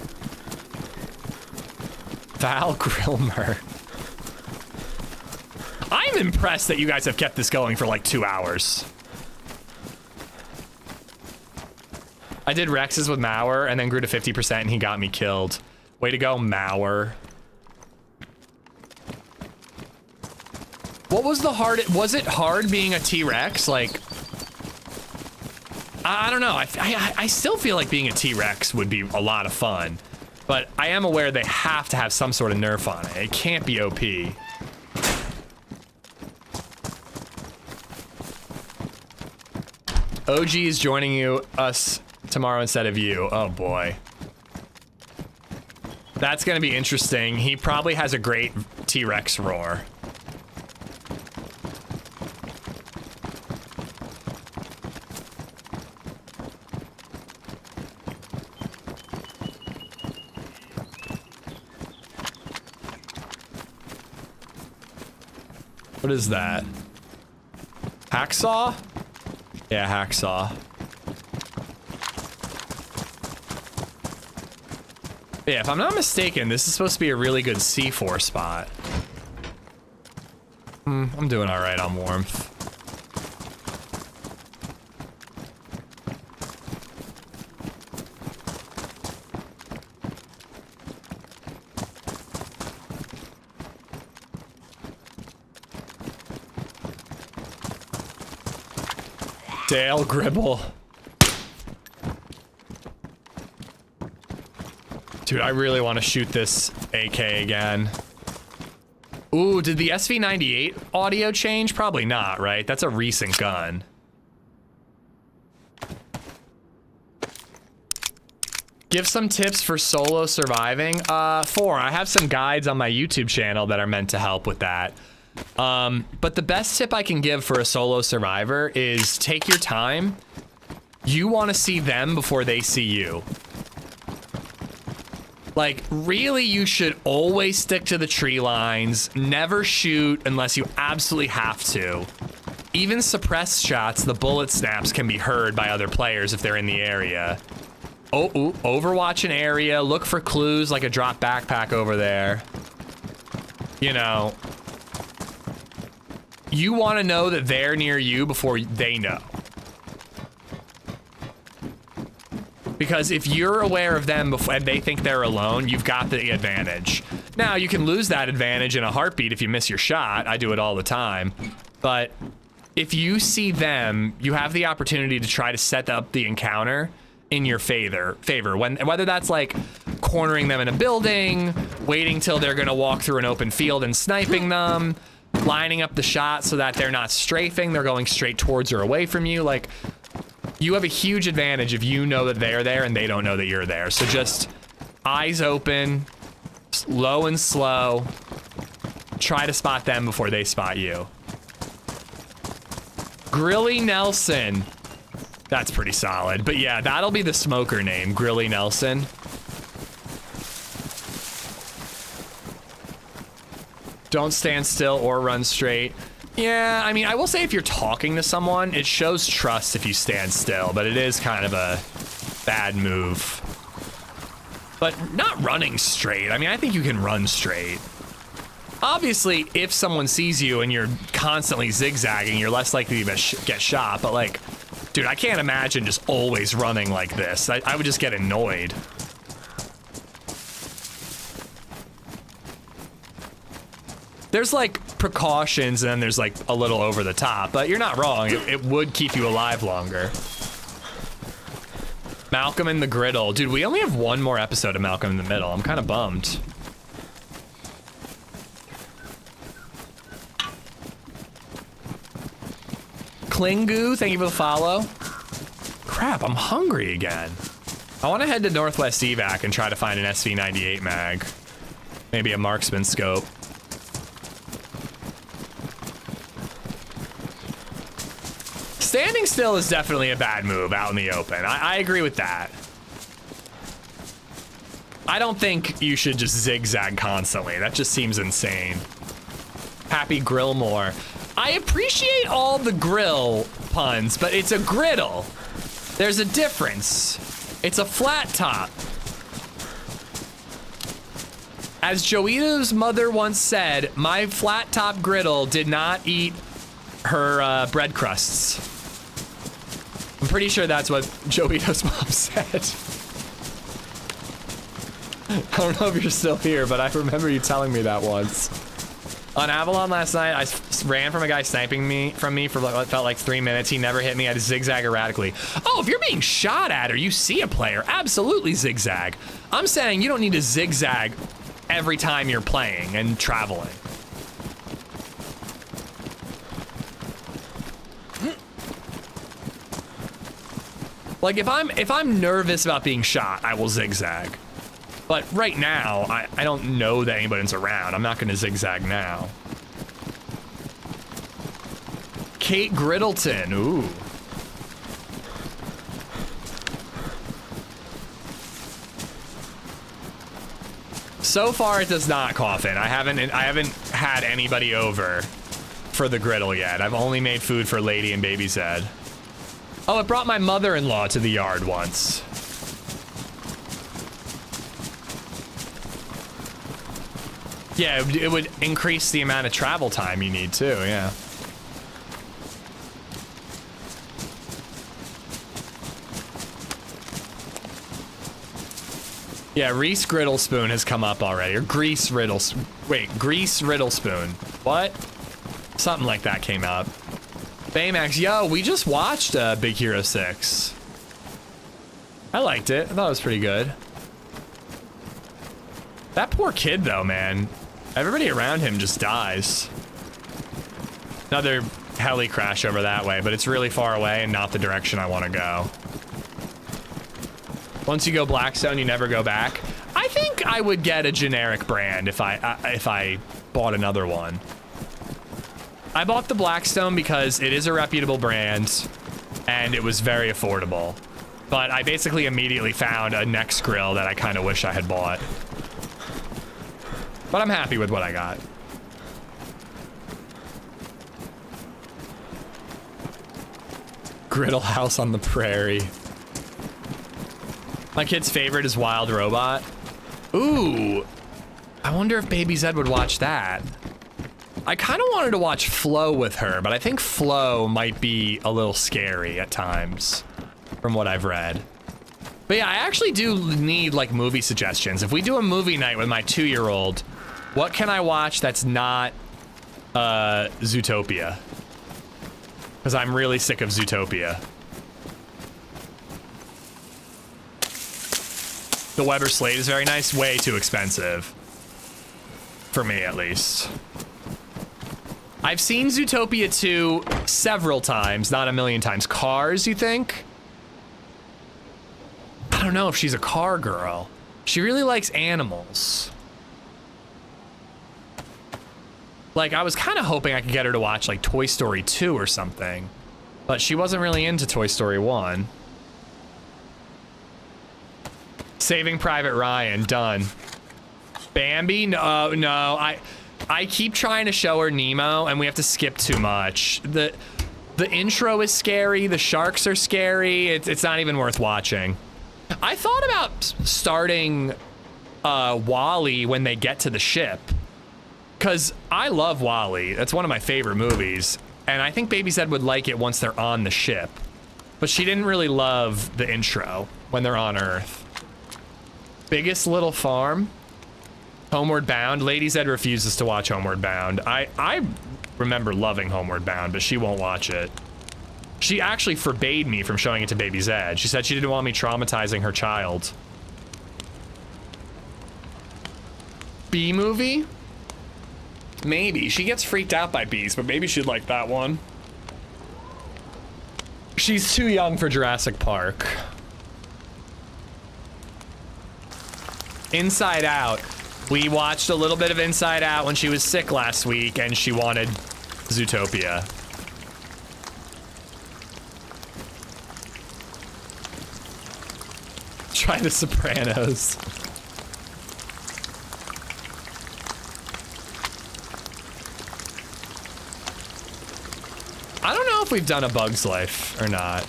Val Grillmer. I'm impressed that you guys have kept this going for like 2 hours. I did Rex's with Mauer and then grew to 50% and he got me killed. Way to go, Mauer. What was the hardest? Was it hard being a T-Rex? Like, I don't know. I still feel like being a T-Rex would be a lot of fun. But I am aware they have to have some sort of nerf on it. It can't be OP. OG is joining us tomorrow instead of you. Oh boy. That's gonna be interesting. He probably has a great T-Rex roar. What is that? Hacksaw? Yeah, hacksaw. Yeah, if I'm not mistaken, this is supposed to be a really good C4 spot. I'm doing all right on warmth. Dale Gribble. Dude, I really want to shoot this AK again. Ooh, did the SV98 audio change? Probably not, right? That's a recent gun. Give some tips for solo surviving. 4, I have some guides on my YouTube channel that are meant to help with that. But the best tip I can give for a solo survivor is take your time. You want to see them before they see you. Like, really, you should always stick to the tree lines, never shoot unless you absolutely have to. Even suppressed shots, the bullet snaps can be heard by other players if they're in the area. Oh, ooh, overwatch an area, look for clues like a drop backpack over there. You know, you want to know that they're near you before they know. Because if you're aware of them before and they think they're alone, you've got the advantage. Now, you can lose that advantage in a heartbeat if you miss your shot. I do it all the time. But if you see them, you have the opportunity to try to set up the encounter in your favor. Whether that's like cornering them in a building, waiting till they're gonna walk through an open field and sniping them, lining up the shot so that they're not strafing, they're going straight towards or away from you. Like, you have a huge advantage if you know that they're there and they don't know that you're there. So just eyes open, low and slow, try to spot them before they spot you. Grilly Nelson. That's pretty solid. But yeah, that'll be the smoker name, Grilly Nelson. Don't stand still or run straight. Yeah, I mean, I will say if you're talking to someone, it shows trust if you stand still, but it is kind of a bad move. But not running straight. I mean, I think you can run straight. Obviously, if someone sees you and you're constantly zigzagging, you're less likely to get shot, but like, dude, I can't imagine just always running like this. I would just get annoyed. There's like precautions and then there's like a little over the top, but you're not wrong. It would keep you alive longer. Malcolm in the Griddle. Dude, we only have one more episode of Malcolm in the Middle. I'm kind of bummed. Klingu, thank you for the follow. Crap, I'm hungry again. I want to head to Northwest Evac and try to find an SV98 mag. Maybe a marksman scope. Standing still is definitely a bad move out in the open. I agree with that. I don't think you should just zigzag constantly. That just seems insane. Happy Grillmore. I appreciate all the grill puns, but it's a griddle. There's a difference. It's a flat top. As Joita's mother once said, my flat top griddle did not eat her bread crusts. I'm pretty sure that's what Joita's mom said. I don't know if you're still here, but I remember you telling me that once. On Avalon last night, I ran from a guy sniping from me for what felt like 3 minutes. He never hit me. I had to zigzag erratically. Oh, if you're being shot at or you see a player, absolutely zigzag. I'm saying you don't need to zigzag every time you're playing and traveling. Like if I'm nervous about being shot, I will zigzag. But right now, I don't know that anybody's around. I'm not gonna zigzag now. Kate Griddleton, ooh. So far it does not, Coffin. I haven't had anybody over for the griddle yet. I've only made food for Lady and BabyZed. Oh, it brought my mother-in-law to the yard once. Yeah, it would increase the amount of travel time you need too, yeah. Yeah, Reese Griddlespoon has come up already, or Grease Riddlespoon. Wait, Grease Riddlespoon. What? Something like that came up. Baymax, yo, we just watched Big Hero 6. I liked it. I thought it was pretty good. That poor kid, though, man. Everybody around him just dies. Another heli crash over that way, but it's really far away and not the direction I want to go. Once you go Blackstone, you never go back. I think I would get a generic brand if I bought another one. I bought the Blackstone because it is a reputable brand and it was very affordable. But I basically immediately found a Nex grill that I kind of wish I had bought. But I'm happy with what I got. Griddle House on the Prairie. My kid's favorite is Wild Robot. Ooh, I wonder if BabyZed would watch that. I kind of wanted to watch Flow with her, but I think Flow might be a little scary at times from what I've read. But yeah, I actually do need like movie suggestions. If we do a movie night with my 2-year-old, what can I watch that's not Zootopia? Because I'm really sick of Zootopia. The Weber Slate is very nice, way too expensive. For me, at least. I've seen Zootopia 2 several times, not a million times. Cars, you think? I don't know if she's a car girl. She really likes animals. Like, I was kind of hoping I could get her to watch, like, Toy Story 2 or something. But she wasn't really into Toy Story 1. Saving Private Ryan, done. Bambi? No, no, I keep trying to show her Nemo, and we have to skip too much. The intro is scary, the sharks are scary, it's not even worth watching. I thought about starting WALL-E when they get to the ship. Because I love WALL-E, that's one of my favorite movies, and I think BabyZed would like it once they're on the ship. But she didn't really love the intro when they're on Earth. Biggest Little Farm? Homeward Bound? LadyZed refuses to watch Homeward Bound. I remember loving Homeward Bound, but she won't watch it. She actually forbade me from showing it to BabyZed. She said she didn't want me traumatizing her child. Bee movie? Maybe. She gets freaked out by bees, but maybe she'd like that one. She's too young for Jurassic Park. Inside Out. We watched a little bit of Inside Out when she was sick last week, and she wanted Zootopia. Try The Sopranos. I don't know if we've done A Bug's Life or not.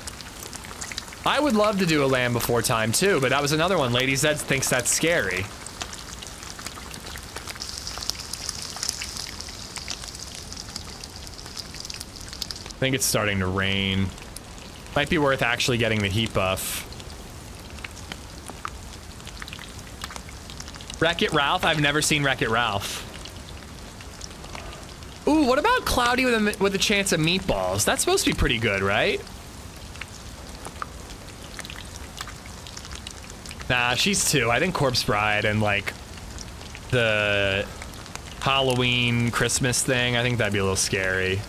I would love to do A Land Before Time too, but that was another one. LadyZed thinks that's scary. I think it's starting to rain. Might be worth actually getting the heat buff. Wreck-It Ralph? I've never seen Wreck-It Ralph. Ooh, what about Cloudy with a Chance of Meatballs? That's supposed to be pretty good, right? Nah, she's 2. I think Corpse Bride and like the Halloween Christmas thing, I think that'd be a little scary.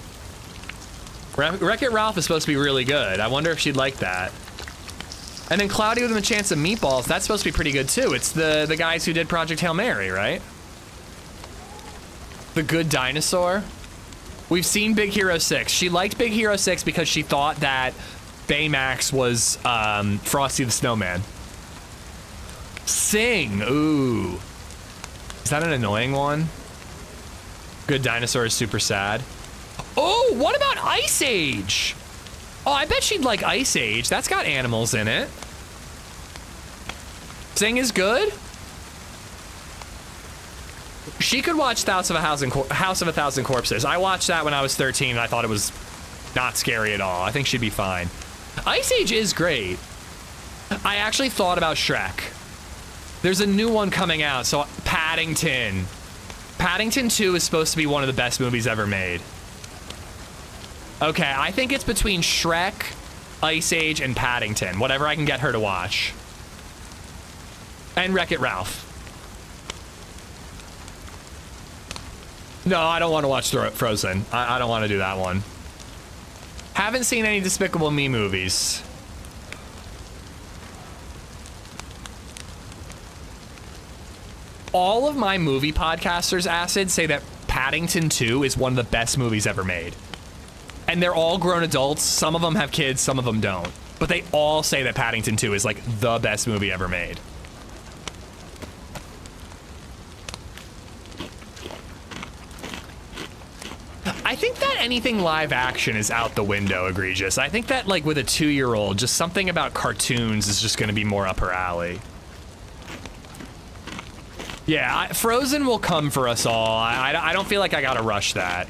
Wreck-It Ralph is supposed to be really good. I wonder if she'd like that. And then Cloudy with a Chance of Meatballs, that's supposed to be pretty good too. It's the guys who did Project Hail Mary, right? The Good Dinosaur. We've seen Big Hero 6. She liked Big Hero 6 because she thought that Baymax was Frosty the Snowman. Sing. Ooh. Is that an annoying one? Good Dinosaur is super sad. Oh, what about Ice Age? Oh, I bet she'd like Ice Age. That's got animals in it. Sing is good. She could watch House of a Thousand Corpses. I watched that when I was 13 and I thought it was not scary at all. I think she'd be fine. Ice Age is great. I actually thought about Shrek. There's a new one coming out, so Paddington. Paddington 2 is supposed to be one of the best movies ever made. Okay, I think it's between Shrek, Ice Age, and Paddington. Whatever I can get her to watch. And Wreck-It Ralph. No, I don't want to watch Frozen. I don't want to do that one. Haven't seen any Despicable Me movies. All of my movie podcasters, Acid, say that Paddington 2 is one of the best movies ever made. And they're all grown adults. Some of them have kids, some of them don't. But they all say that Paddington 2 is like the best movie ever made. I think that anything live action is out the window, Egregious. I think that like with a 2-year-old, just something about cartoons is just gonna be more up her alley. Yeah, Frozen will come for us all. I don't feel like I gotta rush that.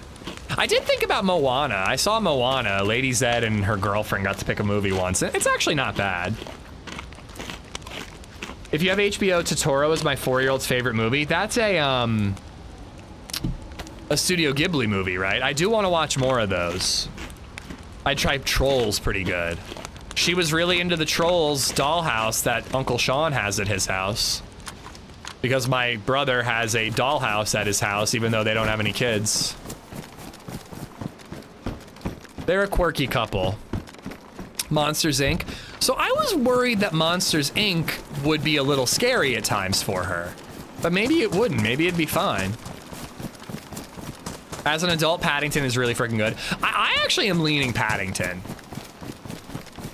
I did think about Moana. I saw Moana. LadyZed and her girlfriend got to pick a movie once. It's actually not bad. If you have HBO, Totoro is my 4-year-old's favorite movie. That's a Studio Ghibli movie, right? I do want to watch more of those. I tried Trolls pretty good. She was really into the Trolls dollhouse that Uncle Sean has at his house. Because my brother has a dollhouse at his house, even though they don't have any kids. They're a quirky couple. Monsters, Inc. So I was worried that Monsters, Inc. would be a little scary at times for her. But maybe it wouldn't. Maybe it'd be fine. As an adult, Paddington is really freaking good. I actually am leaning Paddington.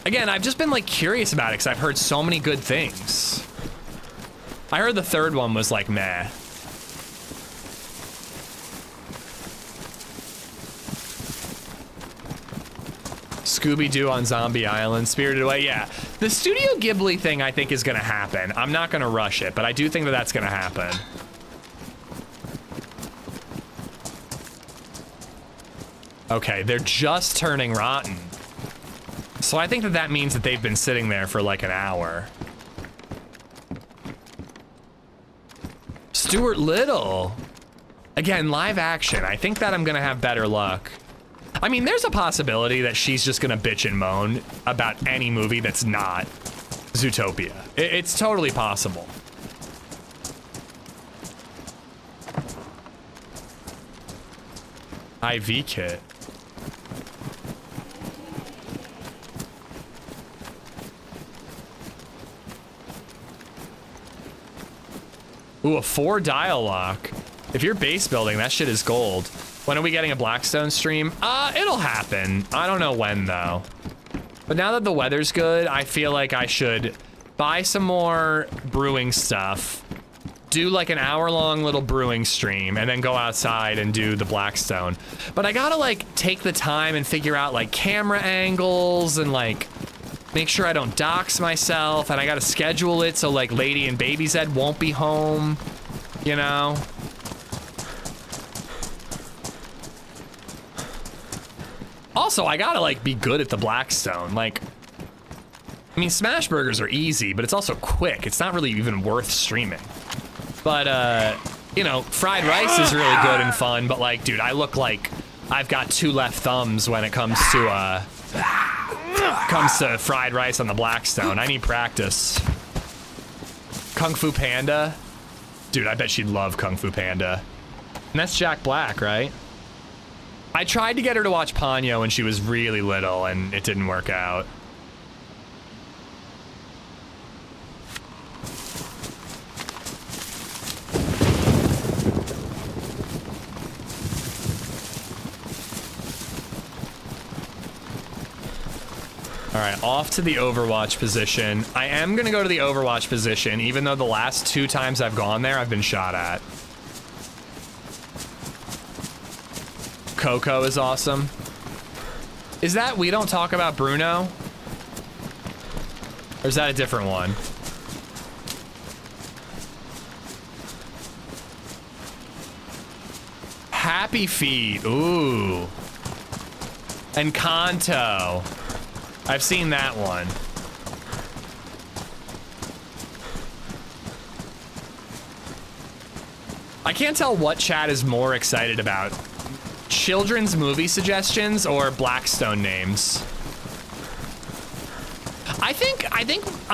Again, I've just been like curious about it because I've heard so many good things. I heard the third one was like meh. Scooby-Doo on Zombie Island, Spirited Away, yeah. The Studio Ghibli thing I think is gonna happen. I'm not gonna rush it, but I do think that that's gonna happen. Okay, they're just turning rotten. So I think that that means that they've been sitting there for like an hour. Stuart Little. Again, live action. I think that I'm gonna have better luck. I mean, there's a possibility that she's just gonna bitch and moan about any movie that's not Zootopia. It's totally possible. IV kit. Ooh, a 4 dial lock. If you're base building, that shit is gold. When are we getting a Blackstone stream? It'll happen. I don't know when though. But now that the weather's good, I feel like I should buy some more brewing stuff, do like an hour-long little brewing stream, and then go outside and do the Blackstone. But I gotta like take the time and figure out like camera angles and like make sure I don't dox myself, and I gotta schedule it so like Lady and BabyZed won't be home, you know? Also, I gotta like be good at the Blackstone. Like, I mean, smash burgers are easy, but it's also quick. It's not really even worth streaming. But, you know, fried rice is really good and fun, but like, dude, I look like I've got 2 left thumbs when it comes to fried rice on the Blackstone. I need practice. Kung Fu Panda. Dude, I bet she'd love Kung Fu Panda. And that's Jack Black, right? I tried to get her to watch Ponyo when she was really little, and it didn't work out. All right, off to the Overwatch position. I am gonna go to the Overwatch position, even though the last 2 times I've gone there, I've been shot at. Coco is awesome. Is that We Don't Talk About Bruno? Or is that a different one? Happy Feet, ooh. And Kanto. I've seen that one. I can't tell what chat is more excited about. Children's movie suggestions or Blackstone names. I think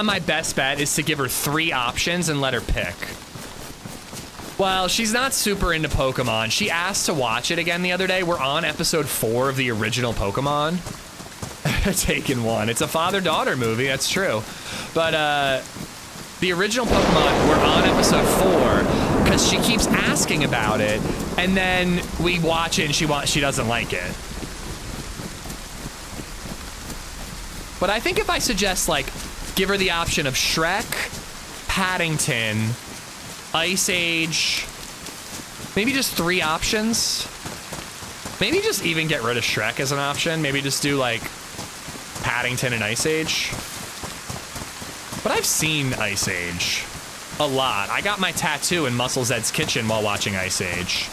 my best bet is to give her 3 options and let her pick. Well, she's not super into Pokemon. She asked to watch it again the other day. We're on episode 4 of the original Pokemon. Taken 1. It's a father-daughter movie, that's true. But the original Pokemon, we're on episode 4 because she keeps asking about it, and then we watch it and she doesn't like it. But I think if I suggest, like, give her the option of Shrek, Paddington, Ice Age, maybe just 3 options. Maybe just even get rid of Shrek as an option. Maybe just do, like, Paddington and Ice Age. But I've seen Ice Age a lot. I got my tattoo in Muscle Zed's kitchen while watching Ice Age.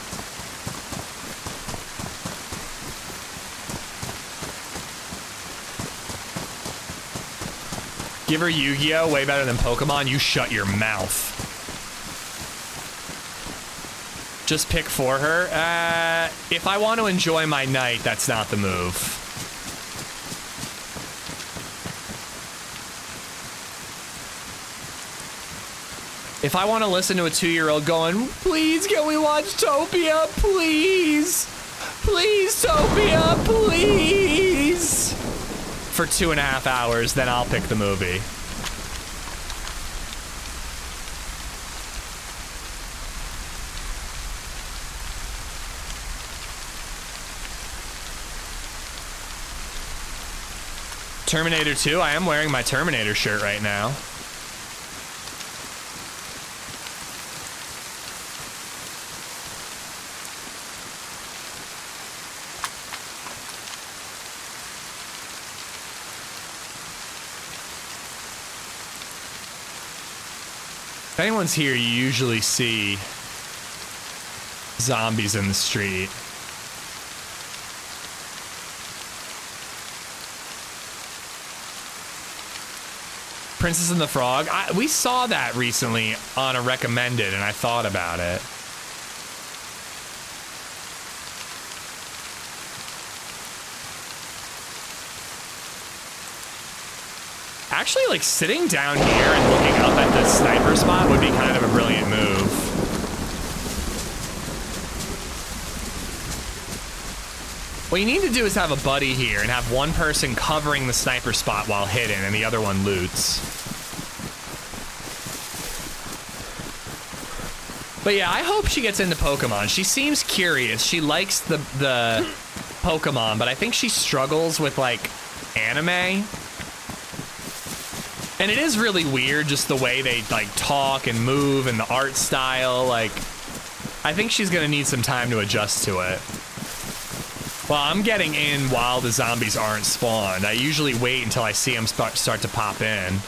Give her Yu-Gi-Oh! Way better than Pokemon. You shut your mouth. Just pick for her. If I want to enjoy my night, that's not the move. If I want to listen to a 2-year-old going, please, can we watch Topia, please? Please, Topia, please. For 2.5 hours, then I'll pick the movie. Terminator 2, I am wearing my Terminator shirt right now. If anyone's here, you usually see zombies in the street. Princess and the Frog. We saw that recently on a recommended, and I thought about it. Actually, like, sitting down here and looking up at the sniper spot would be kind of a brilliant move. What you need to do is have a buddy here and have one person covering the sniper spot while hidden and the other one loots. But yeah, I hope she gets into Pokemon. She seems curious. She likes the Pokemon, but I think she struggles with, like, anime. And it is really weird, just the way they, like, talk and move and the art style. Like, I think she's gonna need some time to adjust to it. Well, I'm getting in while the zombies aren't spawned. I usually wait until I see them start to pop in.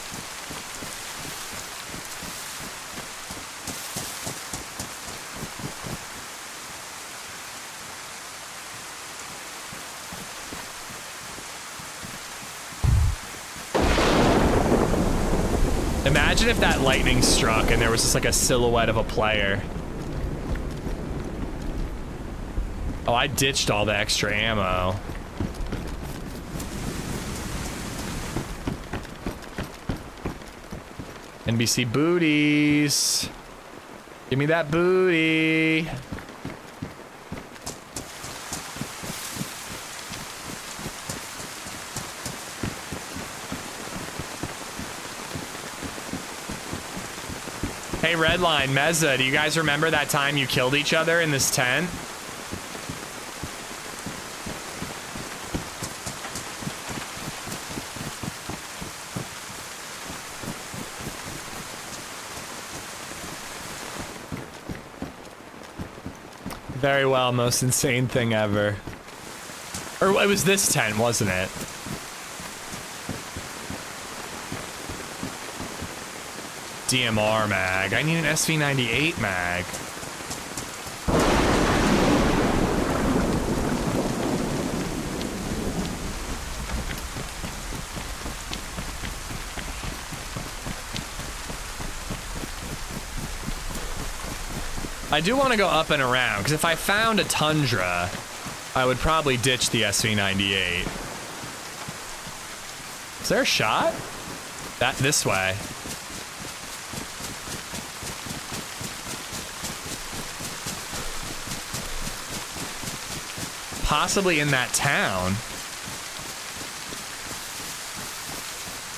Imagine if that lightning struck and there was just like a silhouette of a player. Oh, I ditched all the extra ammo. NBC booties. Give me that booty. Hey, Redline, Meza, do you guys remember that time you killed each other in this tent? Very well, most insane thing ever. Or it was this tent, wasn't it? DMR mag. I need an SV98 mag. I do want to go up and around, because if I found a Tundra, I would probably ditch the SV98. Is there a shot? This way. Possibly in that town.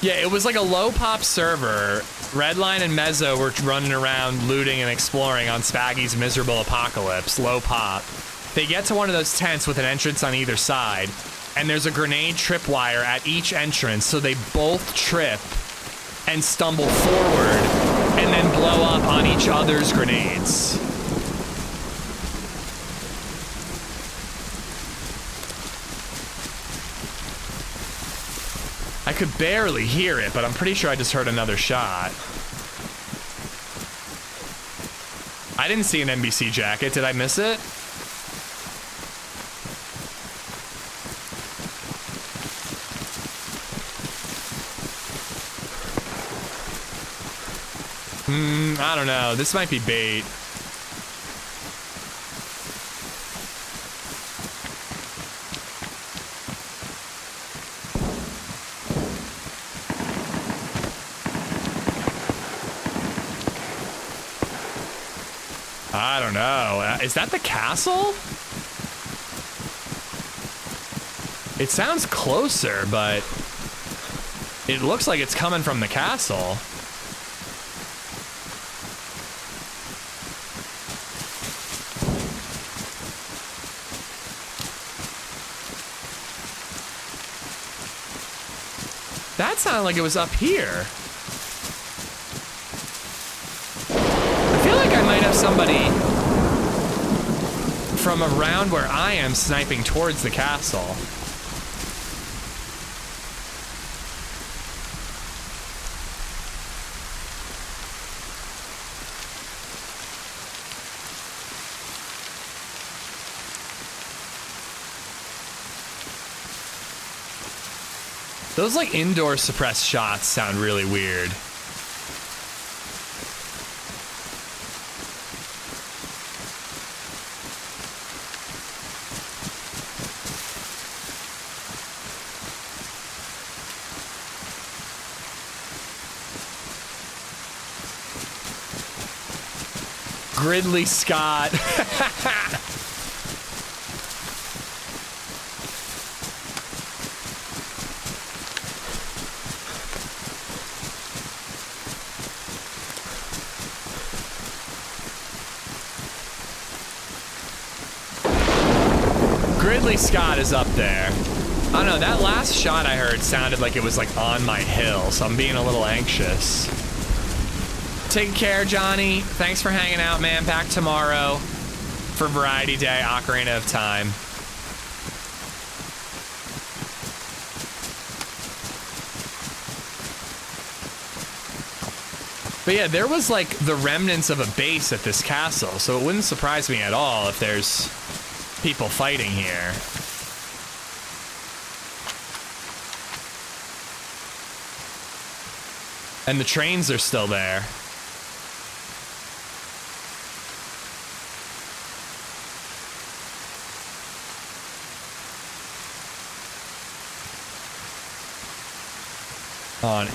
Yeah, it was like a low pop server. Redline and Mezzo were running around looting and exploring on Spaggy's miserable apocalypse. Low pop. They get to one of those tents with an entrance on either side, and there's a grenade tripwire at each entrance, so they both trip and stumble forward and then blow up on each other's grenades. I could barely hear it, but I'm pretty sure I just heard another shot. I didn't see an NBC jacket. Did I miss it? I don't know. This might be bait. I don't know. Is that the castle? It sounds closer, but it looks like it's coming from the castle. That sounded like it was up here. I feel like I might have somebody from around where I am sniping towards the castle. Those like indoor suppressed shots sound really weird. Gridley Scott. Gridley Scott is up there. I don't know, that last shot I heard sounded like it was like on my hill, so I'm being a little anxious. Take care, Johnny. Thanks for hanging out, man. Back tomorrow for Variety Day, Ocarina of Time. But yeah, there was like the remnants of a base at this castle, so it wouldn't surprise me at all if there's people fighting here. And the trains are still there.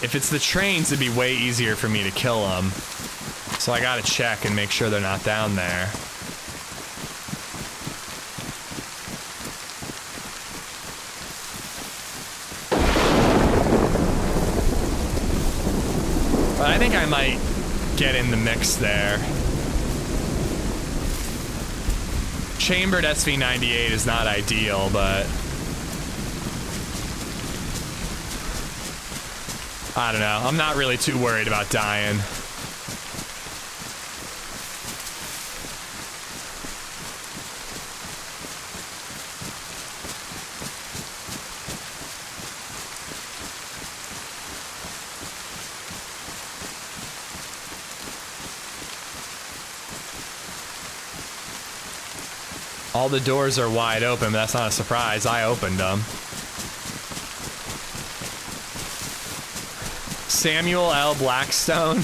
If it's the trains, it'd be way easier for me to kill them. So I gotta check and make sure they're not down there. But I think I might get in the mix there. Chambered SV98 is not ideal, but I don't know. I'm not really too worried about dying. All the doors are wide open, but that's not a surprise. I opened them. Samuel L. Blackstone.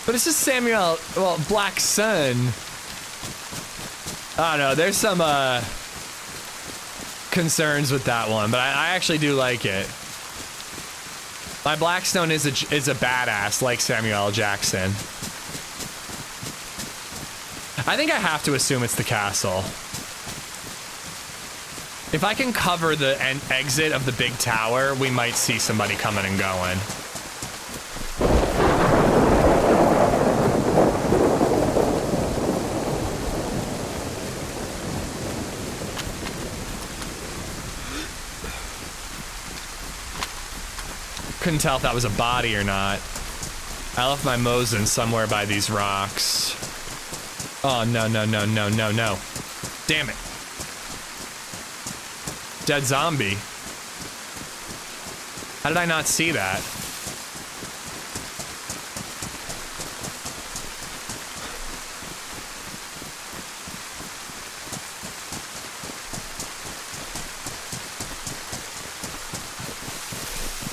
But it's just Samuel, well, Blackson. I don't know, there's some concerns with that one, but I actually do like it. My Blackstone is a badass, like Samuel L. Jackson. I think I have to assume it's the castle. If I can cover the exit of the big tower, we might see somebody coming and going. Couldn't tell if that was a body or not. I left my Mosin somewhere by these rocks. Oh, no, no, no, no, no, no. Damn it. Dead zombie. How did I not see that?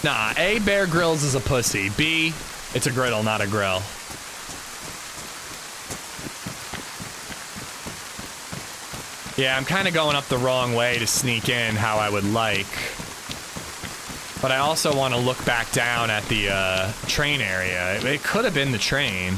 Nah, A, Bear Grylls is a pussy. B, it's a griddle, not a grill. Yeah, I'm kind of going up the wrong way to sneak in how I would like. But I also want to look back down at the train area. It could have been the train.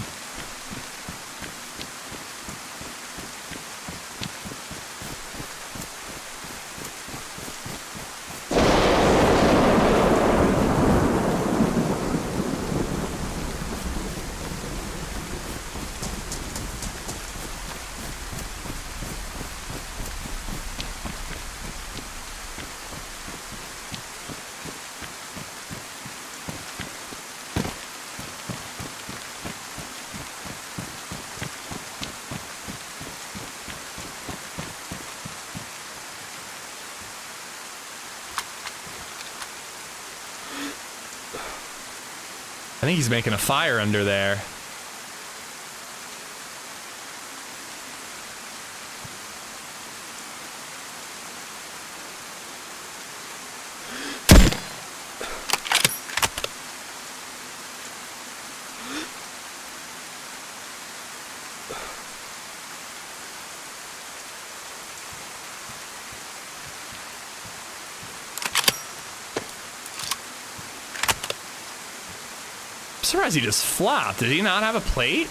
I think he's making a fire under there. I'm surprised he just flopped. Did he not have a plate?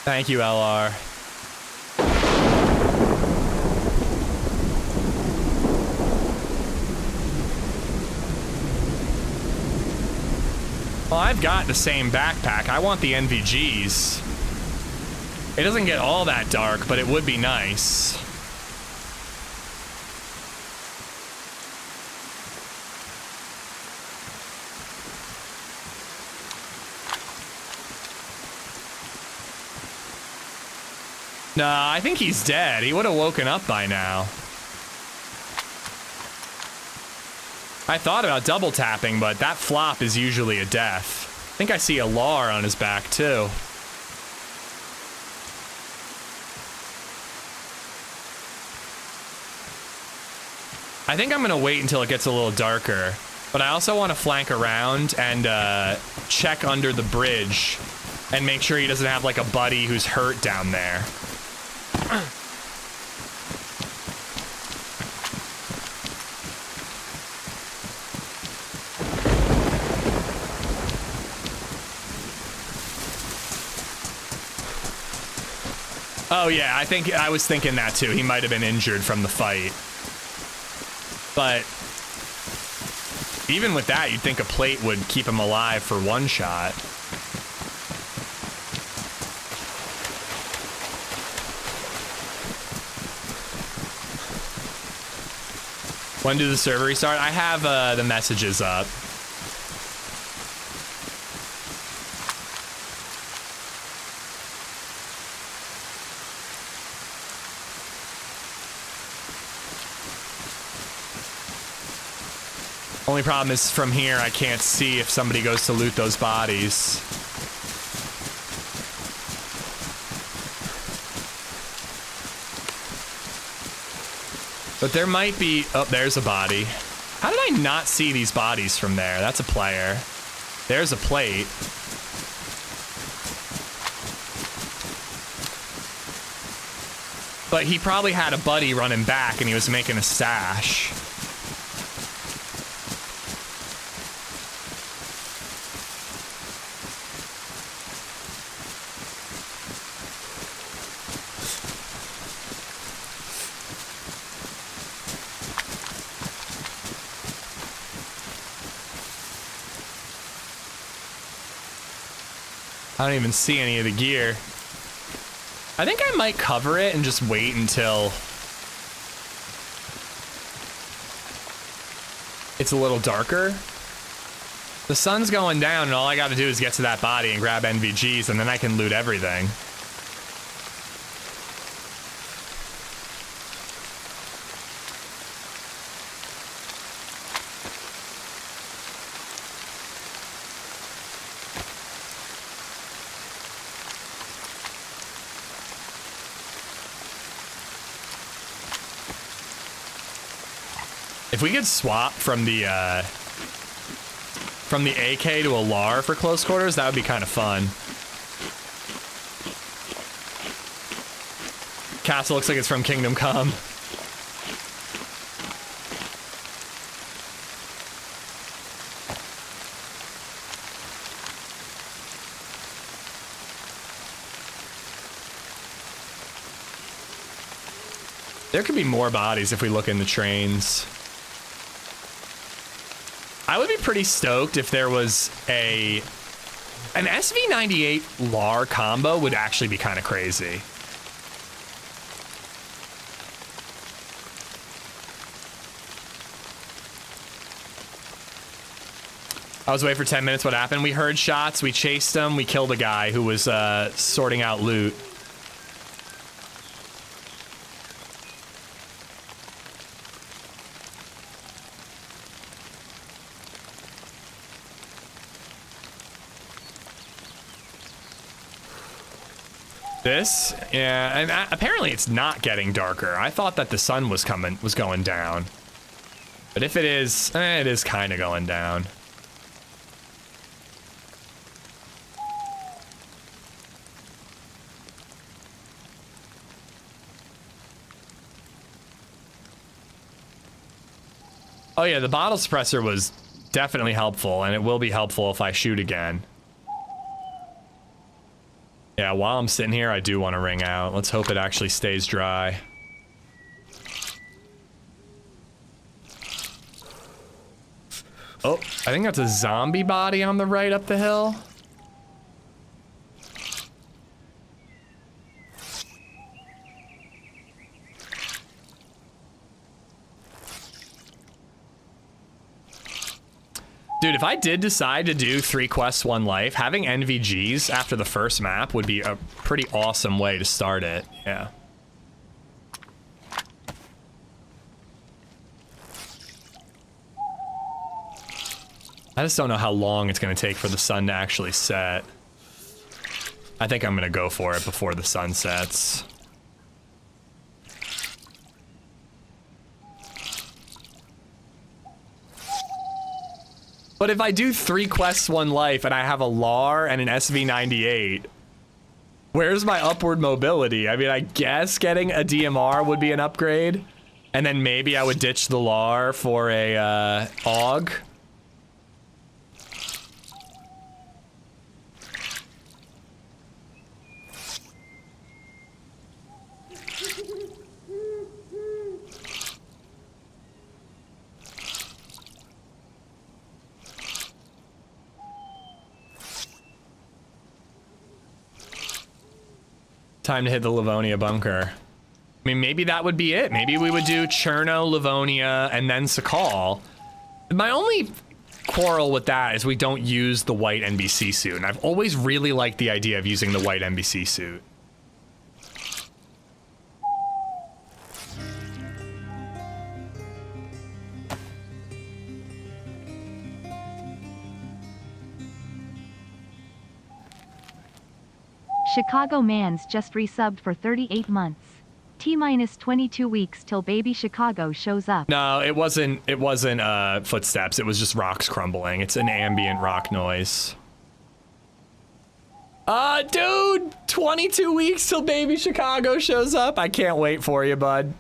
Thank you, LR. Well, I've got the same backpack. I want the NVGs. It doesn't get all that dark, but it would be nice. Nah, I think he's dead. He would have woken up by now. I thought about double tapping, but that flop is usually a death. I think I see a LAR on his back, too. I think I'm gonna wait until it gets a little darker, but I also want to flank around and check under the bridge and make sure he doesn't have like a buddy who's hurt down there. Oh yeah, I was thinking that too. He might have been injured from the fight. But even with that, you'd think a plate would keep him alive for one shot. When do the server restart? I have the messages up. Only problem is from here, I can't see if somebody goes to loot those bodies. But there might be... Oh, there's a body. How did I not see these bodies from there? That's a player. There's a plate. But he probably had a buddy running back and he was making a stash. I don't even see any of the gear. I think I might cover it and just wait until it's a little darker. The sun's going down and all I gotta do is get to that body and grab NVGs and then I can loot everything. If we could swap from the AK to a LAR for close quarters, that would be kind of fun. Castle looks like it's from Kingdom Come. There could be more bodies if we look in the trains. I would be pretty stoked if there was an SV98 LAR combo would actually be kind of crazy. I was away for 10 minutes. What happened? We heard shots. We chased them. We killed a guy who was sorting out loot. This, yeah, and apparently it's not getting darker. I thought that the sun was going down, but if it is kind of going down. Oh yeah, the bottle suppressor was definitely helpful, and it will be helpful if I shoot again. Yeah, while I'm sitting here, I do want to ring out. Let's hope it actually stays dry. Oh, I think that's a zombie body on the right up the hill. Dude, if I did decide to do 3 quests, 1 life, having NVGs after the first map would be a pretty awesome way to start it. Yeah. I just don't know how long it's going to take for the sun to actually set. I think I'm going to go for it before the sun sets. But if I do 3 quests, 1 life, and I have a LAR and an SV98, where's my upward mobility? I mean, I guess getting a DMR would be an upgrade, and then maybe I would ditch the LAR for a AUG. Time to hit the Livonia bunker. I mean, maybe that would be it. Maybe we would do Cherno, Livonia, and then Sakal. My only quarrel with that is we don't use the white NBC suit. And I've always really liked the idea of using the white NBC suit. Chicago Mans just resubbed for 38 months. T-minus 22 weeks till baby Chicago shows up. No, it wasn't footsteps. It was just rocks crumbling. It's an ambient rock noise. Dude, 22 weeks till baby Chicago shows up. I can't wait for you, bud.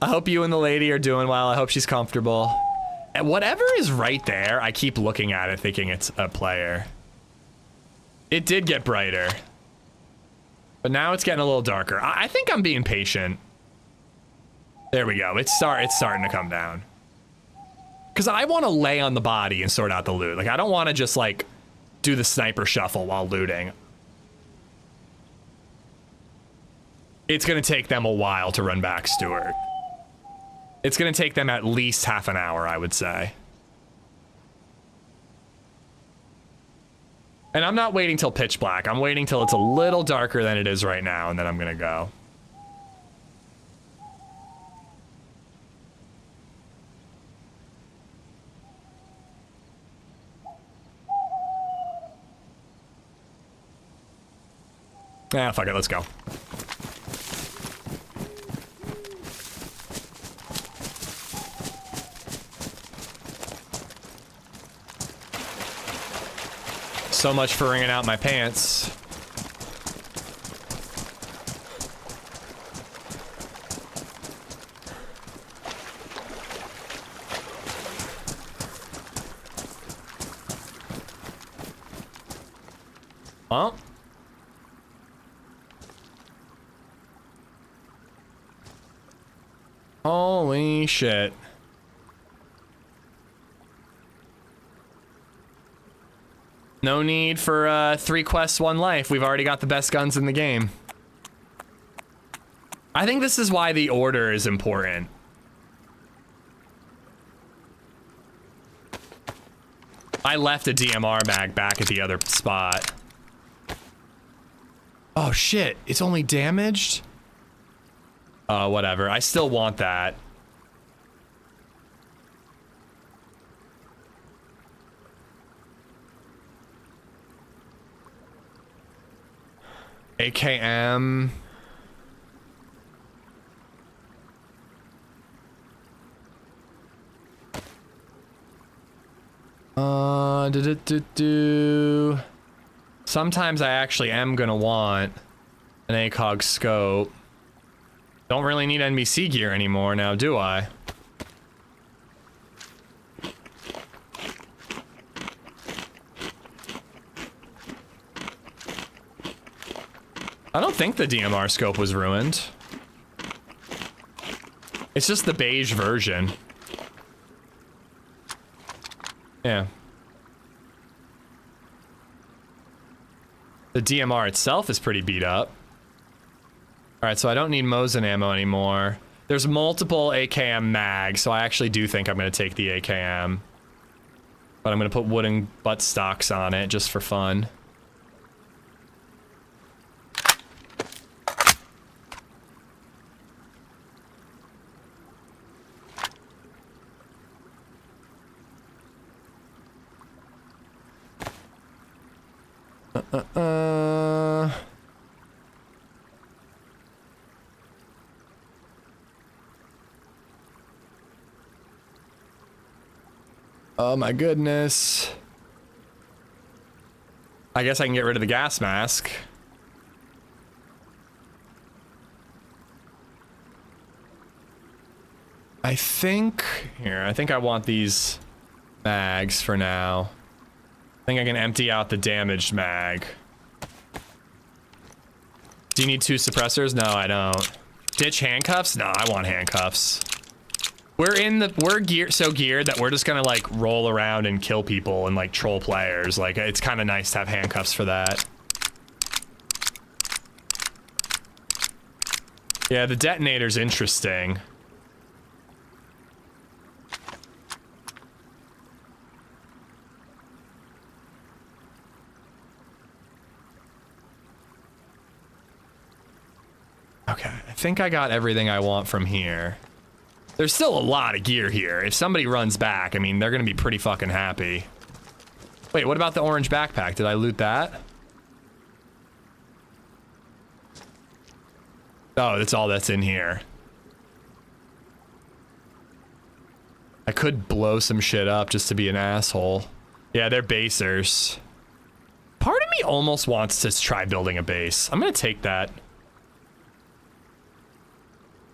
I hope you and the lady are doing well. I hope she's comfortable. And whatever is right there, I keep looking at it thinking it's a player. It did get brighter. But now it's getting a little darker. I think I'm being patient. There we go. It's starting to come down. Because I want to lay on the body and sort out the loot. Like, I don't want to just, like, do the sniper shuffle while looting. It's going to take them a while to run back, Stuart. It's going to take them at least half an hour, I would say. And I'm not waiting till pitch black. I'm waiting till it's a little darker than it is right now, and then I'm gonna go. Ah, fuck it, let's go. So much for wringing out my pants. Well. Holy shit. No need for 3 quests, 1 life. We've already got the best guns in the game. I think this is why the order is important. I left a DMR bag back at the other spot. Oh shit, it's only damaged? Whatever, I still want that. AKM. Sometimes I actually am gonna want an ACOG scope. Don't really need NBC gear anymore now, do I? I don't think the DMR scope was ruined. It's just the beige version. Yeah. The DMR itself is pretty beat up. Alright, so I don't need Mosin ammo anymore. There's multiple AKM mags, so I actually do think I'm going to take the AKM. But I'm going to put wooden butt stocks on it just for fun. Oh my goodness. I guess I can get rid of the gas mask. I think I want these mags for now. I think I can empty out the damaged mag. Do you need 2 suppressors? No, I don't. Ditch handcuffs? No, I want handcuffs. We're so geared that we're just gonna like roll around and kill people and like troll players. Like it's kind of nice to have handcuffs for that. Yeah, the detonator's interesting. Okay, I think I got everything I want from here. There's still a lot of gear here. If somebody runs back, I mean, they're gonna be pretty fucking happy. Wait, what about the orange backpack? Did I loot that? Oh, that's all that's in here. I could blow some shit up just to be an asshole. Yeah, they're basers. Part of me almost wants to try building a base. I'm gonna take that.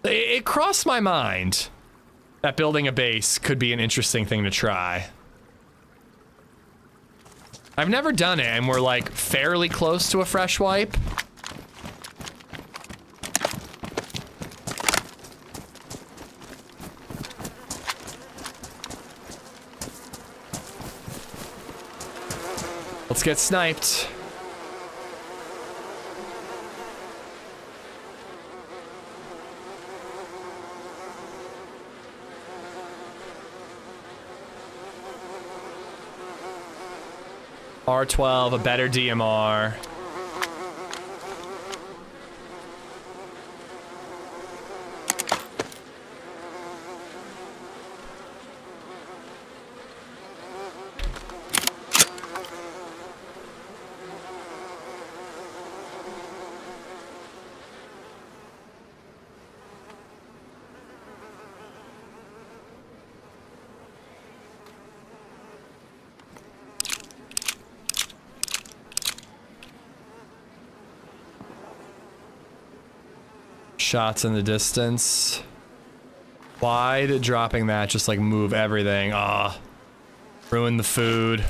It crossed my mind that building a base could be an interesting thing to try. I've never done it, and we're like fairly close to a fresh wipe. Let's get sniped. R12, a better DMR. Shots in the distance. Why did dropping that just like move everything? Ah, ruin the food.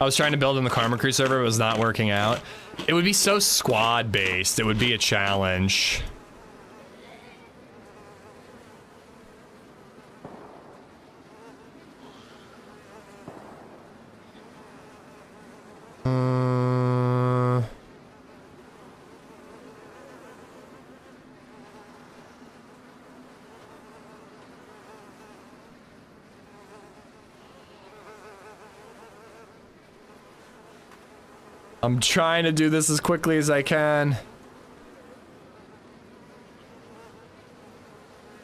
I was trying to build in the Karma Crew server, it was not working out. It would be so squad based, it would be a challenge. I'm trying to do this as quickly as I can.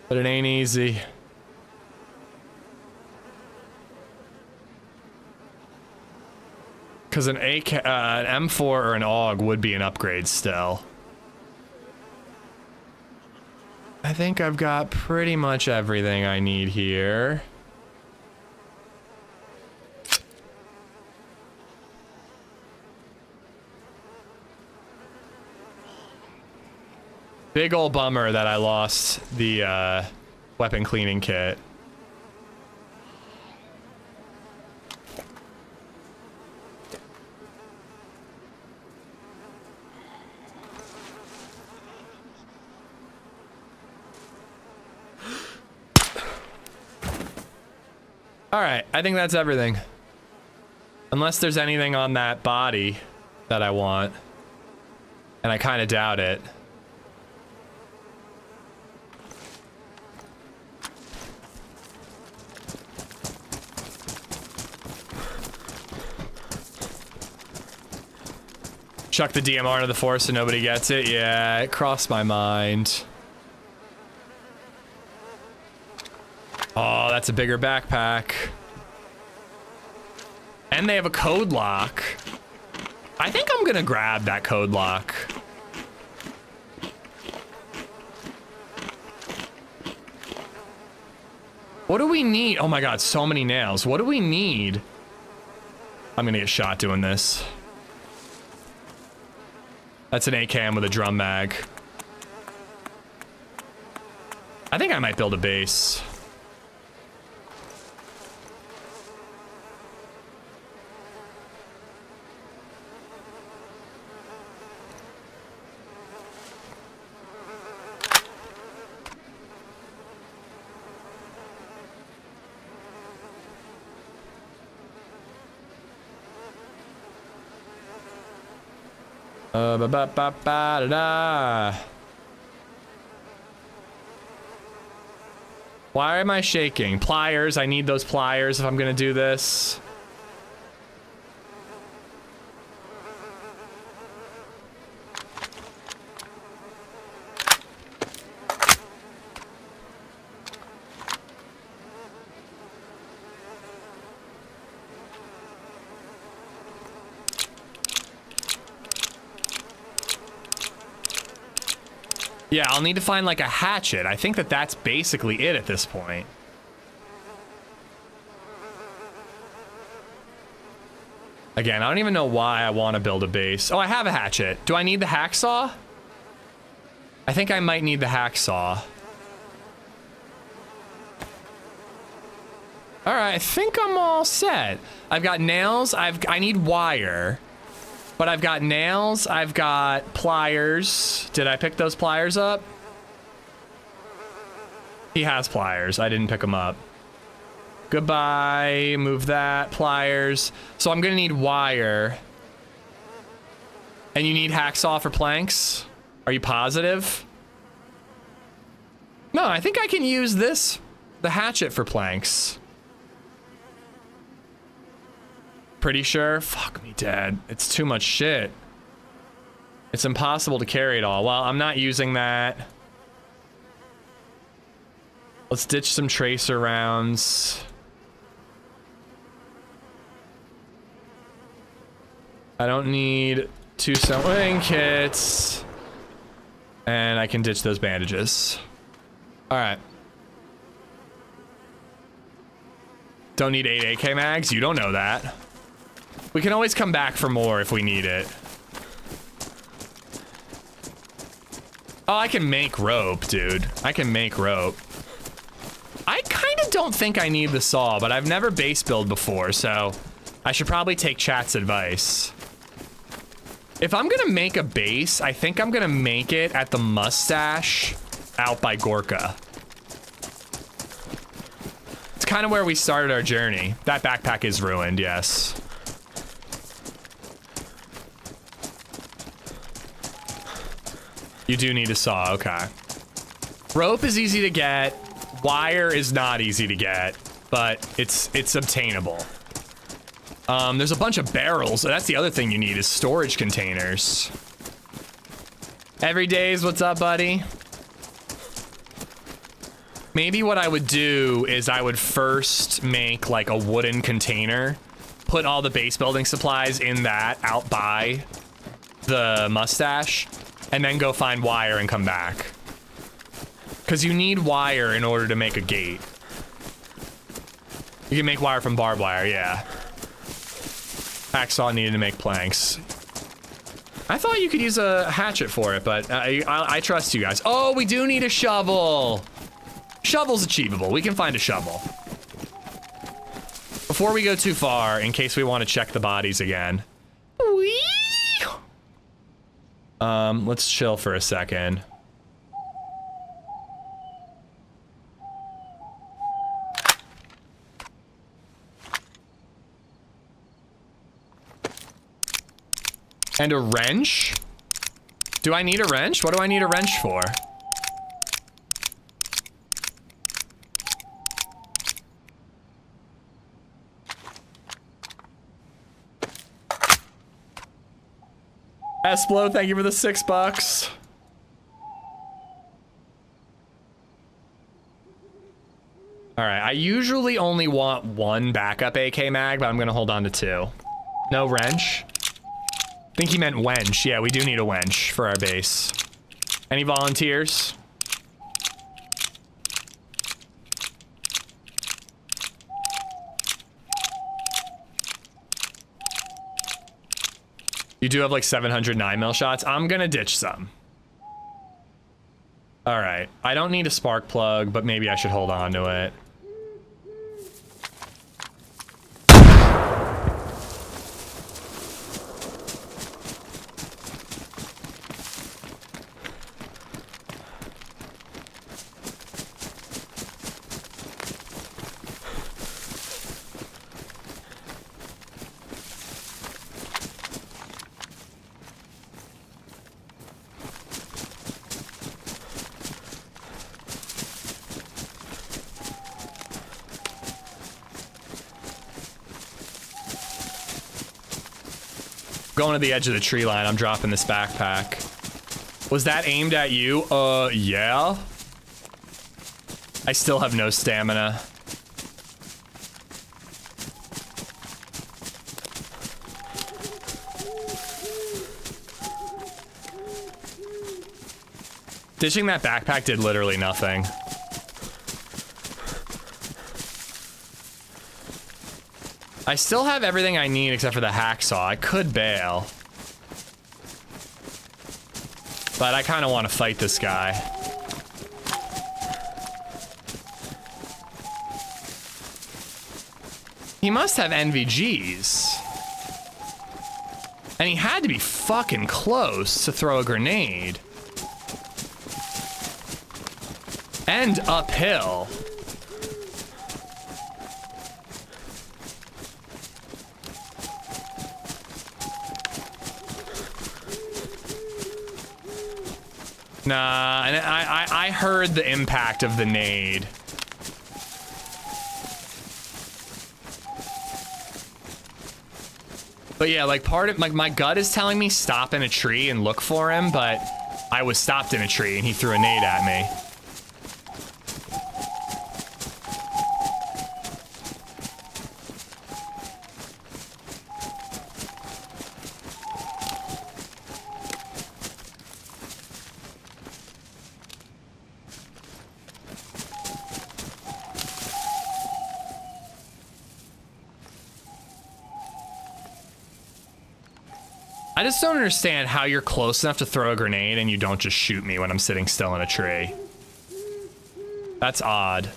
But it ain't easy. Because an M4 or an AUG would be an upgrade still. I think I've got pretty much everything I need here. Big ol' bummer that I lost the weapon cleaning kit. All right, I think that's everything. Unless there's anything on that body that I want. And I kind of doubt it. Chuck the DMR into the forest so nobody gets it. Yeah, it crossed my mind. Oh, that's a bigger backpack. And they have a code lock. I think I'm gonna grab that code lock. What do we need? Oh my god, so many nails. What do we need? I'm gonna get shot doing this. That's an AKM with a drum mag. I think I might build a base. Ba-ba-ba-ba-da-da. Why am I shaking? Pliers, I need those pliers if I'm gonna do this. Yeah, I'll need to find like a hatchet. I think that that's basically it at this point. Again, I don't even know why I want to build a base. Oh, I have a hatchet. Do I need the hacksaw? I think I might need the hacksaw. All right, I think I'm all set. I've got nails. I need wire. But I've got nails, I've got pliers. Did I pick those pliers up? He has pliers, I didn't pick them up. Goodbye, move that, pliers. So I'm gonna need wire. And you need hacksaw for planks? Are you positive? No, I think I can use this, the hatchet for planks. Pretty sure? Fuck me, Dad. It's too much shit. It's impossible to carry it all. Well, I'm not using that. Let's ditch some tracer rounds. I don't need 2 sewing kits. And I can ditch those bandages. All right. Don't need 8 AK mags? You don't know that. We can always come back for more if we need it. Oh, I can make rope, dude. I can make rope. I kind of don't think I need the saw, but I've never base build before, so I should probably take chat's advice. If I'm gonna make a base, I think I'm gonna make it at the mustache out by Gorka. It's kind of where we started our journey. That backpack is ruined, yes. You do need a saw, okay. Rope is easy to get. Wire is not easy to get, but it's obtainable. There's a bunch of barrels. That's the other thing you need is storage containers. Everyday's, what's up, buddy? Maybe what I would do is I would first make like a wooden container, put all the base building supplies in that out by the mustache, and then go find wire and come back. Because you need wire in order to make a gate. You can make wire from barbed wire, yeah. Hacksaw needed to make planks. I thought you could use a hatchet for it, but I trust you guys. Oh, we do need a shovel. Shovel's achievable. We can find a shovel. Before we go too far, in case we want to check the bodies again. Whee! Let's chill for a second. And a wrench? Do I need a wrench? What do I need a wrench for? Esplo, thank you for the $6. All right, I usually only want one backup AK mag, but I'm gonna hold on to 2. No wrench. I think he meant wench. Yeah, we do need a wench for our base. Any volunteers? You do have like 700 9mm shots. I'm gonna ditch some. All right, I don't need a spark plug, but maybe I should hold on to it. Going to the edge of the tree line, I'm dropping this backpack. Was that aimed at you? Yeah. I still have no stamina. Ditching that backpack did literally nothing. I still have everything I need except for the hacksaw. I could bail. But I kind of want to fight this guy. He must have NVGs. And he had to be fucking close to throw a grenade. And uphill. Nah, and I heard the impact of the nade. But yeah, like part of my gut is telling me stop in a tree and look for him, but I was stopped in a tree and he threw a nade at me. I just don't understand how you're close enough to throw a grenade and you don't just shoot me when I'm sitting still in a tree. That's odd.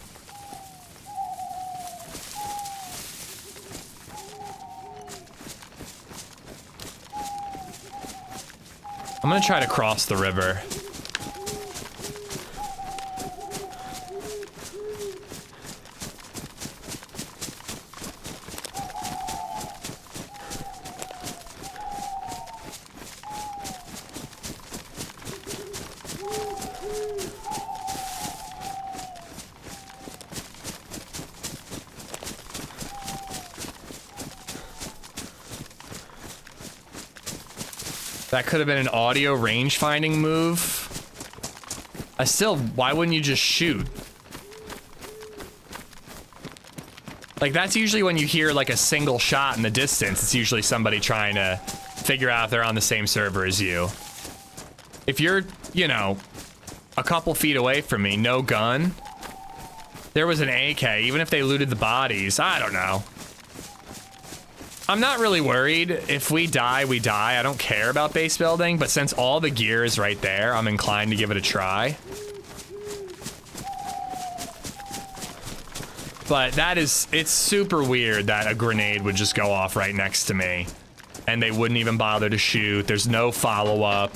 I'm gonna try to cross the river. That could have been an audio range finding move. Why wouldn't you just shoot? Like, that's usually when you hear like a single shot in the distance. It's usually somebody trying to figure out if they're on the same server as you. If you're, you know, a couple feet away from me, no gun. There was an AK, even if they looted the bodies, I don't know. I'm not really worried. If we die, we die. I don't care about base building, but since all the gear is right there, I'm inclined to give it a try. But it's super weird that a grenade would just go off right next to me and they wouldn't even bother to shoot. There's no follow-up.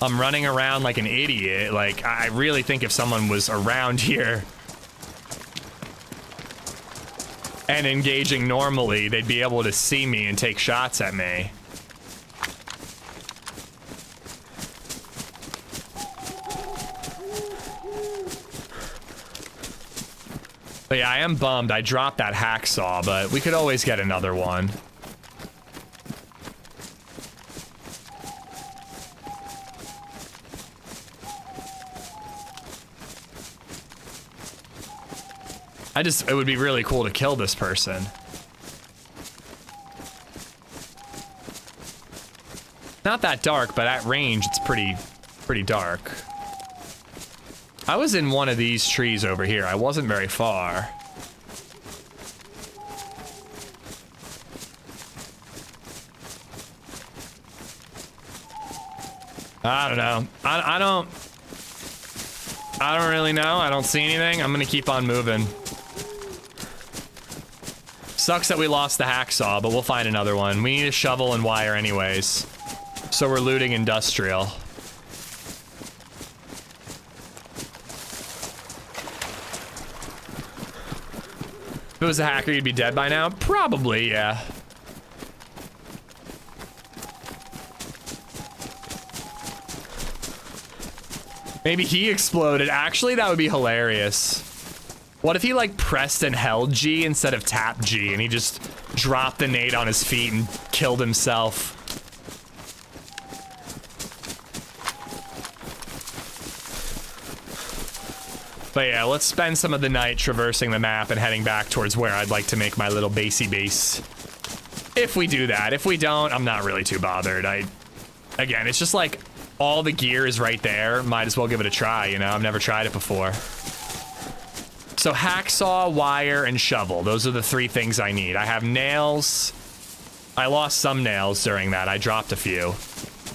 I'm running around like an idiot. Like, I really think if someone was around here and engaging normally, they'd be able to see me and take shots at me. But yeah, I am bummed. I dropped that hacksaw, but we could always get another one. It would be really cool to kill this person. Not that dark, but at range, it's pretty dark. I was in one of these trees over here. I wasn't very far. I don't know. I don't really know. I don't see anything. I'm gonna keep on moving. Sucks that we lost the hacksaw, but we'll find another one. We need a shovel and wire anyways. So we're looting industrial. If it was a hacker, you'd be dead by now? Probably, yeah. Maybe he exploded. Actually, that would be hilarious. What if he like pressed and held G instead of tap G and he just dropped the nade on his feet and killed himself? But yeah, let's spend some of the night traversing the map and heading back towards where I'd like to make my little basey base. If we do that. If we don't, I'm not really too bothered. Again, it's just like all the gear is right there. Might as well give it a try, you know? I've never tried it before. So hacksaw, wire, and shovel. Those are the three things I need. I have nails. I lost some nails during that. I dropped a few.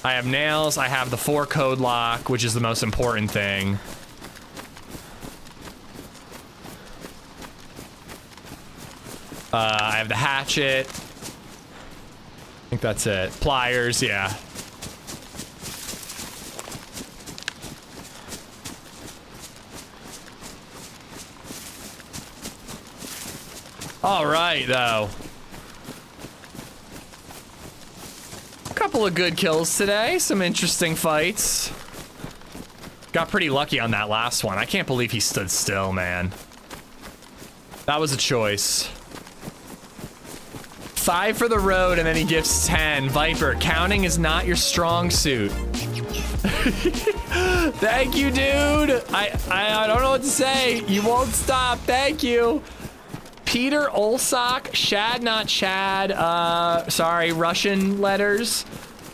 I have nails. I have the 4 code lock, which is the most important thing. I have the hatchet. I think that's it. Pliers, yeah. All right, though. A couple of good kills today. Some interesting fights. Got pretty lucky on that last one. I can't believe he stood still, man. That was a choice. 5 for the road, and then he gives 10. Viper, counting is not your strong suit. Thank you, dude. I don't know what to say. You won't stop. Thank you. Peter Olsak, Shad not Chad, sorry, Russian letters.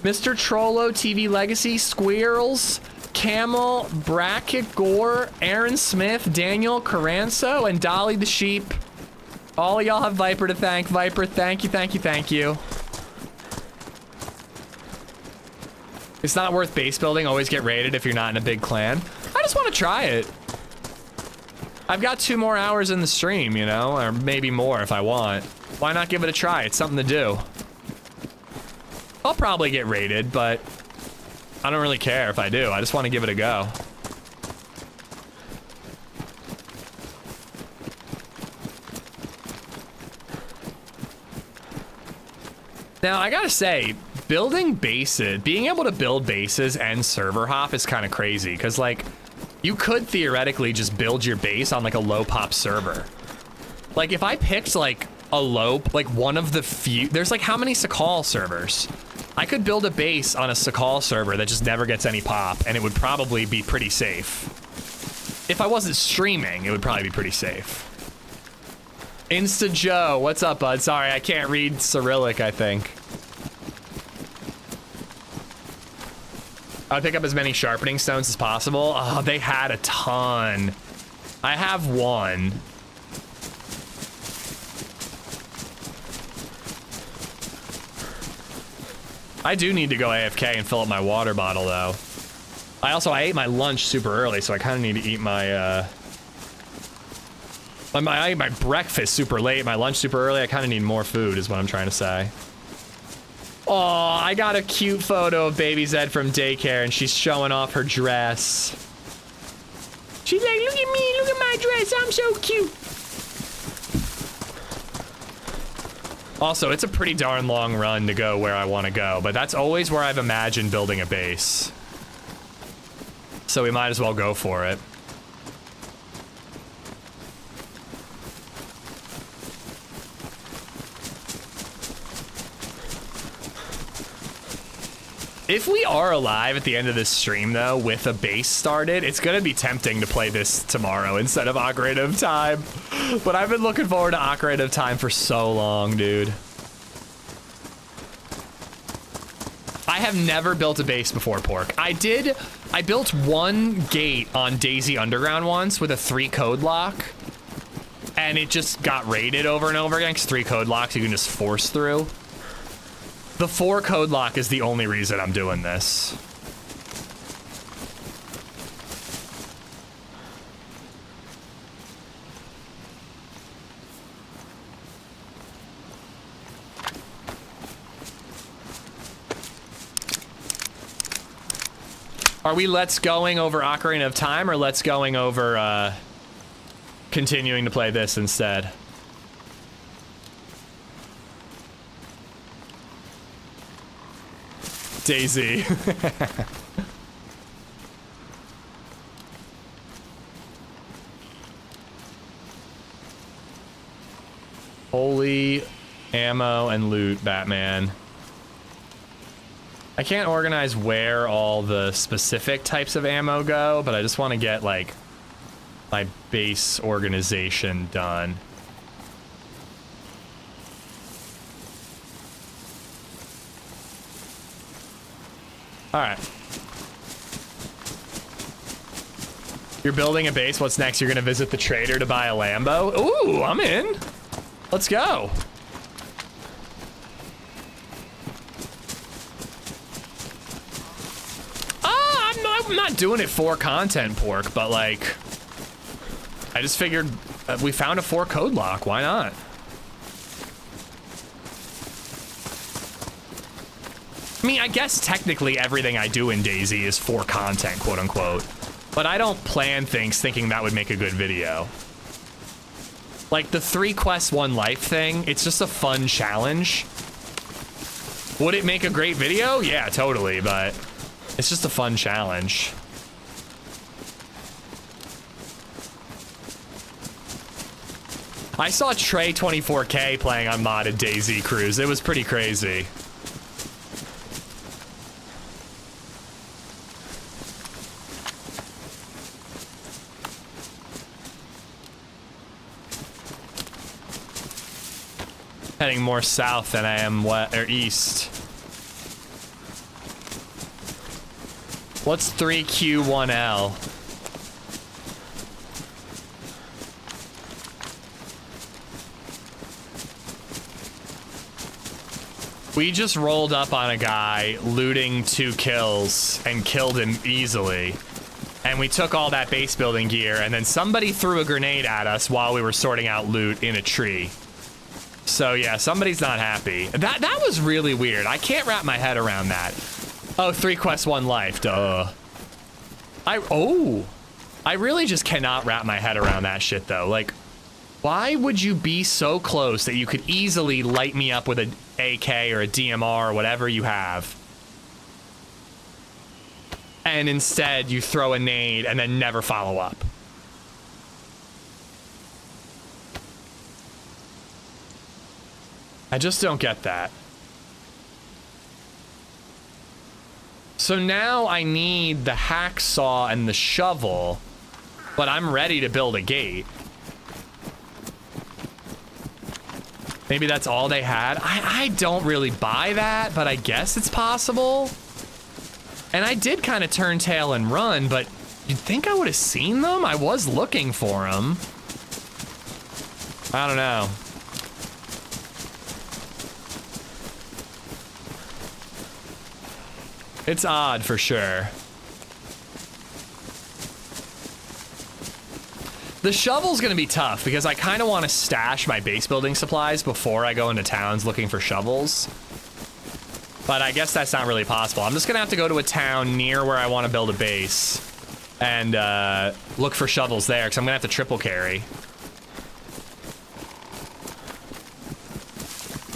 Mr. Trollo, TV Legacy, Squirrels, Camel, Bracket Gore, Aaron Smith, Daniel Caranso, and Dolly the Sheep. All of y'all have Viper to thank. Viper, thank you, thank you, thank you. It's not worth base building. Always get raided if you're not in a big clan. I just want to try it. I've got 2 more hours in the stream, you know, or maybe more if I want. Why not give it a try? It's something to do. I'll probably get raided, but I don't really care if I do. I just want to give it a go. Now, I gotta say, building bases, being able to build bases and server hop is kind of crazy, because, like, you could theoretically just build your base on, like, a low-pop server. Like, if I picked, like, a low, like, one of the few, there's, like, how many Sakal servers? I could build a base on a Sakal server that just never gets any pop, and it would probably be pretty safe. If I wasn't streaming, it would probably be pretty safe. Insta Joe, what's up, bud? Sorry, I can't read Cyrillic, I think. I would pick up as many sharpening stones as possible. Oh, they had a ton. I have 1. I do need to go AFK and fill up my water bottle, though. I ate my lunch super early, so I kind of need to eat my, I ate my breakfast super late, my lunch super early. I kind of need more food is what I'm trying to say. Oh, I got a cute photo of BabyZed from daycare and she's showing off her dress. She's like, look at me, look at my dress, I'm so cute. Also, it's a pretty darn long run to go where I want to go, but that's always where I've imagined building a base. So we might as well go for it. If we are alive at the end of this stream, though, with a base started, it's going to be tempting to play this tomorrow instead of Ocarina of Time. But I've been looking forward to Ocarina of Time for so long, dude. I have never built a base before, Pork. I built one gate on DayZ Underground once with a 3 code lock. And it just got raided over and over again, because 3 code locks you can just force through. The 4 code lock is the only reason I'm doing this. Are we let's going over Ocarina of Time or let's going over continuing to play this instead? DayZ. Holy ammo and loot, Batman. I can't organize where all the specific types of ammo go, but I just want to get, like, my base organization done. All right. You're building a base. What's next? You're going to visit the trader to buy a Lambo? Ooh, I'm in. Let's go. I'm not doing it for content, Pork, but, like, I just figured we found a 4 code lock. Why not? I mean, I guess technically everything I do in DayZ is for content, quote unquote. But I don't plan things thinking that would make a good video. Like the 3 quests 1 life thing, it's just a fun challenge. Would it make a great video? Yeah, totally, but it's just a fun challenge. I saw Trey 24K playing on modded DayZ Cruise. It was pretty crazy. Heading more south than I am east. What's 3Q1L? We just rolled up on a guy, looting 2 kills, and killed him easily. And we took all that base building gear, and then somebody threw a grenade at us while we were sorting out loot in a tree. So yeah, somebody's not happy. That was really weird. I can't wrap my head around that. Oh, 3 quests 1 life, duh. I really just cannot wrap my head around that shit though. Like, why would you be so close that you could easily light me up with an AK or a DMR or whatever you have, and instead you throw a nade and then never follow up? I just don't get that. So now I need the hacksaw and the shovel, but I'm ready to build a gate. Maybe that's all they had. I don't really buy that, but I guess it's possible. And I did kind of turn tail and run, but you'd think I would have seen them? I was looking for them. I don't know. It's odd for sure. The shovel's gonna be tough because I kind of want to stash my base building supplies before I go into towns looking for shovels. But I guess that's not really possible. I'm just gonna have to go to a town near where I want to build a base and look for shovels there, because I'm gonna have to triple carry.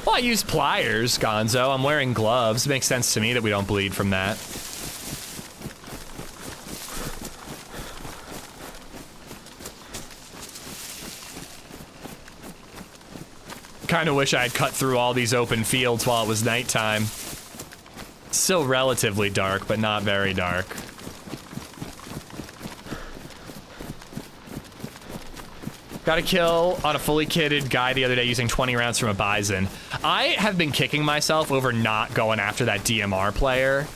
Well, I use pliers, Gonzo. I'm wearing gloves. It makes sense to me that we don't bleed from that. Kind of wish I had cut through all these open fields while it was nighttime. Still relatively dark, but not very dark. Got a kill on a fully kitted guy the other day using 20 rounds from a bison. I have been kicking myself over not going after that DMR player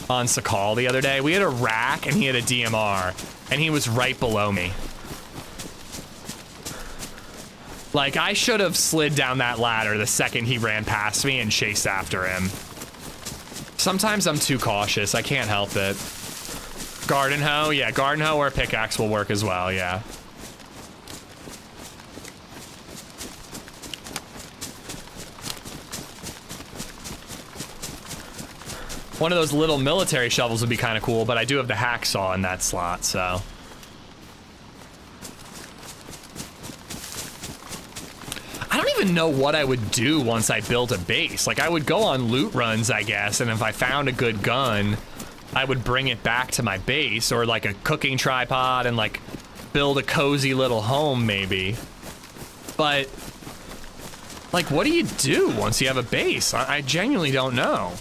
on Sakal the other day. We had a rack and he had a DMR and he was right below me. Like, I should have slid down that ladder the second he ran past me and chased after him. Sometimes I'm too cautious. I can't help it. Garden hoe? Yeah, garden hoe or pickaxe will work as well, yeah. One of those little military shovels would be kind of cool, but I do have the hacksaw in that slot, so. I don't even know what I would do once I built a base. Like, I would go on loot runs, I guess, and if I found a good gun, I would bring it back to my base, or like a cooking tripod, and like build a cozy little home, maybe. But, like, what do you do once you have a base? I genuinely don't know.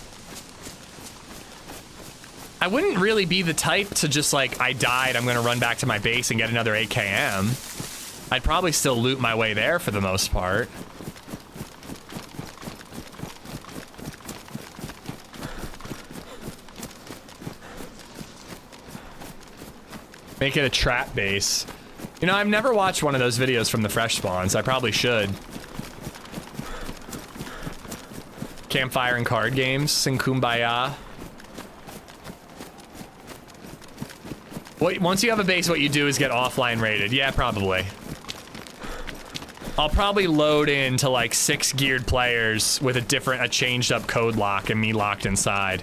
I wouldn't really be the type to just like, I died, I'm gonna run back to my base and get another AKM. I'd probably still loot my way there for the most part. Make it a trap base. You know, I've never watched one of those videos from the Fresh Spawns. I probably should. Campfire and card games, sing Kumbaya. Once you have a base, what you do is get offline rated. Yeah, probably. I'll probably load into like 6 geared players with a changed up code lock and me locked inside.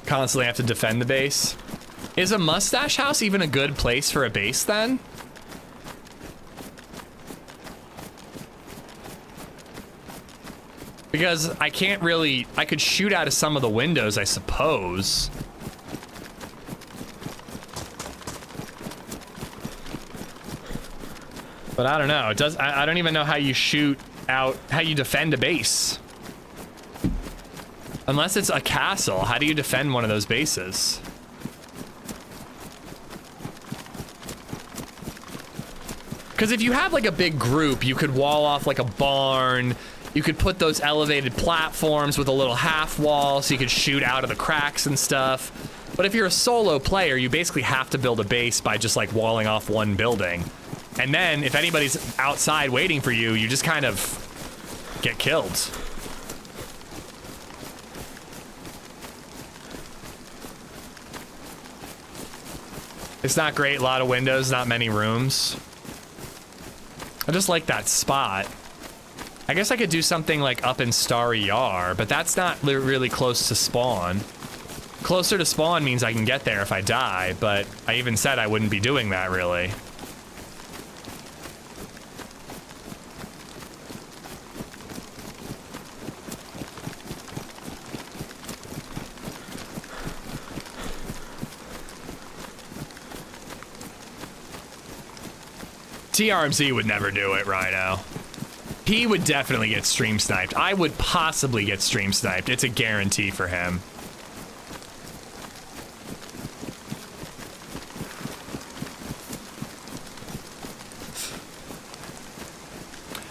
Constantly have to defend the base. Is a mustache house even a good place for a base then? Because I can't really, I could shoot out of some of the windows, I suppose. But I don't know, it does, I don't even know how you shoot out, how you defend a base. Unless it's a castle, how do you defend one of those bases? Because if you have like a big group, you could wall off like a barn. You could put those elevated platforms with a little half wall so you could shoot out of the cracks and stuff. But if you're a solo player, you basically have to build a base by just like walling off one building. And then if anybody's outside waiting for you, you just kind of get killed. It's not great, a lot of windows, not many rooms. I just like that spot. I guess I could do something like up in Starry Yar, but that's not really close to spawn. Closer to spawn means I can get there if I die, but I even said I wouldn't be doing that really. TRMZ would never do it, Rhino. He would definitely get stream sniped. I would possibly get stream sniped. It's a guarantee for him.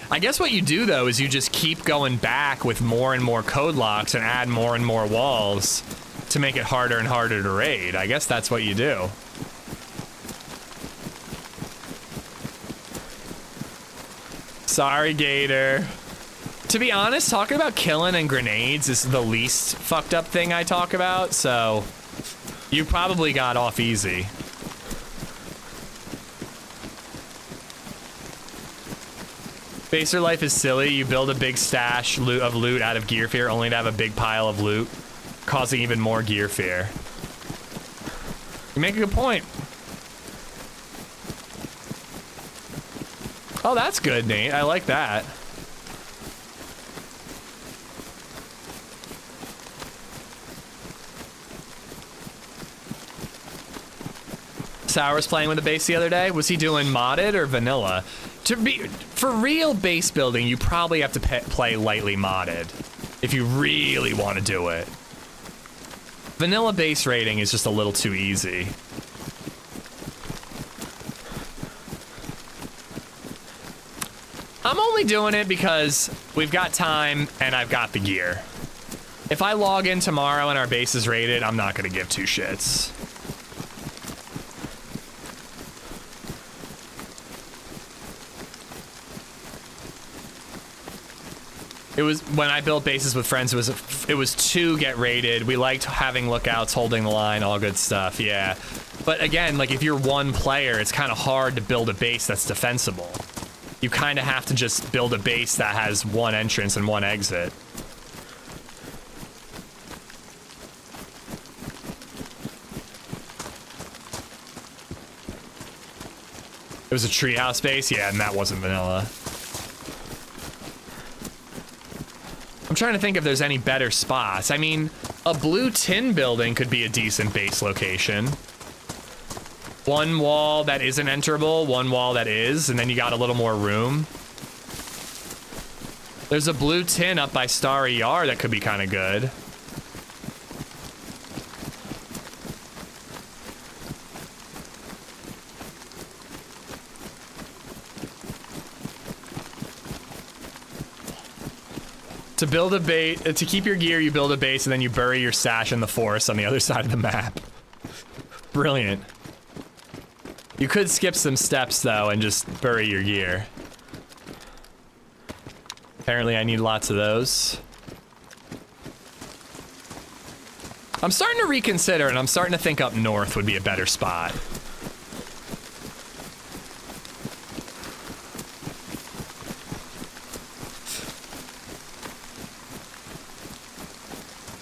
I guess what you do though is you just keep going back with more and more code locks and add more and more walls to make it harder and harder to raid. I guess that's what you do. Sorry, Gator. To be honest, talking about killing and grenades is the least fucked up thing I talk about, so you probably got off easy. Baser life is silly. You build a big stash of loot out of gear fear only to have a big pile of loot, causing even more gear fear. You make a good point. Oh, that's good, Nate. I like that. Sour was playing with the base the other day. Was he doing modded or vanilla? For real base building, you probably have to play lightly modded if you really want to do it. Vanilla base rating is just a little too easy. I'm only doing it because we've got time and I've got the gear. If I log in tomorrow and our base is rated, I'm not going to give two shits. It was when I built bases with friends. It was to get rated. We liked having lookouts, holding the line, all good stuff. Yeah, but again, like if you're one player, it's kind of hard to build a base that's defensible. You kind of have to just build a base that has one entrance and one exit. It was a treehouse base, yeah, and that wasn't vanilla. I'm trying to think if there's any better spots. I mean, a blue tin building could be a decent base location. One wall that isn't enterable, one wall that is, and then you got a little more room. There's a blue tin up by Starry Yard that could be kind of good. To build a base, to keep your gear, you build a base and then you bury your stash in the forest on the other side of the map. Brilliant. You could skip some steps though and just bury your gear. Apparently I need lots of those. I'm starting to reconsider and I'm starting to think up north would be a better spot.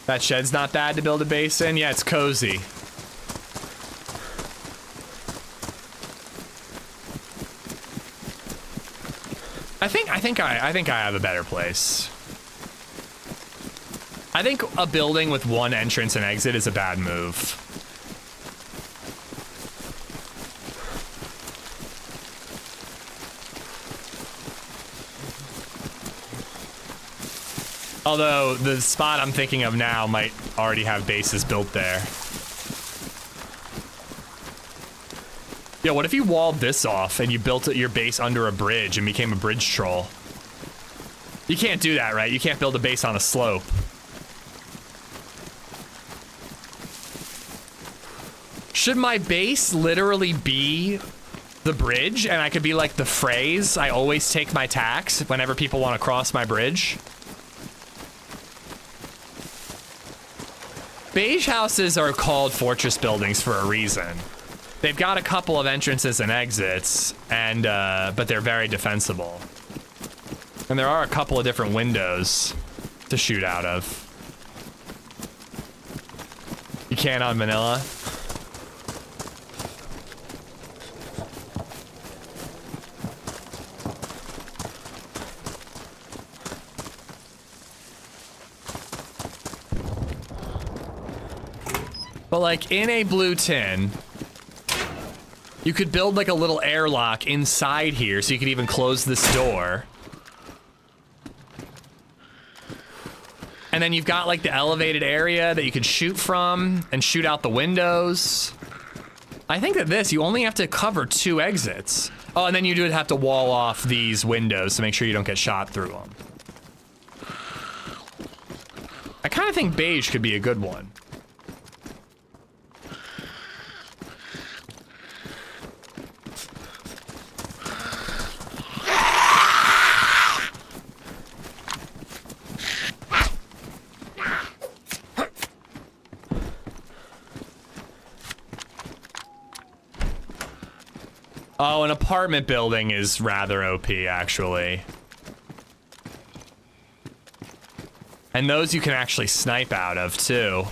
That shed's not bad to build a base in. Yeah, it's cozy. I think I have a better place. I think a building with one entrance and exit is a bad move. Although the spot I'm thinking of now might already have bases built there. Yo, what if you walled this off and you built your base under a bridge and became a bridge troll? You can't do that, right? You can't build a base on a slope. Should my base literally be the bridge and I could be like the phrase, I always take my tax whenever people want to cross my bridge? Beige houses are called fortress buildings for a reason. They've got a couple of entrances and exits, and but they're very defensible. And there are a couple of different windows to shoot out of. You can't on vanilla. But like in a blue tin, you could build like a little airlock inside here so you could even close this door. And then you've got like the elevated area that you could shoot from and shoot out the windows. I think that this, you only have to cover 2 exits. Oh, and then you would have to wall off these windows to make sure you don't get shot through them. I kind of think beige could be a good one. Oh, an apartment building is rather OP, actually. And those you can actually snipe out of, too.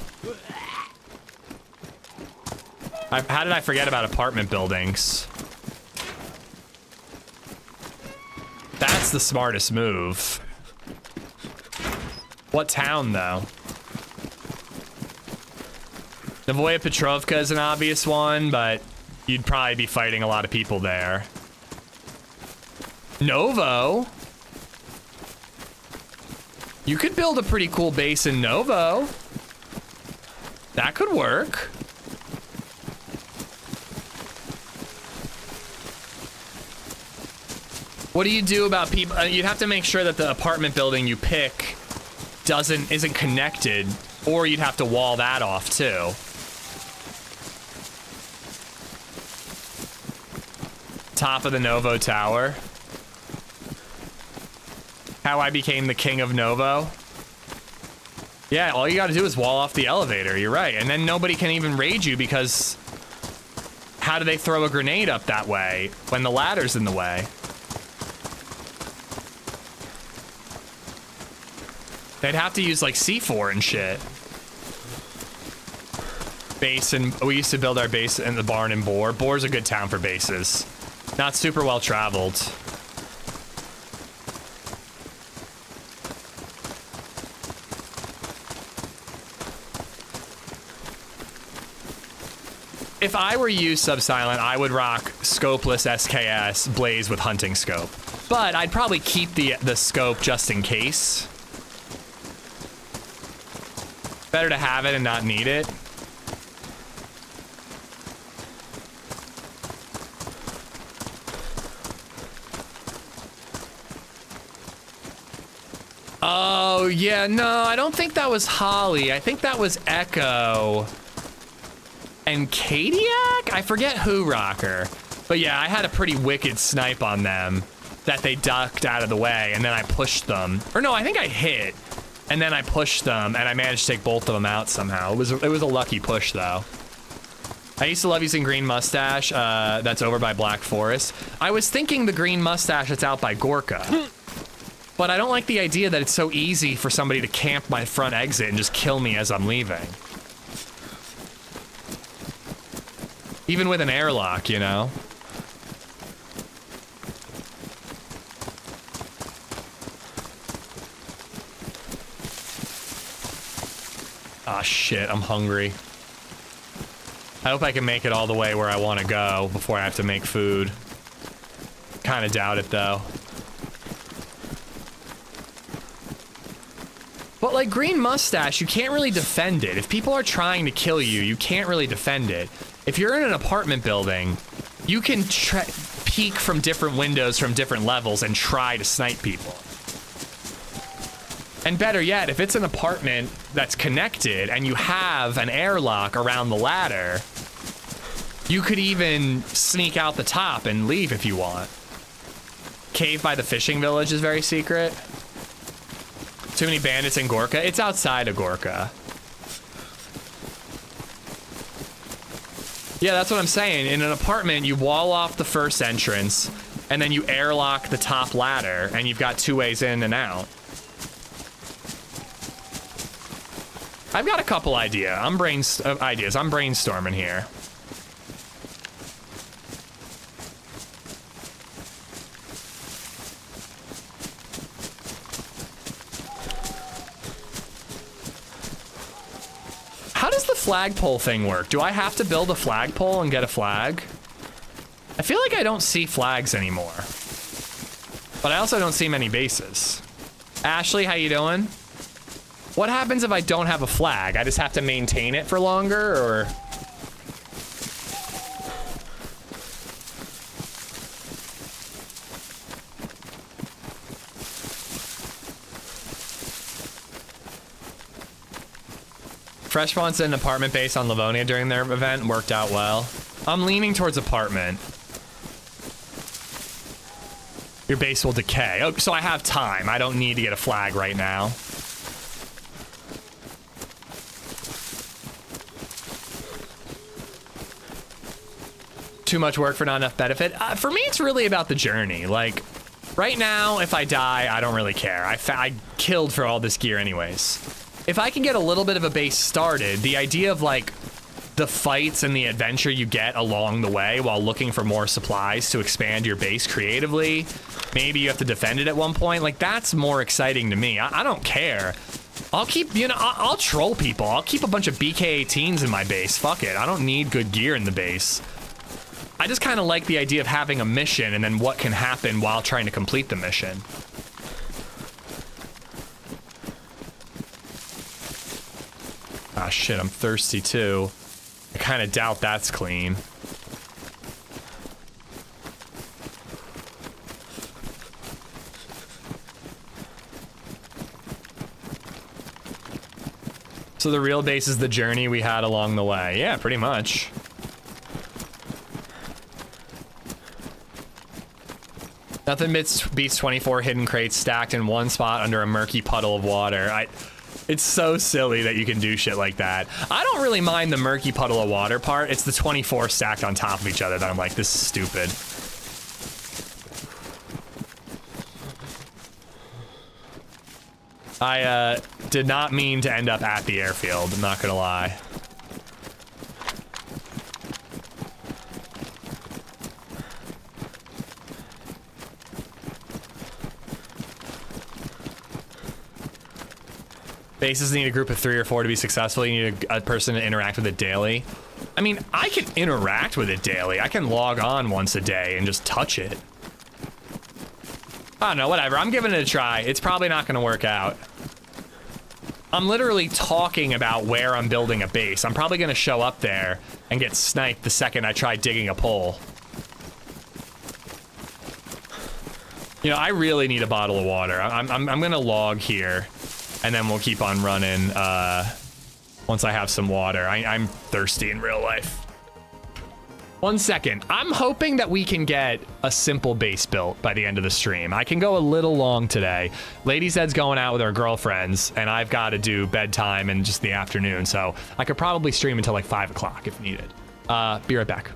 How did I forget about apartment buildings? That's the smartest move. What town, though? Novoya Petrovka is an obvious one, but you'd probably be fighting a lot of people there. Novo. You could build a pretty cool base in Novo. That could work. What do you do about people? You'd have to make sure that the apartment building you pick isn't connected, or you'd have to wall that off too. Top of the Novo Tower. How I became the king of Novo. Yeah, all you gotta do is wall off the elevator, you're right. And then nobody can even raid you because how do they throw a grenade up that way when the ladder's in the way? They'd have to use like C4 and shit. Base, and we used to build our base in the barn in Boar. Boar's a good town for bases. Not super well traveled. If I were you, Subsilent, I would rock scopeless SKS Blaze with hunting scope. But I'd probably keep the scope just in case. Better to have it and not need it. Oh, yeah, no, I don't think that was Holly. I think that was Echo. And Kadiak? I forget who rocker. But yeah, I had a pretty wicked snipe on them that they ducked out of the way, and then I pushed them. Or no, I think I hit. And then I pushed them, and I managed to take both of them out somehow. It was a lucky push, though. I used to love using Green Mustache. That's over by Black Forest. I was thinking the Green Mustache that's out by Gorka. But I don't like the idea that it's so easy for somebody to camp my front exit and just kill me as I'm leaving. Even with an airlock, you know? Ah, shit, I'm hungry. I hope I can make it all the way where I want to go before I have to make food. Kind of doubt it, though. But like Green Mustache, you can't really defend it. If people are trying to kill you, you can't really defend it. If you're in an apartment building, you can peek from different windows from different levels and try to snipe people. And better yet, if it's an apartment that's connected and you have an airlock around the ladder, you could even sneak out the top and leave if you want. Cave by the fishing village is very secret. Too many bandits in Gorka? It's outside of Gorka. Yeah, that's what I'm saying. In an apartment, you wall off the first entrance, and then you airlock the top ladder, and you've got 2 ways in and out. I've got a couple ideas. I'm brainstorming here. How does the flagpole thing work? Do I have to build a flagpole and get a flag? I feel like I don't see flags anymore. But I also don't see many bases. Ashley, how you doing? What happens if I don't have a flag? I just have to maintain it for longer, or? Fresh wants an apartment base on Livonia during their event. Worked out well. I'm leaning towards apartment. Your base will decay. Oh, so I have time. I don't need to get a flag right now. Too much work for not enough benefit. For me, it's really about the journey. Like, right now, if I die, I don't really care. I killed for all this gear anyways. If I can get a little bit of a base started, the idea of like the fights and the adventure you get along the way while looking for more supplies to expand your base creatively, maybe you have to defend it at one point, like that's more exciting to me. I don't care. I'll keep, you know, I'll troll people. I'll keep a bunch of BK-18s in my base. Fuck it. I don't need good gear in the base. I just kind of like the idea of having a mission and then what can happen while trying to complete the mission. Ah, shit, I'm thirsty too. I kind of doubt that's clean. So the real base is the journey we had along the way. Yeah, pretty much. Nothing beats 24 hidden crates stacked in one spot under a murky puddle of water. It's so silly that you can do shit like that. I don't really mind the murky puddle of water part. It's the 24 stacked on top of each other that I'm like, this is stupid. I did not mean to end up at the airfield, I'm not gonna lie. Bases need a group of 3 or 4 to be successful. You need a person to interact with it daily. I mean, I can interact with it daily. I can log on once a day and just touch it. I don't know, whatever. I'm giving it a try. It's probably not gonna work out. I'm literally talking about where I'm building a base. I'm probably gonna show up there and get sniped the second I try digging a pole. You know, I really need a bottle of water. I'm gonna log here. And then we'll keep on running once I have some water. I'm thirsty in real life. 1 second. I'm hoping that we can get a simple base built by the end of the stream. I can go a little long today. LadyZed's going out with her girlfriends, and I've got to do bedtime and just the afternoon. So I could probably stream until like 5 o'clock if needed. Be right back.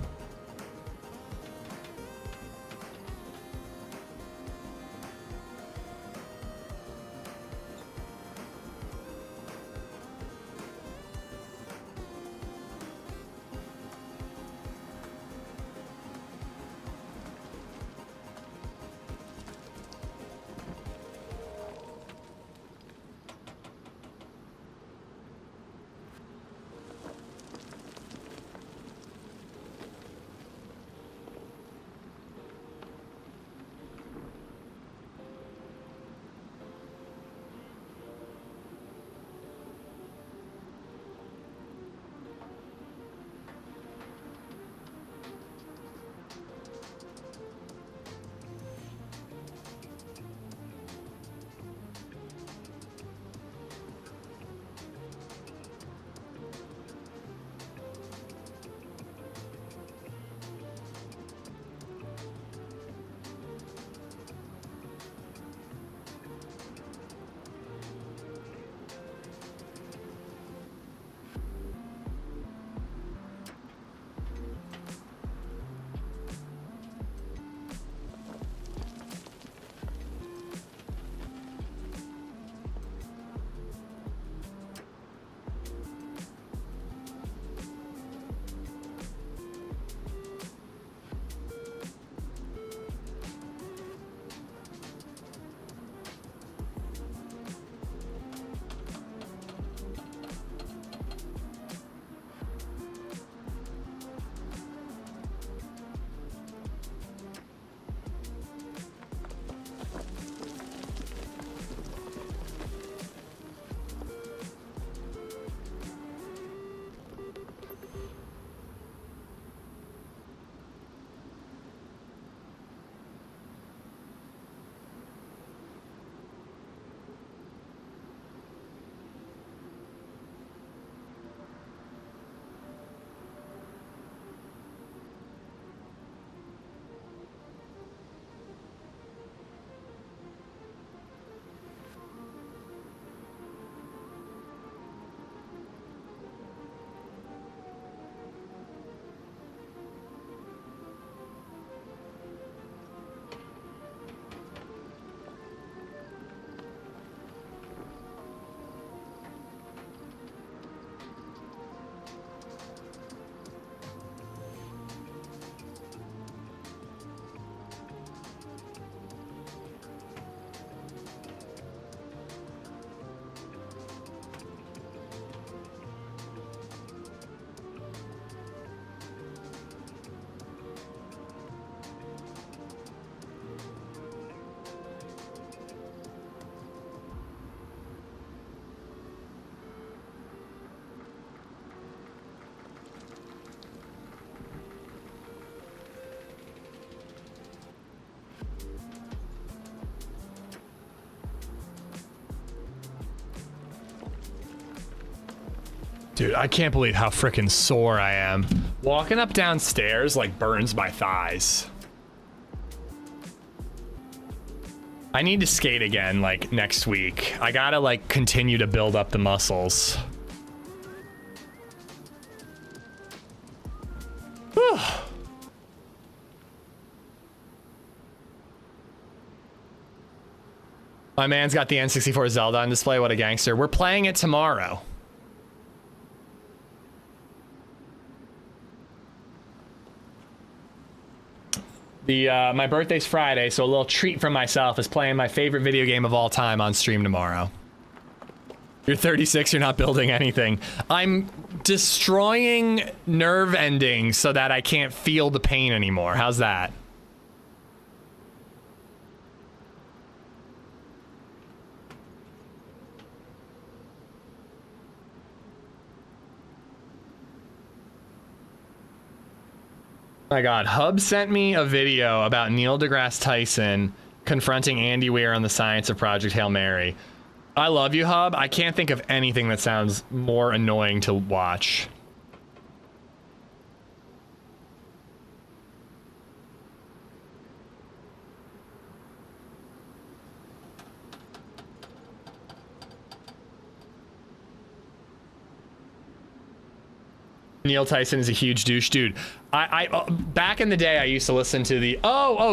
Dude, I can't believe how freaking sore I am. Walking up downstairs like burns my thighs. I need to skate again like next week. I gotta like continue to build up the muscles. Whew. My man's got the N64 Zelda on display. What a gangster. We're playing it tomorrow. My birthday's Friday, so a little treat for myself is playing my favorite video game of all time on stream tomorrow. You're 36, you're not building anything. I'm destroying nerve endings so that I can't feel the pain anymore. How's that? My God, Hub sent me a video about Neil deGrasse Tyson confronting Andy Weir on the science of Project Hail Mary. I love you, Hub. I can't think of anything that sounds more annoying to watch. Neil Tyson is a huge douche, dude. I back in the day, I used to listen to the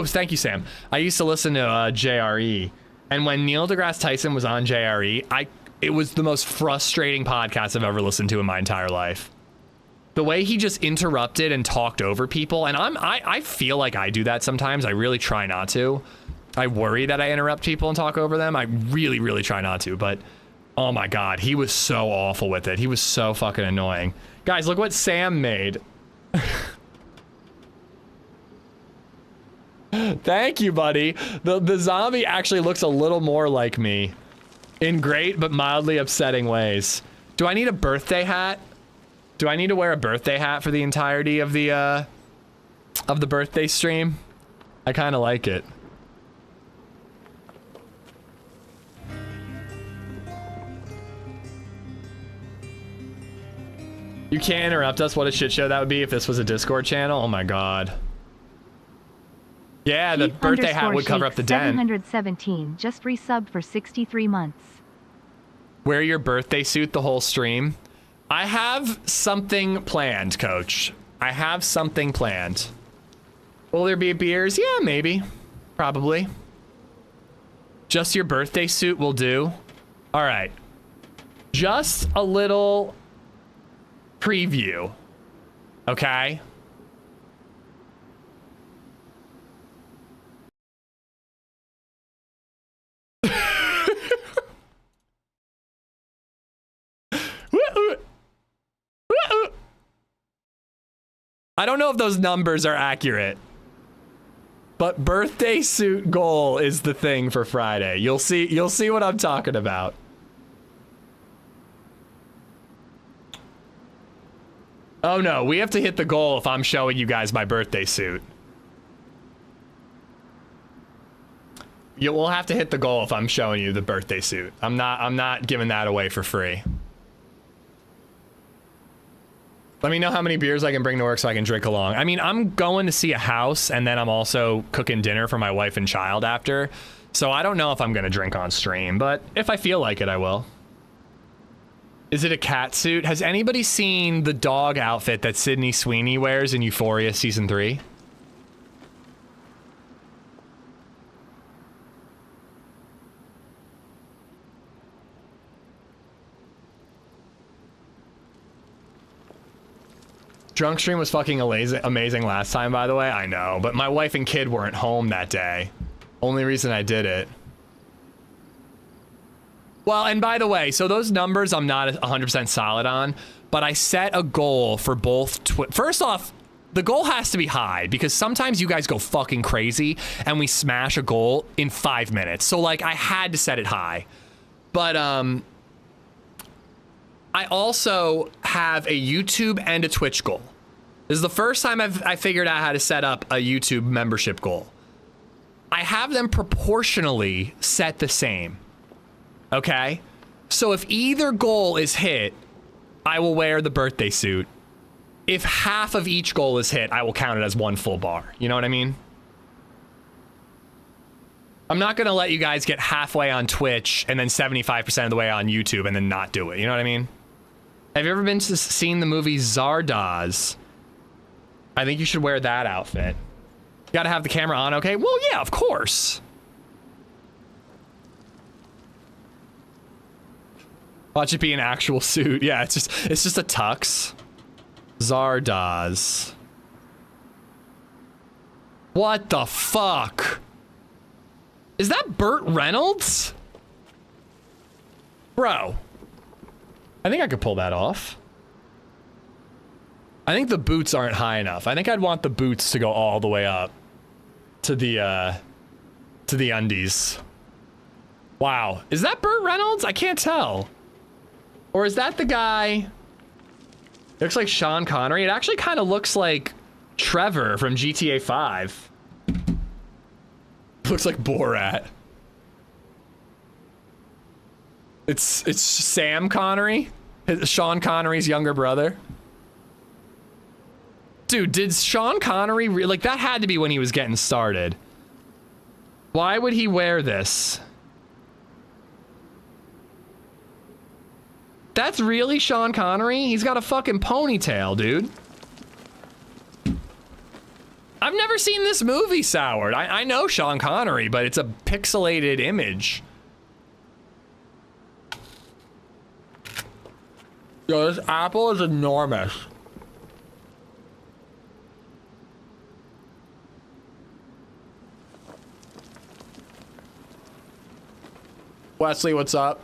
thank you, Sam. I used to listen to JRE, and when Neil deGrasse Tyson was on JRE, it was the most frustrating podcast I've ever listened to in my entire life. The way he just interrupted and talked over people, and I feel like I do that sometimes. I really try not to. I worry that I interrupt people and talk over them. I really, really try not to, but oh my God, he was so awful with it. He was so fucking annoying. Guys, look what Sam made. Thank you, buddy. The zombie actually looks a little more like me in great but mildly upsetting ways. Do I need a birthday hat? Do I need to wear a birthday hat for the entirety of the birthday stream? I kind of like it. You can't interrupt us. What a shit show that would be if this was a Discord channel. Oh my God. Yeah, the birthday hat would cover up the den. 717 just resubbed for 63 months. Wear your birthday suit the whole stream. I have something planned, Coach. I have something planned. Will there be beers? Yeah, maybe. Probably. Just your birthday suit will do. All right. Just a little preview. Okay? I don't know if those numbers are accurate, but birthday suit goal is the thing for Friday. You'll see what I'm talking about. Oh no, we have to hit the goal if I'm showing you guys my birthday suit. We'll have to hit the goal if I'm showing you the birthday suit. I'm not giving that away for free. Let me know how many beers I can bring to work so I can drink along. I mean, I'm going to see a house and then I'm also cooking dinner for my wife and child after. So I don't know if I'm going to drink on stream, but if I feel like it, I will. Is it a cat suit? Has anybody seen the dog outfit that Sydney Sweeney wears in Euphoria Season 3? Drunk stream was fucking amazing last time, by the way. I know, but my wife and kid weren't home that day. Only reason I did it. Well, and by the way, so those numbers I'm not 100% solid on, but I set a goal for both. First off, the goal has to be high because sometimes you guys go fucking crazy and we smash a goal in 5 minutes. So like I had to set it high, but I also have a YouTube and a Twitch goal. This is the first time I figured out how to set up a YouTube membership goal. I have them proportionally set the same. Okay? So if either goal is hit, I will wear the birthday suit. If half of each goal is hit, I will count it as one full bar. You know what I mean? I'm not gonna let you guys get halfway on Twitch and then 75% of the way on YouTube and then not do it. You know what I mean? Have you ever been to seen the movie Zardoz? I think you should wear that outfit. You gotta have the camera on, okay? Well, yeah, of course. Watch it be an actual suit. Yeah, it's just a tux. Zardoz. What the fuck? Is that Burt Reynolds? Bro. I think I could pull that off. I think the boots aren't high enough. I think I'd want the boots to go all the way up to the undies. Wow. Is that Burt Reynolds? I can't tell. Or is that the guy? It looks like Sean Connery. It actually kind of looks like Trevor from GTA 5. Looks like Borat. It's Sam Connery, Sean Connery's younger brother. Dude, did Sean Connery like that had to be when he was getting started. Why would he wear this? That's really Sean Connery? He's got a fucking ponytail, dude. I've never seen this movie, Soured. I know Sean Connery, but it's a pixelated image. Yo, this apple is enormous. Wesley, what's up?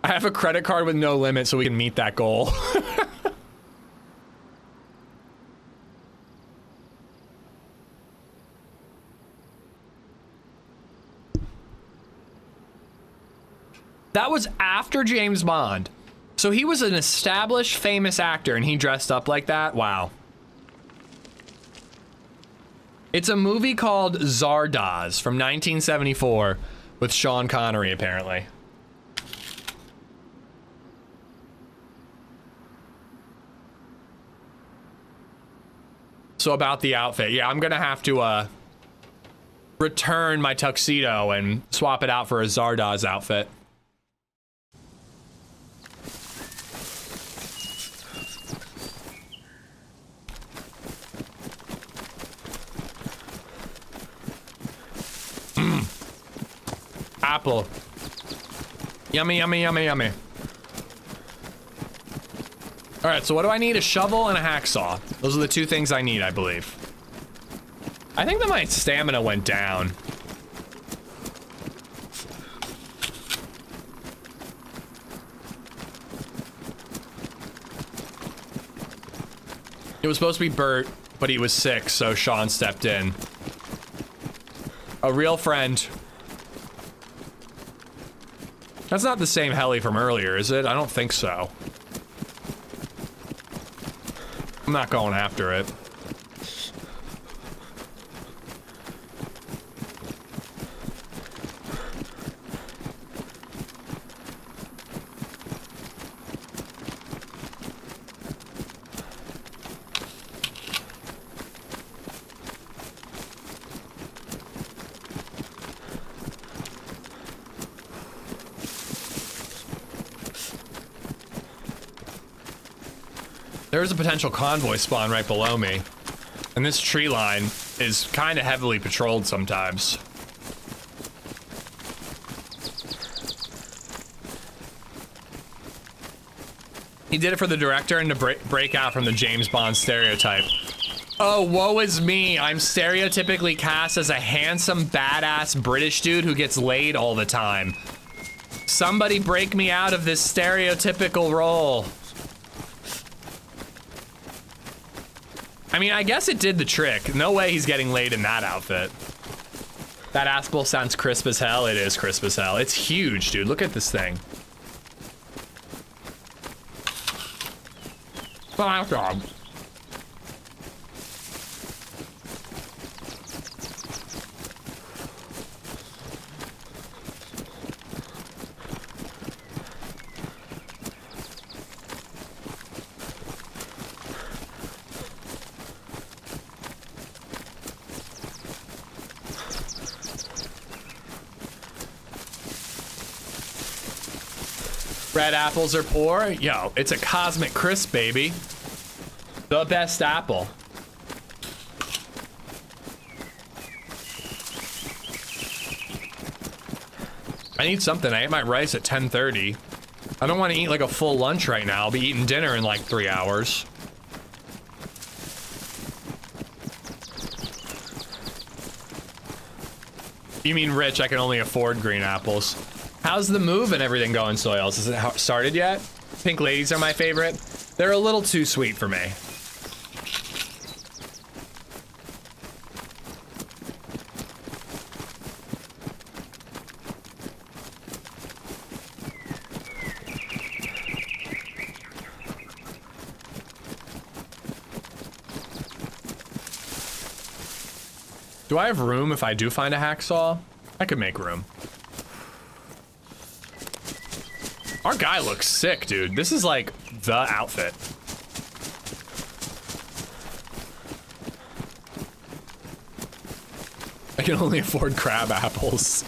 I have a credit card with no limit so we can meet that goal. That was after James Bond. So he was an established famous actor and he dressed up like that? Wow. It's a movie called Zardoz from 1974 with Sean Connery, apparently. So about the outfit, yeah, I'm gonna have to return my tuxedo and swap it out for a Zardoz outfit. Apple. Yummy, yummy, yummy, yummy. All right, so what do I need? A shovel and a hacksaw. Those are the two things I need, I believe. I think that my stamina went down. It was supposed to be Bert, but he was sick, so Sean stepped in. A real friend. That's not the same heli from earlier, is it? I don't think so. I'm not going after it. There's a potential convoy spawn right below me. And this tree line is kind of heavily patrolled sometimes. He did it for the director and to break out from the James Bond stereotype. Oh, woe is me. I'm stereotypically cast as a handsome, badass British dude who gets laid all the time. Somebody break me out of this stereotypical role. I mean, I guess it did the trick. No way he's getting laid in that outfit. That aspel sounds crisp as hell. It is crisp as hell. It's huge, dude. Look at this thing. Awesome. Red apples are poor. Yo, it's a cosmic crisp, baby. The best apple. I need something. I ate my rice at 10:30. I don't want to eat like a full lunch right now. I'll be eating dinner in like 3 hours. You mean rich? I can only afford green apples. How's the move and everything going, Soils? Is it started yet? Pink ladies are my favorite. They're a little too sweet for me. Do I have room if I do find a hacksaw? I could make room. Our guy looks sick, dude. This is like the outfit. I can only afford crab apples.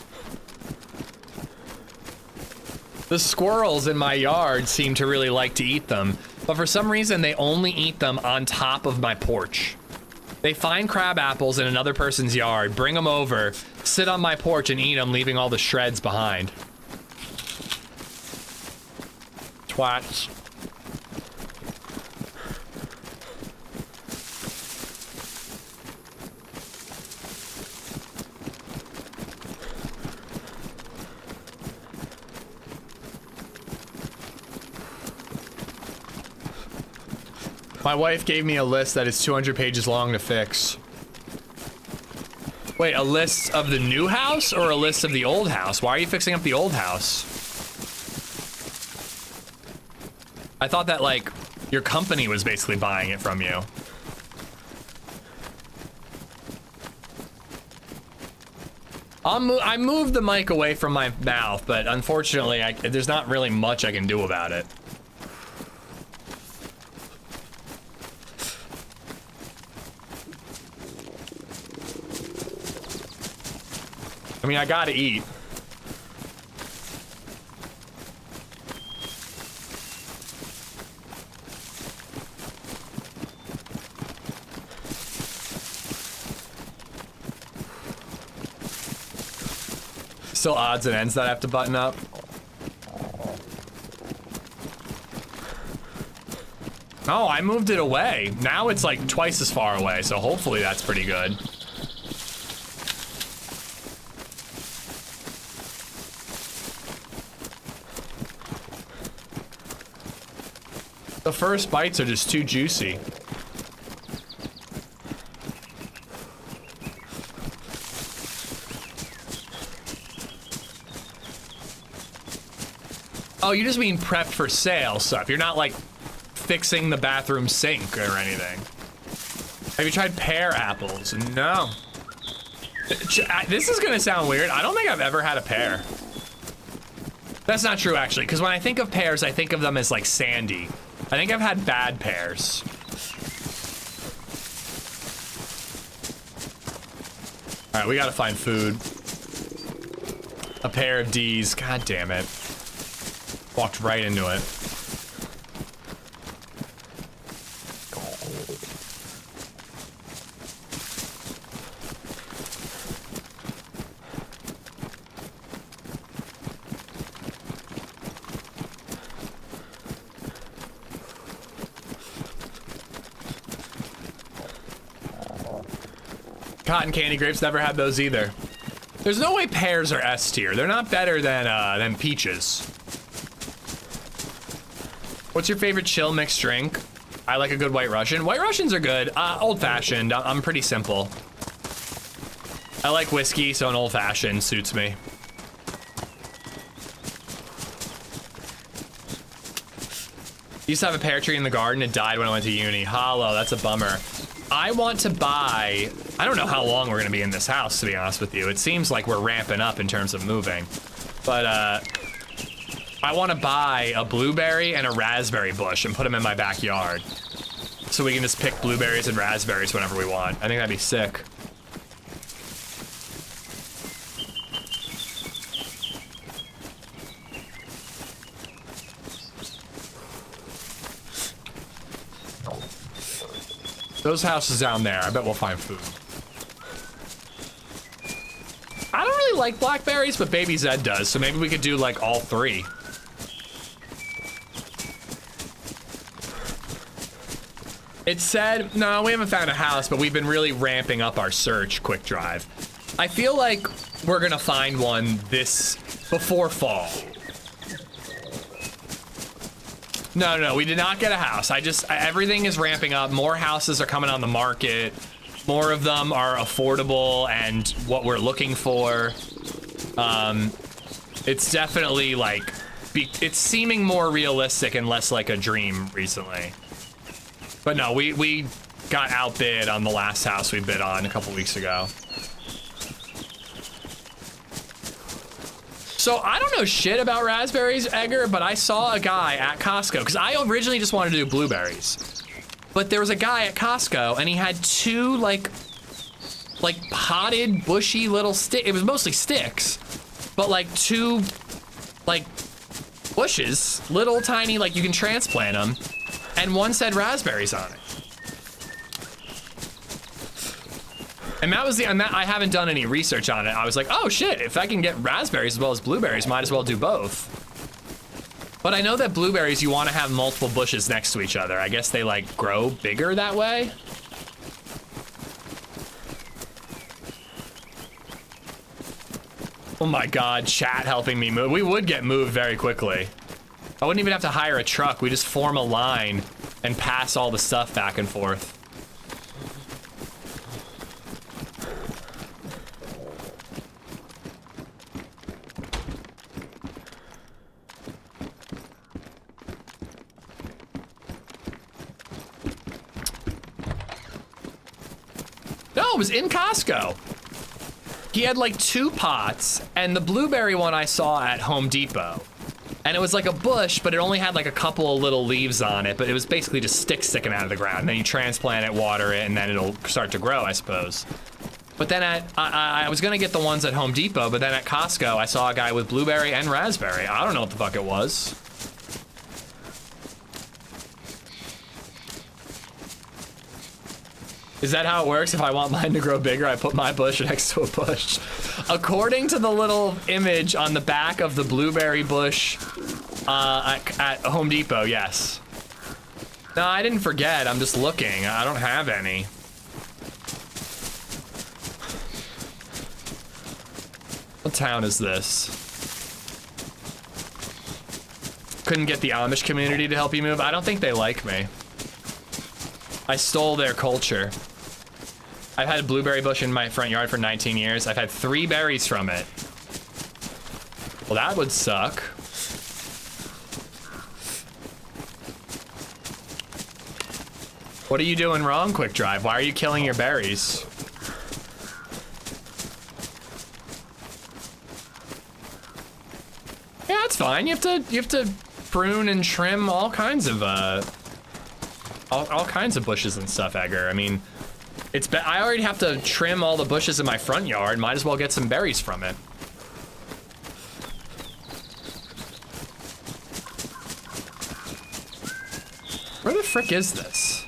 The squirrels in my yard seem to really like to eat them, but for some reason they only eat them on top of my porch. They find crab apples in another person's yard, bring them over, sit on my porch and eat them, leaving all the shreds behind. Twats. My wife gave me a list that is 200 pages long to fix. Wait, a list of the new house or a list of the old house? Why are you fixing up the old house? I thought that, like, your company was basically buying it from you. I moved the mic away from my mouth, but unfortunately, there's not really much I can do about it. I mean, I gotta eat. Still odds and ends that I have to button up. Oh, I moved it away. Now it's like twice as far away, so hopefully that's pretty good. The first bites are just too juicy. Oh, you just mean prepped for sale stuff. You're not like fixing the bathroom sink or anything. Have you tried pear apples? No. This is gonna sound weird. I don't think I've ever had a pear. That's not true, actually, because when I think of pears, I think of them as like sandy. I think I've had bad pears. All right, we gotta find food. A pair of D's. God damn it. Walked right into it. Cotton candy grapes, never had those either. There's no way pears are S tier. They're not better than peaches. What's your favorite chill mixed drink? I like a good White Russian. White Russians are good. Old fashioned. I'm pretty simple. I like whiskey, so an old fashioned suits me. Used to have a pear tree in the garden. It died when I went to uni. Hollow, that's a bummer. I want to buy, I don't know how long we're gonna be in this house, to be honest with you. It seems like we're ramping up in terms of moving. But I want to buy a blueberry and a raspberry bush and put them in my backyard. So we can just pick blueberries and raspberries whenever we want. I think that'd be sick. Those houses down there, I bet we'll find food. I don't really like blackberries, but BabyZed does, so maybe we could do like all 3. It said, no, we haven't found a house, but we've been really ramping up our search, Quick Drive. I feel like we're gonna find one before fall. No, we did not get a house. Everything is ramping up. More houses are coming on the market. More of them are affordable and what we're looking for. It's definitely like, it's seeming more realistic and less like a dream recently. But no, we got outbid on the last house we bid on a couple weeks ago. So I don't know shit about raspberries, Edgar, but I saw a guy at Costco, because I originally just wanted to do blueberries. But there was a guy at Costco and he had 2 like potted, bushy little sticks. It was mostly sticks, but like 2 like bushes, little tiny, like you can transplant them. And one said raspberries on it. And that was I haven't done any research on it. I was like, oh shit, if I can get raspberries as well as blueberries, might as well do both. But I know that blueberries, you want to have multiple bushes next to each other. I guess they like grow bigger that way. Oh my God, chat helping me move. We would get moved very quickly. I wouldn't even have to hire a truck. We just form a line and pass all the stuff back and forth. No, it was in Costco. He had like 2 pots, and the blueberry one I saw at Home Depot. And it was like a bush, but it only had like a couple of little leaves on it, but it was basically just sticks sticking out of the ground. And then you transplant it, water it, and then it'll start to grow, I suppose. But then I was gonna get the ones at Home Depot, but then at Costco, I saw a guy with blueberry and raspberry. I don't know what the fuck it was. Is that how it works? If I want mine to grow bigger, I put my bush next to a bush. According to the little image on the back of the blueberry bush at Home Depot, yes. No, I didn't forget. I'm just looking. I don't have any. What town is this? Couldn't get the Amish community to help you move? I don't think they like me. I stole their culture. I've had a blueberry bush in my front yard for 19 years. I've had 3 berries from it. Well, that would suck. What are you doing wrong, Quick Drive? Why are you killing your berries? Yeah, that's fine. You have to prune and trim all kinds of all kinds of bushes and stuff, Edgar. I mean, I already have to trim all the bushes in my front yard. Might as well get some berries from it. Where the frick is this?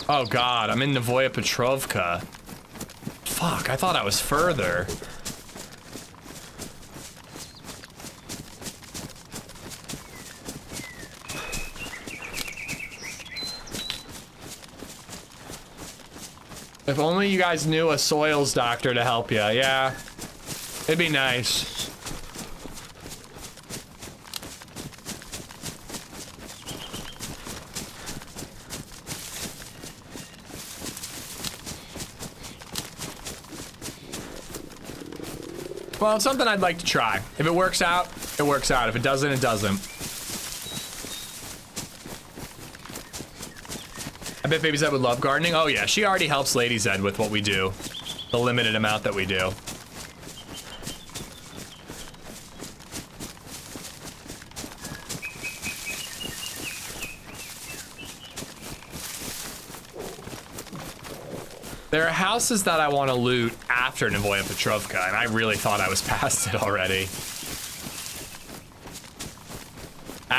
Oh God, I'm in Novoya Petrovka. Fuck, I thought I was further. If only you guys knew a soils doctor to help you. Yeah, it'd be nice. Well, it's something I'd like to try. If it works out, it works out. If it doesn't, it doesn't. I bet BabyZed would love gardening. Oh yeah, she already helps LadyZed with what we do. The limited amount that we do. There are houses that I want to loot after Novoya Petrovka, and I really thought I was past it already.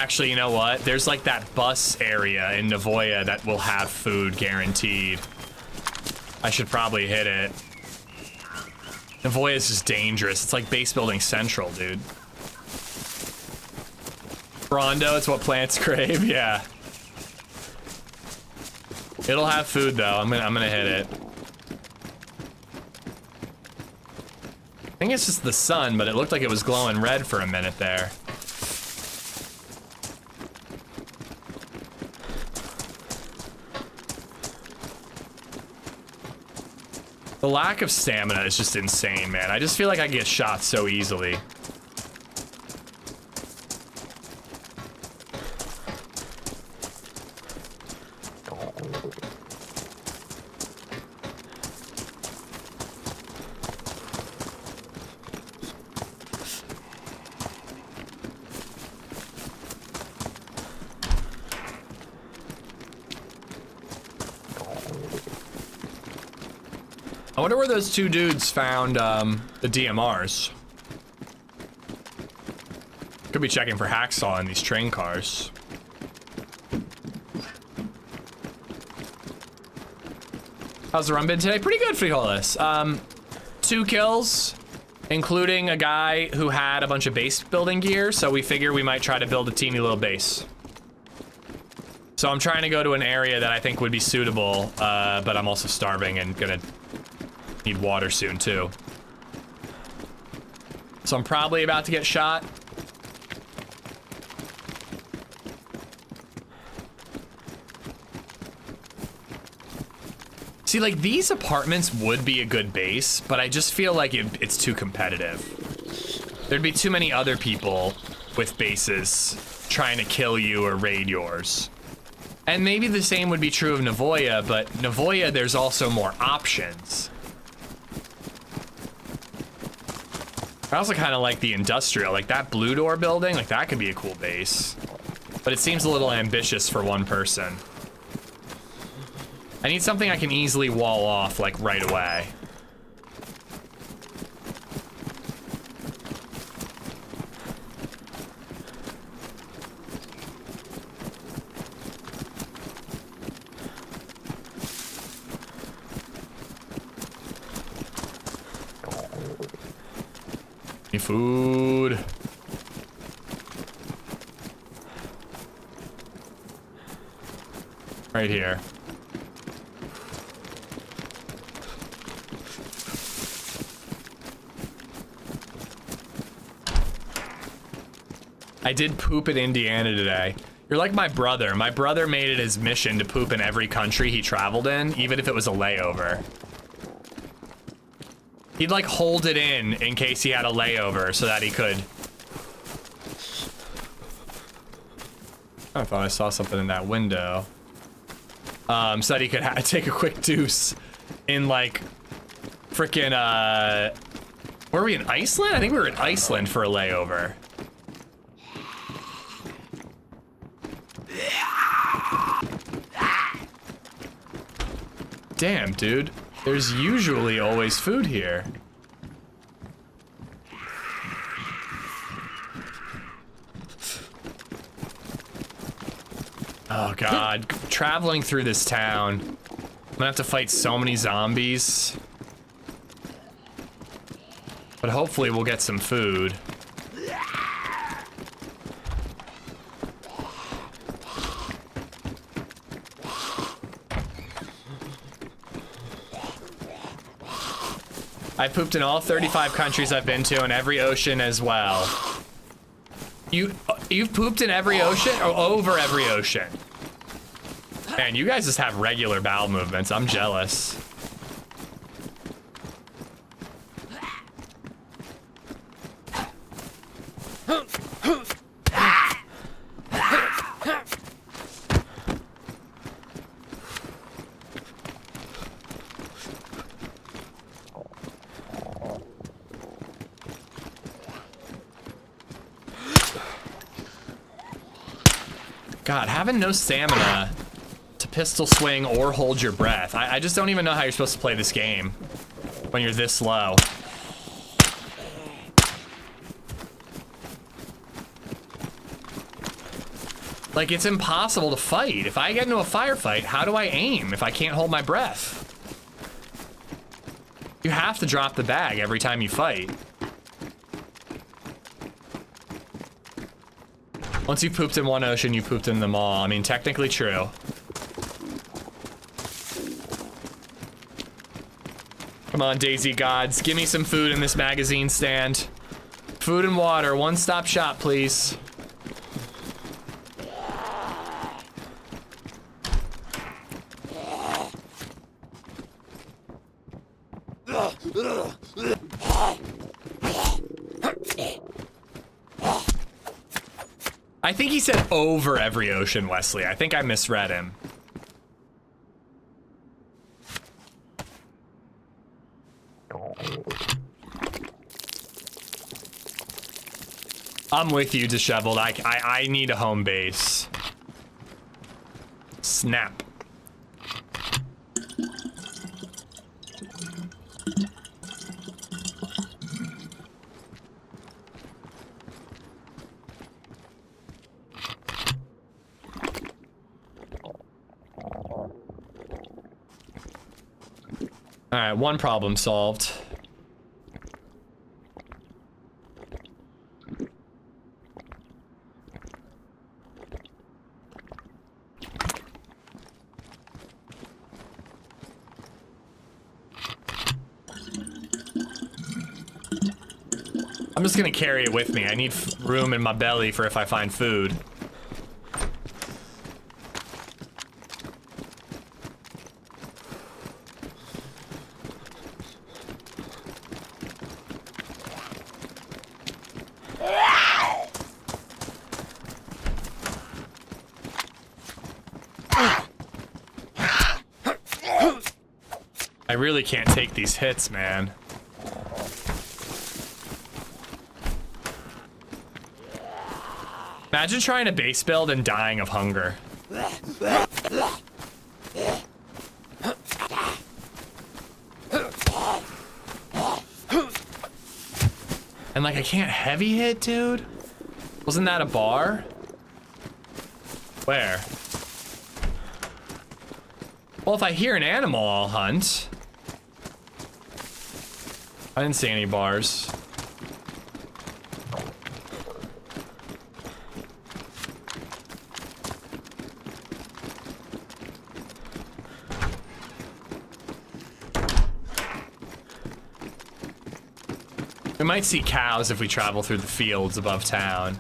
Actually, you know what? There's like that bus area in Navoya that will have food guaranteed. I should probably hit it. Navoya is just dangerous. It's like base building central, dude. Rondo, it's what plants crave. Yeah. It'll have food though. I'm gonna hit it. I think it's just the sun, but it looked like it was glowing red for a minute there. The lack of stamina is just insane, man. I just feel like I get shot so easily. I wonder where those two dudes found the DMRs. Could be checking for hacksaw in these train cars. How's the run been today? Pretty good, Frijoles. 2 kills, including a guy who had a bunch of base building gear, so we figure we might try to build a teeny little base. So I'm trying to go to an area that I think would be suitable, but I'm also starving and gonna need water soon too. So I'm probably about to get shot. See, like, these apartments would be a good base, but I just feel like it's too competitive. There'd be too many other people with bases trying to kill you or raid yours. And maybe the same would be true of Navoya, but Navoya, there's also more options. I also kind of like the industrial, like that blue door building, like that could be a cool base. But it seems a little ambitious for one person. I need something I can easily wall off, like, right away. Need food. Right here. I did poop in Indiana today. You're like my brother. My brother made it his mission to poop in every country he traveled in, even if it was a layover. He'd like hold it in case he had a layover so that he could. I thought I saw something in that window. So that he could take a quick deuce in like frickin' were we in Iceland? I think we were in Iceland for a layover. Damn, dude. There's usually always food here. Oh god, traveling through this town. I'm gonna have to fight so many zombies. But hopefully we'll get some food. I pooped in all 35 countries I've been to and every ocean as well. You've pooped in every ocean or over every ocean? Man, you guys just have regular bowel movements. I'm jealous. God, having no stamina to pistol swing or hold your breath. I just don't even know how you're supposed to play this game when you're this low. Like, it's impossible to fight. If I get into a firefight, how do I aim if I can't hold my breath? You have to drop the bag every time you fight. Once you've pooped in one ocean, you pooped in them all. I mean, technically true. Come on, DayZ gods. Give me some food in this magazine stand. Food and water. One-stop shop, please. I think he said over every ocean, Wesley. I think I misread him. I'm with you, Disheveled. I need a home base. Snap. All right, one problem solved. I'm just gonna carry it with me. I need room in my belly for if I find food. I really can't take these hits, man. Imagine trying to base build and dying of hunger. And like, I can't heavy hit, dude? Wasn't that a bar? Where? Well, if I hear an animal, I'll hunt. I didn't see any bars. We might see cows if we travel through the fields above town.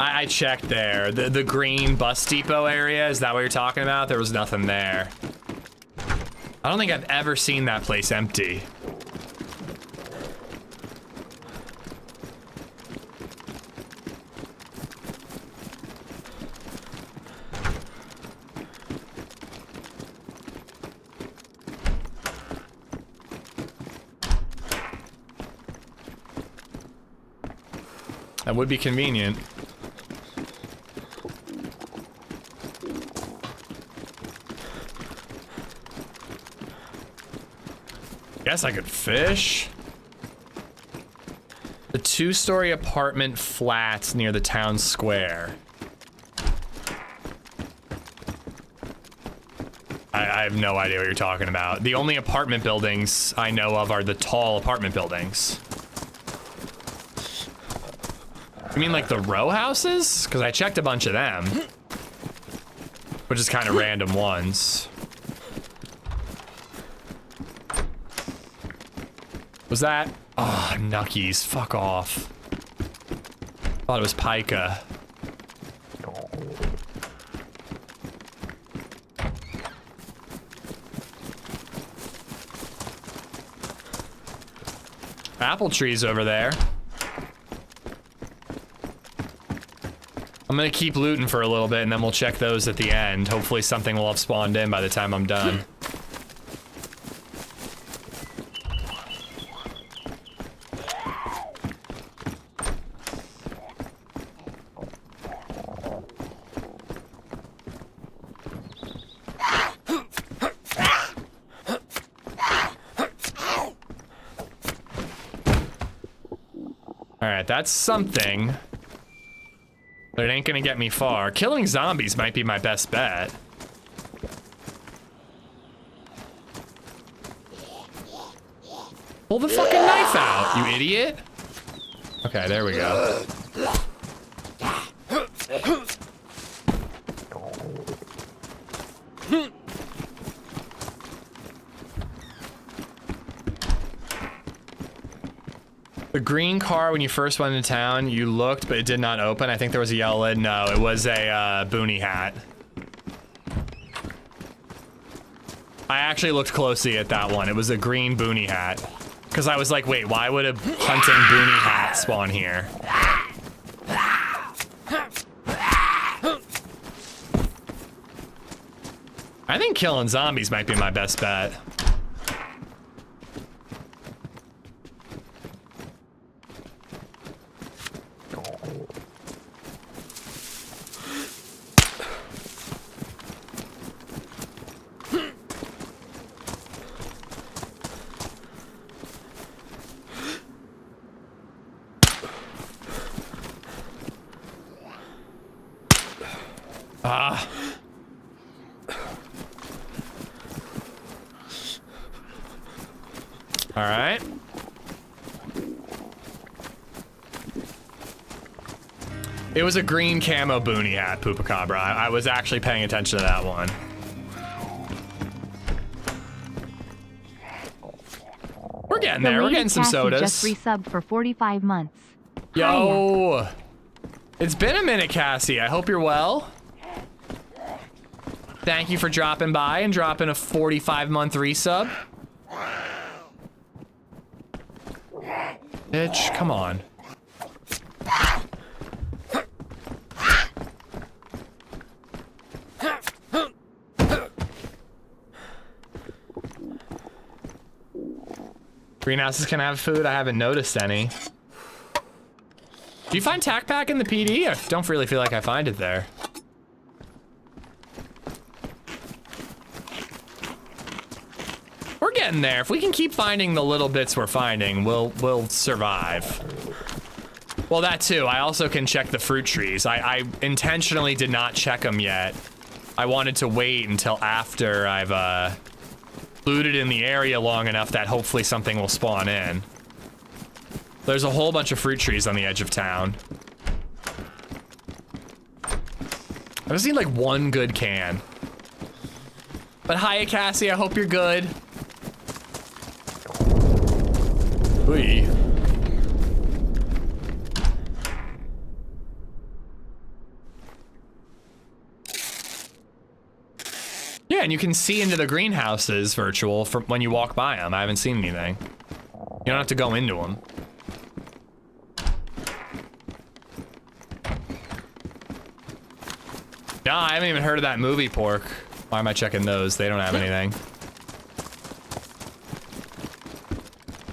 I checked there. The green bus depot area, is that what you're talking about? There was nothing there. I don't think I've ever seen that place empty. That would be convenient. Guess I could fish. The 2-story apartment flats near the town square. I have no idea what you're talking about. The only apartment buildings I know of are the tall apartment buildings. You mean like the row houses? Because I checked a bunch of them. Which is kind of random ones. Was that? Oh, Nuckies. Fuck off. Thought it was Pica. Apple trees over there. I'm gonna keep looting for a little bit and then we'll check those at the end. Hopefully something will have spawned in by the time I'm done. All right, that's something. But it ain't gonna get me far. Killing zombies might be my best bet. Pull the fucking knife out, you idiot. Okay, there we go. The green car, when you first went into town, you looked, but it did not open. I think there was a yellow lid. No, it was a boonie hat. I actually looked closely at that one. It was a green boonie hat. Because I was like, wait, why would a hunting boonie hat spawn here? I think killing zombies might be my best bet. Ah. All right. It was a green camo boonie hat, Poopacabra. I was actually paying attention to that one. We're getting there. We're getting some sodas. Just resubbed for 45 months. Yo. It's been a minute, Cassie. I hope you're well. Thank you for dropping by and dropping a 45-month resub. Bitch, come on. Greenhouses can have food? I haven't noticed any. Do you find Tac Pack in the PD? I don't really feel like I find it there. We're getting there. If we can keep finding the little bits we're finding, we'll survive. Well, that too. I also can check the fruit trees. I intentionally did not check them yet. I wanted to wait until after I've looted in the area long enough that hopefully something will spawn in. There's a whole bunch of fruit trees on the edge of town. I've seen like one good can. But hiya, Cassie. I hope you're good. Ooh. Yeah, and you can see into the greenhouses virtual from when you walk by them. I haven't seen anything. You don't have to go into them. No, I haven't even heard of that movie, Pork. Why am I checking those? They don't have anything.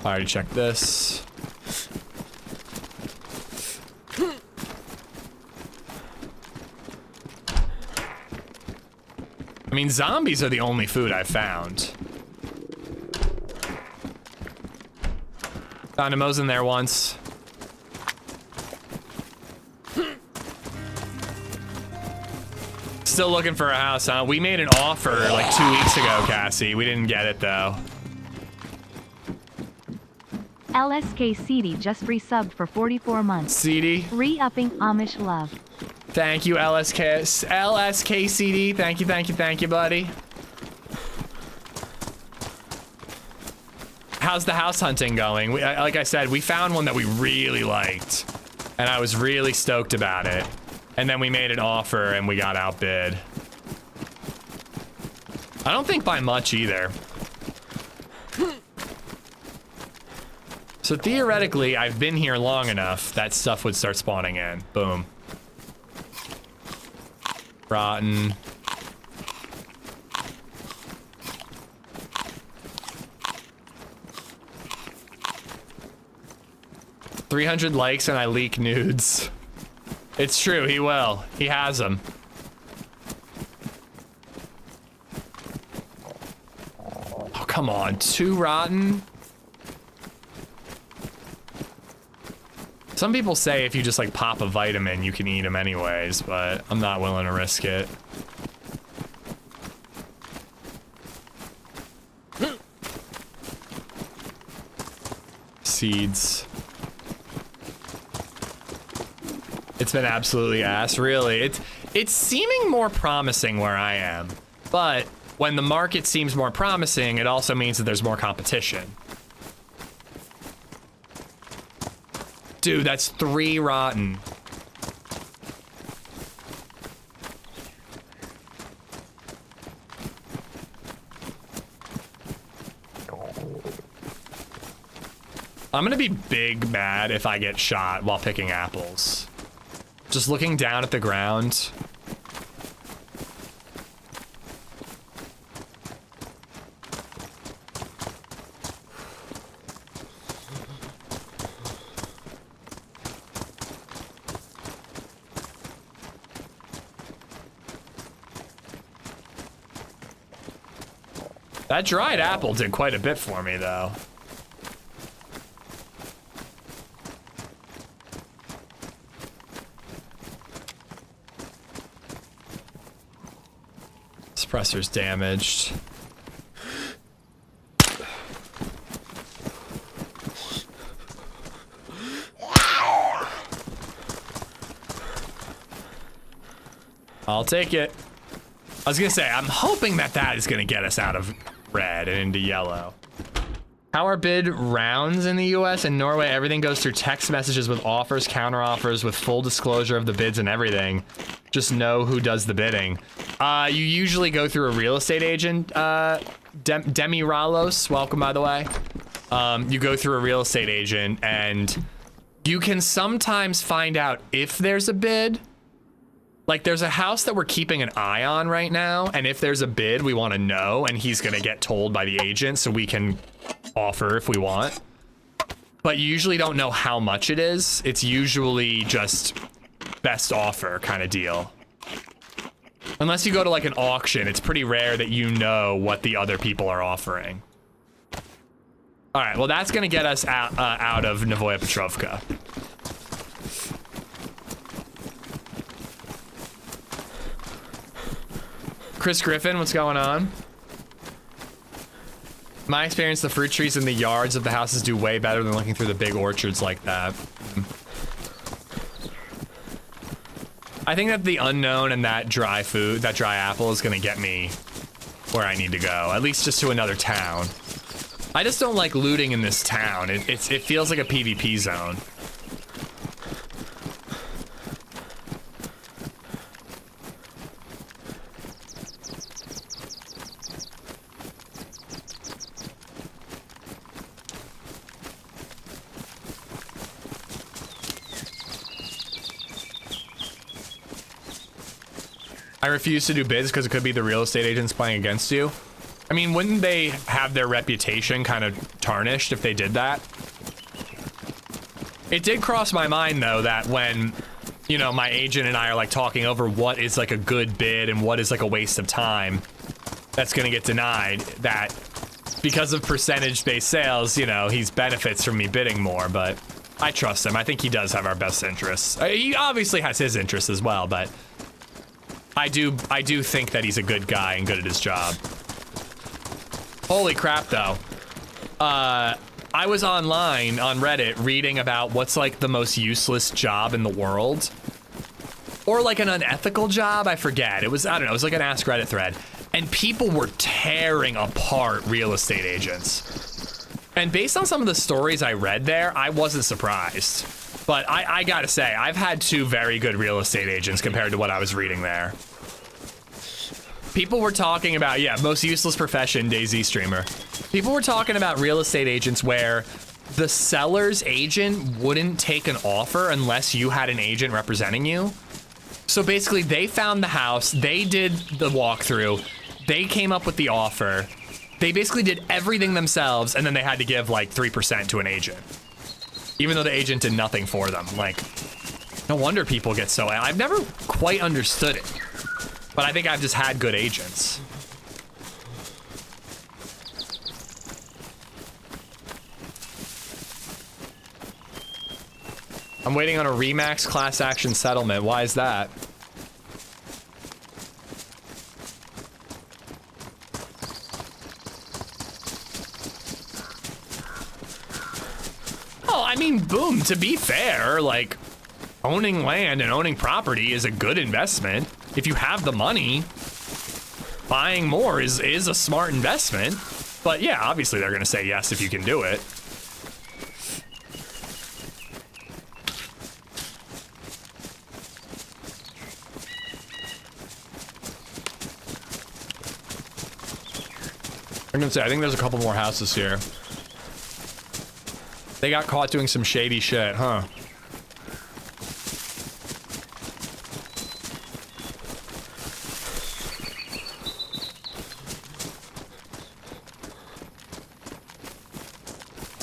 I already checked this. I mean, zombies are the only food I've found. Found a Mo's in there once. Still looking for a house, huh? We made an offer like 2 weeks ago, Cassie. We didn't get it though. LSK CD just resubbed for 44 months. CD? Re-upping Amish love. Thank you, LSK CD. Thank you, buddy. How's the house hunting going? Like I said, we found one that we really liked, and I was really stoked about it. And then we made an offer and we got outbid. I don't think by much either. So theoretically, I've been here long enough that stuff would start spawning in. Boom. Rotten. $300 likes and I leak nudes. It's true, he will. He has them. Oh, come on. 2 rotten? Some people say if you just like pop a vitamin, you can eat them anyways, but I'm not willing to risk it. Seeds. It's been absolutely ass, really. It's seeming more promising where I am, but when the market seems more promising, it also means that there's more competition. Dude, that's 3 rotten. I'm gonna be big mad if I get shot while picking apples. Just looking down at the ground. That dried apple did quite a bit for me, though. Suppressor's damaged. I'll take it. I was gonna say, I'm hoping that that is gonna get us out of red and into yellow. How are bid rounds in the US and Norway? Everything goes through text messages with offers, counter offers, with full disclosure of the bids and everything. Just know who does the bidding. You usually go through a real estate agent. Demi Ralos, welcome by the way. You go through a real estate agent and you can sometimes find out if there's a bid. Like there's a house that we're keeping an eye on right now, and if there's a bid, we want to know, and he's gonna get told by the agent so we can offer if we want. But you usually don't know how much it is. It's usually just best offer kind of deal. Unless you go to like an auction, it's pretty rare that you know what the other people are offering. All right, well that's gonna get us out of Novoya Petrovka. Chris Griffin, what's going on? My experience, the fruit trees in the yards of the houses do way better than looking through the big orchards like that. I think that the unknown and that dry food, that dry apple is gonna get me where I need to go, at least just to another town. I just don't like looting in this town. It feels like a PvP zone. I refuse to do bids because it could be the real estate agents playing against you. I mean, wouldn't they have their reputation kind of tarnished if they did that? It did cross my mind though that when, you know, my agent and I are like talking over what is like a good bid and what is like a waste of time that's gonna get denied, that because of percentage-based sales, you know, he benefits from me bidding more, but I trust him. I think he does have our best interests. He obviously has his interests as well, but I do think that he's a good guy and good at his job. Holy crap, though. I was online on Reddit reading about what's like the most useless job in the world. Or like an unethical job, I forget. It was, I don't know, it was like an Ask Reddit thread. And people were tearing apart real estate agents. And based on some of the stories I read there, I wasn't surprised. But I gotta say, I've had 2 very good real estate agents compared to what I was reading there. People were talking about, yeah, most useless profession, DayZ streamer. People were talking about real estate agents where the seller's agent wouldn't take an offer unless you had an agent representing you. So basically they found the house, they did the walkthrough, they came up with the offer, they basically did everything themselves, and then they had to give like 3% to an agent. Even though the agent did nothing for them. Like, no wonder people get so, I've never quite understood it. But I think I've just had good agents. I'm waiting on a Remax class action settlement. Why is that? Oh, I mean, boom, to be fair, like, owning land and owning property is a good investment. If you have the money, buying more is a smart investment. But yeah, obviously they're gonna say yes if you can do it. I'm gonna say, I think there's a couple more houses here. They got caught doing some shady shit, huh?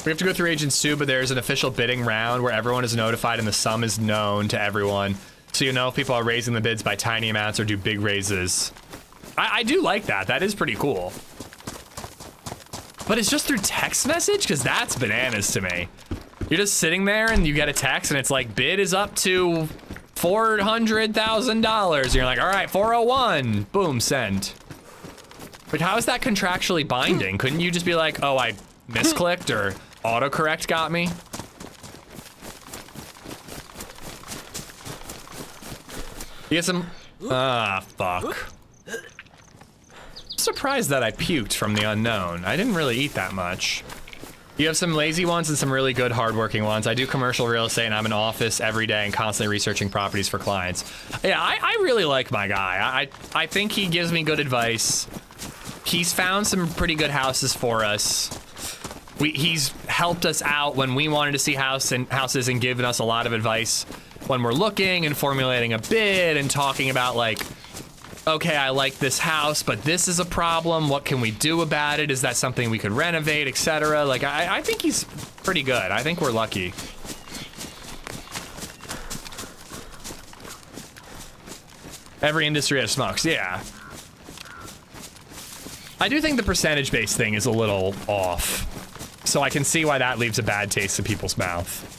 We have to go through agents too, but there's an official bidding round where everyone is notified and the sum is known to everyone. So you know if people are raising the bids by tiny amounts or do big raises. I do like that. That is pretty cool. But it's just through text message? Because that's bananas to me. You're just sitting there and you get a text and it's like, bid is up to $400,000. And you're like, all right, 401. Boom, send. But how is that contractually binding? Couldn't you just be like, oh, I misclicked or autocorrect got me? You get some... Ah, fuck. Surprised that I puked from the unknown. I didn't really eat that much. You have some lazy ones and some really good hardworking ones. I do commercial real estate and I'm in office every day and constantly researching properties for clients. Yeah, I really like my guy. I think he gives me good advice. He's found some pretty good houses for us. He's helped us out when we wanted to see houses and given us a lot of advice when we're looking and formulating a bid and talking about like, okay, I like this house, but this is a problem. What can we do about it? Is that something we could renovate, etc.? Like, I think he's pretty good. I think we're lucky. Every industry has smokes, yeah. I do think the percentage-based thing is a little off. So I can see why that leaves a bad taste in people's mouth.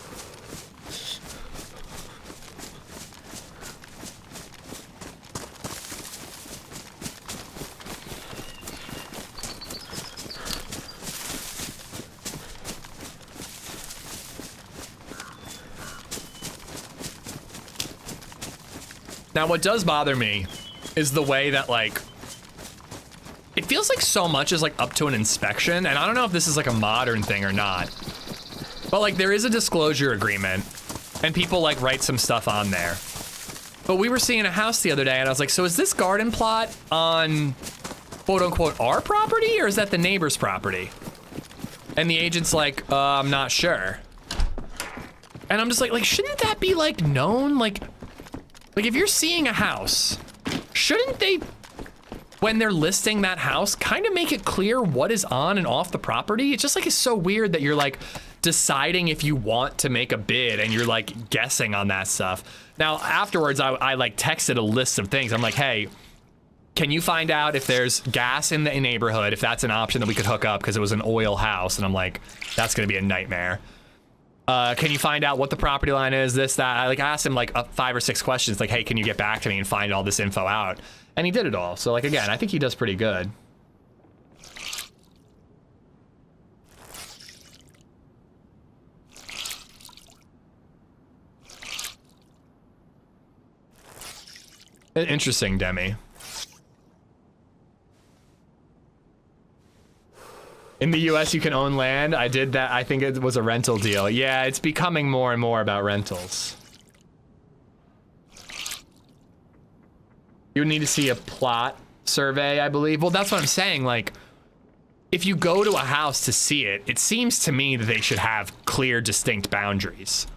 Now, what does bother me is the way that, like, it feels like so much is, like, up to an inspection, and I don't know if this is, like, a modern thing or not, but, like, there is a disclosure agreement, and people, like, write some stuff on there. But we were seeing a house the other day, and I was like, so is this garden plot on, quote-unquote, our property, or is that the neighbor's property? And the agent's like, I'm not sure. And I'm just like, shouldn't that be, like, known? Like, if you're seeing a house, shouldn't they, when they're listing that house, kind of make it clear what is on and off the property? It's just like, it's so weird that you're like deciding if you want to make a bid and you're like guessing on that stuff. Now, afterwards, I like texted a list of things. I'm like, hey, can you find out if there's gas in the neighborhood, if that's an option that we could hook up, because it was an oil house. And I'm like, that's gonna be a nightmare. Can you find out what the property line is, this, that? I asked him like 5 or 6 questions, like, hey, can you get back to me and find all this info out? And he did it all. So like, again, I think he does pretty good. Interesting, Demi. In the US, you can own land. I did that. I think it was a rental deal. Yeah, it's becoming more and more about rentals. You would need to see a plot survey, I believe. Well, that's what I'm saying. Like, if you go to a house to see it, it seems to me that they should have clear, distinct boundaries.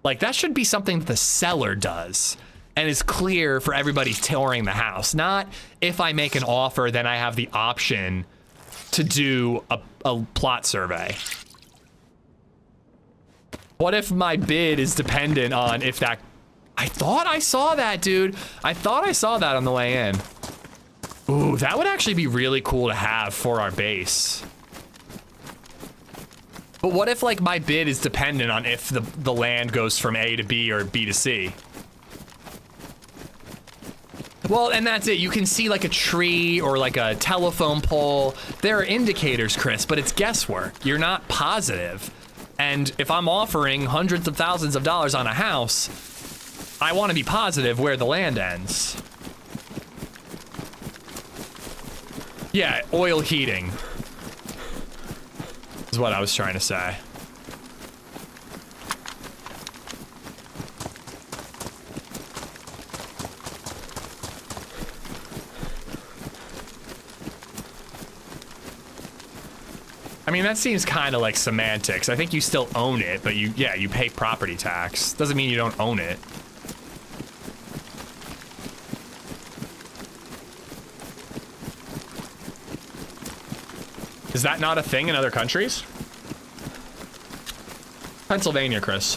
Like, that should be something that the seller does and is clear for everybody touring the house. Not if I make an offer, then I have the option to do a plot survey. What if my bid is dependent on if that... I thought I saw that, dude. I thought I saw that on the way in. Ooh, that would actually be really cool to have for our base. But what if like my bid is dependent on if the land goes from A to B or B to C? Well, and that's it. You can see like a tree or like a telephone pole. There are indicators, Chris, but it's guesswork. You're not positive. And if I'm offering hundreds of thousands of dollars on a house, I want to be positive where the land ends. Yeah, oil heating is what I was trying to say. I mean, that seems kind of like semantics. I think you still own it, but you pay property tax. Doesn't mean you don't own it. Is that not a thing in other countries? Pennsylvania, Chris.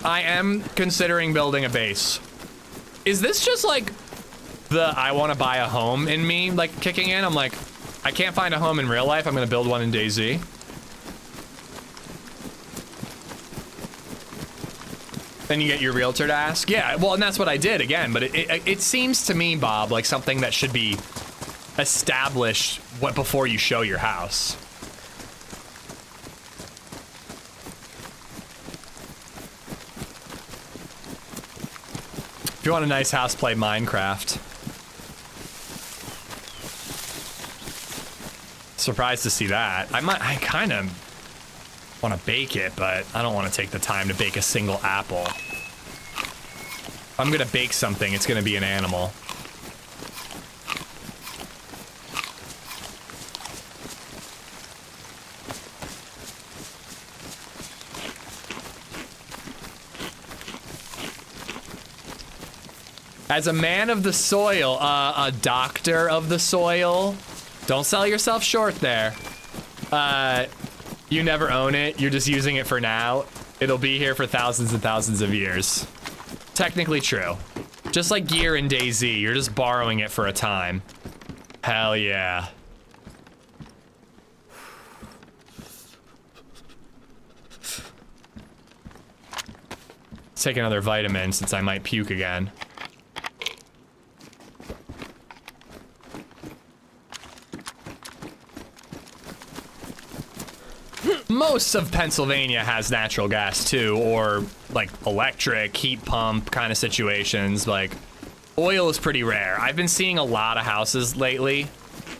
I am considering building a base. Is this just like the I want to buy a home in me like kicking in? I'm like, I can't find a home in real life. I'm going to build one in DayZ. Then you get your realtor to ask. Yeah, well, and that's what I did again. But it seems to me, Bob, like something that should be established before you show your house. If you want a nice house, play Minecraft. Surprised to see that. I kind of want to bake it, but I don't want to take the time to bake a single apple. If I'm gonna bake something, it's gonna be an animal. As a man of the soil, a doctor of the soil, don't sell yourself short there. You never own it, you're just using it for now. It'll be here for thousands and thousands of years. Technically true. Just like gear in DayZ, you're just borrowing it for a time. Hell yeah. Let's take another vitamin since I might puke again. Most of Pennsylvania has natural gas too, or like electric, heat pump kind of situations. Like oil is pretty rare. I've been seeing a lot of houses lately,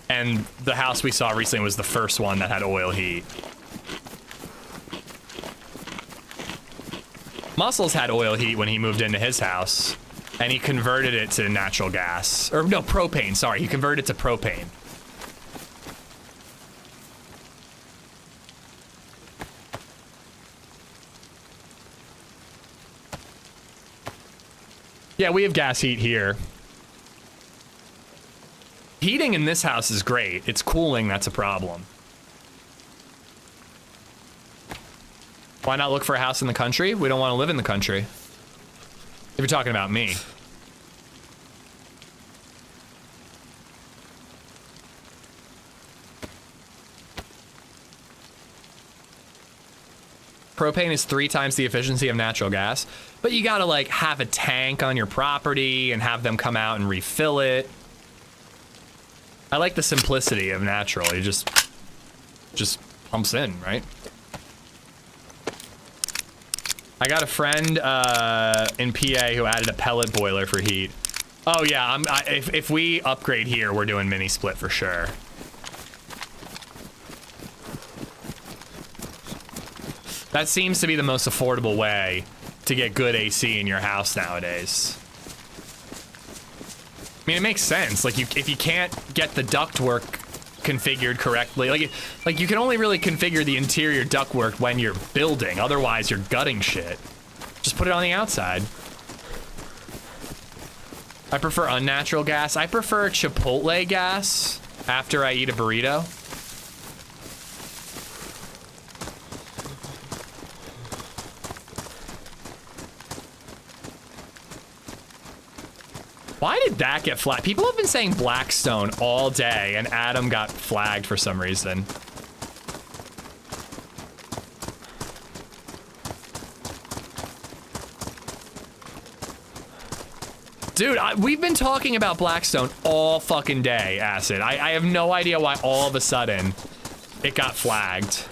and the house we saw recently was the first one that had oil heat. Muscles had oil heat when he moved into his house, and he converted it to natural gas. Or no, propane, sorry. He converted it to propane. Yeah, we have gas heat here. Heating in this house is great. It's cooling that's a problem. Why not look for a house in the country? We don't want to live in the country. If you're talking about me. Propane is 3 times the efficiency of natural gas, but you gotta like have a tank on your property and have them come out and refill it. I like the simplicity of natural. You just pumps in, right? I got a friend in PA who added a pellet boiler for heat. Oh yeah, if we upgrade here, we're doing mini split for sure. That seems to be the most affordable way to get good AC in your house nowadays. I mean, it makes sense. Like, if you can't get the ductwork configured correctly, like you can only really configure the interior ductwork when you're building. Otherwise, you're gutting shit. Just put it on the outside. I prefer unnatural gas. I prefer Chipotle gas after I eat a burrito. Why did that get flagged? People have been saying Blackstone all day, and Adam got flagged for some reason. Dude, we've been talking about Blackstone all fucking day, Acid. I have no idea why all of a sudden it got flagged.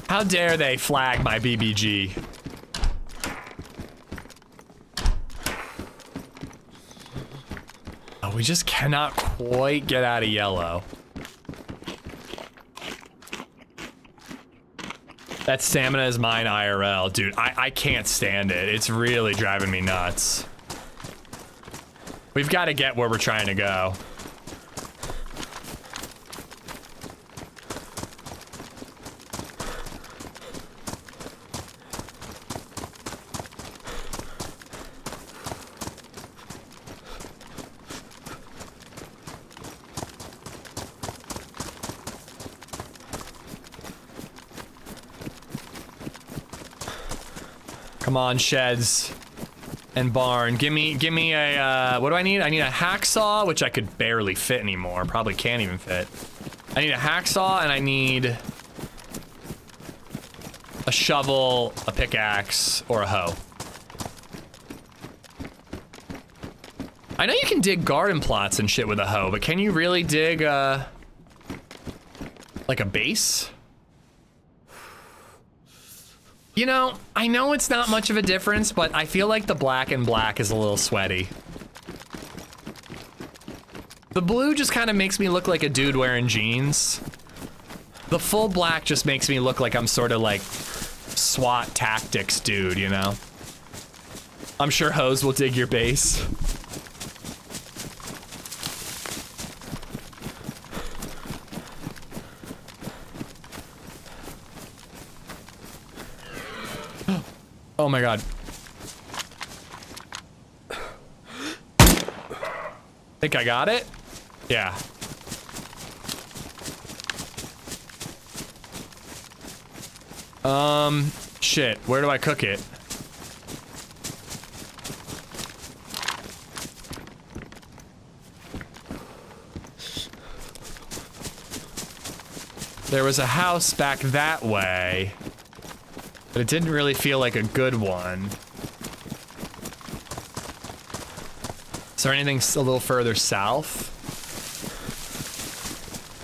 How dare they flag my BBG? Oh, we just cannot quite get out of yellow. That stamina is mine IRL. Dude, I can't stand it. It's really driving me nuts. We've got to get where we're trying to go. Come on, sheds and barn. Give me a, what do I need? I need a hacksaw, which I could barely fit anymore. Probably can't even fit. I need a hacksaw and I need a shovel, a pickaxe, or a hoe. I know you can dig garden plots and shit with a hoe, but can you really dig, like a base? You know, I know it's not much of a difference, but I feel like the black and black is a little sweaty. The blue just kind of makes me look like a dude wearing jeans. The full black just makes me look like I'm sort of like SWAT tactics dude, you know? I'm sure hoes will dig your base. Oh my god. Think I got it? Yeah. Shit. Where do I cook it? There was a house back that way. But it didn't really feel like a good one. Is there anything a little further south?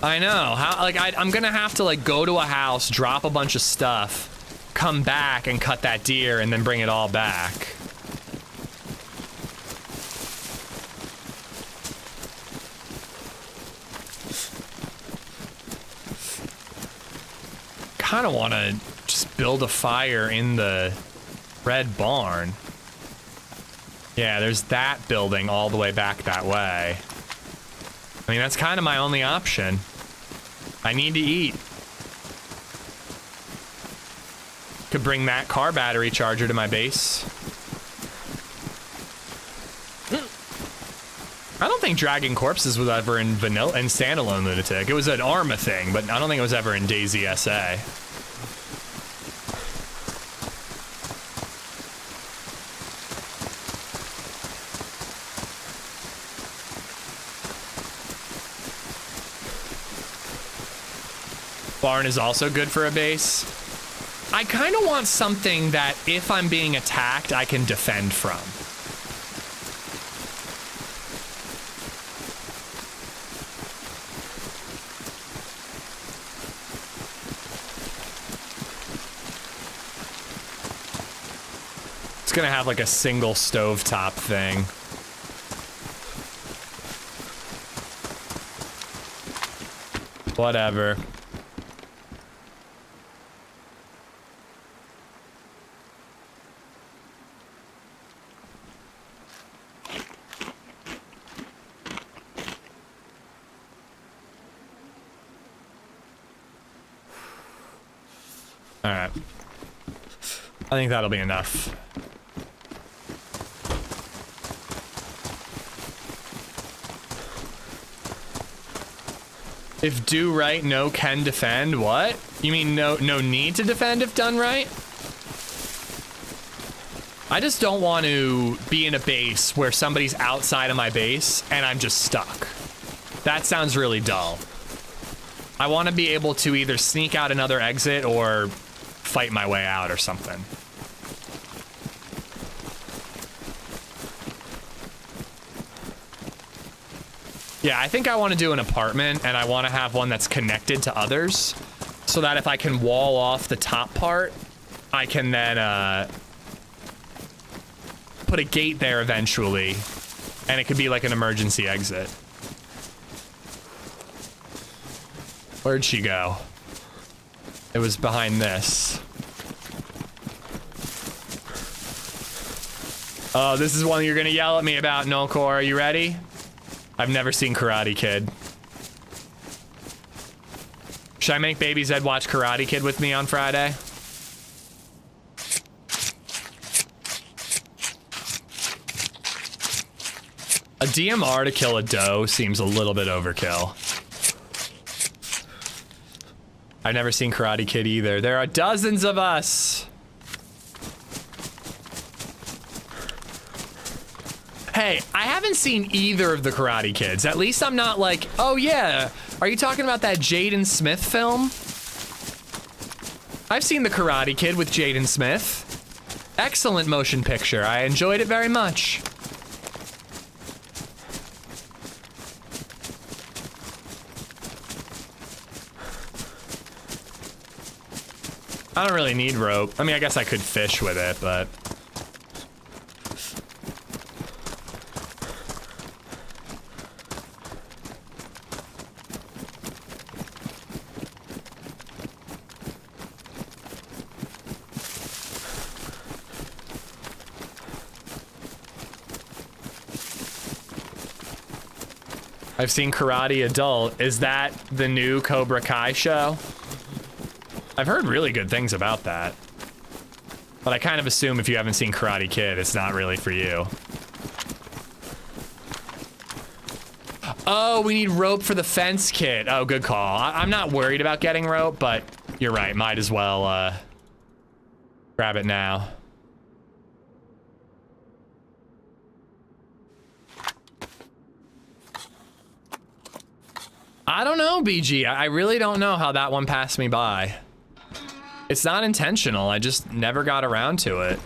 I know. How? Like I'm gonna have to like go to a house, drop a bunch of stuff, come back and cut that deer, and then bring it all back. Kind of want to just build a fire in the red barn. Yeah, there's that building all the way back that way. I mean, that's kind of my only option. I need to eat. Could bring that car battery charger to my base. I don't think dragging corpses was ever in vanilla and standalone Lunatic. It was an Arma thing, but I don't think it was ever in DayZ SA. Barn is also good for a base. I kind of want something that if I'm being attacked, I can defend from. It's gonna have like a single stovetop thing. Whatever. Alright. I think that'll be enough. If do right, no can defend. What? You mean no need to defend if done right? I just don't want to be in a base where somebody's outside of my base and I'm just stuck. That sounds really dull. I want to be able to either sneak out another exit or fight my way out or something. Yeah, I think I want to do an apartment, and I want to have one that's connected to others so that if I can wall off the top part, I can then put a gate there eventually, and it could be like an emergency exit. Where'd she go? It was behind this. Oh, this is one you're gonna yell at me about, Nolcor. Are you ready? I've never seen Karate Kid. Should I make BabyZed watch Karate Kid with me on Friday? A DMR to kill a doe seems a little bit overkill. I've never seen Karate Kid either. There are dozens of us. Hey, I haven't seen either of the Karate Kids. At least I'm not like, oh yeah, are you talking about that Jaden Smith film? I've seen the Karate Kid with Jaden Smith. Excellent motion picture. I enjoyed it very much. I don't really need rope. I mean, I guess I could fish with it, but... I've seen Karate Adult. Is that the new Cobra Kai show? I've heard really good things about that. But I kind of assume if you haven't seen Karate Kid, it's not really for you. Oh, we need rope for the fence kit. Oh, good call. I'm not worried about getting rope, but you're right. Might as well grab it now. I don't know, BG. I really don't know how that one passed me by. It's not intentional. I just never got around to it.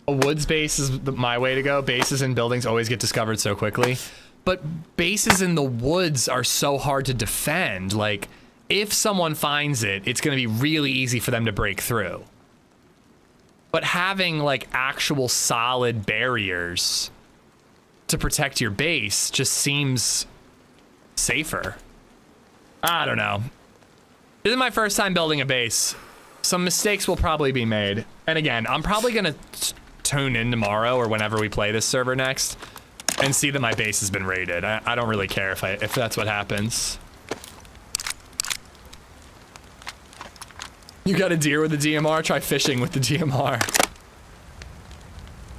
A woods base is my way to go. Bases and buildings always get discovered so quickly. But bases in the woods are so hard to defend. Like, if someone finds it, it's going to be really easy for them to break through. But having, like, actual solid barriers to protect your base just seems safer. I don't know. This is my first time building a base. Some mistakes will probably be made. And again, I'm probably going to tune in tomorrow or whenever we play this server next and see that my base has been raided. I don't really care if that's what happens. You got a deer with the DMR? Try fishing with the DMR.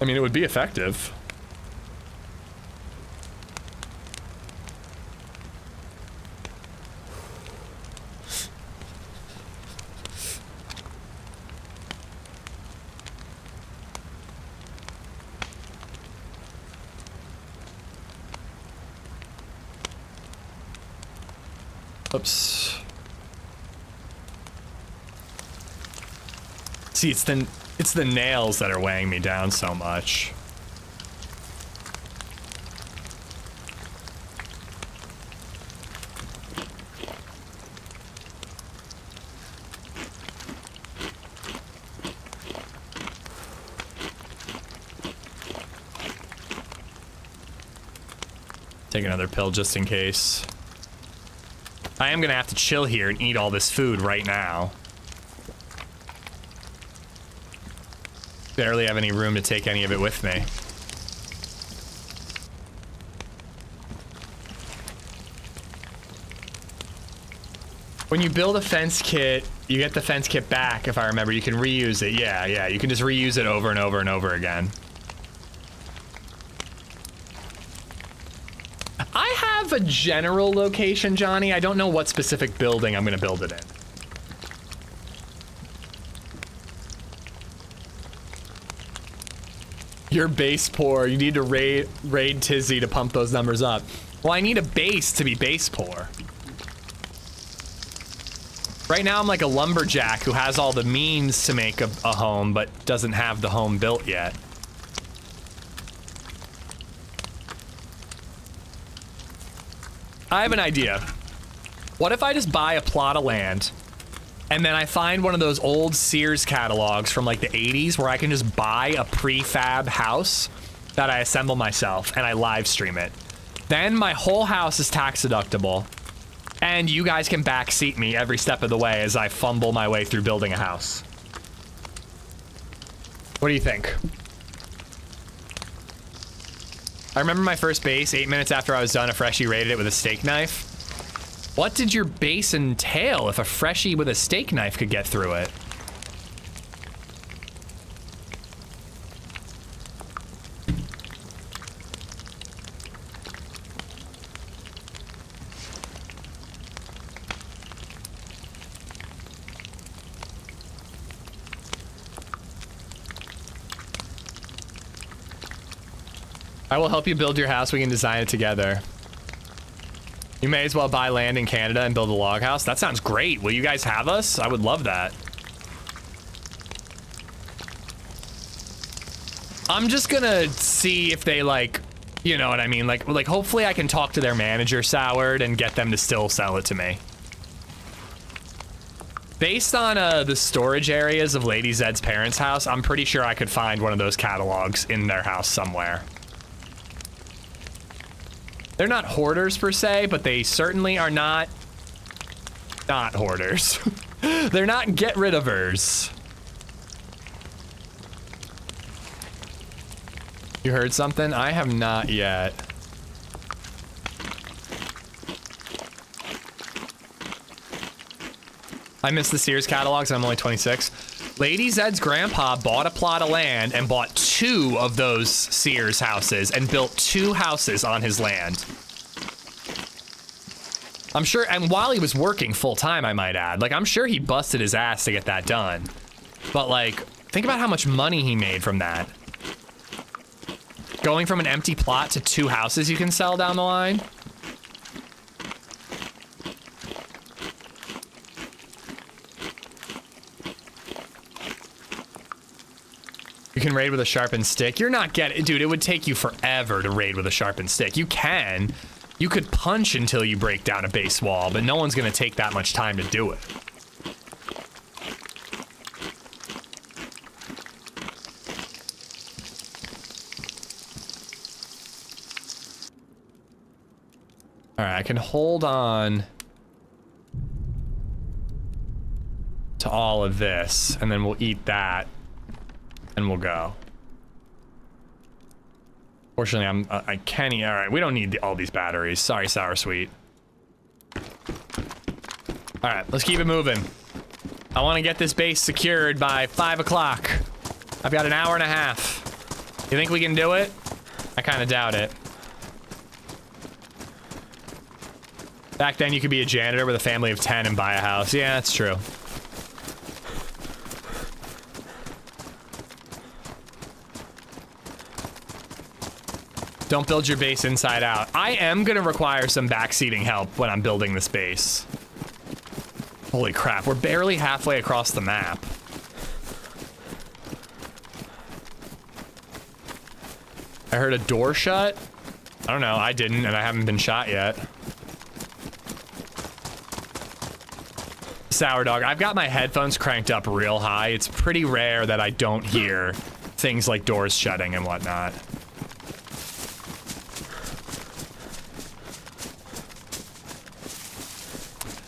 I mean, it would be effective. Oops. See, it's the nails that are weighing me down so much. Take another pill just in case. I am gonna have to chill here and eat all this food right now. Barely have any room to take any of it with me. When you build a fence kit, you get the fence kit back, if I remember. You can reuse it. Yeah, yeah. You can just reuse it over and over and over again. I have a general location, Johnny. I don't know what specific building I'm going to build it in. You're base poor. You need to raid Tizzy to pump those numbers up. Well, I need a base to be base poor. Right now, I'm like a lumberjack who has all the means to make a home, but doesn't have the home built yet. I have an idea. What if I just buy a plot of land, and then I find one of those old Sears catalogs from like the 80s where I can just buy a prefab house that I assemble myself, and I live stream it. Then my whole house is tax deductible. And you guys can backseat me every step of the way as I fumble my way through building a house. What do you think? I remember my first base, 8 minutes after I was done, a freshie raided it with a steak knife. What did your base entail if a freshie with a steak knife could get through it? I will help you build your house. We can design it together. You may as well buy land in Canada and build a log house. That sounds great. Will you guys have us? I would love that. I'm just gonna see if they like, you know what I mean? Like hopefully I can talk to their manager, Soured, and get them to still sell it to me. Based on the storage areas of LadyZed's parents' house, I'm pretty sure I could find one of those catalogs in their house somewhere. They're not hoarders per se, but they certainly are not hoarders. They're not get-rid-ofers. You heard something? I have not yet. I missed the Sears catalogs. I'm only 26. LadyZed's grandpa bought a plot of land and bought 2 of those Sears houses and built 2 houses on his land. I'm sure, and while he was working full time, I might add, like, I'm sure he busted his ass to get that done. But like, think about how much money he made from that. Going from an empty plot to 2 houses you can sell down the line. You can raid with a sharpened stick. You're not getting, dude, it would take you forever to raid with a sharpened stick. You can. You could punch until you break down a base wall, but no one's gonna take that much time to do it. All right, I can hold on to all of this, and then we'll eat that. And we'll go. Fortunately, I can't eat. All right, we don't need all these batteries. Sorry, Sour Sweet. All right, let's keep it moving. I want to get this base secured by 5 o'clock. I've got an hour and a half. You think we can do it? I kind of doubt it. Back then, you could be a janitor with a family of 10 and buy a house. Yeah, that's true. Don't build your base inside out. I am gonna require some backseating help when I'm building this base. Holy crap, we're barely halfway across the map. I heard a door shut. I don't know, I didn't, and I haven't been shot yet. Sour Dog, I've got my headphones cranked up real high. It's pretty rare that I don't hear things like doors shutting and whatnot.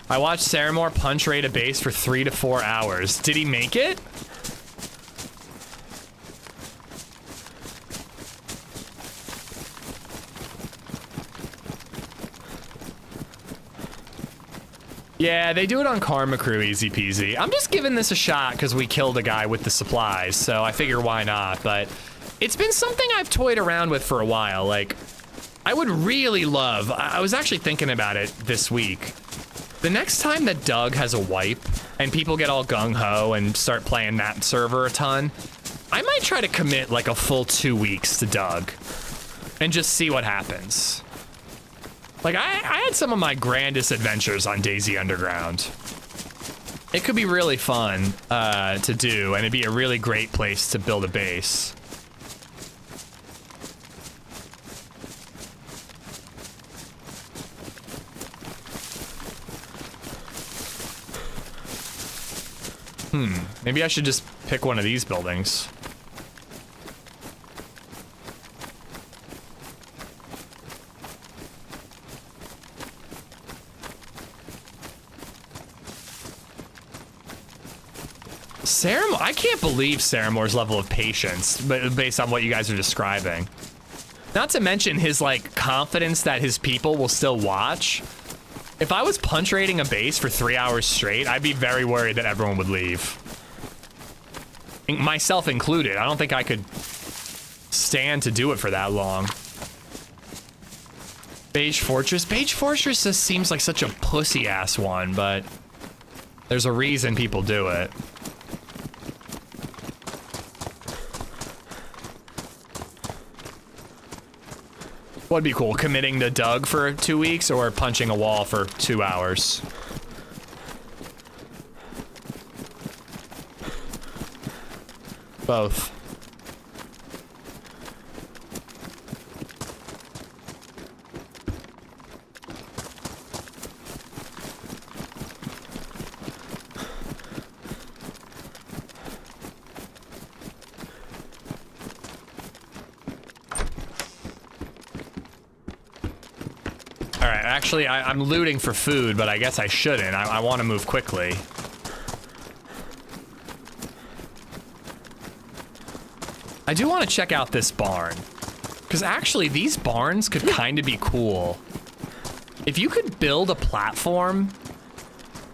I watched Saramore punch raid a base for 3 to 4 hours. Did he make it? Yeah, they do it on Karma Crew, easy peasy. I'm just giving this a shot because we killed a guy with the supplies, so I figure why not, but it's been something I've toyed around with for a while. Like, I would really love, I was actually thinking about it this week. The next time that Doug has a wipe and people get all gung-ho and start playing that server a ton, I might try to commit like a full 2 weeks to Doug and just see what happens. Like, I had some of my grandest adventures on DayZ Underground. It could be really fun to do, and it'd be a really great place to build a base. Maybe I should just pick one of these buildings. I can't believe Saramore's level of patience, but based on what you guys are describing. Not to mention his, like, confidence that his people will still watch. If I was punch raiding a base for 3 hours straight, I'd be very worried that everyone would leave. Myself included. I don't think I could stand to do it for that long. Beige Fortress. Beige Fortress just seems like such a pussy-ass one, but there's a reason people do it. What'd be cool? Committing to Doug for 2 weeks or punching a wall for 2 hours? Both. Actually, I'm looting for food, but I guess I shouldn't. I want to move quickly. I do want to check out this barn. Because actually, these barns could kind of be cool. If you could build a platform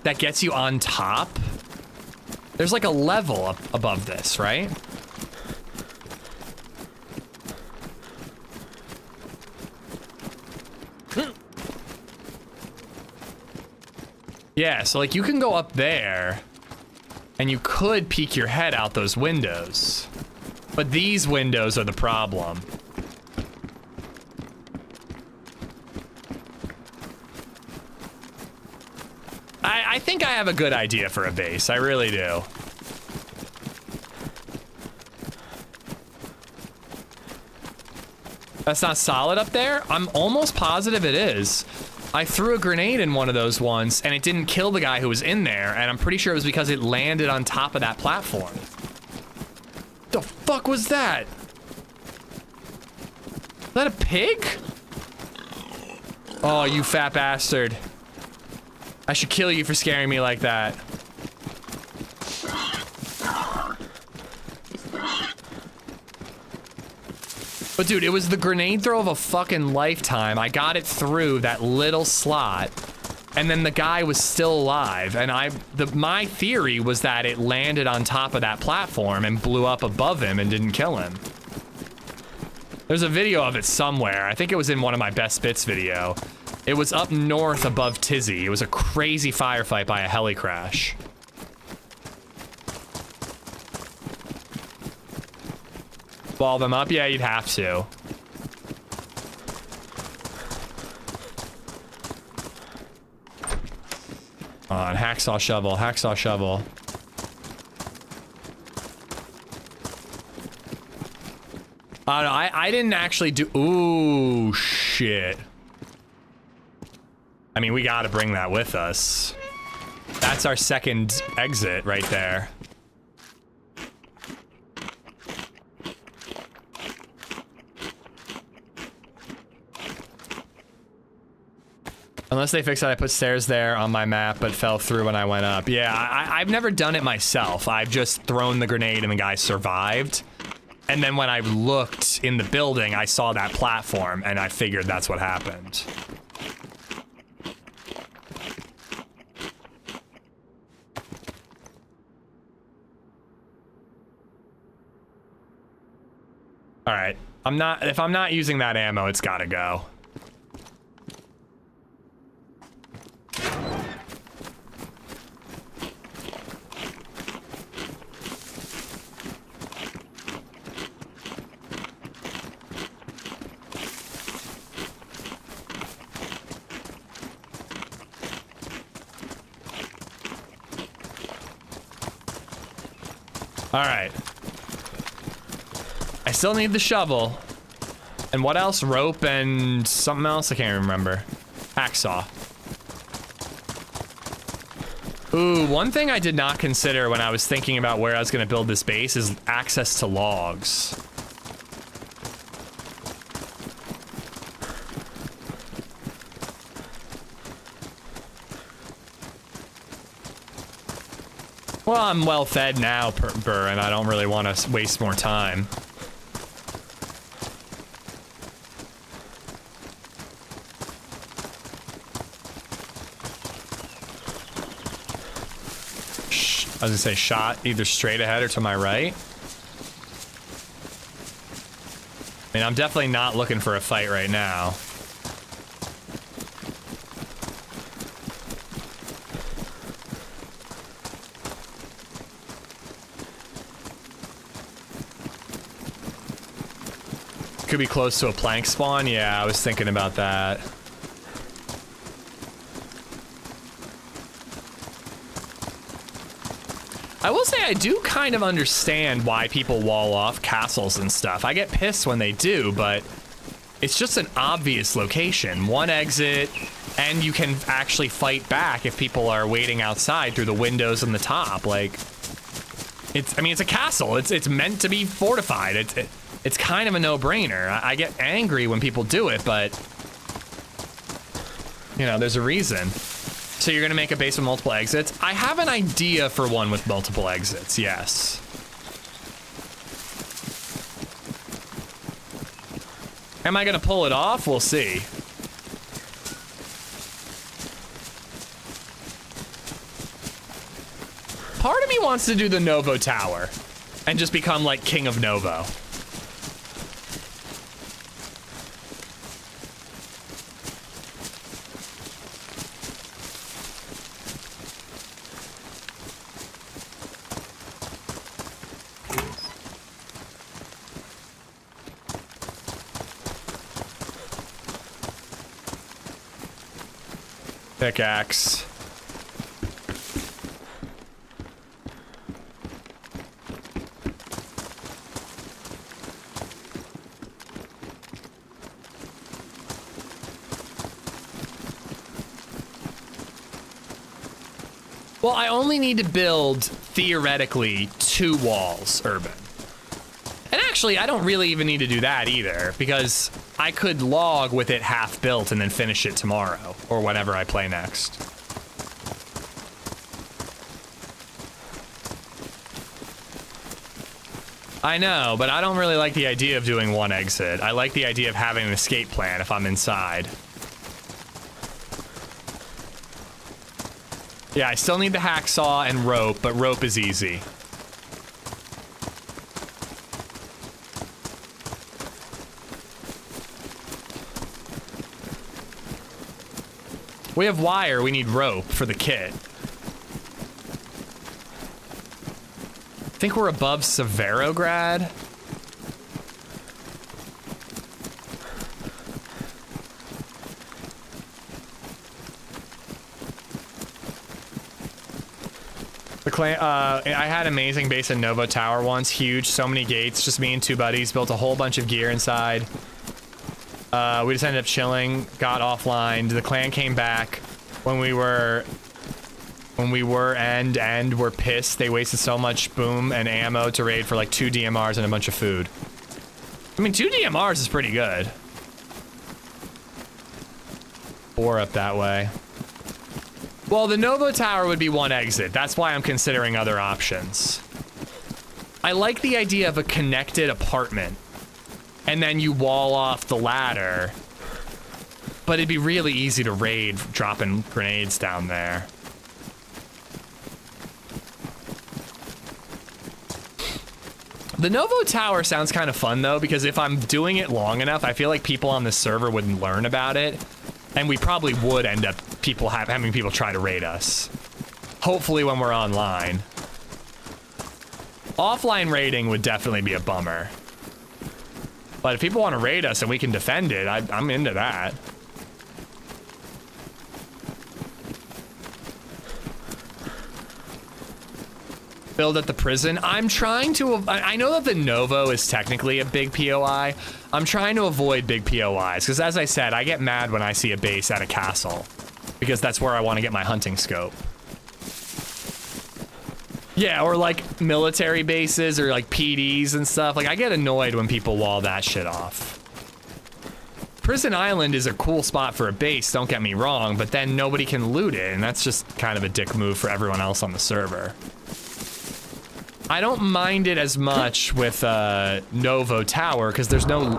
that gets you on top, there's like a level up above this, right? Yeah, so like you can go up there and you could peek your head out those windows, but these windows are the problem. I think I have a good idea for a base. I really do. That's not solid up there? I'm almost positive it is. I threw a grenade in one of those once, and it didn't kill the guy who was in there, and I'm pretty sure it was because it landed on top of that platform. The fuck was that? Is that a pig? Oh, you fat bastard. I should kill you for scaring me like that. But dude, it was the grenade throw of a fucking lifetime. I got it through that little slot, and then the guy was still alive. And my theory was that it landed on top of that platform and blew up above him and didn't kill him. There's a video of it somewhere. I think it was in one of my best bits video. It was up north above Tizzy. It was a crazy firefight by a heli crash. Ball them up? Yeah, you'd have to. On hacksaw shovel, hacksaw shovel. No, I didn't actually do. Ooh, shit. I mean, we gotta bring that with us. That's our second exit right there. Unless they fix it, I put stairs there on my map, but fell through when I went up. Yeah, I've never done it myself. I've just thrown the grenade and the guy survived. And then when I looked in the building, I saw that platform and I figured that's what happened. All right. If I'm not using that ammo, it's gotta go. All right. I still need the shovel. And what else? Rope and something else? I can't remember. Hacksaw. Ooh, one thing I did not consider when I was thinking about where I was going to build this base is access to logs. Well, I'm well fed now, Burr, and I don't really want to waste more time. I was gonna say shot either straight ahead or to my right. I mean, I'm definitely not looking for a fight right now. Could be close to a plank spawn. Yeah, I was thinking about that. I will say I do kind of understand why people wall off castles and stuff. I get pissed when they do, but it's just an obvious location. One exit, and you can actually fight back if people are waiting outside through the windows in the top. Like, I mean, it's a castle. It's meant to be fortified. It's kind of a no-brainer. I get angry when people do it, but you know, there's a reason. So you're gonna make a base with multiple exits? I have an idea for one with multiple exits, yes. Am I gonna pull it off? We'll see. Part of me wants to do the Novo Tower and just become like King of Novo. Pickaxe. Well, I only need to build, theoretically, 2 walls, Urban. And actually, I don't really even need to do that either, because I could log with it half built and then finish it tomorrow, or whenever I play next. I know, but I don't really like the idea of doing one exit. I like the idea of having an escape plan if I'm inside. Yeah, I still need the hacksaw and rope, but rope is easy. We have wire, we need rope for the kit. I think we're above Severograd. The clan, I had amazing base in Novo Tower once, huge, so many gates, just me and 2 buddies, built a whole bunch of gear inside. We just ended up chilling, got offline. The clan came back when we were and were pissed. They wasted so much boom and ammo to raid for like 2 DMRs and a bunch of food. I mean, 2 DMRs is pretty good. 4 up that way. Well, the Novo Tower would be 1 exit. That's why I'm considering other options. I like the idea of a connected apartment. And then you wall off the ladder. But it'd be really easy to raid dropping grenades down there. The Novo Tower sounds kind of fun though, because if I'm doing it long enough, I feel like people on the server would learn about it, and we probably would end up having people try to raid us. Hopefully when we're online. Offline raiding would definitely be a bummer. But if people want to raid us and we can defend it, I'm into that. Build at the prison. I'm trying to, I know that the Novo is technically a big POI. I'm trying to avoid big POIs because, as I said, I get mad when I see a base at a castle because that's where I want to get my hunting scope. Yeah, or like military bases or like PDs and stuff. Like, I get annoyed when people wall that shit off. Prison Island is a cool spot for a base, don't get me wrong, but then nobody can loot it, and that's just kind of a dick move for everyone else on the server. I don't mind it as much with Novo Tower because there's no...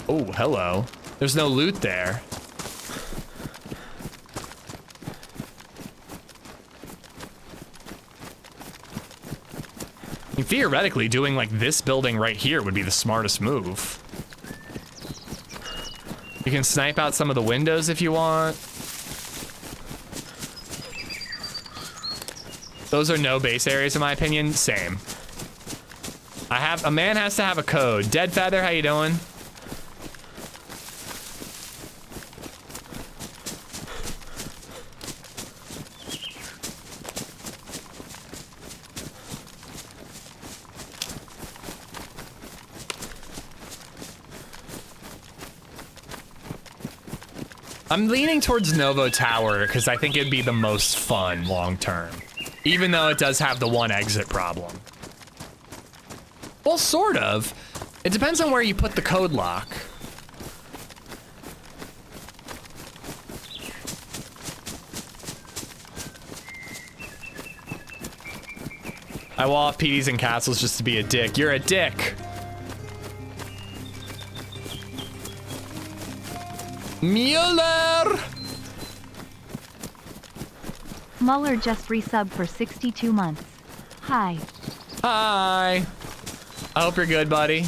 Oh, hello. There's no loot there. I mean, theoretically, doing like this building right here would be the smartest move. You can snipe out some of the windows if you want. Those are no base areas in my opinion. Same. A man has to have a code. Dead Feather, how you doing? I'm leaning towards Novo Tower because I think it'd be the most fun long term. Even though it does have the one exit problem. Well, sort of. It depends on where you put the code lock. I wall off PDs and castles just to be a dick. You're a dick. Mueller! Muller just resubbed for 62 months. Hi. Hi. I hope you're good, buddy.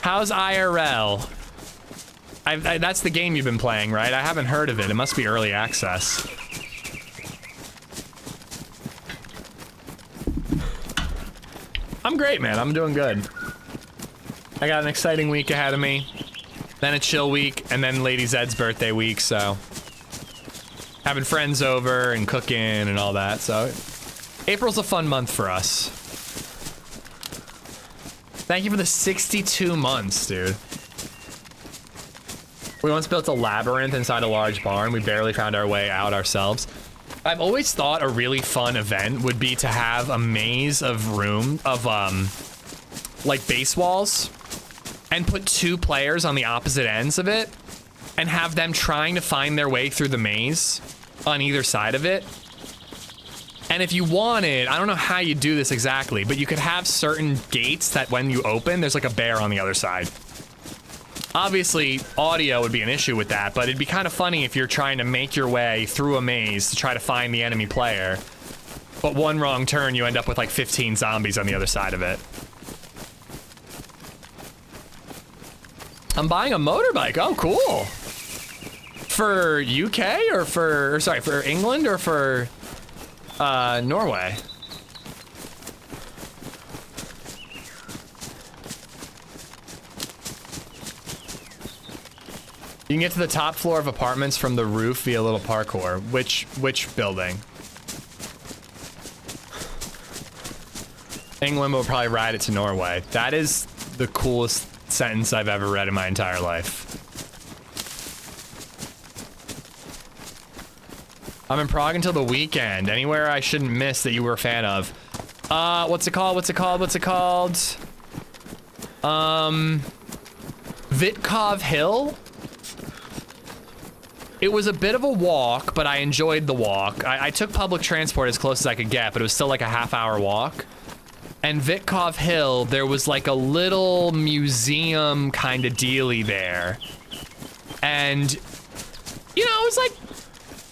How's IRL? That's the game you've been playing, right? I haven't heard of it. It must be early access. I'm great, man. I'm doing good. I got an exciting week ahead of me. Then a chill week, and then LadyZed's birthday week, so having friends over and cooking and all that, so April's a fun month for us. Thank you for the 62 months, dude. We once built a labyrinth inside a large barn. We barely found our way out ourselves. I've always thought a really fun event would be to have a maze of like base walls and put 2 players on the opposite ends of it and have them trying to find their way through the maze on either side of it. And if you wanted, I don't know how you do this exactly, but you could have certain gates that when you open, there's like a bear on the other side. Obviously, audio would be an issue with that, but it'd be kind of funny if you're trying to make your way through a maze to try to find the enemy player, but one wrong turn, you end up with like 15 zombies on the other side of it. I'm buying a motorbike. Oh, cool. For UK or for England or for Norway? You can get to the top floor of apartments from the roof via little parkour. Which building? England will probably ride it to Norway. That is the coolest sentence I've ever read in my entire life. I'm in Prague until the weekend. Anywhere I shouldn't miss that you were a fan of. What's it called? Vitkov Hill? It was a bit of a walk, but I enjoyed the walk. I took public transport as close as I could get, but it was still like a half-hour walk. And Vitkov Hill, there was like a little museum kind of dealy there. And, you know, it was like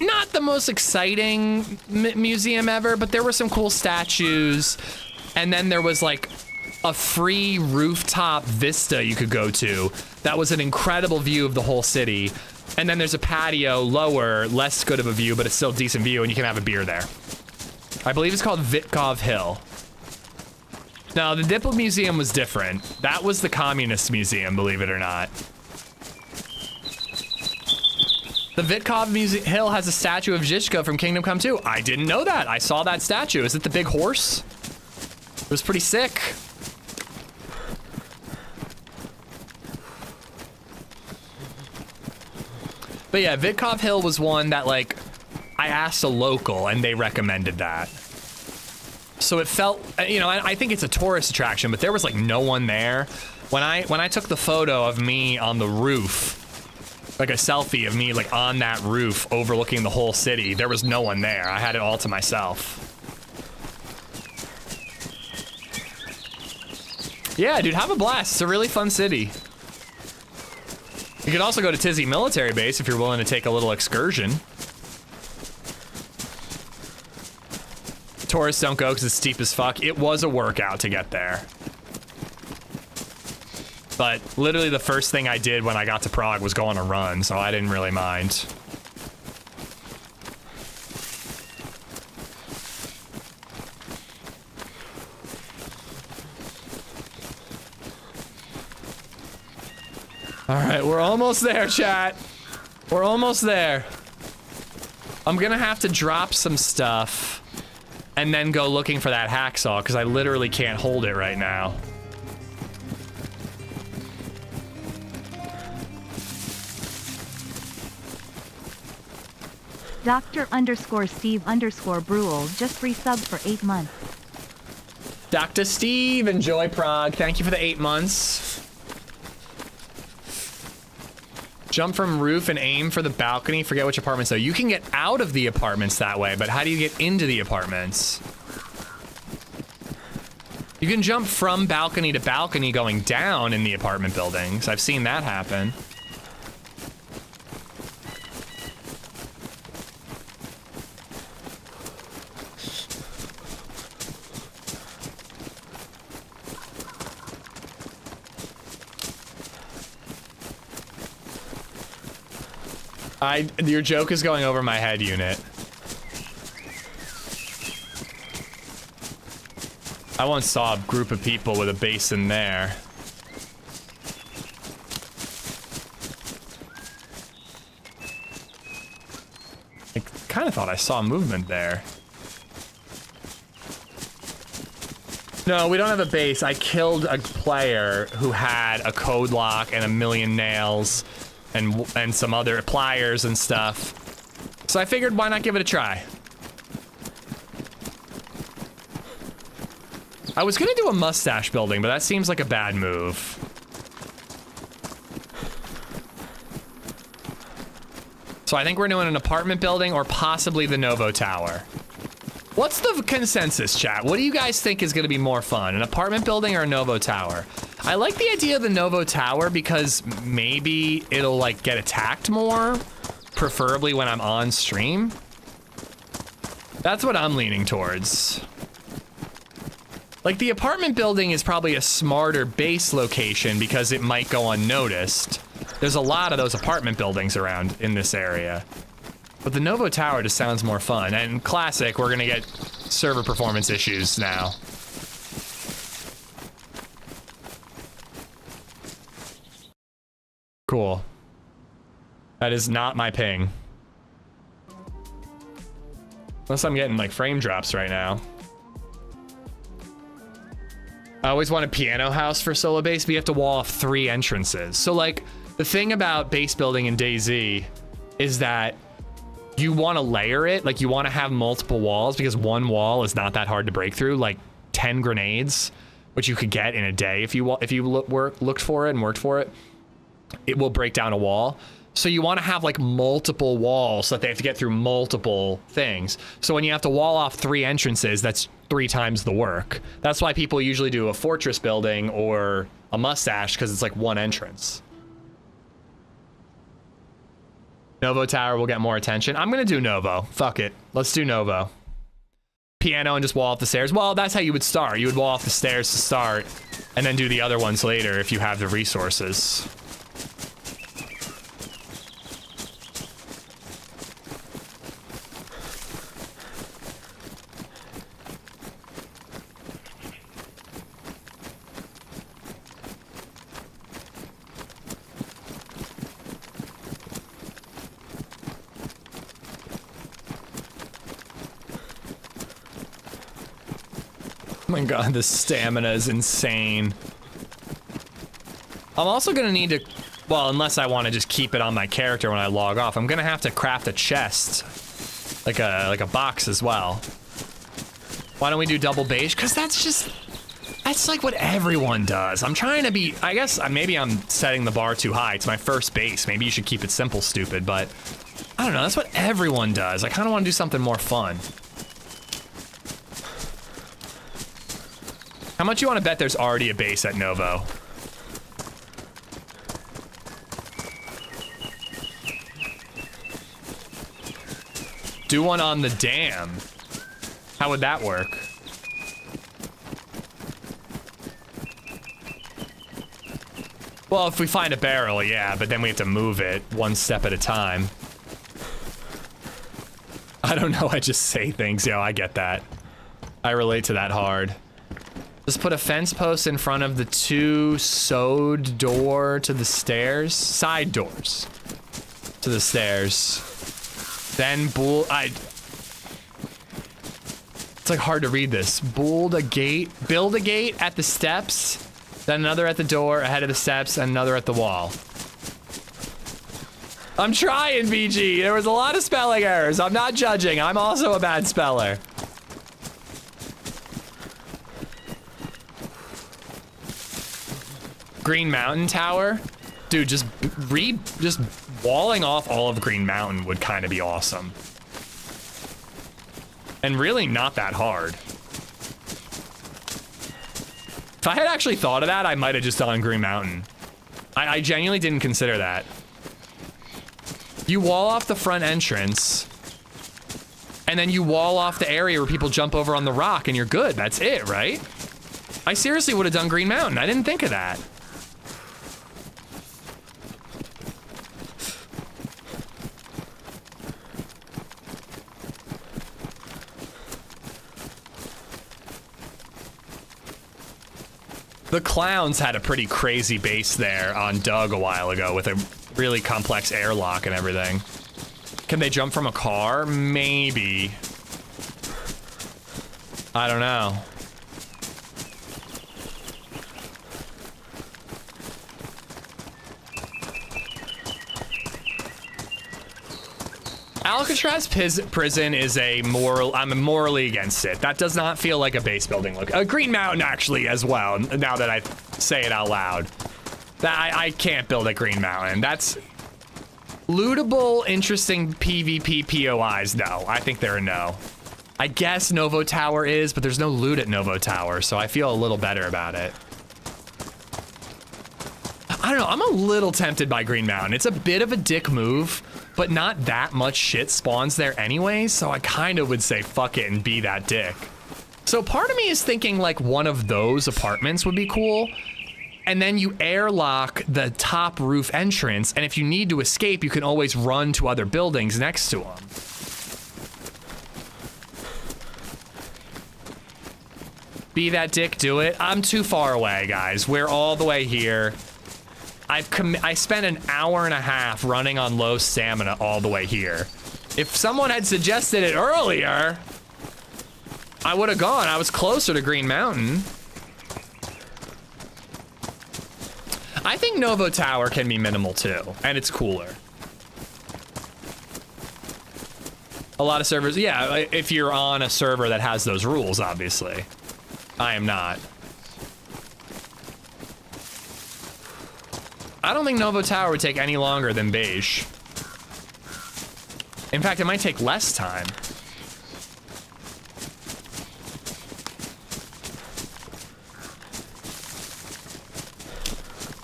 not the most exciting museum ever, but there were some cool statues. And then there was like a free rooftop vista you could go to. That was an incredible view of the whole city. And then there's a patio lower, less good of a view, but it's still a decent view, and you can have a beer there. I believe it's called Vitkov Hill. Now, the Diplo Museum was different. That was the Communist Museum, believe it or not. The Vitkov Hill has a statue of Zhishka from Kingdom Come 2. I didn't know that. I saw that statue. Is it the big horse? It was pretty sick. But yeah, Vitkov Hill was one that, like, I asked a local and they recommended that. So it felt, you know, I think it's a tourist attraction, but there was like no one there. When I took the photo of me on the roof, like a selfie of me like on that roof overlooking the whole city, there was no one there. I had it all to myself. Yeah, dude, have a blast. It's a really fun city. You could also go to Tizzy Military Base if you're willing to take a little excursion. Tourists don't go because it's steep as fuck. It was a workout to get there. But literally the first thing I did when I got to Prague was go on a run, so I didn't really mind. All right, we're almost there, chat. We're almost there. I'm gonna have to drop some stuff and then go looking for that hacksaw because I literally can't hold it right now. Dr_Steve_Brule just resubbed for 8 months. Dr. Steve, enjoy Prague. Thank you for the 8 months. Jump from roof and aim for the balcony. Forget which apartments though. You can get out of the apartments that way, but how do you get into the apartments? You can jump from balcony to balcony going down in the apartment buildings. I've seen that happen. Your joke is going over my head, Unit. I once saw a group of people with a basin there. I kind of thought I saw movement there. No, we don't have a base. I killed a player who had a code lock and a million nails and some other pliers and stuff. So I figured, why not give it a try? I was gonna do a mustache building, but that seems like a bad move. So I think we're doing an apartment building or possibly the Novo Tower. What's the consensus, chat? What do you guys think is gonna be more fun? An apartment building or a Novo Tower? I like the idea of the Novo Tower because maybe it'll like get attacked more, preferably when I'm on stream. That's what I'm leaning towards. Like the apartment building is probably a smarter base location because it might go unnoticed. There's a lot of those apartment buildings around in this area. But the Novo Tower just sounds more fun. And classic, we're gonna get server performance issues now. Cool. That is not my ping. Unless I'm getting like frame drops right now. I always want a piano house for solo base, but you have to wall off 3 entrances. So like the thing about base building in DayZ is that you want to layer it, like you want to have multiple walls because one wall is not that hard to break through, like 10 grenades, which you could get in a day if you looked for it and worked for it. It will break down a wall. So you want to have like multiple walls so that they have to get through multiple things. So when you have to wall off 3 entrances, that's 3 times the work. That's why people usually do a fortress building or a mustache because it's like 1 entrance. Novo Tower will get more attention. I'm gonna do Novo. Fuck it. Let's do Novo. Piano and just wall off the stairs. Well, that's how you would start. You would wall off the stairs to start, and then do the other ones later if you have the resources. Oh my god, the stamina is insane. I'm also gonna need to, well, unless I want to just keep it on my character when I log off, I'm gonna have to craft a chest, like a box as well. Why don't we do double beige? Because that's like what everyone does. I'm trying to be, I guess maybe I'm setting the bar too high. It's my first base. Maybe you should keep it simple, stupid, but I don't know, that's what everyone does. I kind of want to do something more fun. How much you want to bet there's already a base at Novo? Do one on the dam. How would that work? Well, if we find a barrel, yeah, but then we have to move it one step at a time. I don't know, I just say things, yo, I get that. I relate to that hard. Just put a fence post in front of the 2 sewed door to the stairs. Side doors to the stairs. Then it's like hard to read this. Build a gate at the steps, then another at the door ahead of the steps, and another at the wall. I'm trying, BG. There was a lot of spelling errors. I'm not judging. I'm also a bad speller. Green Mountain Tower? Dude, just walling off all of Green Mountain would kind of be awesome. And really not that hard. If I had actually thought of that, I might have just done Green Mountain. I genuinely didn't consider that. You wall off the front entrance, and then you wall off the area where people jump over on the rock, and you're good. That's it, right? I seriously would have done Green Mountain. I didn't think of that. The Clowns had a pretty crazy base there on Doug a while ago with a really complex airlock and everything. Can they jump from a car? Maybe. I don't know. Alcatraz prison is I'm morally against it. That does not feel like a base building look. Green Mountain actually as well, now that I say it out loud. I can't build at Green Mountain. That's lootable, interesting PvP POIs. No, I think they're a no. I guess Novo Tower is, but there's no loot at Novo Tower, so I feel a little better about it. I don't know, I'm a little tempted by Green Mountain. It's a bit of a dick move, but not that much shit spawns there anyways, so I kind of would say fuck it and be that dick. So part of me is thinking like one of those apartments would be cool, and then you airlock the top roof entrance, and if you need to escape, you can always run to other buildings next to them. Be that dick, do it. I'm too far away, guys. We're all the way here. I spent an hour and a half running on low stamina all the way here. If someone had suggested it earlier, I would have gone. I was closer to Green Mountain. I think Novo Tower can be minimal too, and it's cooler. A lot of servers, yeah, if you're on a server that has those rules, obviously. I am not. I don't think Novo Tower would take any longer than beige. In fact, it might take less time.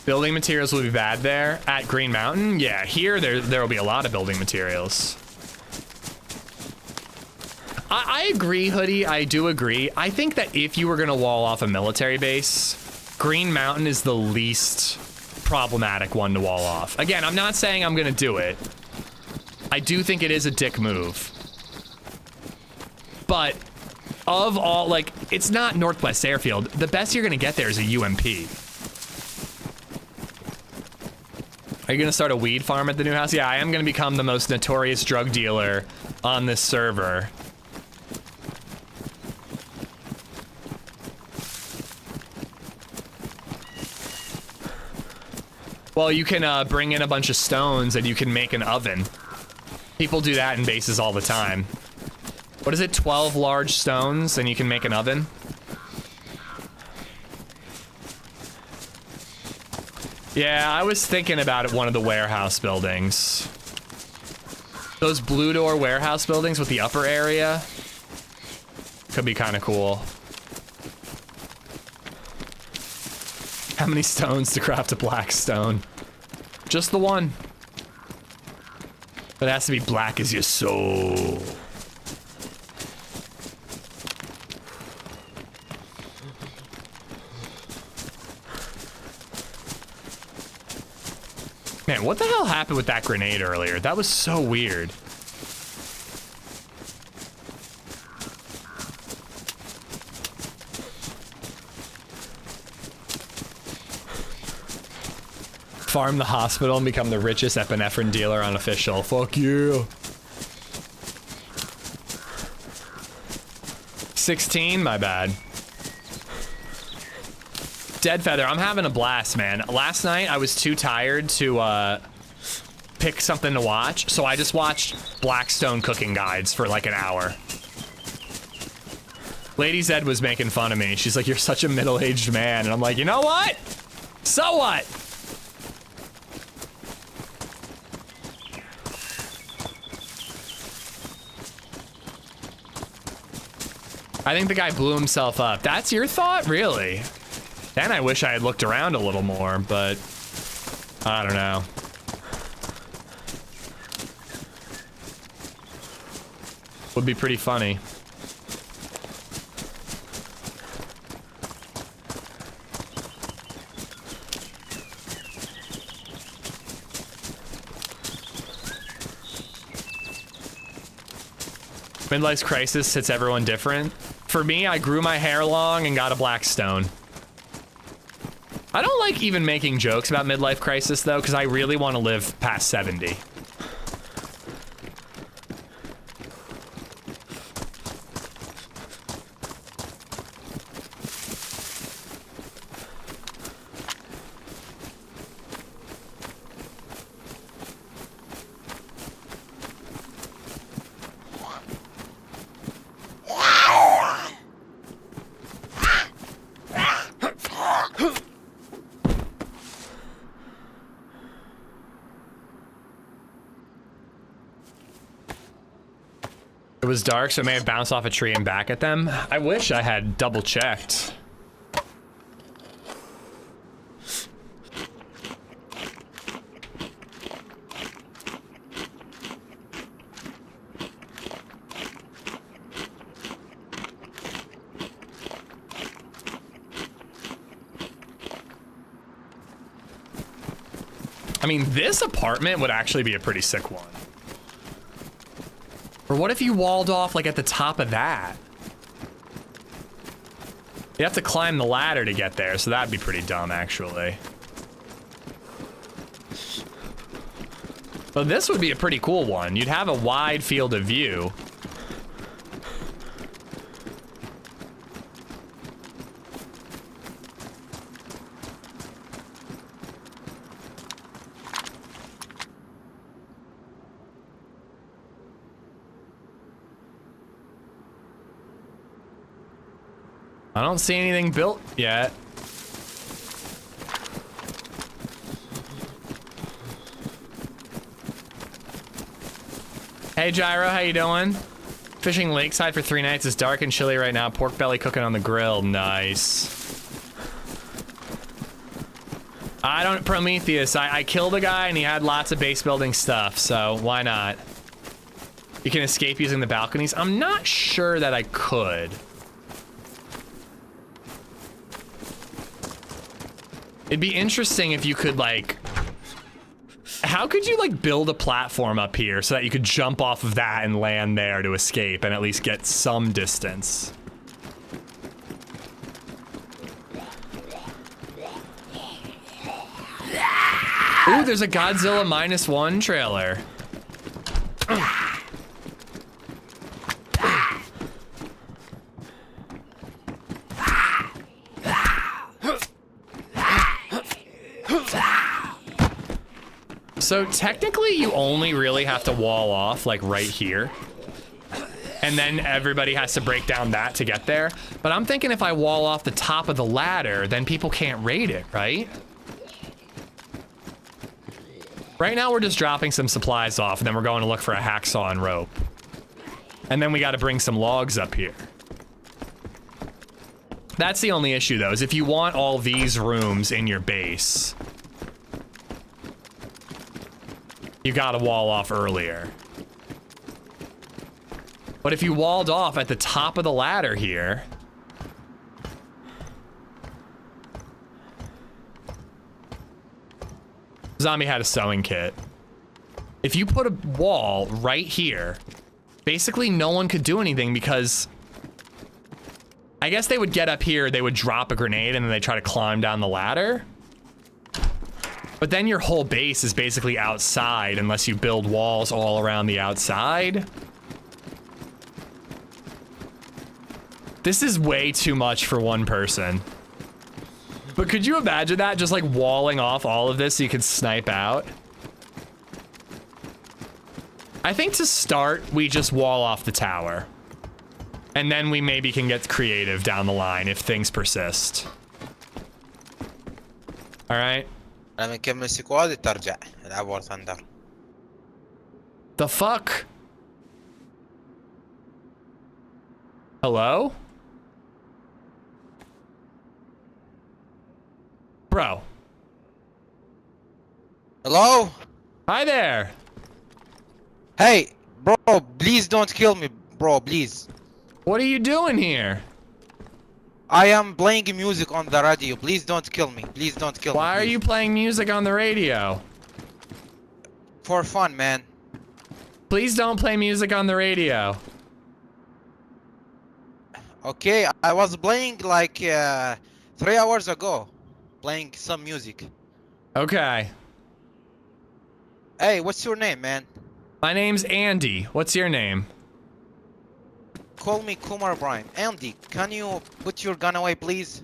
Building materials will be bad there. At Green Mountain? Yeah, here there will be a lot of building materials. I agree, Hoodie. I do agree. I think that if you were going to wall off a military base, Green Mountain is the least problematic one to wall off. Again, I'm not saying I'm going to do it. I do think it is a dick move. But of all, like, it's not Northwest Airfield. The best you're going to get there is a UMP. Are you going to start a weed farm at the new house? Yeah, I am going to become the most notorious drug dealer on this server. Well, you can bring in a bunch of stones and you can make an oven. People do that in bases all the time. What is it, 12 large stones and you can make an oven? Yeah, I was thinking about it, one of the warehouse buildings. Those blue door warehouse buildings with the upper area could be kind of cool. How many stones to craft a black stone? Just the one. But it has to be black as your soul. Man, what the hell happened with that grenade earlier? That was so weird. Farm the hospital and become the richest epinephrine dealer unofficial. Fuck you. 16, my bad. Dead Feather, I'm having a blast, man. Last night, I was too tired to pick something to watch, so I just watched Blackstone cooking guides for like an hour. LadyZed was making fun of me. She's like, you're such a middle-aged man. And I'm like, you know what? So what? I think the guy blew himself up. That's your thought? Really? Then I wish I had looked around a little more, but I don't know. Would be pretty funny. Midlife's crisis hits everyone different. For me, I grew my hair long and got a black stone. I don't like even making jokes about midlife crisis though, because I really want to live past 70. It was dark, so it may have bounced off a tree and back at them. I wish I had double checked. I mean, this apartment would actually be a pretty sick one. Or what if you walled off like at the top of that? You have to climb the ladder to get there, so that'd be pretty dumb actually. But this would be a pretty cool one. You'd have a wide field of view. I don't see anything built yet. Hey Gyro, how you doing? Fishing lakeside for 3 nights. It's dark and chilly right now. Pork belly cooking on the grill. Nice. I don't, Prometheus, I killed a guy and he had lots of base building stuff, so why not? You can escape using the balconies. I'm not sure that I could. It'd be interesting if you could like, how could you like build a platform up here so that you could jump off of that and land there to escape and at least get some distance? Ooh, there's a Godzilla -1 trailer. So technically you only really have to wall off like right here. And then everybody has to break down that to get there. But I'm thinking if I wall off the top of the ladder, then people can't raid it, right? Right now we're just dropping some supplies off and then we're going to look for a hacksaw and rope. And then we got to bring some logs up here. That's the only issue though, is if you want all these rooms in your base, you got to wall off earlier. But if you walled off at the top of the ladder here, Zombie had a sewing kit. If you put a wall right here, basically no one could do anything because I guess they would get up here, they would drop a grenade and then they try to climb down the ladder. But then your whole base is basically outside unless you build walls all around the outside. This is way too much for one person. But could you imagine that? Just like walling off all of this so you could snipe out? I think to start, we just wall off the tower. And then we maybe can get creative down the line if things persist. All right. The fuck? Hello? Bro. Hello? Hi there. Hey, bro, please don't kill me, bro, please. What are you doing here? I am playing music on the radio. Please don't kill me. Please don't kill me. Why are you playing music on the radio? For fun, man. Please don't play music on the radio. Okay, I was playing like 3 hours ago. Playing some music. Okay. Hey, what's your name, man? My name's Andy. What's your name? Call me Kumar Brian. Andy, can you put your gun away, please?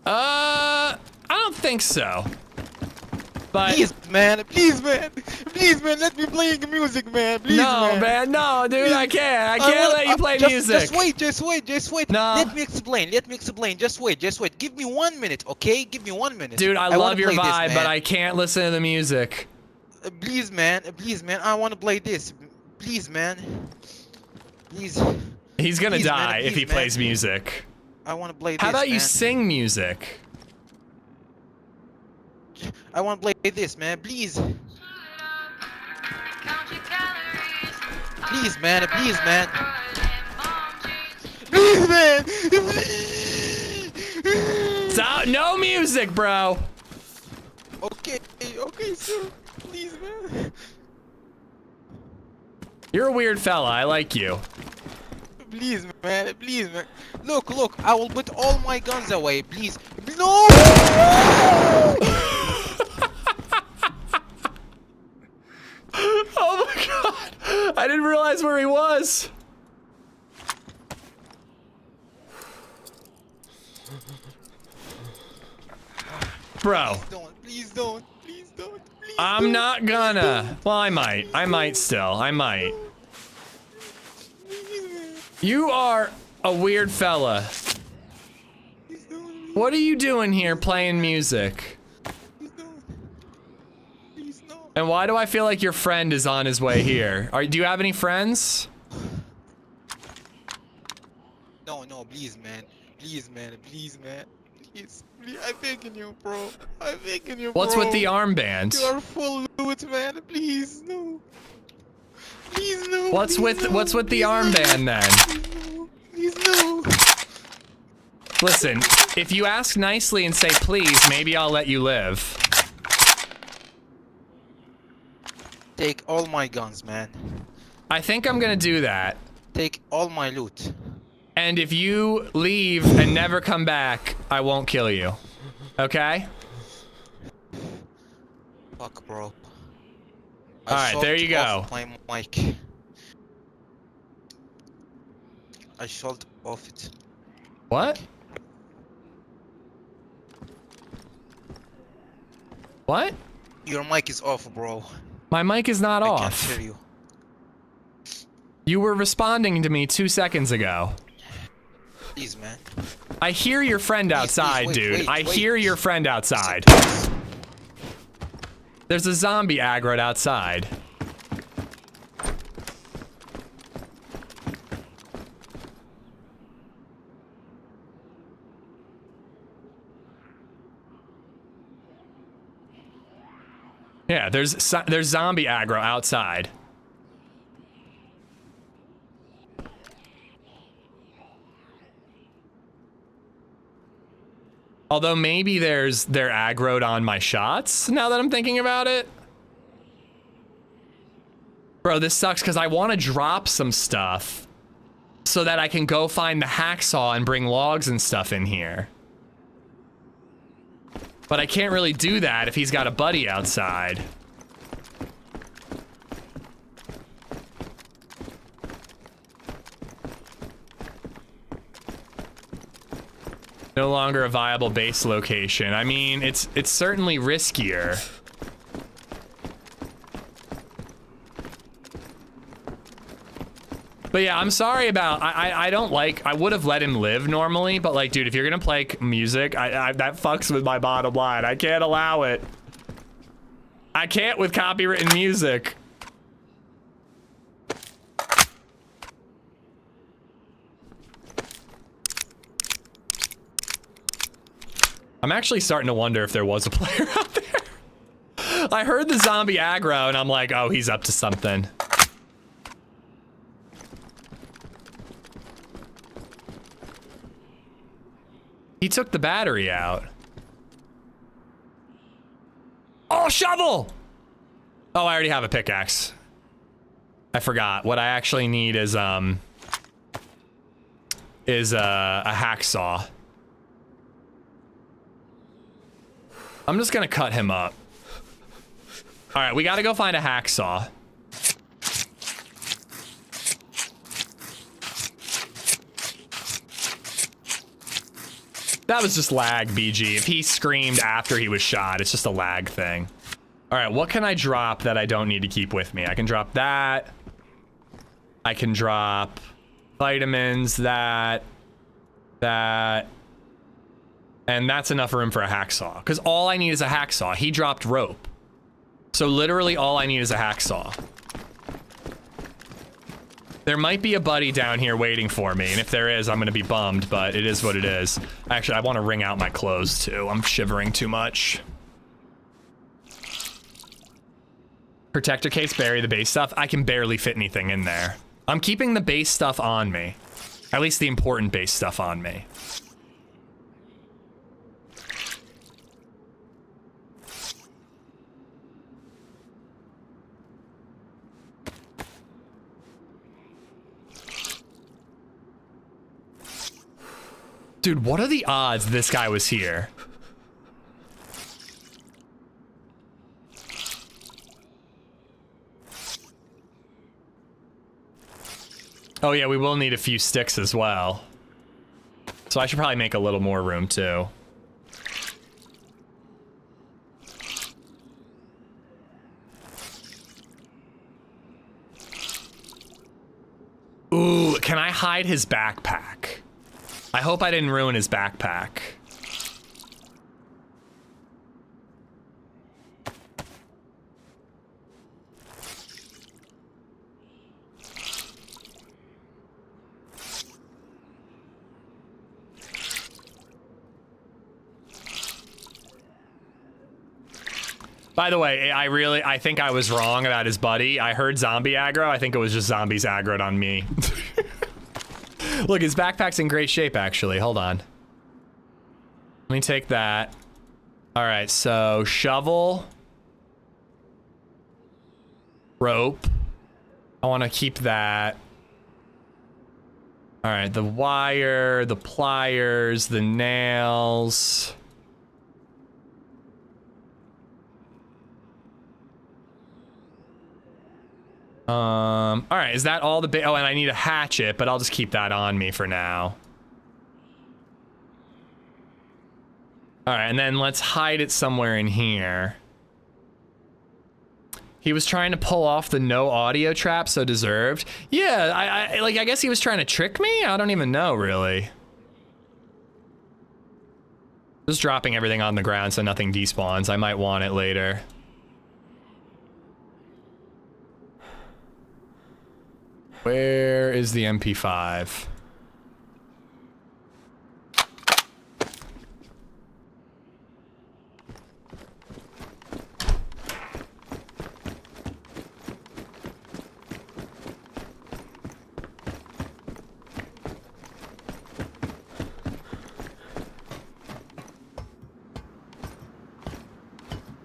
I don't think so. But please, man, please, man, please, man, let me play music, man. Please, no, man, no, dude, please. I can't let you play music. Just wait. No. Let me explain. Just wait. Give me 1 minute, okay? Give me 1 minute. Dude, I love your vibe, but I can't listen to the music. Please, man, I want to play this. Please, man. Please. He's gonna die if he plays music. I want to play this. How about you sing music? I want to play this, man. Please. Please, man. Please, man. Please, man. Stop. No music, bro. Okay, sir. Please, man. You're a weird fella. I like you. Please, man. Look. I will put all my guns away. Please. No! Oh my god! I didn't realize where he was. Bro. Please don't. I'm not gonna. Well, I might still. You are a weird fella. What are you doing here playing music? And why do I feel like your friend is on his way here? Do you have any friends? No, please, man. Please, man. please. I'm begging you, bro. I'm begging you, What's bro. with the armband? You are full loot, man. Please, no. Please, no. What's please, with no. what's with the Please, armband then? no. Please, no. Listen, if you ask nicely and say please, maybe I'll let you live. Take all my guns, man. I think I'm gonna do that. Take all my loot. And if you leave and never come back, I won't kill you. Okay? Fuck, bro. Alright, there you go. My mic. I shut off it. What? What? Your mic is off, bro. My mic is not I off. can't hear you. You were responding to me 2 seconds ago. Please, man. I hear your friend outside, wait, dude. wait, I wait. hear your friend outside. There's a zombie aggroed outside. Yeah, there's zombie aggro outside. Although maybe they're aggroed on my shots now that I'm thinking about it. Bro, this sucks because I want to drop some stuff so that I can go find the hacksaw and bring logs and stuff in here. But I can't really do that if he's got a buddy outside. No longer a viable base location. I mean, it's certainly riskier. But yeah, I'm sorry about, I don't like, I would have let him live normally, but like, dude, if you're gonna play music, that fucks with my bottom line. I can't allow it. I can't with copywritten music. I'm actually starting to wonder if there was a player out there. I heard the zombie aggro and I'm like, oh, he's up to something. He took the battery out. Oh, shovel! Oh, I already have a pickaxe. I forgot. What I actually need is a hacksaw. I'm just gonna cut him up. All right, we gotta go find a hacksaw. That was just lag, BG. If he screamed after he was shot, it's just a lag thing. All right, what can I drop that I don't need to keep with me? I can drop that. I can drop vitamins, that. And that's enough room for a hacksaw. Because all I need is a hacksaw. He dropped rope. So literally all I need is a hacksaw. There might be a buddy down here waiting for me, and if there is, I'm gonna be bummed, but it is what it is. Actually, I want to wring out my clothes too. I'm shivering too much. Protector case, bury the base stuff. I can barely fit anything in there. I'm keeping the base stuff on me. At least the important base stuff on me. Dude, what are the odds this guy was here? Oh yeah, we will need a few sticks as well. So I should probably make a little more room too. Ooh, can I hide his backpack? I hope I didn't ruin his backpack. By the way, I think I was wrong about his buddy. I heard zombie aggro. I think it was just zombies aggroed on me. Look, his backpack's in great shape, actually. Hold on. Let me take that. All right, so shovel. Rope. I want to keep that. All right, the wire, the pliers, the nails. All right, is that all the oh, and I need a hatchet, but I'll just keep that on me for now. All right, and then let's hide it somewhere in here. He was trying to pull off the no audio trap, so deserved. Yeah, I guess he was trying to trick me? I don't even know, really. Just dropping everything on the ground so nothing despawns. I might want it later. Where is the MP5?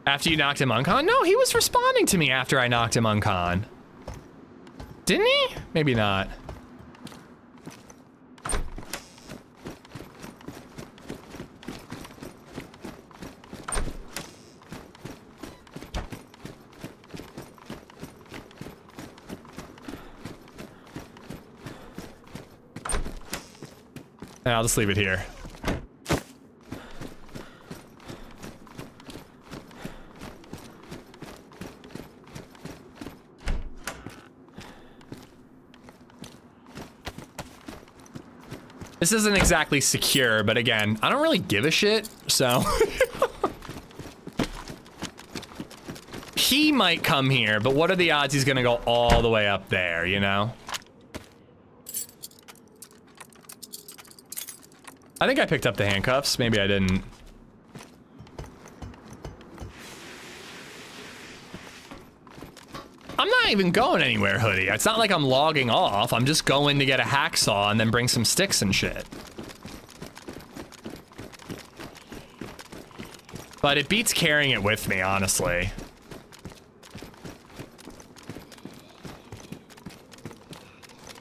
After you knocked him uncon? No, he was responding to me after I knocked him uncon. Didn't he? Maybe not. And I'll just leave it here. This isn't exactly secure, but again, I don't really give a shit, so. He might come here, but what are the odds he's gonna go all the way up there, you know? I think I picked up the handcuffs, maybe I didn't. I'm not even going anywhere, Hoodie. It's not like I'm logging off. I'm just going to get a hacksaw and then bring some sticks and shit. But it beats carrying it with me, honestly.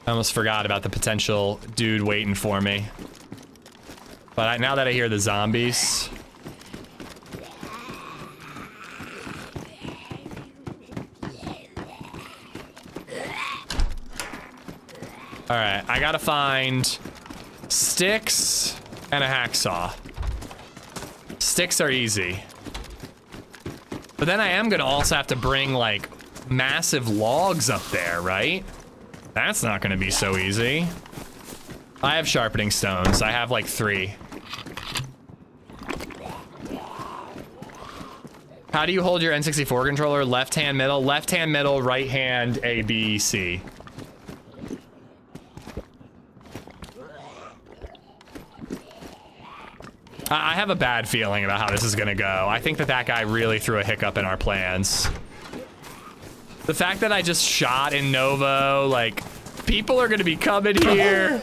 I almost forgot about the potential dude waiting for me. But now that I hear the zombies... All right, I gotta find sticks and a hacksaw. Sticks are easy. But then I am gonna also have to bring like massive logs up there, right? That's not gonna be so easy. I have sharpening stones. I have like 3. How do you hold your N64 controller? Left hand, middle, right hand, A, B, C. I have a bad feeling about how this is gonna go. I think that guy really threw a hiccup in our plans. The fact that I just shot in Novo, like, people are gonna be coming here.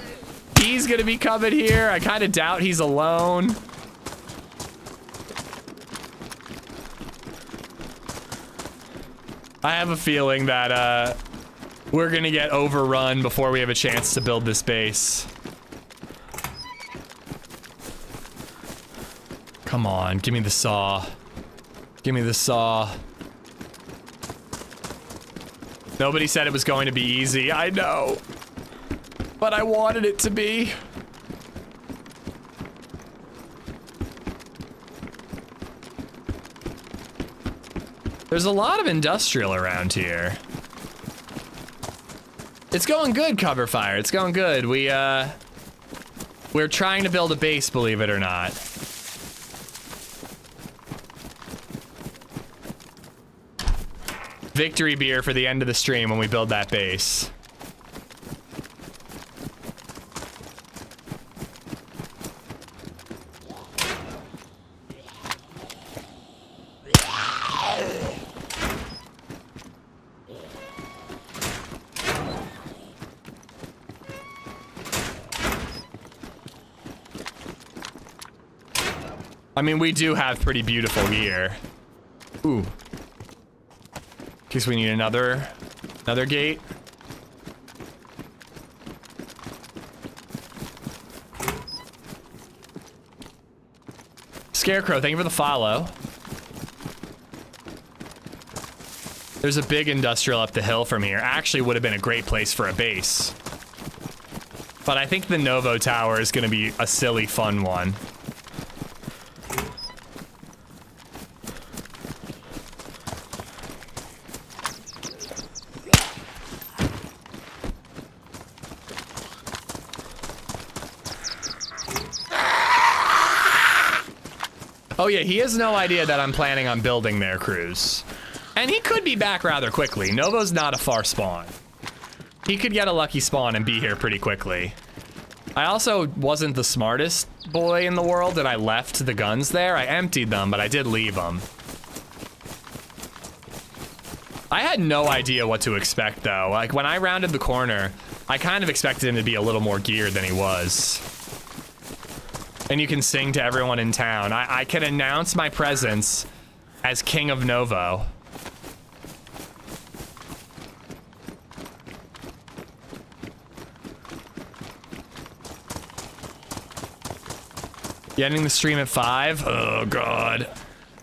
He's gonna be coming here. I kind of doubt he's alone. I have a feeling that we're gonna get overrun before we have a chance to build this base. Come on, give me the saw. Give me the saw. Nobody said it was going to be easy. I know. But I wanted it to be. There's a lot of industrial around here. It's going good, Cover Fire. It's going good. We're trying to build a base, believe it or not. Victory beer for the end of the stream when we build that base. I mean, we do have pretty beautiful gear. Ooh. In case we need another gate. Scarecrow, thank you for the follow. There's a big industrial up the hill from here. Actually would have been a great place for a base. But I think the Novo Tower is going to be a silly fun one. Oh yeah, he has no idea that I'm planning on building there, Cruz. And he could be back rather quickly. Novo's not a far spawn. He could get a lucky spawn and be here pretty quickly. I also wasn't the smartest boy in the world and I left the guns there. I emptied them, but I did leave them. I had no idea what to expect though. Like when I rounded the corner, I kind of expected him to be a little more geared than he was. And you can sing to everyone in town. I can announce my presence as King of Novo. You ending the stream at 5? Oh god.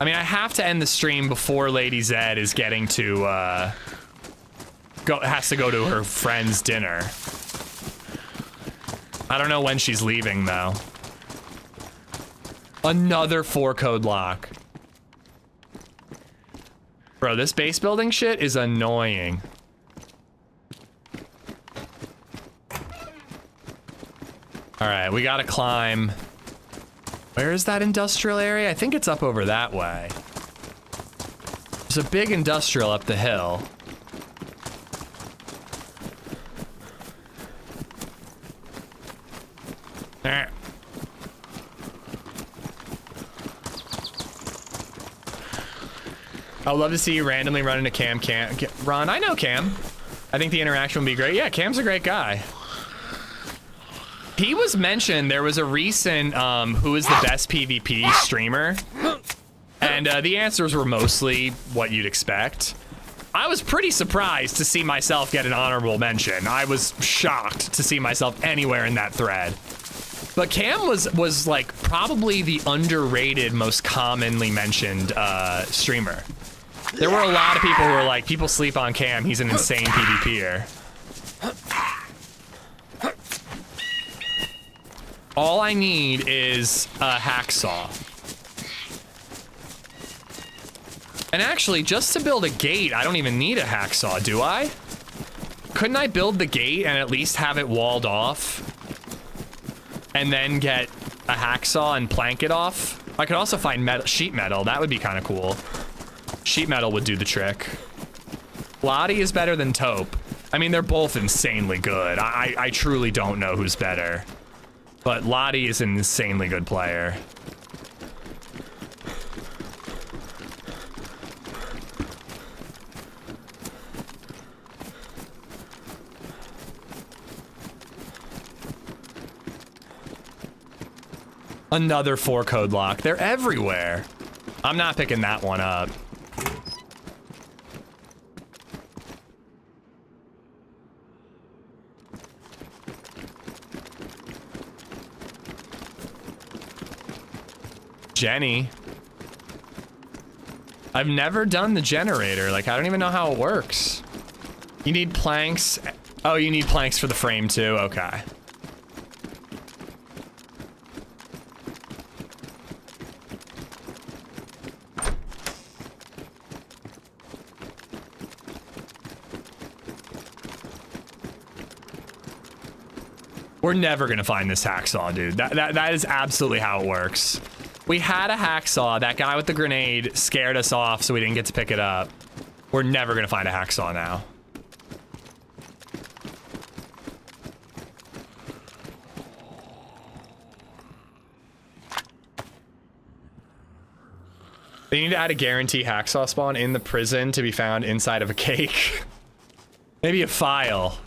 I mean, I have to end the stream before LadyZed is getting to has to go to her friend's dinner. I don't know when she's leaving though. Another 4-code lock. Bro, this base building shit is annoying. All right, we gotta climb. Where is that industrial area? I think it's up over that way. There's a big industrial up the hill. I would love to see you randomly run into Cam. Ron, I know Cam. I think the interaction would be great. Yeah, Cam's a great guy. He was mentioned, there was a recent who is the best PvP streamer, and the answers were mostly what you'd expect. I was pretty surprised to see myself get an honorable mention. I was shocked to see myself anywhere in that thread. But Cam was like probably the underrated, most commonly mentioned streamer. There were a lot of people who were like, people sleep on Cam, he's an insane PvPer. All I need is a hacksaw. And actually, just to build a gate, I don't even need a hacksaw, do I? Couldn't I build the gate and at least have it walled off? And then get a hacksaw and plank it off? I could also find sheet metal, that would be kind of cool. Sheet metal would do the trick. Lottie is better than Taupe. I mean, they're both insanely good. I truly don't know who's better. But Lottie is an insanely good player. Another 4-code lock. They're everywhere. I'm not picking that one up. Jenny. I've never done the generator. Like, I don't even know how it works. You need planks. Oh, you need planks for the frame too. Okay. We're never gonna find this hacksaw, dude. That is absolutely how it works. We had a hacksaw. That guy with the grenade scared us off, so we didn't get to pick it up. We're never gonna find a hacksaw now. They need to add a guarantee hacksaw spawn in the prison to be found inside of a cake. Maybe a file.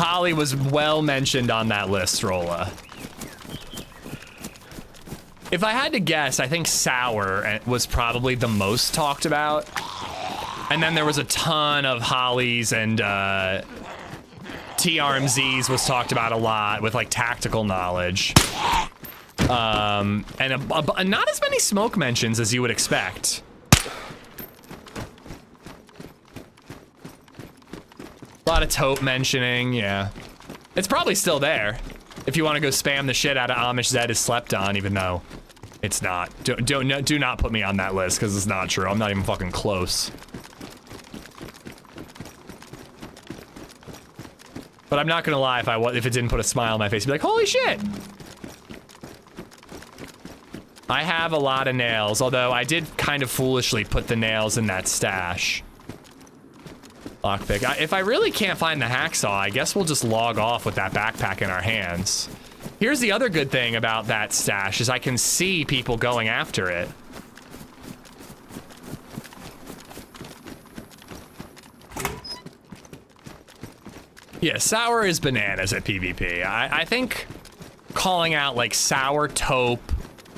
Holly was well mentioned on that list, Rolla. If I had to guess, I think Sour was probably the most talked about. And then there was a ton of Hollies and TRMZs was talked about a lot with like tactical knowledge. And not as many smoke mentions as you would expect. A lot of taupe mentioning, yeah. It's probably still there. If you want to go spam the shit out of AmishZed is slept on, even though it's not. Do not put me on that list, because it's not true. I'm not even fucking close. But I'm not gonna lie, if it didn't put a smile on my face, I'd be like, holy shit! I have a lot of nails, although I did kind of foolishly put the nails in that stash. Lockpick. If I really can't find the hacksaw, I guess we'll just log off with that backpack in our hands. Here's the other good thing about that stash, is I can see people going after it. Yeah, Sour is bananas at PvP. I think calling out like Sour, Taupe,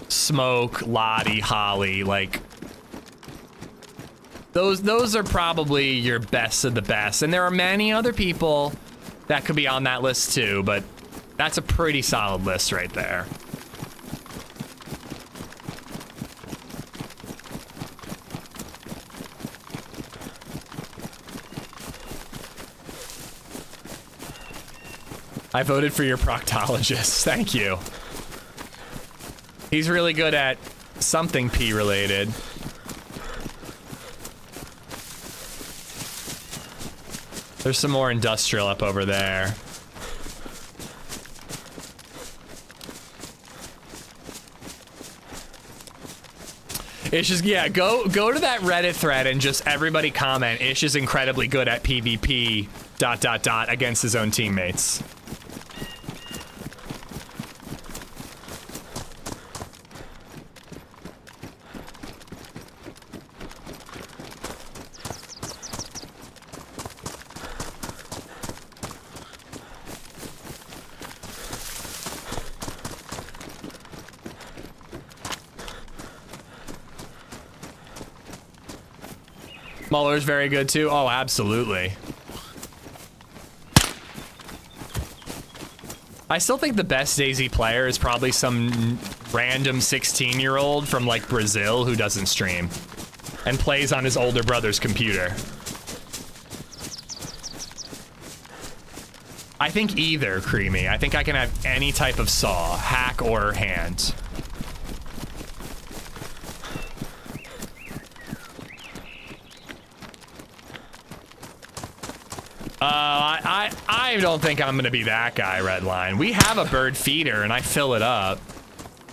Smoke, Lottie, Holly, like those are probably your best of the best. And there are many other people that could be on that list too, but that's a pretty solid list right there. I voted for your proctologist. Thank you. He's really good at something P related. There's some more industrial up over there. Ish is, yeah, go to that Reddit thread and just everybody comment, Ish is incredibly good at PvP ... against his own teammates. Muller's very good too. Oh, absolutely. I still think the best DayZ player is probably some random 16-year-old from like Brazil who doesn't stream and plays on his older brother's computer. I think either, Creamy. I think I can have any type of saw, hack or hand. I don't think I'm gonna be that guy, Redline. We have a bird feeder and I fill it up,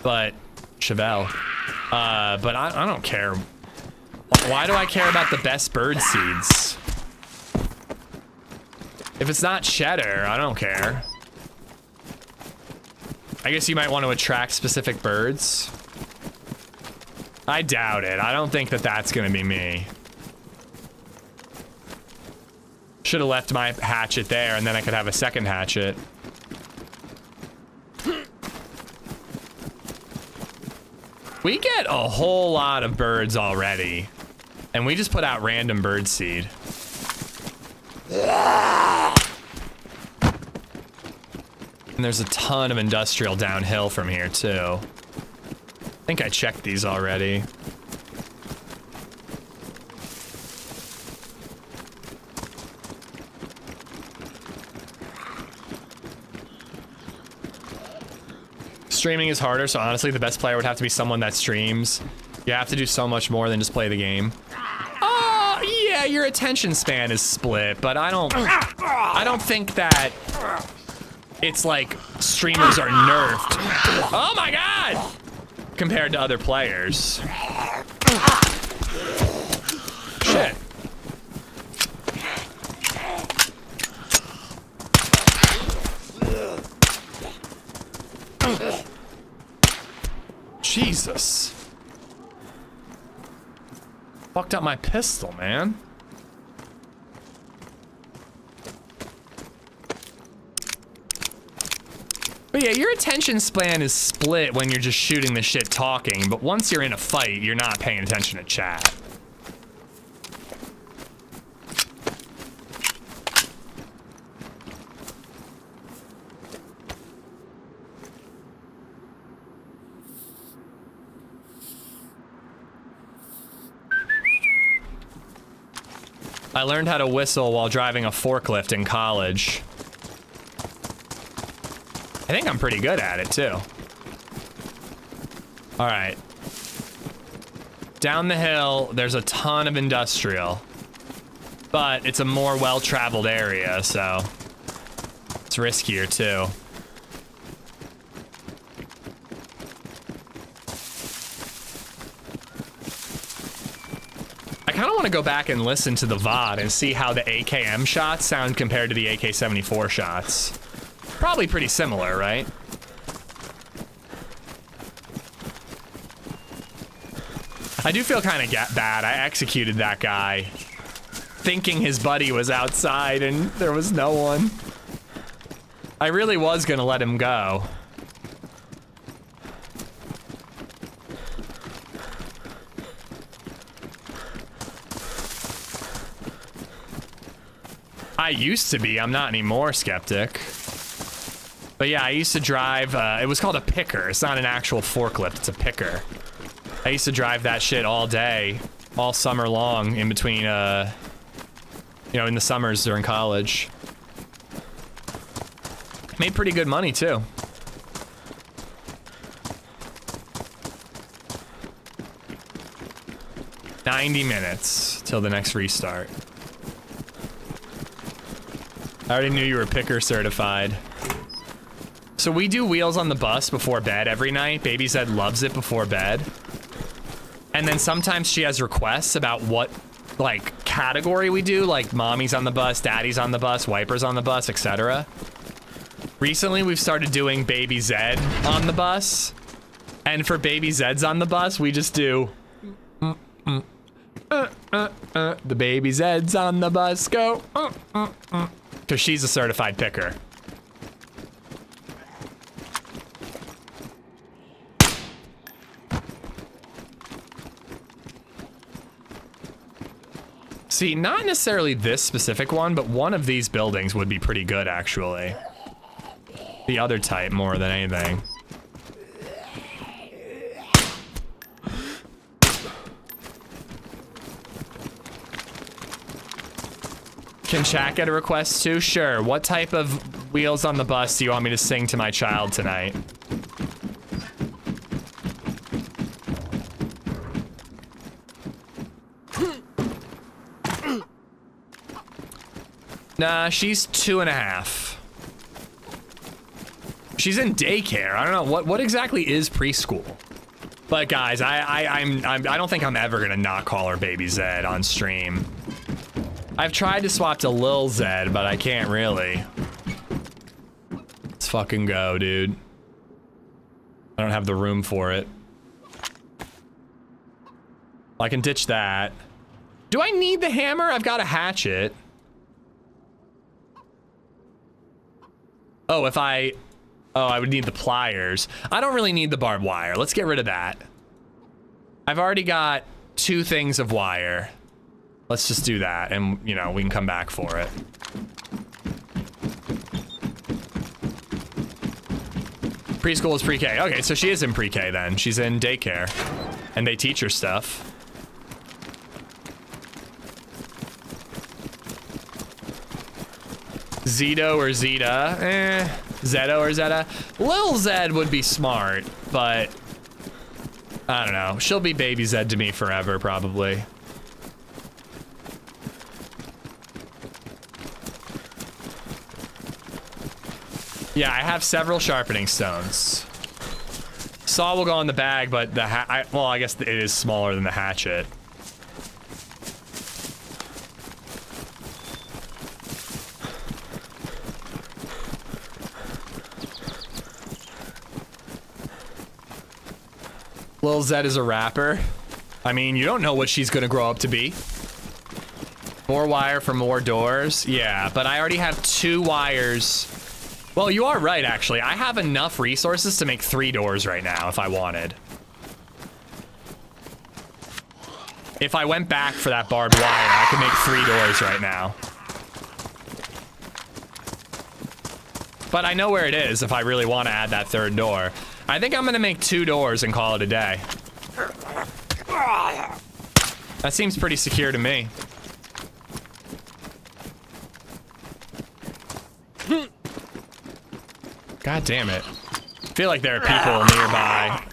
but Chevelle. But I don't care. Why do I care about the best bird seeds? If it's not cheddar, I don't care. I guess you might want to attract specific birds. I doubt it. I don't think that that's gonna be me. Should have left my hatchet there and then I could have a second hatchet. We get a whole lot of birds already. And we just put out random bird seed. And there's a ton of industrial downhill from here too. I think I checked these already. Streaming is harder, so honestly the best player would have to be someone that streams. You have to do so much more than just play the game. Oh, yeah, your attention span is split, but I don't think that it's like streamers are nerfed. Oh my god! Compared to other players. Shit. Jesus. Fucked up my pistol, man. But yeah, your attention span is split when you're just shooting the shit talking, but once you're in a fight, you're not paying attention to chat. I learned how to whistle while driving a forklift in college. I think I'm pretty good at it too. All right. Down the hill, there's a ton of industrial, but it's a more well-traveled area, so it's riskier too. I kind of want to go back and listen to the VOD and see how the AKM shots sound compared to the AK-74 shots. Probably pretty similar, right? I do feel kind of bad. I executed that guy thinking his buddy was outside and there was no one. I really was gonna let him go. I used to be, I'm not anymore, Skeptic. But yeah, I used to drive, it was called a picker. It's not an actual forklift, it's a picker. I used to drive that shit all day, all summer long, in between, you know, in the summers during college. Made pretty good money, too. $90 minutes till the next restart. I already knew you were picker certified. So we do wheels on the bus before bed every night. BabyZed loves it before bed. And then sometimes she has requests about what, like, category we do, like mommy's on the bus, daddy's on the bus, wipers on the bus, etc. Recently, we've started doing BabyZed on the bus. And for BabyZed's on the bus, we just do... the BabyZed's on the bus, go. Because she's a certified picker. See, not necessarily this specific one, but one of these buildings would be pretty good, actually. The other type more than anything. Can chat get a request too? Sure. What type of wheels on the bus do you want me to sing to my child tonight? Nah, she's 2.5. She's in daycare. I don't know what exactly is preschool. But guys, I don't think I'm ever gonna not call her BabyZed on stream. I've tried to swap to LadyZed, but I can't really. Let's fucking go, dude. I don't have the room for it. I can ditch that. Do I need the hammer? I've got a hatchet. Oh, I would need the pliers. I don't really need the barbed wire. Let's get rid of that. I've already got 2 things of wire. Let's just do that, and, you know, we can come back for it. Preschool is pre-K. Okay, so she is in pre-K then. She's in daycare, and they teach her stuff. Zedo or Zeta? Zedo or Zeta? LadyZed would be smart, but I don't know. She'll be BabyZed to me forever, probably. Yeah, I have several sharpening stones. Saw will go in the bag, but the well, I guess it is smaller than the hatchet. LadyZed is a rapper. I mean, you don't know what she's gonna grow up to be. More wire for more doors. Yeah, but I already have 2 wires Well, you are right, actually. I have enough resources to make 3 doors right now if I wanted. If I went back for that barbed wire, I could make 3 doors right now. But I know where it is if I really want to add that 3rd door. I think I'm gonna make 2 doors and call it a day. That seems pretty secure to me. God damn it. I feel like there are people nearby.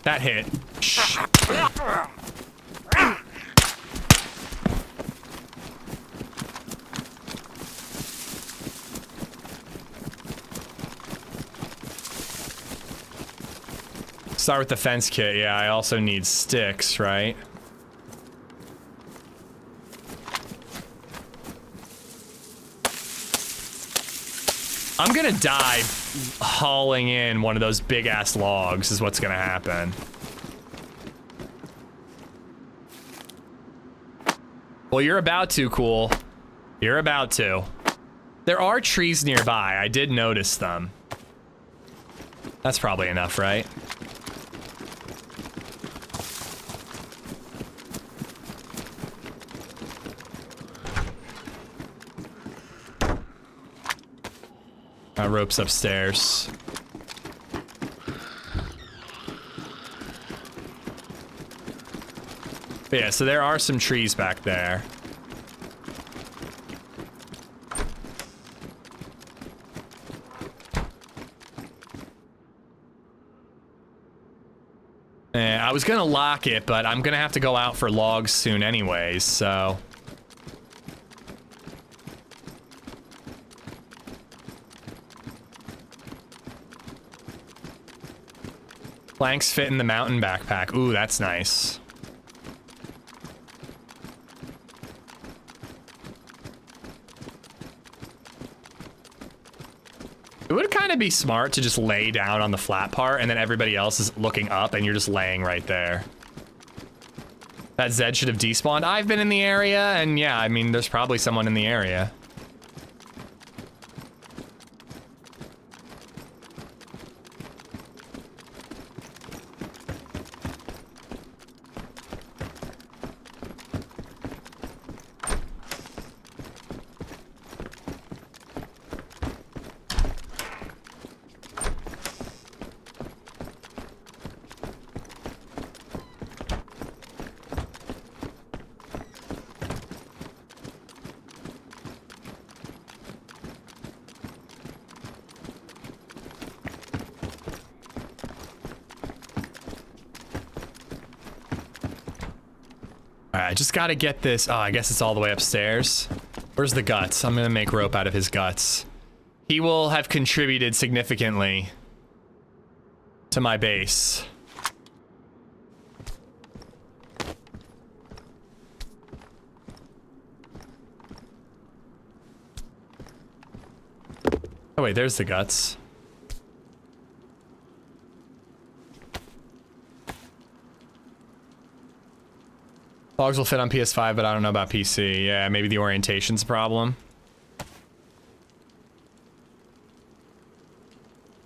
That hit. Shh. Start with the fence kit. Yeah, I also need sticks, right? I'm gonna die hauling in one of those big ass logs is what's gonna happen. Well, you're about to, cool. You're about to. There are trees nearby. I did notice them. That's probably enough, right? Ropes upstairs. But yeah, so there are some trees back there. I was gonna lock it, but I'm gonna have to go out for logs soon anyways, so... Planks fit in the mountain backpack. Ooh, that's nice. It would kind of be smart to just lay down on the flat part and then everybody else is looking up and you're just laying right there. That Zed should have despawned. I've been in the area and yeah, I mean, there's probably someone in the area. I just gotta get this. Oh, I guess it's all the way upstairs. Where's the guts? I'm gonna make rope out of his guts. He will have contributed significantly to my base. Oh wait, there's the guts. Logs will fit on PS5, but I don't know about PC. Yeah, maybe the orientation's a problem.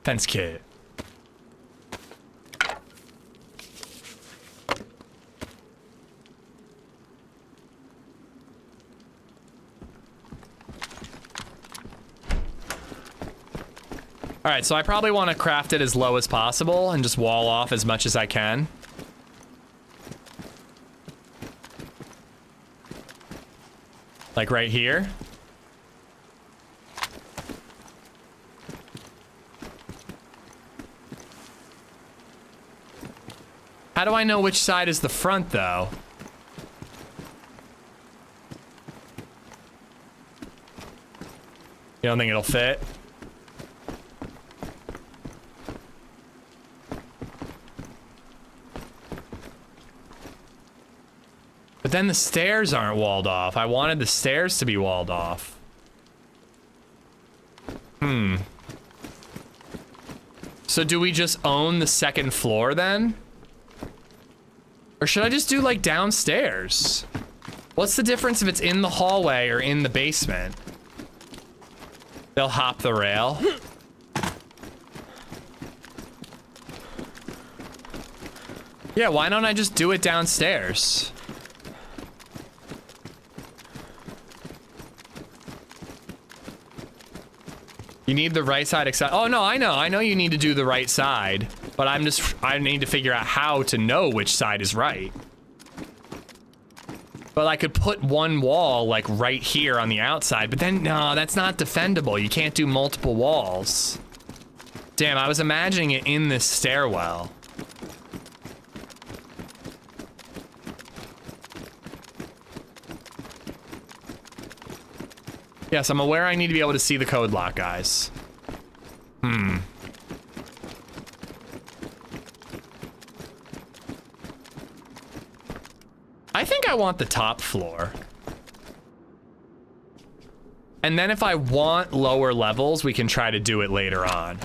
Fence kit. Alright, so I probably want to craft it as low as possible and just wall off as much as I can. Like right here. How do I know which side is the front, though? You don't think it'll fit? But then the stairs aren't walled off. I wanted the stairs to be walled off. So do we just own the second floor then? Or should I just do like downstairs? What's the difference if it's in the hallway or in the basement? They'll hop the rail. Yeah, why don't I just do it downstairs? You need the right side except— oh no, I know you need to do the right side, but I need to figure out how to know which side is right. But I could put one wall like right here on the outside, but then no, that's not defendable. You can't do multiple walls. Damn, I was imagining it in this stairwell. Yes, I'm aware I need to be able to see the code lock, guys. I think I want the top floor. And then if I want lower levels, we can try to do it later on.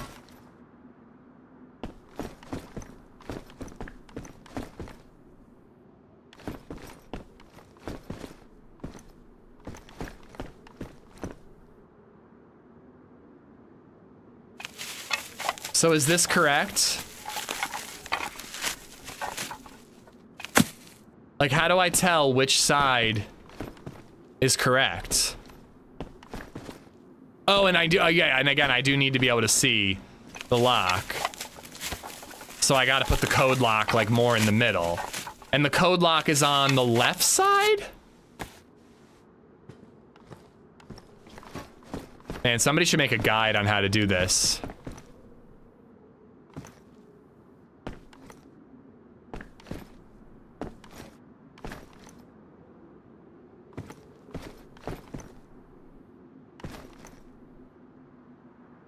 So is this correct? Like, how do I tell which side is correct? Oh, and I do, yeah, and again, I do need to be able to see the lock. So I gotta put the code lock like more in the middle. And the code lock is on the left side? Man, somebody should make a guide on how to do this.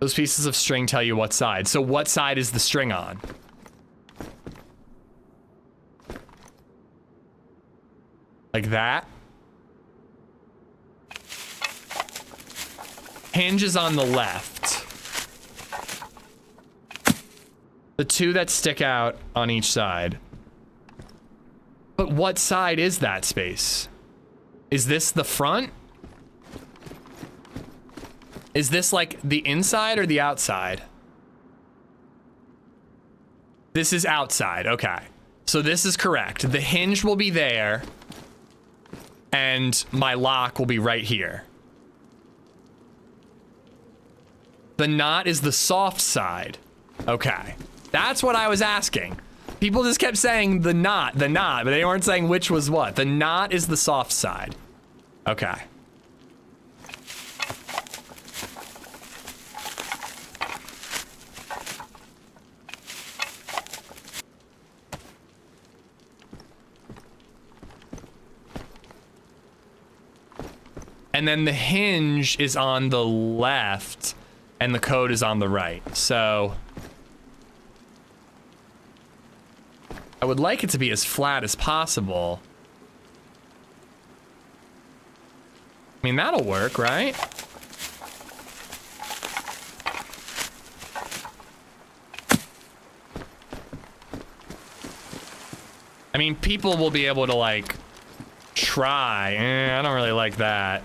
Those pieces of string tell you what side. So what side is the string on? Like that? Hinge is on the left. The two that stick out on each side. But what side is that space? Is this the front? Is this like the inside or the outside? This is outside, okay. So this is correct. The hinge will be there and my lock will be right here. The knot is the soft side. Okay, that's what I was asking. People just kept saying the knot, but they weren't saying which was what. The knot is the soft side. Okay. And then the hinge is on the left and the code is on the right. So I would like it to be as flat as possible. I mean, that'll work, right? I mean, people will be able to like try. I don't really like that.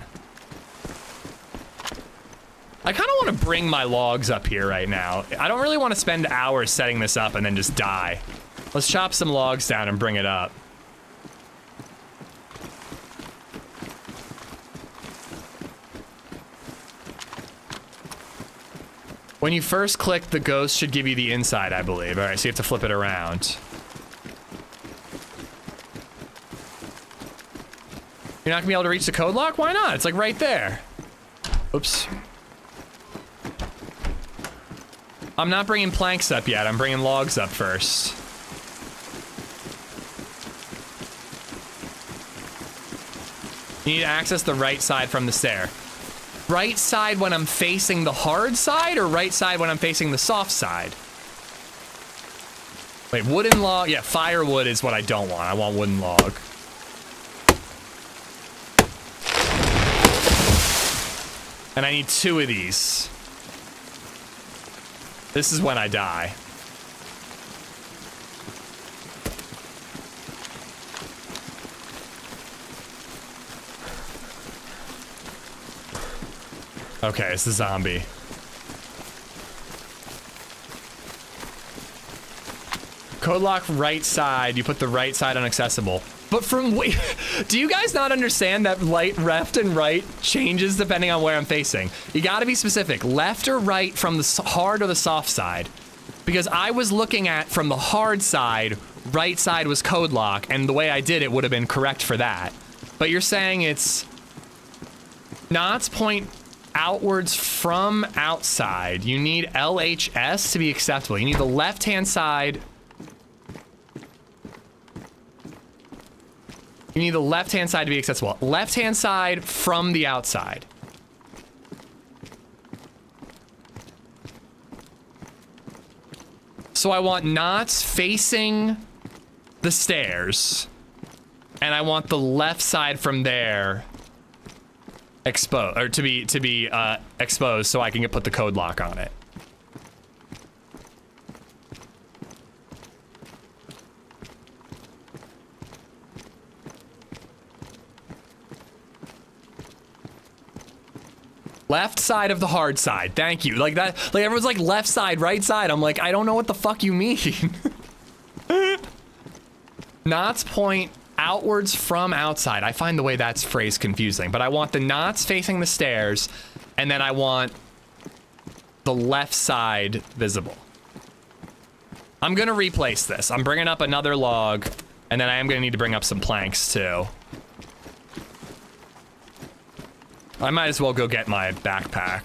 I kind of want to bring my logs up here right now. I don't really want to spend hours setting this up and then just die. Let's chop some logs down and bring it up. When you first click, the ghost should give you the inside, I believe. All right, so you have to flip it around. You're not gonna be able to reach the code lock? Why not? It's like right there. Oops. I'm not bringing planks up yet. I'm bringing logs up first. You need to access the right side from the stair. Right side when I'm facing the hard side or right side when I'm facing the soft side? Wait, wooden log? Yeah, firewood is what I don't want. I want wooden log. And I need 2 of these. This is when I die. Okay, it's the zombie. Code lock right side. You put the right side on accessible. But from wait, do you guys not understand that left and right changes depending on where I'm facing? You gotta be specific. Left or right from the hard or the soft side. Because I was looking at from the hard side, right side was code lock, and the way I did it would have been correct for that. But you're saying it's knots point outwards from outside. You need LHS to be acceptable. You need the left-hand side. You need the left-hand side to be accessible. Left-hand side from the outside. So I want knots facing the stairs. And I want the left side from there exposed, or to be exposed so I can put the code lock on it. Left side of the hard side. Thank you. Like that, like everyone's like left side, right side. I'm like, I don't know what the fuck you mean. Knots point outwards from outside. I find the way that's phrased confusing, but I want the knots facing the stairs, and then I want the left side visible. I'm gonna replace this. I'm bringing up another log, and then I am gonna need to bring up some planks too. I might as well go get my backpack.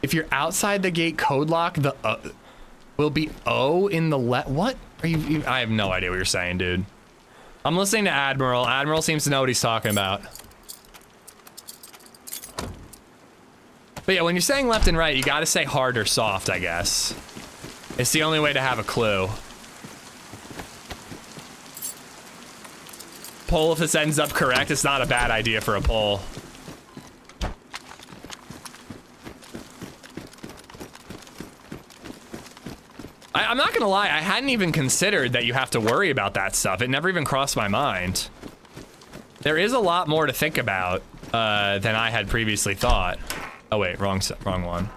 If you're outside the gate code lock, the will be O in the what? Are you? I have no idea what you're saying, dude. I'm listening to Admiral. Admiral seems to know what he's talking about. But yeah, when you're saying left and right, you gotta say hard or soft, I guess. It's the only way to have a clue. Poll, if this ends up correct, it's not a bad idea for a poll. I'm not gonna lie, I hadn't even considered that you have to worry about that stuff. It never even crossed my mind. There is a lot more to think about than I had previously thought. Oh wait, wrong one.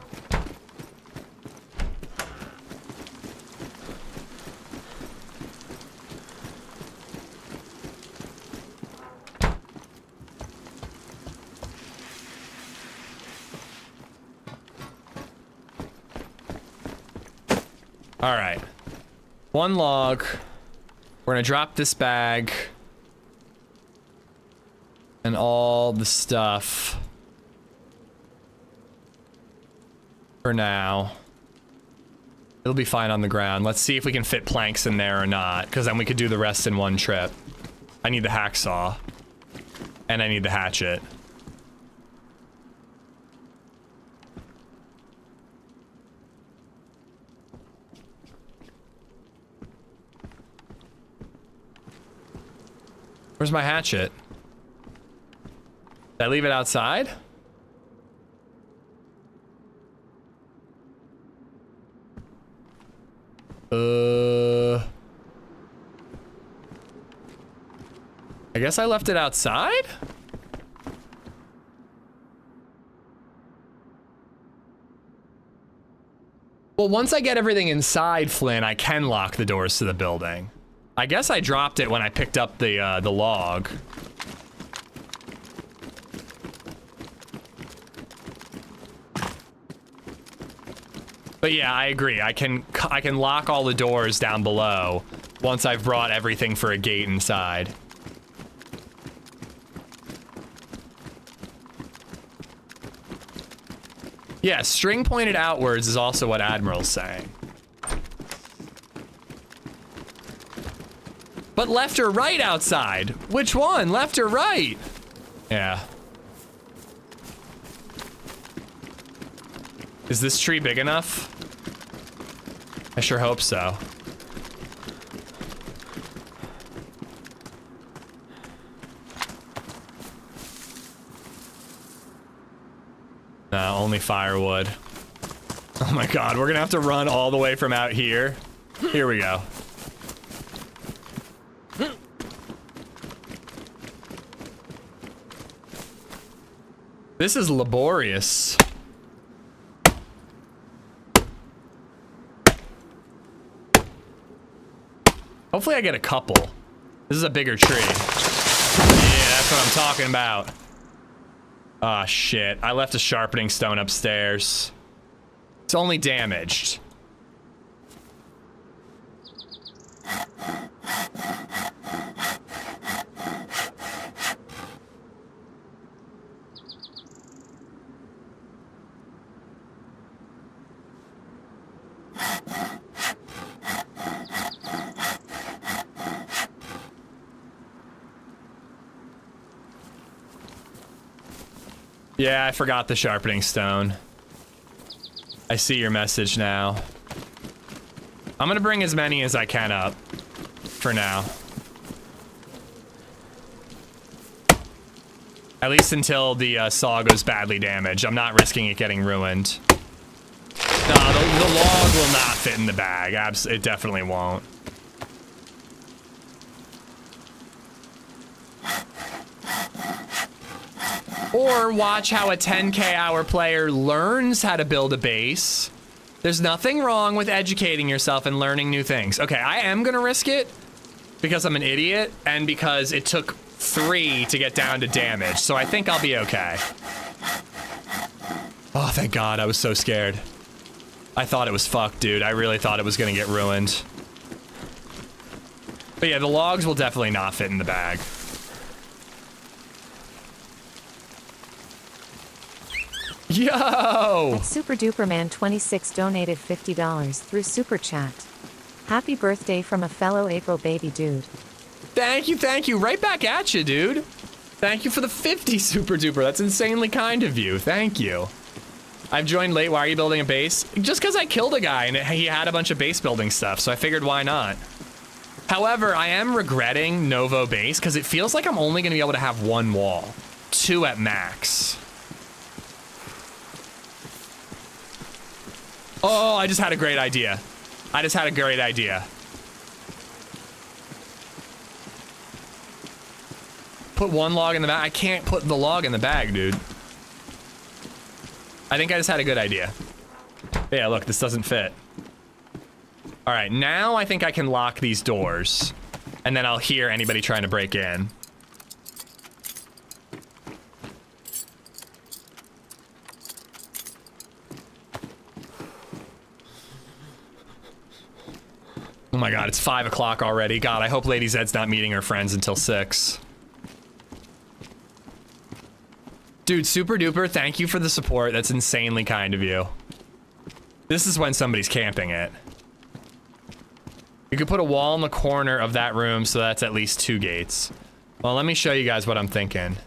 All right, one log. We're gonna drop this bag and all the stuff for now. It'll be fine on the ground. Let's see if we can fit planks in there or not, because then we could do the rest in one trip. I need the hacksaw and I need the hatchet. Where's my hatchet? Did I leave it outside? I guess I left it outside? Well, once I get everything inside, Flynn, I can lock the doors to the building. I guess I dropped it when I picked up the log. But yeah, I agree. I can lock all the doors down below once I've brought everything for a gate inside. Yeah, string pointed outwards is also what Admiral's saying. But left or right outside? Which one? Left or right? Yeah. Is this tree big enough? I sure hope so. No, only firewood. Oh my god, we're gonna have to run all the way from out here. Here we go. This is laborious. Hopefully I get a couple. This is a bigger tree. Yeah, that's what I'm talking about. Ah, shit. I left a sharpening stone upstairs. It's only damaged. Yeah, I forgot the sharpening stone. I see your message now. I'm gonna bring as many as I can up for now. At least until the saw goes badly damaged. I'm not risking it getting ruined. No, the log will not fit in the bag. It definitely won't. Or watch how a 10K hour player learns how to build a base. There's nothing wrong with educating yourself and learning new things. Okay, I am gonna risk it because I'm an idiot and because it took 3 to get down to damage. So I think I'll be okay. Oh, thank God, I was so scared. I thought it was fucked, dude. I really thought it was gonna get ruined. But yeah, the logs will definitely not fit in the bag. Yo! Super Duper Man 26 donated $50 through Super Chat. Happy birthday from a fellow April baby dude. Thank you. Right back at you, dude. Thank you for the 50 Super Duper. That's insanely kind of you. Thank you. I've joined late. Why are you building a base? Just because I killed a guy and he had a bunch of base building stuff, so I figured why not. However, I am regretting Novo base because it feels like I'm only going to be able to have 1 wall. 2 at max. Oh, I just had a great idea. Put 1 log in the bag. I can't put the log in the bag, dude. I think I just had a good idea. Yeah, look, this doesn't fit. All right, now I think I can lock these doors. And then I'll hear anybody trying to break in. Oh my God, it's 5 o'clock already. God, I hope LadyZed's not meeting her friends until 6. Dude, Super Duper, thank you for the support. That's insanely kind of you. This is when somebody's camping it. You could put a wall in the corner of that room, so that's at least 2 gates. Well, let me show you guys what I'm thinking.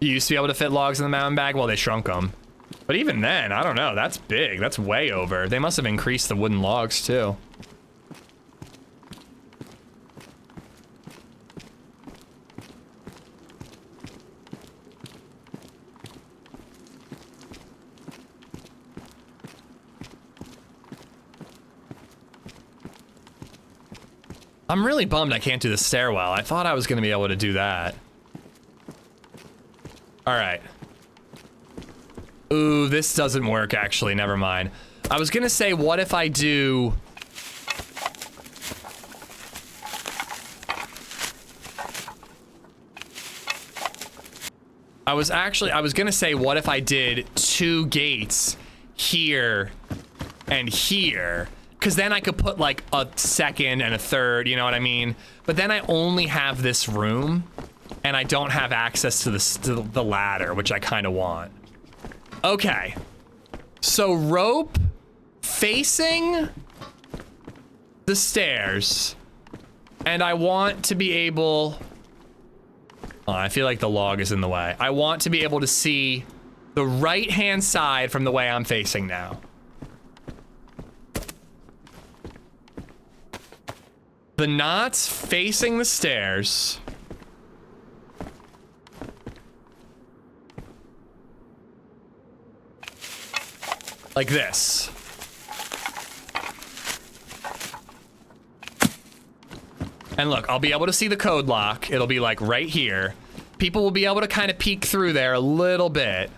You used to be able to fit logs in the mountain bag? Well, they shrunk them. But even then, I don't know. That's big. That's way over. They must have increased the wooden logs, too. I'm really bummed I can't do the stairwell. I thought I was going to be able to do that. All right. Ooh, this doesn't work, actually. Never mind. I was gonna say, what if I do... I was gonna say, what if I did 2 gates here and here? Because then I could put, like, a second and a third, you know what I mean? But then I only have this room, and I don't have access to the ladder, which I kind of want. Okay, so rope facing the stairs, and I want to be able, oh, I feel like the log is in the way. I want to be able to see the right-hand side from the way I'm facing now. The knots facing the stairs. Like this. And look, I'll be able to see the code lock. It'll be like right here. people will be able to kind of peek through there a little bit.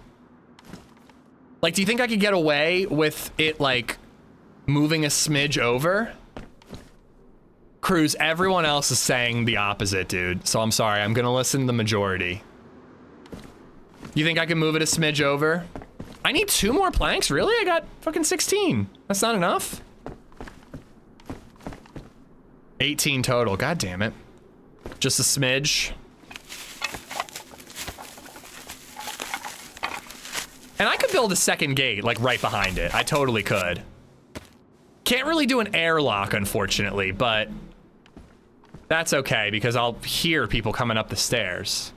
Like, do you think I could get away with it, like, moving a smidge over? Cruz, everyone else is saying the opposite, dude. So I'm sorry, I'm gonna listen to the majority. You think I can move it a smidge over? I need 2 more planks? Really? I got fucking 16. That's not enough? 18 total, god damn it. Just a smidge. And I could build a second gate, like, right behind it. I totally could. Can't really do an airlock, unfortunately, but that's okay, because I'll hear people coming up the stairs.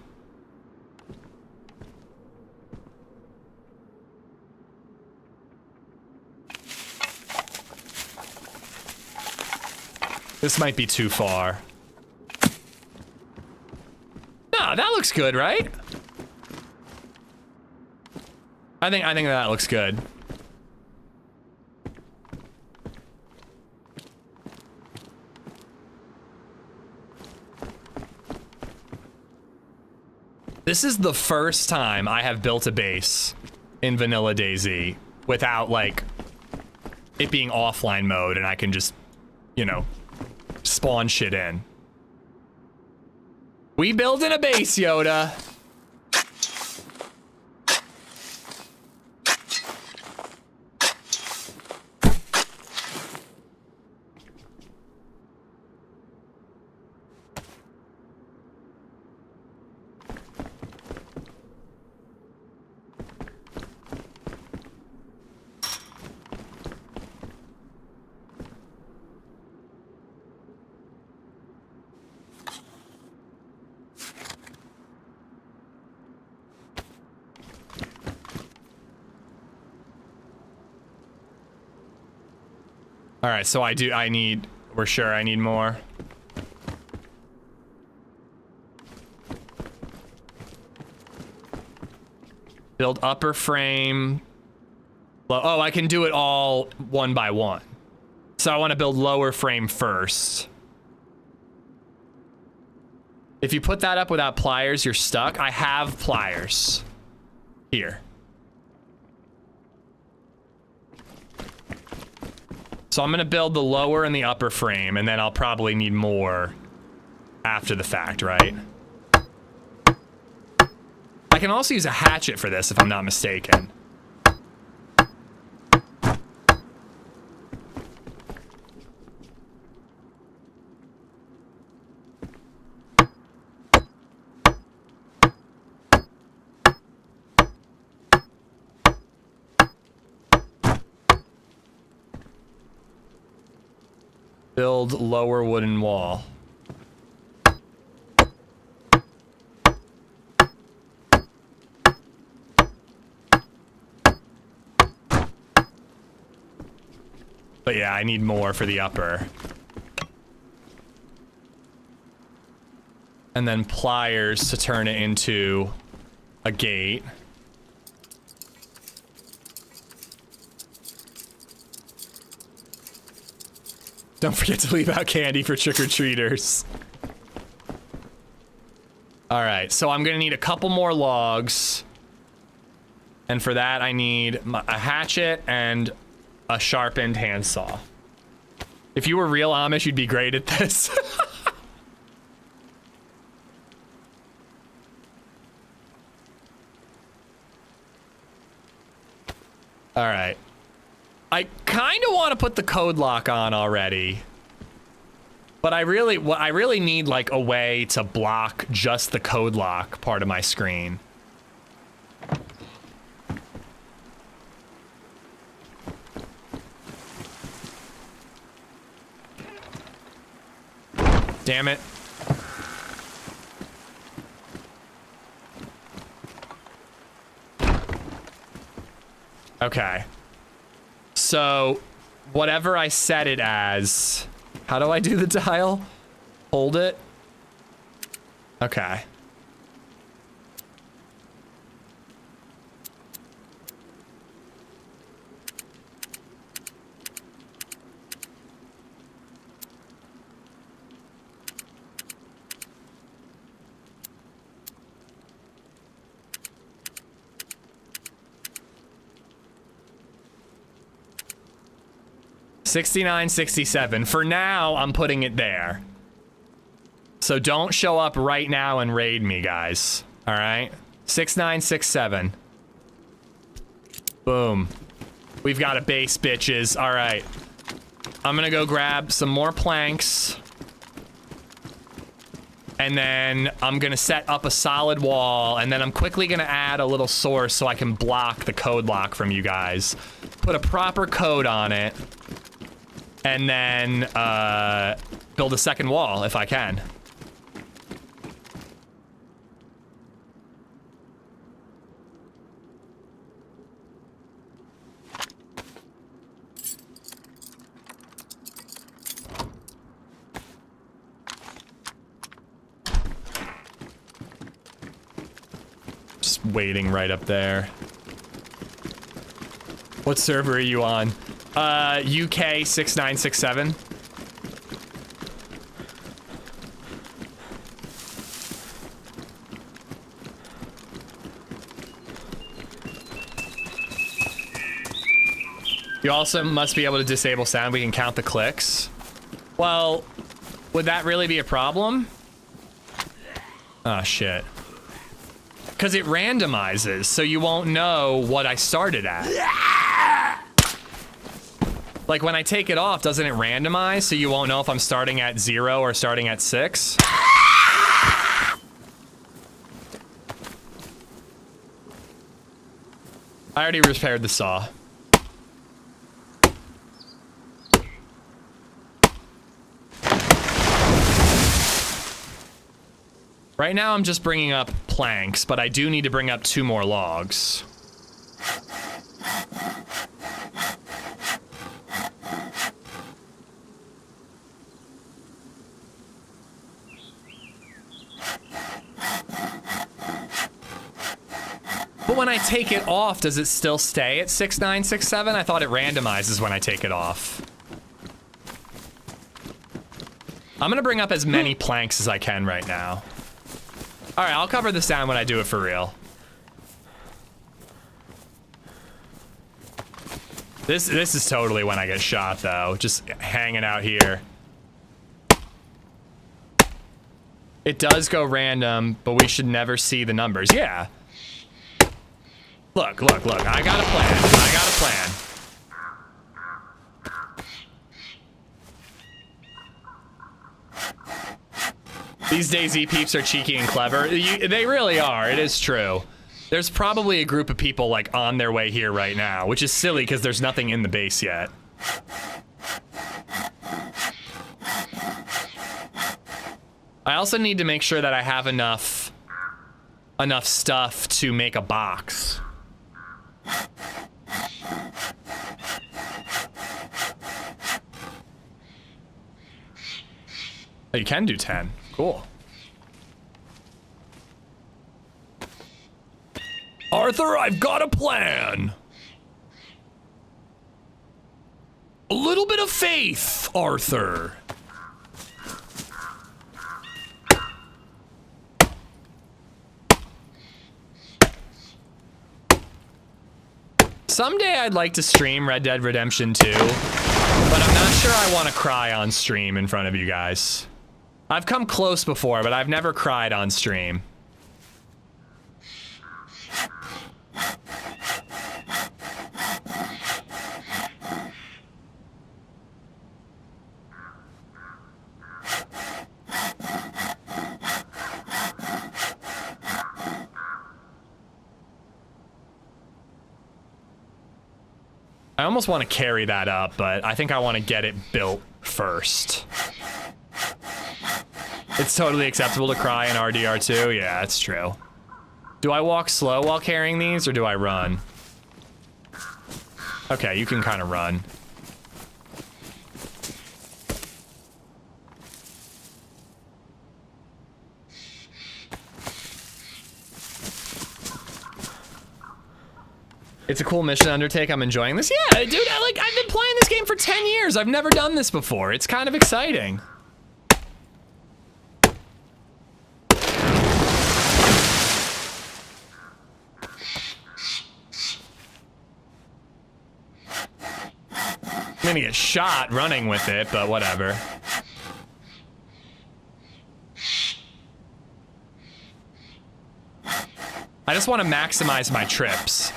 This might be too far. No, that looks good, right? I think that looks good. This is the first time I have built a base in Vanilla DayZ without, like, it being offline mode and I can just, you know, spawn shit in. We building a base, Yoda. All right, so we're sure I need more. Build upper frame. Oh, I can do it all one by one. So I want to build lower frame first. If you put that up without pliers, you're stuck. I have pliers here. So I'm gonna build the lower and the upper frame, and then I'll probably need more after the fact, right? I can also use a hatchet for this if I'm not mistaken. Build lower wooden wall. But yeah, I need more for the upper. And then pliers to turn it into a gate. Don't forget to leave out candy for trick-or-treaters. All right, so I'm gonna need a couple more logs. And for that, I need a hatchet and a sharpened handsaw. If you were real Amish, you'd be great at this. All right. I kind of want to put the code lock on already, but I really need like a way to block just the code lock part of my screen. Damn it. Okay. So, whatever I set it as, how do I do the dial? Hold it. Okay. 69, 67. For now, I'm putting it there. So don't show up right now and raid me, guys. All right? 6967. Boom. We've got a base, bitches. All right. I'm gonna go grab some more planks. And then I'm gonna set up a solid wall, and then I'm quickly gonna add a little source so I can block the code lock from you guys. Put a proper code on it. And then build a second wall if I can. Just waiting right up there. What server are you on? UK 6967. You also must be able to disable sound. We can count the clicks. Well, would that really be a problem? Oh, shit. Because it randomizes, so you won't know what I started at. Like, when I take it off, doesn't it randomize, so you won't know if I'm starting at 0 or starting at 6? I already repaired the saw. Right now, I'm just bringing up planks, but I do need to bring up 2 more logs. But when I take it off, does it still stay at 6967? I thought it randomizes when I take it off. I'm gonna bring up as many planks as I can right now. All right, I'll cover the sound when I do it for real. This is totally when I get shot, though. Just hanging out here. It does go random, but we should never see the numbers. Yeah. Look. I got a plan. These DayZ peeps are cheeky and clever. They really are. It is true. There's probably a group of people like on their way here right now, which is silly because there's nothing in the base yet. I also need to make sure that I have enough stuff to make a box. Oh, you can do 10. Cool. Arthur, I've got a plan. A little bit of faith, Arthur. Someday I'd like to stream Red Dead Redemption 2, but I'm not sure I want to cry on stream in front of you guys. I've come close before, but I've never cried on stream. I almost want to carry that up, but I think I want to get it built first. It's totally acceptable to cry in RDR2. Yeah, that's true. Do I walk slow while carrying these, or do I run? Okay, you can kind of run. It's a cool mission to undertake. I'm enjoying this. Yeah, dude, I've been playing this game for 10 years. I've never done this before. It's kind of exciting. gonna get shot running with it, but whatever. I just want to maximize my trips.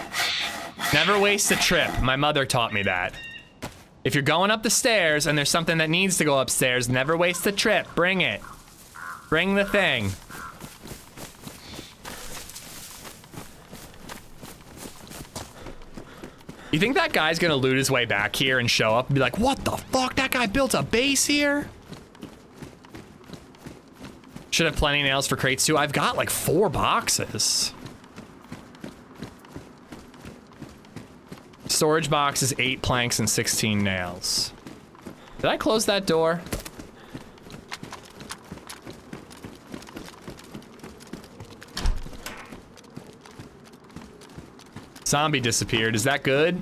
Never waste a trip. My mother taught me that. If you're going up the stairs and there's something that needs to go upstairs, never waste a trip. Bring it. Bring the thing. You think that guy's gonna loot his way back here and show up and be like, what the fuck? That guy built a base here? Should have plenty of nails for crates too. I've got like 4 boxes. Storage box is 8 planks and 16 nails. Did I close that door? Zombie disappeared. Is that good?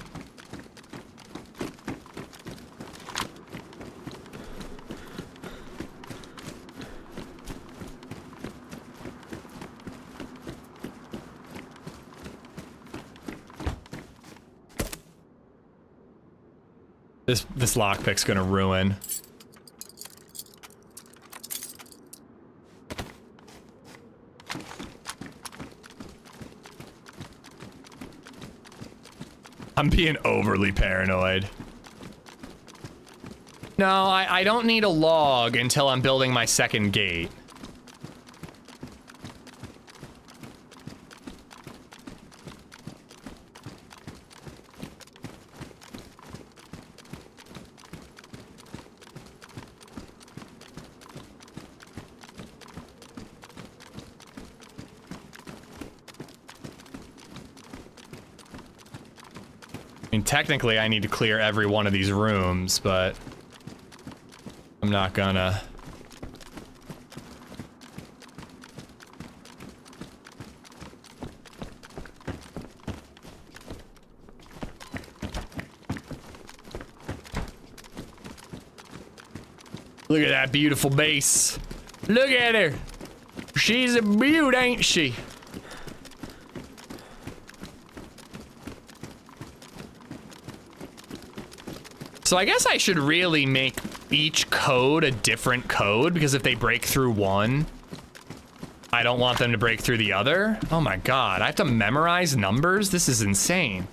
This lockpick's gonna ruin. I'm being overly paranoid. No, I don't need a log until I'm building my second gate. I mean, technically, I need to clear every one of these rooms, but I'm not gonna. Look at that beautiful base. Look at her. She's a beaut, ain't she? So I guess I should really make each code a different code, because if they break through one, I don't want them to break through the other. Oh my god, I have to memorize numbers? This is insane.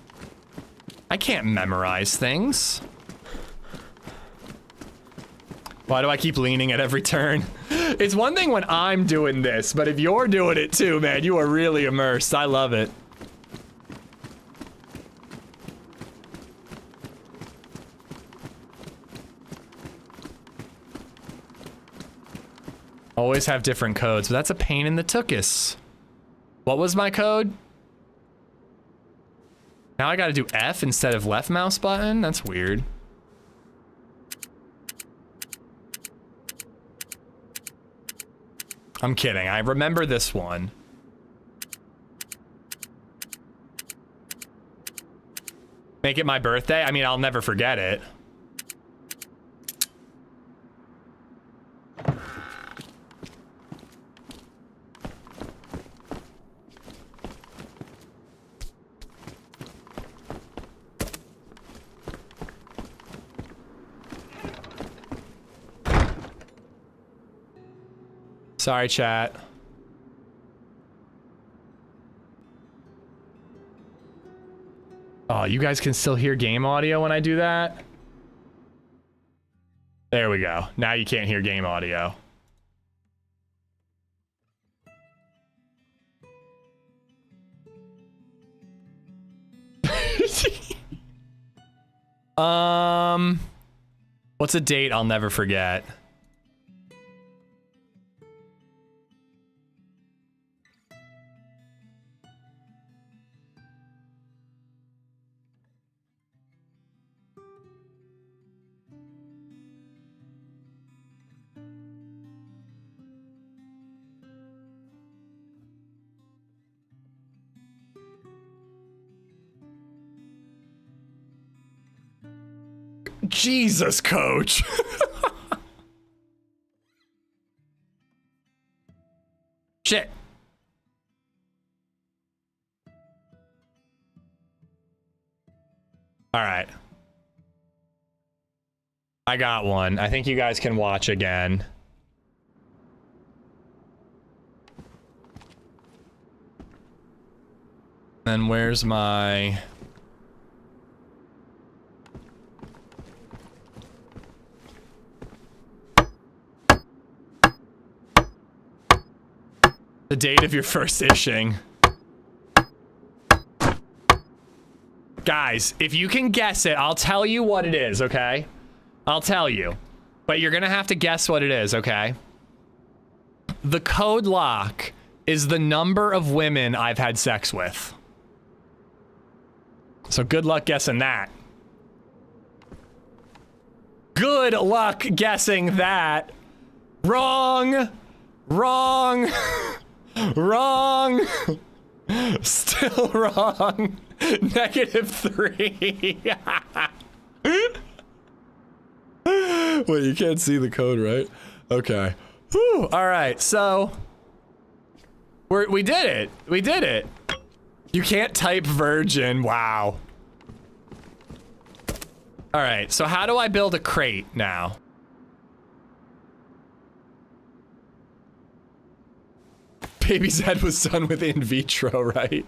I can't memorize things. Why do I keep leaning at every turn? It's one thing when I'm doing this, but if you're doing it too, man, you are really immersed. I love it. Always have different codes, but that's a pain in the tuchus. What was my code? Now I gotta do F instead of left mouse button? That's weird. I'm kidding, I remember this one. Make it my birthday? I mean, I'll never forget it. Sorry, chat. Oh, you guys can still hear game audio when I do that? There we go. Now you can't hear game audio. What's a date I'll never forget? Jesus, coach. Shit. All right. I got one. I think you guys can watch again. Then where's my... The date of your first ishing. Guys, if you can guess it, I'll tell you what it is, okay? I'll tell you. But you're gonna have to guess what it is, okay? The code lock is the number of women I've had sex with. So good luck guessing that. Good luck guessing that. Wrong. Wrong. Wrong. Still wrong. -3. Wait, you can't see the code, right? Okay. Whew. All right, so we did it. We did it. You can't type virgin. Wow. All right, so how do I build a crate now? BabyZed was done with in vitro, right?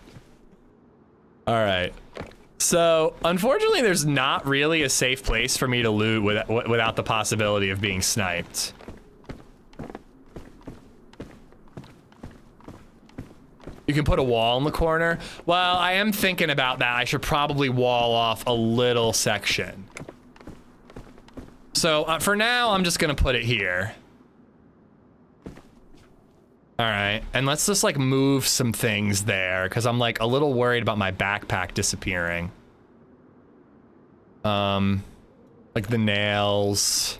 All right. So, unfortunately, there's not really a safe place for me to loot without the possibility of being sniped. You can put a wall in the corner. Well, I am thinking about that. I should probably wall off a little section. So, for now, I'm just gonna put it here. All right, and let's just like move some things there because I'm like a little worried about my backpack disappearing. Like the nails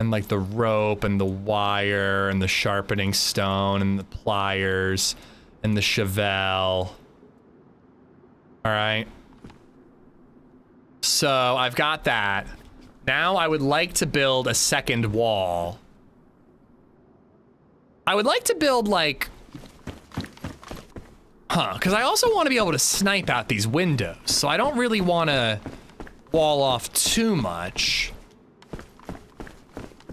and like the rope and the wire and the sharpening stone and the pliers and the Chevelle. All right. So I've got that. Now I would like to build a second wall. I would like to build like, because I also want to be able to snipe out these windows. So I don't really want to wall off too much.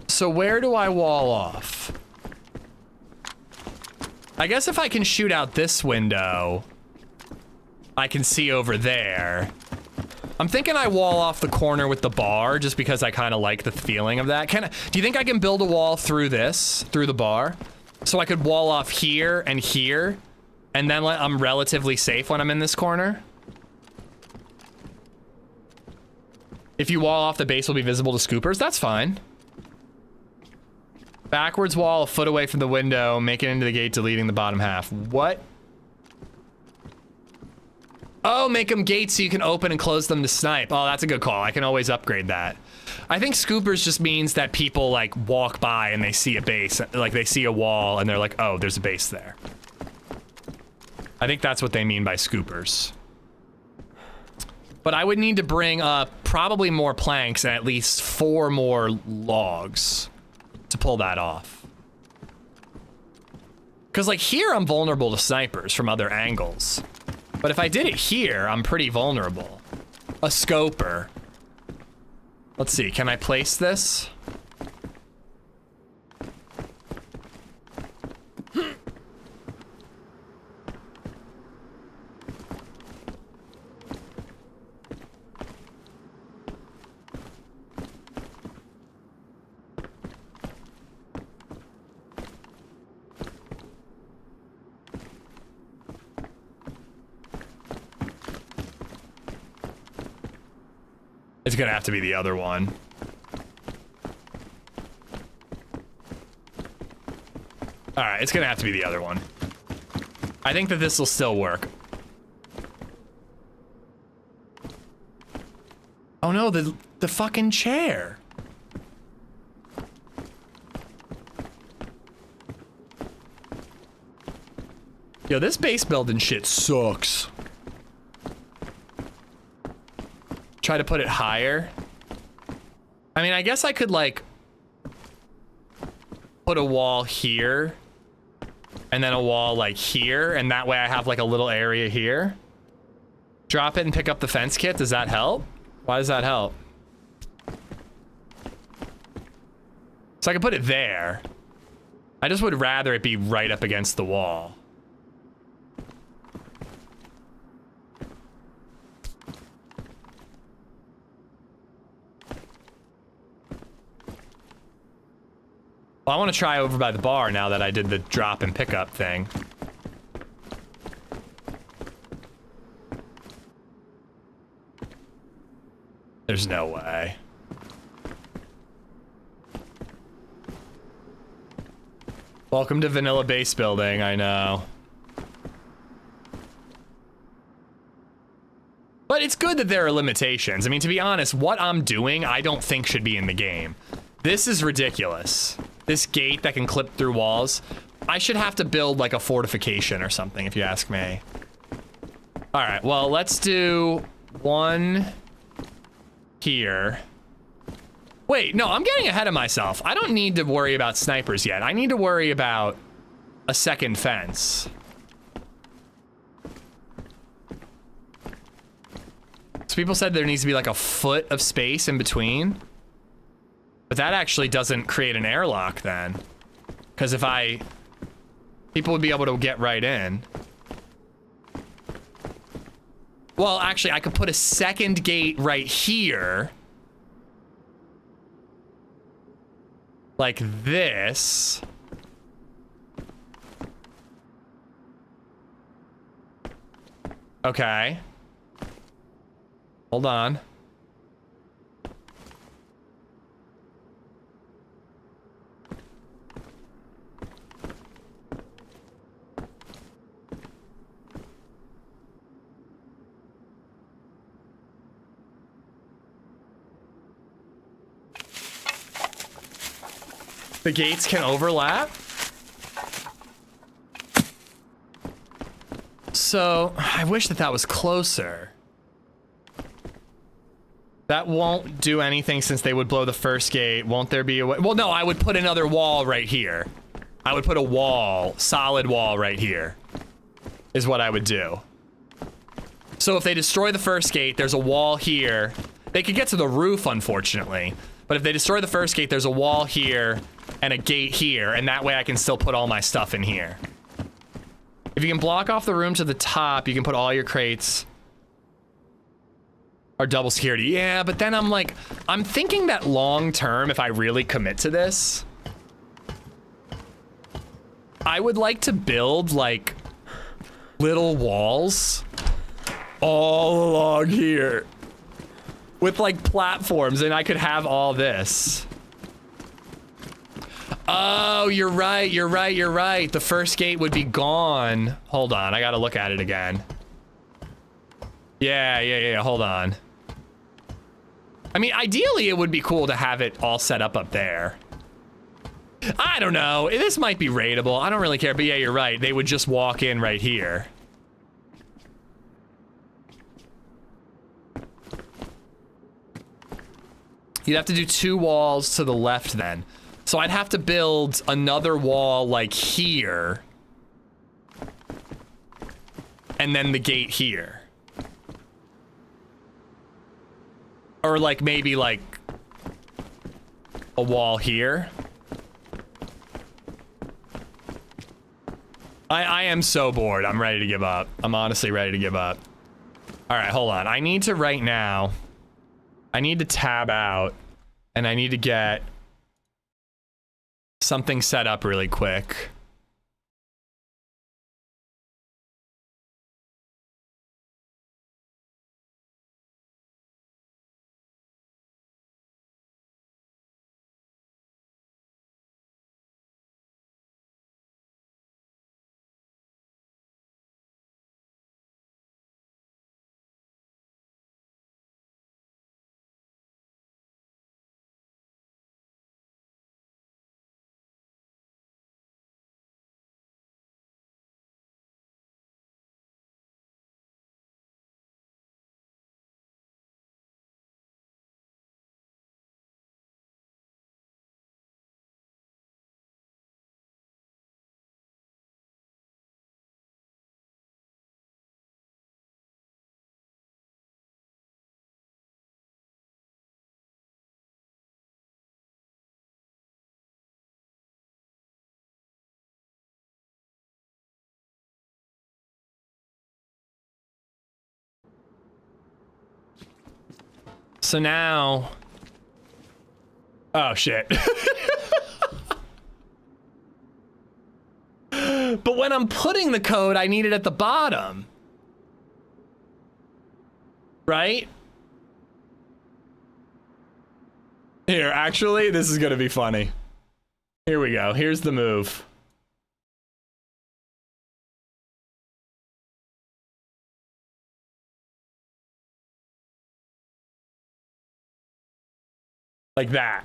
So where do I wall off? I guess if I can shoot out this window, I can see over there. I'm thinking I wall off the corner with the bar just because I kind of like the feeling of that. Do you think I can build a wall through this, through the bar? So I could wall off here, and then I'm relatively safe when I'm in this corner. If you wall off, the base will be visible to scoopers. That's fine. Backwards wall, a foot away from the window, make it into the gate, deleting the bottom half. What? Oh, make them gates so you can open and close them to snipe. Oh, that's a good call. I can always upgrade that. I think scoopers just means that people like walk by and they see a base, like they see a wall and they're like, oh, there's a base there. I think that's what they mean by scoopers. But I would need to bring up probably more planks and at least 4 more logs to pull that off. Because like here, I'm vulnerable to snipers from other angles. But if I did it here, I'm pretty vulnerable. A scoper. Let's see, can I place this? It's gonna have to be the other one. All right, it's gonna have to be the other one. I think that this will still work. Oh no, the fucking chair. Yo, this base building shit sucks. Try to put it higher. I mean, I guess I could like put a wall here and then a wall like here, and that way I have like a little area here. Drop it and pick up the fence kit. Does that help? Why does that help? So I can put it there. I just would rather it be right up against the wall. Well, I want to try over by the bar now that I did the drop and pickup thing. There's no way. Welcome to Vanilla Base Building, I know. But it's good that there are limitations. I mean, to be honest, what I'm doing, I don't think should be in the game. This is ridiculous. This gate that can clip through walls. I should have to build like a fortification or something, if you ask me. All right, well, let's do one here. Wait, no, I'm getting ahead of myself. I don't need to worry about snipers yet. I need to worry about a second fence. So people said there needs to be like a foot of space in between. But that actually doesn't create an airlock then. Because if people would be able to get right in. Well, actually, I could put a second gate right here. Like this. Okay. Hold on. The gates can overlap. So, I wish that was closer. That won't do anything since they would blow the first gate. Won't there be a way? Well, no, I would put another wall right here. I would put a wall, solid wall right here, is what I would do. So if they destroy the first gate, there's a wall here. They could get to the roof, unfortunately. But if they destroy the first gate, there's a wall here and a gate here, and that way I can still put all my stuff in here. If you can block off the room to the top, you can put all your crates. Or double security. Yeah, but then I'm thinking that long term, if I really commit to this, I would like to build like little walls all along here with like platforms, and I could have all this. Oh, you're right, you're right, you're right. The first gate would be gone. Hold on, I gotta look at it again. Yeah, hold on. I mean, ideally it would be cool to have it all set up there. I don't know, this might be raidable. I don't really care, but yeah, you're right. They would just walk in right here. You'd have to do 2 walls to the left then. So I'd have to build another wall like here. And then the gate here. Or like maybe like a wall here. I am so bored. I'm ready to give up. I'm honestly ready to give up. All right, hold on. I need to right now. I need to tab out and I need to get something set up really quick. So now... Oh, shit. But when I'm putting the code, I need it at the bottom. Right? Here, actually, this is gonna be funny. Here we go. Here's the move. Like that.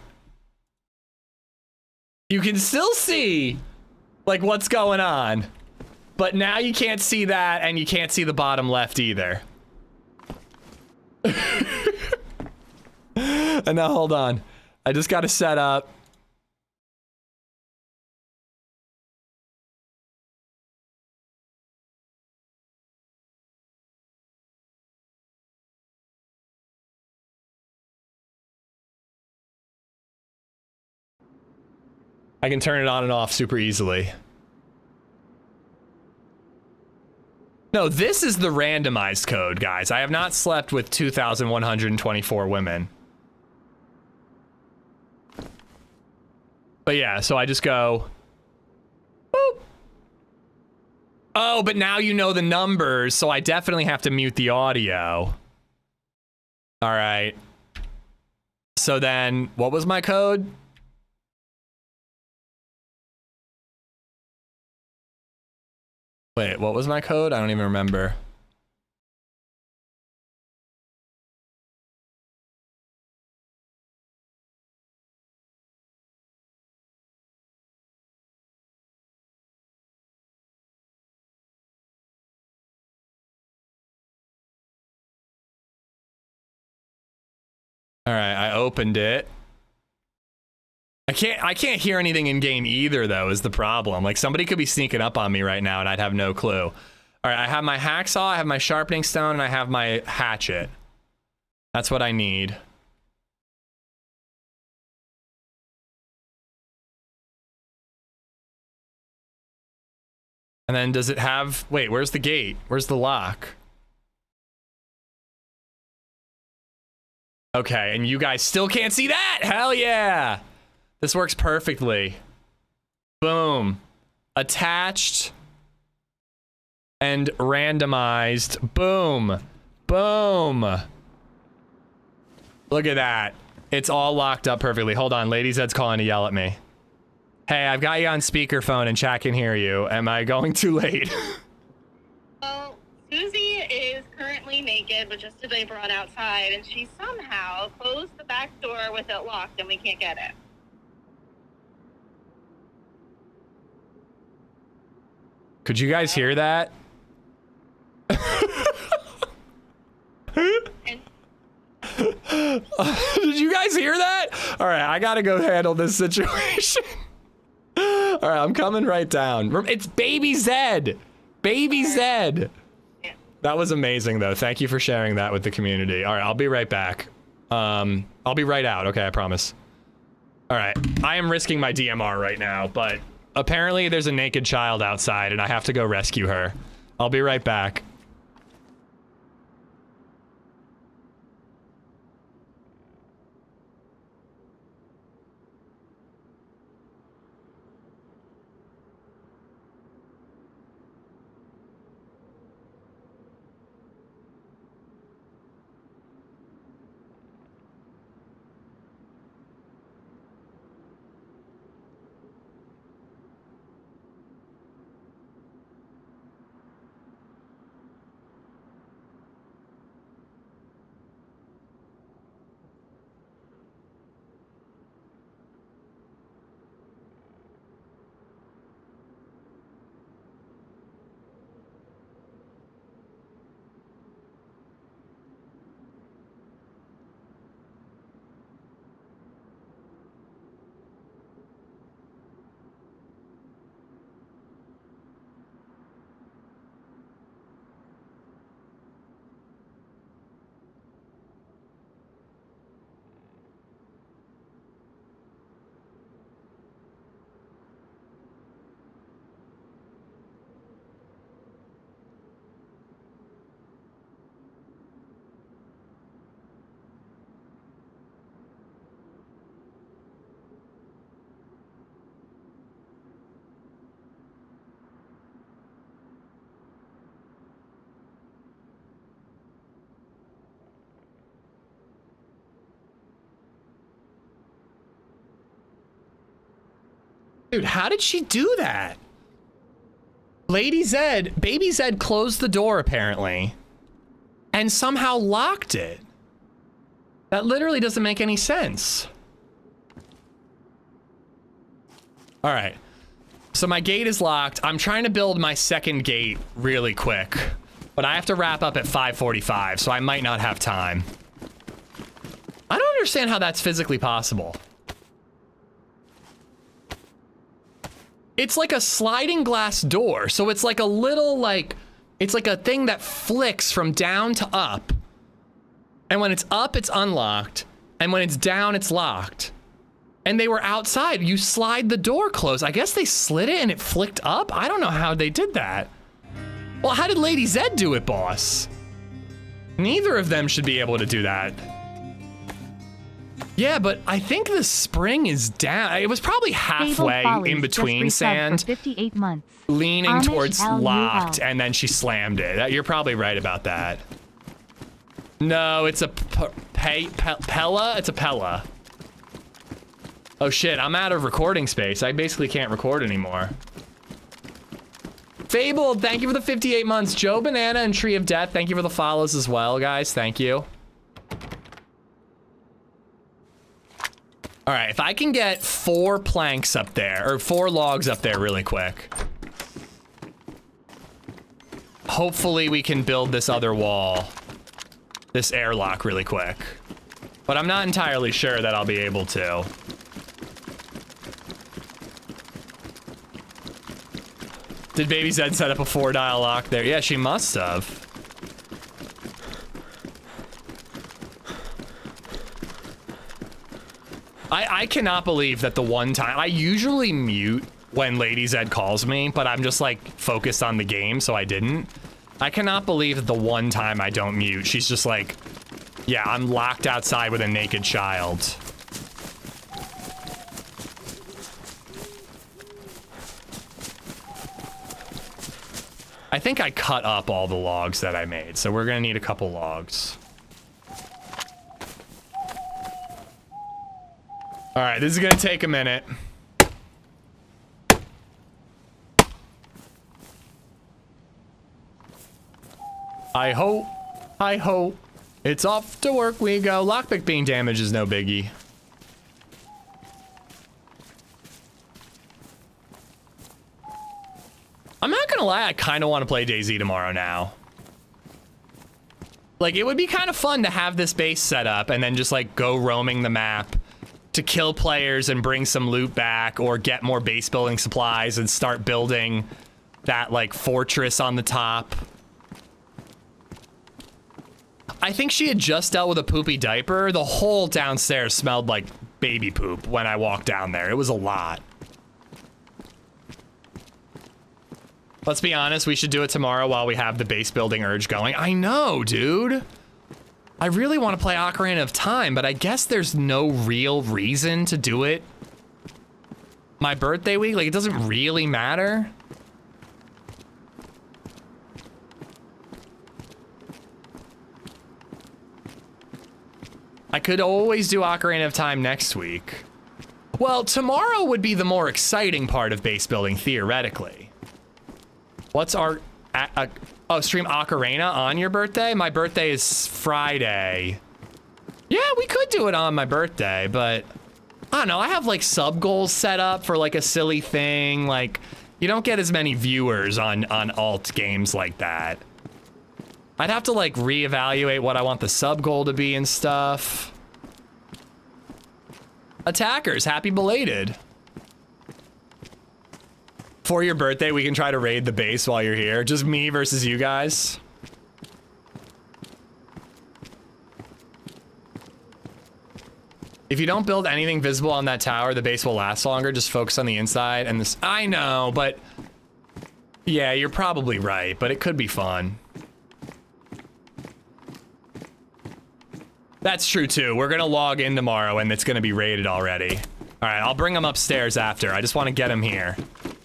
You can still see, like, what's going on. But now you can't see that, and you can't see the bottom left either. And now, hold on. I just gotta set up. I can turn it on and off super easily. No, this is the randomized code, guys. I have not slept with 2,124 women. But yeah, so I just go... Boop. Oh, but now you know the numbers, so I definitely have to mute the audio. All right. So then, what was my code? Wait, what was my code? I don't even remember. All right, I opened it. I can't hear anything in game either, though, is the problem. Like, somebody could be sneaking up on me right now and I'd have no clue. All right, I have my hacksaw, I have my sharpening stone, and I have my hatchet. That's what I need. And then does it have... Wait, where's the gate? Where's the lock? Okay, and you guys still can't see that? Hell yeah! This works perfectly. Boom. Attached. And randomized. Boom. Boom. Look at that. It's all locked up perfectly. Hold on, LadyZed's calling to yell at me. Hey, I've got you on speakerphone and chat can hear you. Am I going too late? Well, Susie is currently naked with just a diaper on outside, and she somehow closed the back door with it locked, and we can't get it. Could you guys hear that? Did you guys hear that? All right, I gotta go handle this situation. All right, I'm coming right down. It's BabyZed. BabyZed. That was amazing, though. Thank you for sharing that with the community. All right, I'll be right back. I'll be right out. Okay, I promise. All right, I am risking my DMR right now, but apparently there's a naked child outside and I have to go rescue her. I'll be right back. Dude, how did she do that? LadyZed, BabyZed closed the door apparently and somehow locked it. That literally doesn't make any sense. All right. So my gate is locked. I'm trying to build my second gate really quick, but I have to wrap up at 5:45, so I might not have time. I don't understand how that's physically possible. It's like a sliding glass door. So it's like a little, like, it's like a thing that flicks from down to up. And when it's up, it's unlocked. And when it's down, it's locked. And they were outside. You slide the door closed. I guess they slid it and it flicked up. I don't know how they did that. Well, how did LadyZed do it, boss? Neither of them should be able to do that. Yeah, but I think the spring is down. It was probably halfway in between sand. 58 months. Leaning Amish towards LUL. locked, and then she slammed it. You're probably right about that. No, it's a Pella? It's a Pella. Oh shit, I'm out of recording space. I basically can't record anymore. Fabled, thank you for the 58 months. Joe Banana and Tree of Death, thank you for the follows as well, guys. Thank you. All right, if I can get 4 planks up there, or 4 logs up there really quick. Hopefully we can build this other wall, this airlock really quick. But I'm not entirely sure that I'll be able to. Did BabyZed set up a 4-dial lock there? Yeah, she must have. I cannot believe that the one time, I usually mute when LadyZed calls me, but I'm just like focused on the game, so I didn't. I cannot believe that the one time I don't mute, she's just like, yeah, I'm locked outside with a naked child. I think I cut up all the logs that I made, so we're gonna need a couple logs. All right, this is gonna take a minute. I hope, it's off to work we go. Lockpick being damaged is no biggie. I'm not gonna lie, I kind of want to play DayZ tomorrow now. Like, it would be kind of fun to have this base set up and then just like go roaming the map to kill players and bring some loot back, or get more base building supplies and start building that like fortress on the top. I think she had just dealt with a poopy diaper. The whole downstairs smelled like baby poop when I walked down there. It was a lot. Let's be honest, we should do it tomorrow while we have the base building urge going. I know, dude. I really want to play Ocarina of Time, but I guess there's no real reason to do it my birthday week. Like, it doesn't really matter. I could always do Ocarina of Time next week. Well, tomorrow would be the more exciting part of base building, theoretically. What's our... oh, stream Ocarina on your birthday? My birthday is Friday. Yeah, we could do it on my birthday, but... I don't know, I have like sub goals set up for like a silly thing. Like, you don't get as many viewers on alt games like that. I'd have to like reevaluate what I want the sub goal to be and stuff. Attackers, happy belated. For your birthday, we can try to raid the base while you're here. Just me versus you guys. If you don't build anything visible on that tower, the base will last longer. Just focus on the inside and this. I know, but yeah, you're probably right, but it could be fun. That's true too. We're gonna log in tomorrow and it's gonna be raided already. All right, I'll bring them upstairs after. I just want to get them here.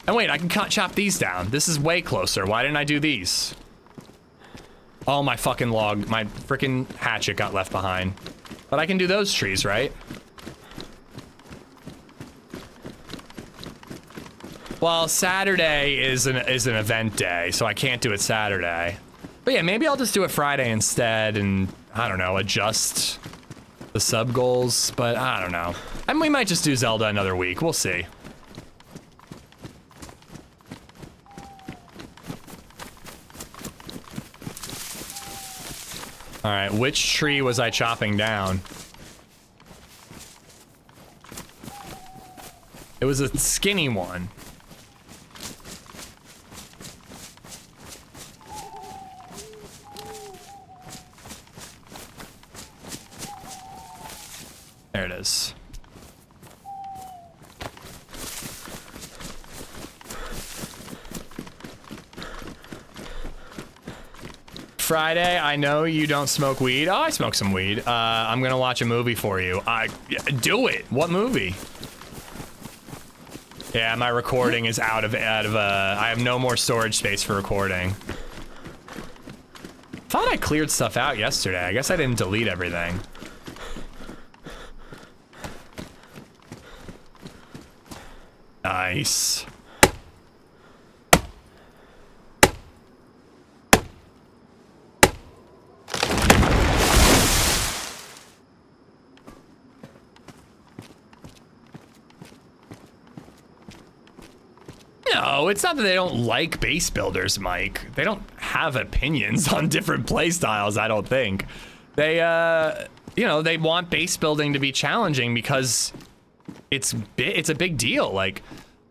And wait, I can chop these down. This is way closer. Why didn't I do these? Oh, my fucking log, my freaking hatchet got left behind. But I can do those trees, right? Well, Saturday is an event day, so I can't do it Saturday. But yeah, maybe I'll just do it Friday instead and, I don't know, adjust the sub goals, but I don't know. I mean, we might just do Zelda another week. We'll see. All right, which tree was I chopping down? It was a skinny one. There it is. Friday, I know you don't smoke weed. Oh, I smoke some weed. I'm gonna watch a movie for you. Do it. What movie? Yeah, my recording is out of I have no more storage space for recording. Thought I cleared stuff out yesterday. I guess I didn't delete everything. Nice. No, it's not that they don't like base builders, Mike. They don't have opinions on different playstyles, I don't think. They, you know, they want base building to be challenging because it's a big deal. Like,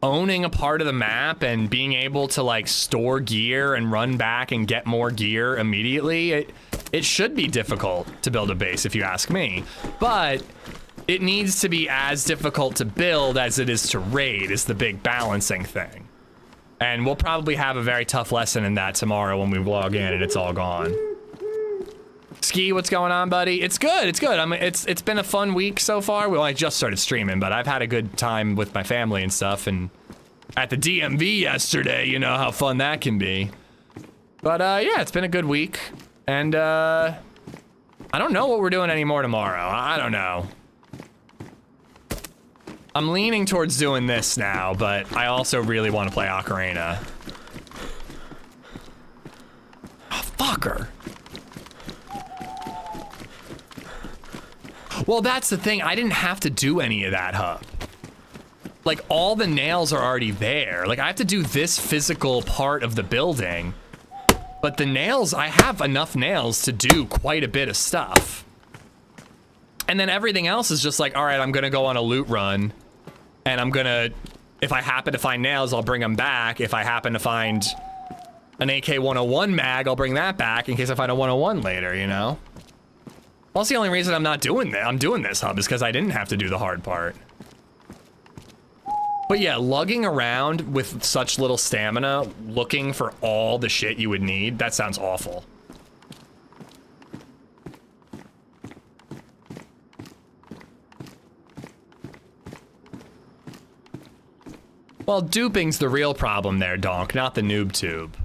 owning a part of the map and being able to, like, store gear and run back and get more gear immediately, it should be difficult to build a base, if you ask me. But it needs to be as difficult to build as it is to raid, is the big balancing thing. And we'll probably have a very tough lesson in that tomorrow when we log in and it's all gone. Ski, what's going on, buddy? It's good, it's good. I mean, it's been a fun week so far. Well, I just started streaming, but I've had a good time with my family and stuff. And at the DMV yesterday, you know how fun that can be. But yeah, it's been a good week. And I don't know what we're doing anymore tomorrow. I don't know. I'm leaning towards doing this now, but I also really want to play Ocarina. Oh, fucker. Well, that's the thing. I didn't have to do any of that, Hub. Like, all the nails are already there. Like, I have to do this physical part of the building. But the nails, I have enough nails to do quite a bit of stuff. And then everything else is just like, all right, I'm going to go on a loot run. And I'm going to, if I happen to find nails, I'll bring them back. If I happen to find an AK-101 mag, I'll bring that back in case I find a 101 later, you know? Well, that's the only reason I'm not doing that. I'm doing this, Hub, is because I didn't have to do the hard part. But yeah, lugging around with such little stamina, looking for all the shit you would need, that sounds awful. Well, duping's the real problem there, Donk, not the noob tube.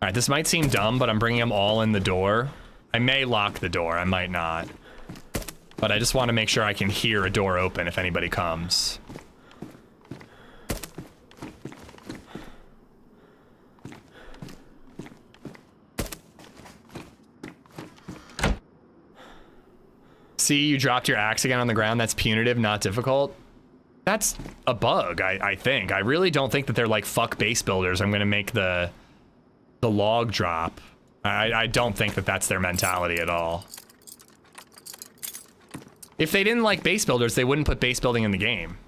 All right, this might seem dumb, but I'm bringing them all in the door. I may lock the door, I might not. But I just want to make sure I can hear a door open if anybody comes. See, you dropped your axe again on the ground. That's punitive, not difficult. That's a bug, I think. I really don't think that they're like, fuck base builders, I'm gonna make the log drop. I don't think that that's their mentality at all. If they didn't like base builders, they wouldn't put base building in the game.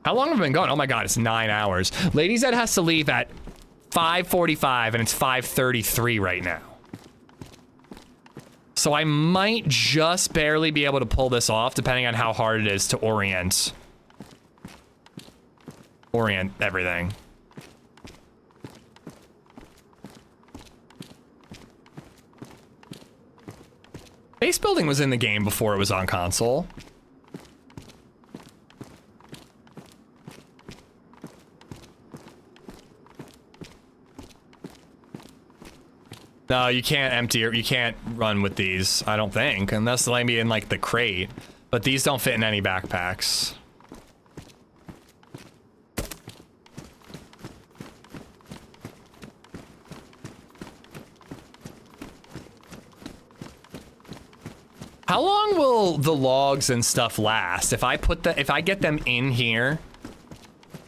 How long have we been going? Oh my god, it's 9 hours. LadyZed has to leave at 5:45 and it's 5:33 right now. So I might just barely be able to pull this off depending on how hard it is to orient everything. Base building was in the game before it was on console. No, you can't empty or you can't run with these, I don't think, unless they be in like the crate. But these don't fit in any backpacks. How long will the logs and stuff last? If I get them in here,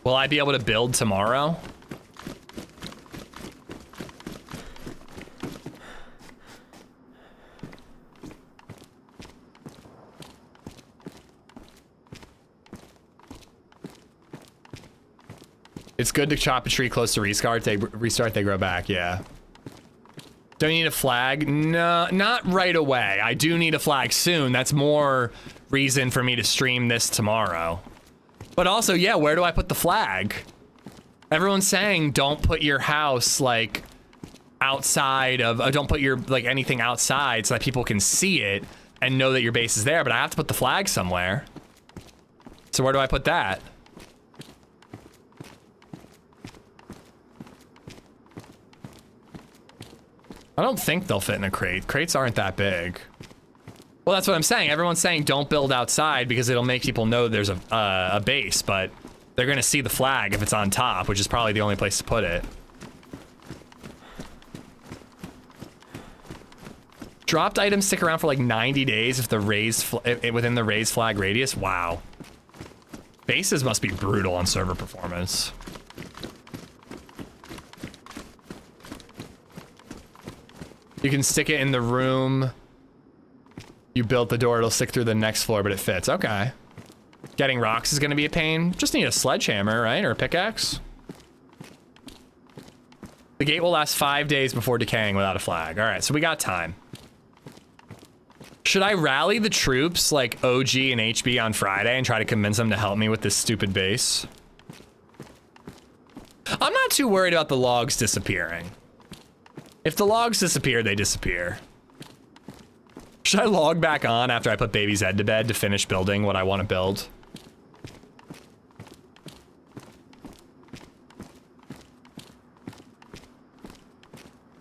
will I be able to build tomorrow? It's good to chop a tree close to restart. They grow back, yeah. Do I need a flag? No, not right away. I do need a flag soon. That's more reason for me to stream this tomorrow. But also, yeah, where do I put the flag? Everyone's saying don't put your house like outside of, don't put your like anything outside so that people can see it and know that your base is there, but I have to put the flag somewhere. So where do I put that? I don't think they'll fit in a crate. Crates aren't that big. Well, that's what I'm saying. Everyone's saying don't build outside because it'll make people know there's a base, but they're gonna see the flag if it's on top, which is probably the only place to put it. Dropped items stick around for like 90 days if the within the raised flag radius. Wow. Bases must be brutal on server performance. You can stick it in the room. You built the door, it'll stick through the next floor, but it fits. Okay. Getting rocks is gonna be a pain. Just need a sledgehammer, right? Or a pickaxe. The gate will last 5 days before decaying without a flag. All right, so we got time. Should I rally the troops like OG and HB on Friday and try to convince them to help me with this stupid base? I'm not too worried about the logs disappearing. If the logs disappear, they disappear. Should I log back on after I put BabyZed to bed to finish building what I want to build?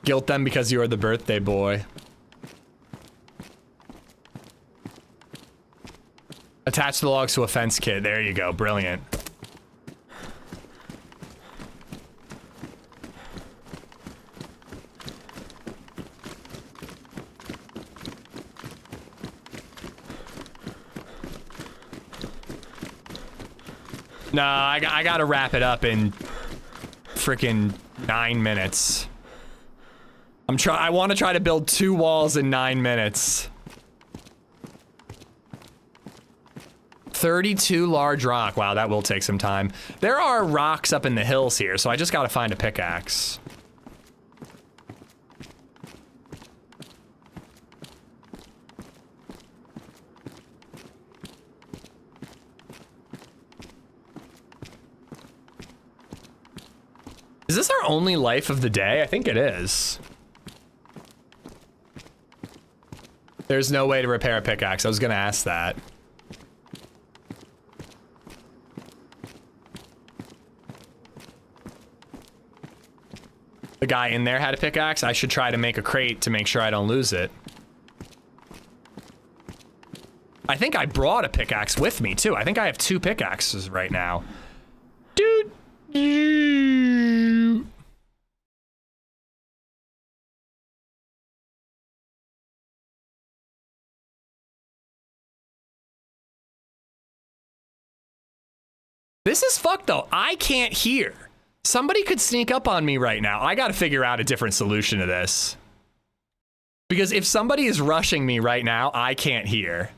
Guilt them because you are the birthday boy. Attach the logs to a fence kit. There you go. Brilliant. No, I gotta wrap it up in freaking 9 minutes. I want to try to build 2 walls in 9 minutes. 32 large rock. Wow, that will take some time. There are rocks up in the hills here, so I just gotta find a pickaxe. Is this our only life of the day? I think it is. There's no way to repair a pickaxe. I was gonna ask that. The guy in there had a pickaxe. I should try to make a crate to make sure I don't lose it. I think I brought a pickaxe with me too. I think I have 2 pickaxes right now. Dude. This is fucked though. I can't hear. Somebody could sneak up on me right now. I gotta figure out a different solution to this. Because if somebody is rushing me right now, I can't hear.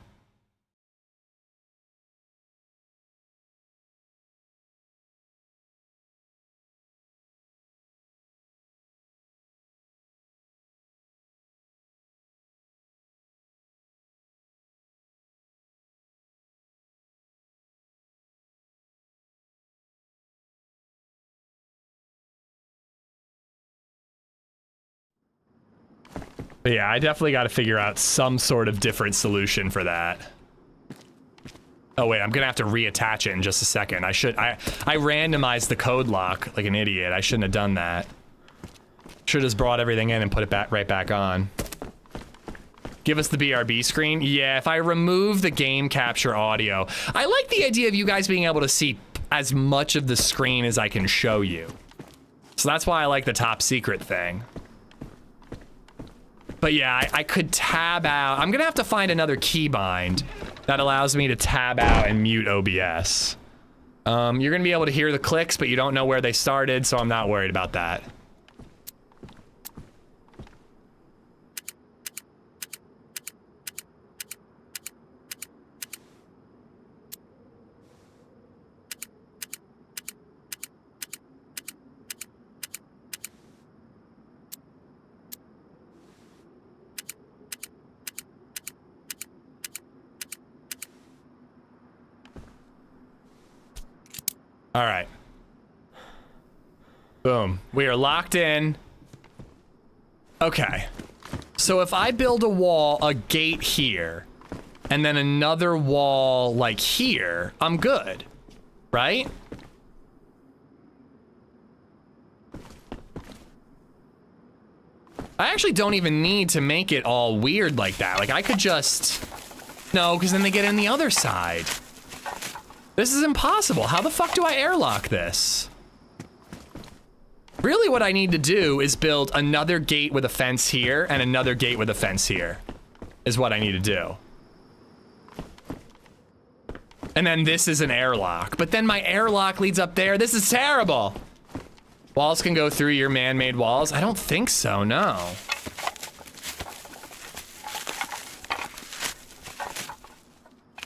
But yeah, I definitely got to figure out some sort of different solution for that. Oh wait, I'm gonna have to reattach it in just a second. I randomized the code lock like an idiot. I shouldn't have done that. Should have just brought everything in and put it back right back on. Give us the BRB screen. Yeah, if I remove the game capture audio. I like the idea of you guys being able to see as much of the screen as I can show you. So that's why I like the top secret thing. But yeah, I could tab out. I'm gonna have to find another keybind that allows me to tab out and mute OBS. You're gonna be able to hear the clicks, but you don't know where they started, so I'm not worried about that. All right. Boom. We are locked in. Okay. So if I build a wall, a gate here, and then another wall like here, I'm good, right? I actually don't even need to make it all weird like that. Like I could just, no, because then they get in the other side. This is impossible. How the fuck do I airlock this? Really what I need to do is build another gate with a fence here and another gate with a fence here is what I need to do. And then this is an airlock, but then my airlock leads up there. This is terrible. Walls can go through your man-made walls? I don't think so, no.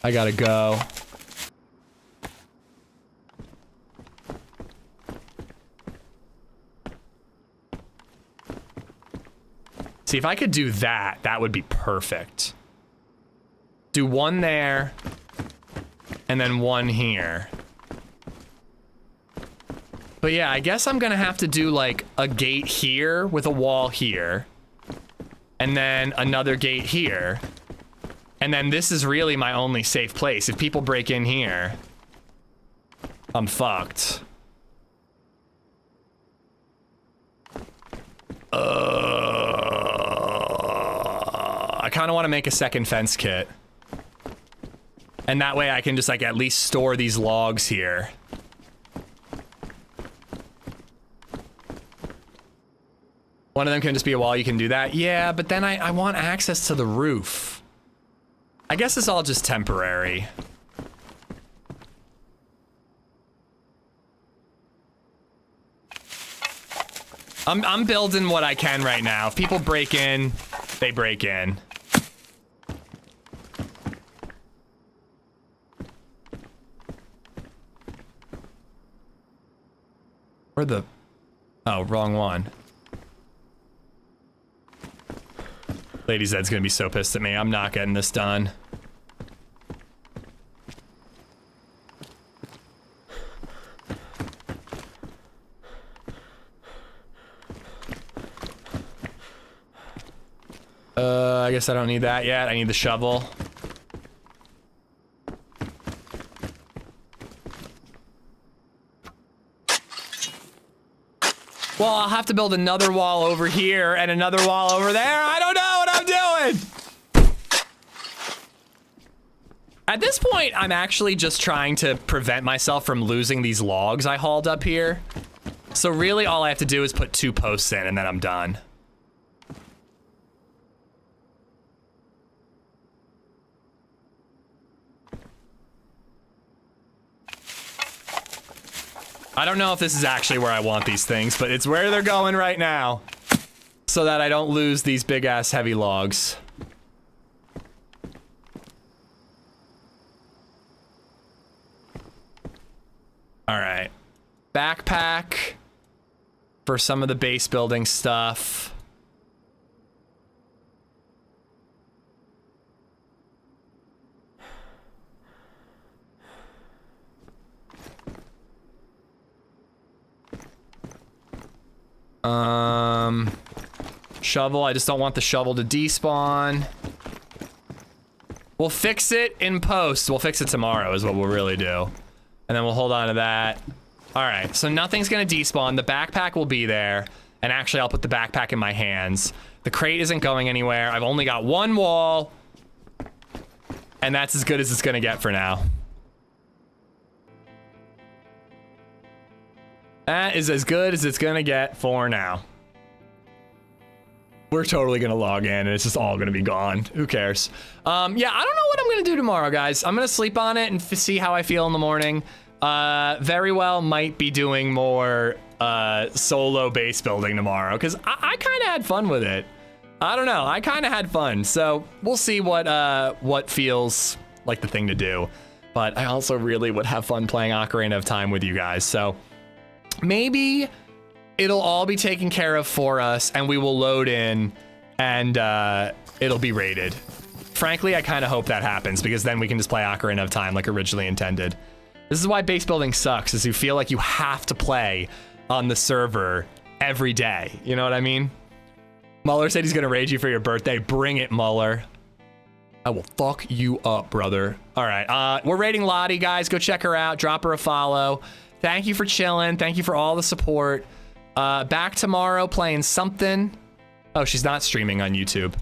I gotta go. See, if I could do that, that would be perfect. Do one there, and then one here. But yeah, I guess I'm gonna have to do like a gate here with a wall here, and then another gate here. And then this is really my only safe place. If people break in here, I'm fucked. I kind of want to make a second fence kit. And that way I can just like at least store these logs here. One of them can just be a wall, you can do that. Yeah, but then I want access to the roof. I guess it's all just temporary. I'm building what I can right now. If people break in, they break in. Where the... Oh, wrong one. LadyZed's gonna be so pissed at me. I'm not getting this done. I guess I don't need that yet. I need the shovel. Well, I'll have to build another wall over here and another wall over there. I don't know what I'm doing. At this point, I'm actually just trying to prevent myself from losing these logs I hauled up here. So really all I have to do is put 2 posts in and then I'm done. I don't know if this is actually where I want these things, but it's where they're going right now. So that I don't lose these big ass heavy logs. All right. Backpack for some of the base building stuff. Shovel, I just don't want the shovel to despawn. We'll fix it in post. We'll fix it tomorrow is what we'll really do. And then we'll hold on to that. All right, so nothing's gonna despawn. The backpack will be there. And actually, I'll put the backpack in my hands. The crate isn't going anywhere. I've only got one wall. And that's as good as it's gonna get for now. That is as good as it's gonna get for now. We're totally gonna log in and it's just all gonna be gone. Who cares? Yeah, I don't know what I'm gonna do tomorrow, guys. I'm gonna sleep on it and see how I feel in the morning. Very well might be doing more solo base building tomorrow because I kind of had fun with it. I don't know. I kind of had fun. So we'll see what feels like the thing to do. But I also really would have fun playing Ocarina of Time with you guys. So maybe it'll all be taken care of for us and we will load in and it'll be rated. Frankly, I kind of hope that happens because then we can just play Ocarina of Time like originally intended. This is why base building sucks, is you feel like you have to play on the server every day. You know what I mean? Muller said he's gonna raid you for your birthday. Bring it, Muller. I will fuck you up, brother. All right, we're raiding Lottie, guys. Go check her out. Drop her a follow. Thank you for chilling. Thank you for all the support. Back tomorrow playing something. Oh, she's not streaming on YouTube.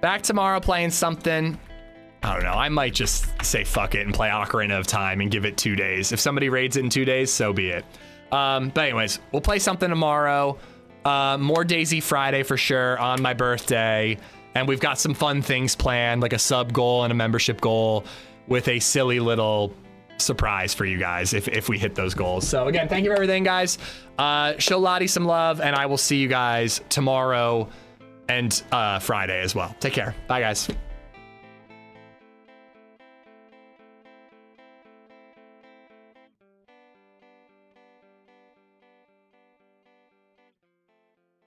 Back tomorrow playing something. I don't know. I might just say fuck it and play Ocarina of Time and give it 2 days. If somebody raids it in 2 days, so be it. But anyways, we'll play something tomorrow. More DayZ Friday for sure on my birthday. And we've got some fun things planned, like a sub goal and a membership goal with a silly little surprise for you guys if we hit those goals. So again, thank you for everything, guys. Show Lottie some love, and I will see you guys tomorrow and Friday as well. Take care. Bye, guys.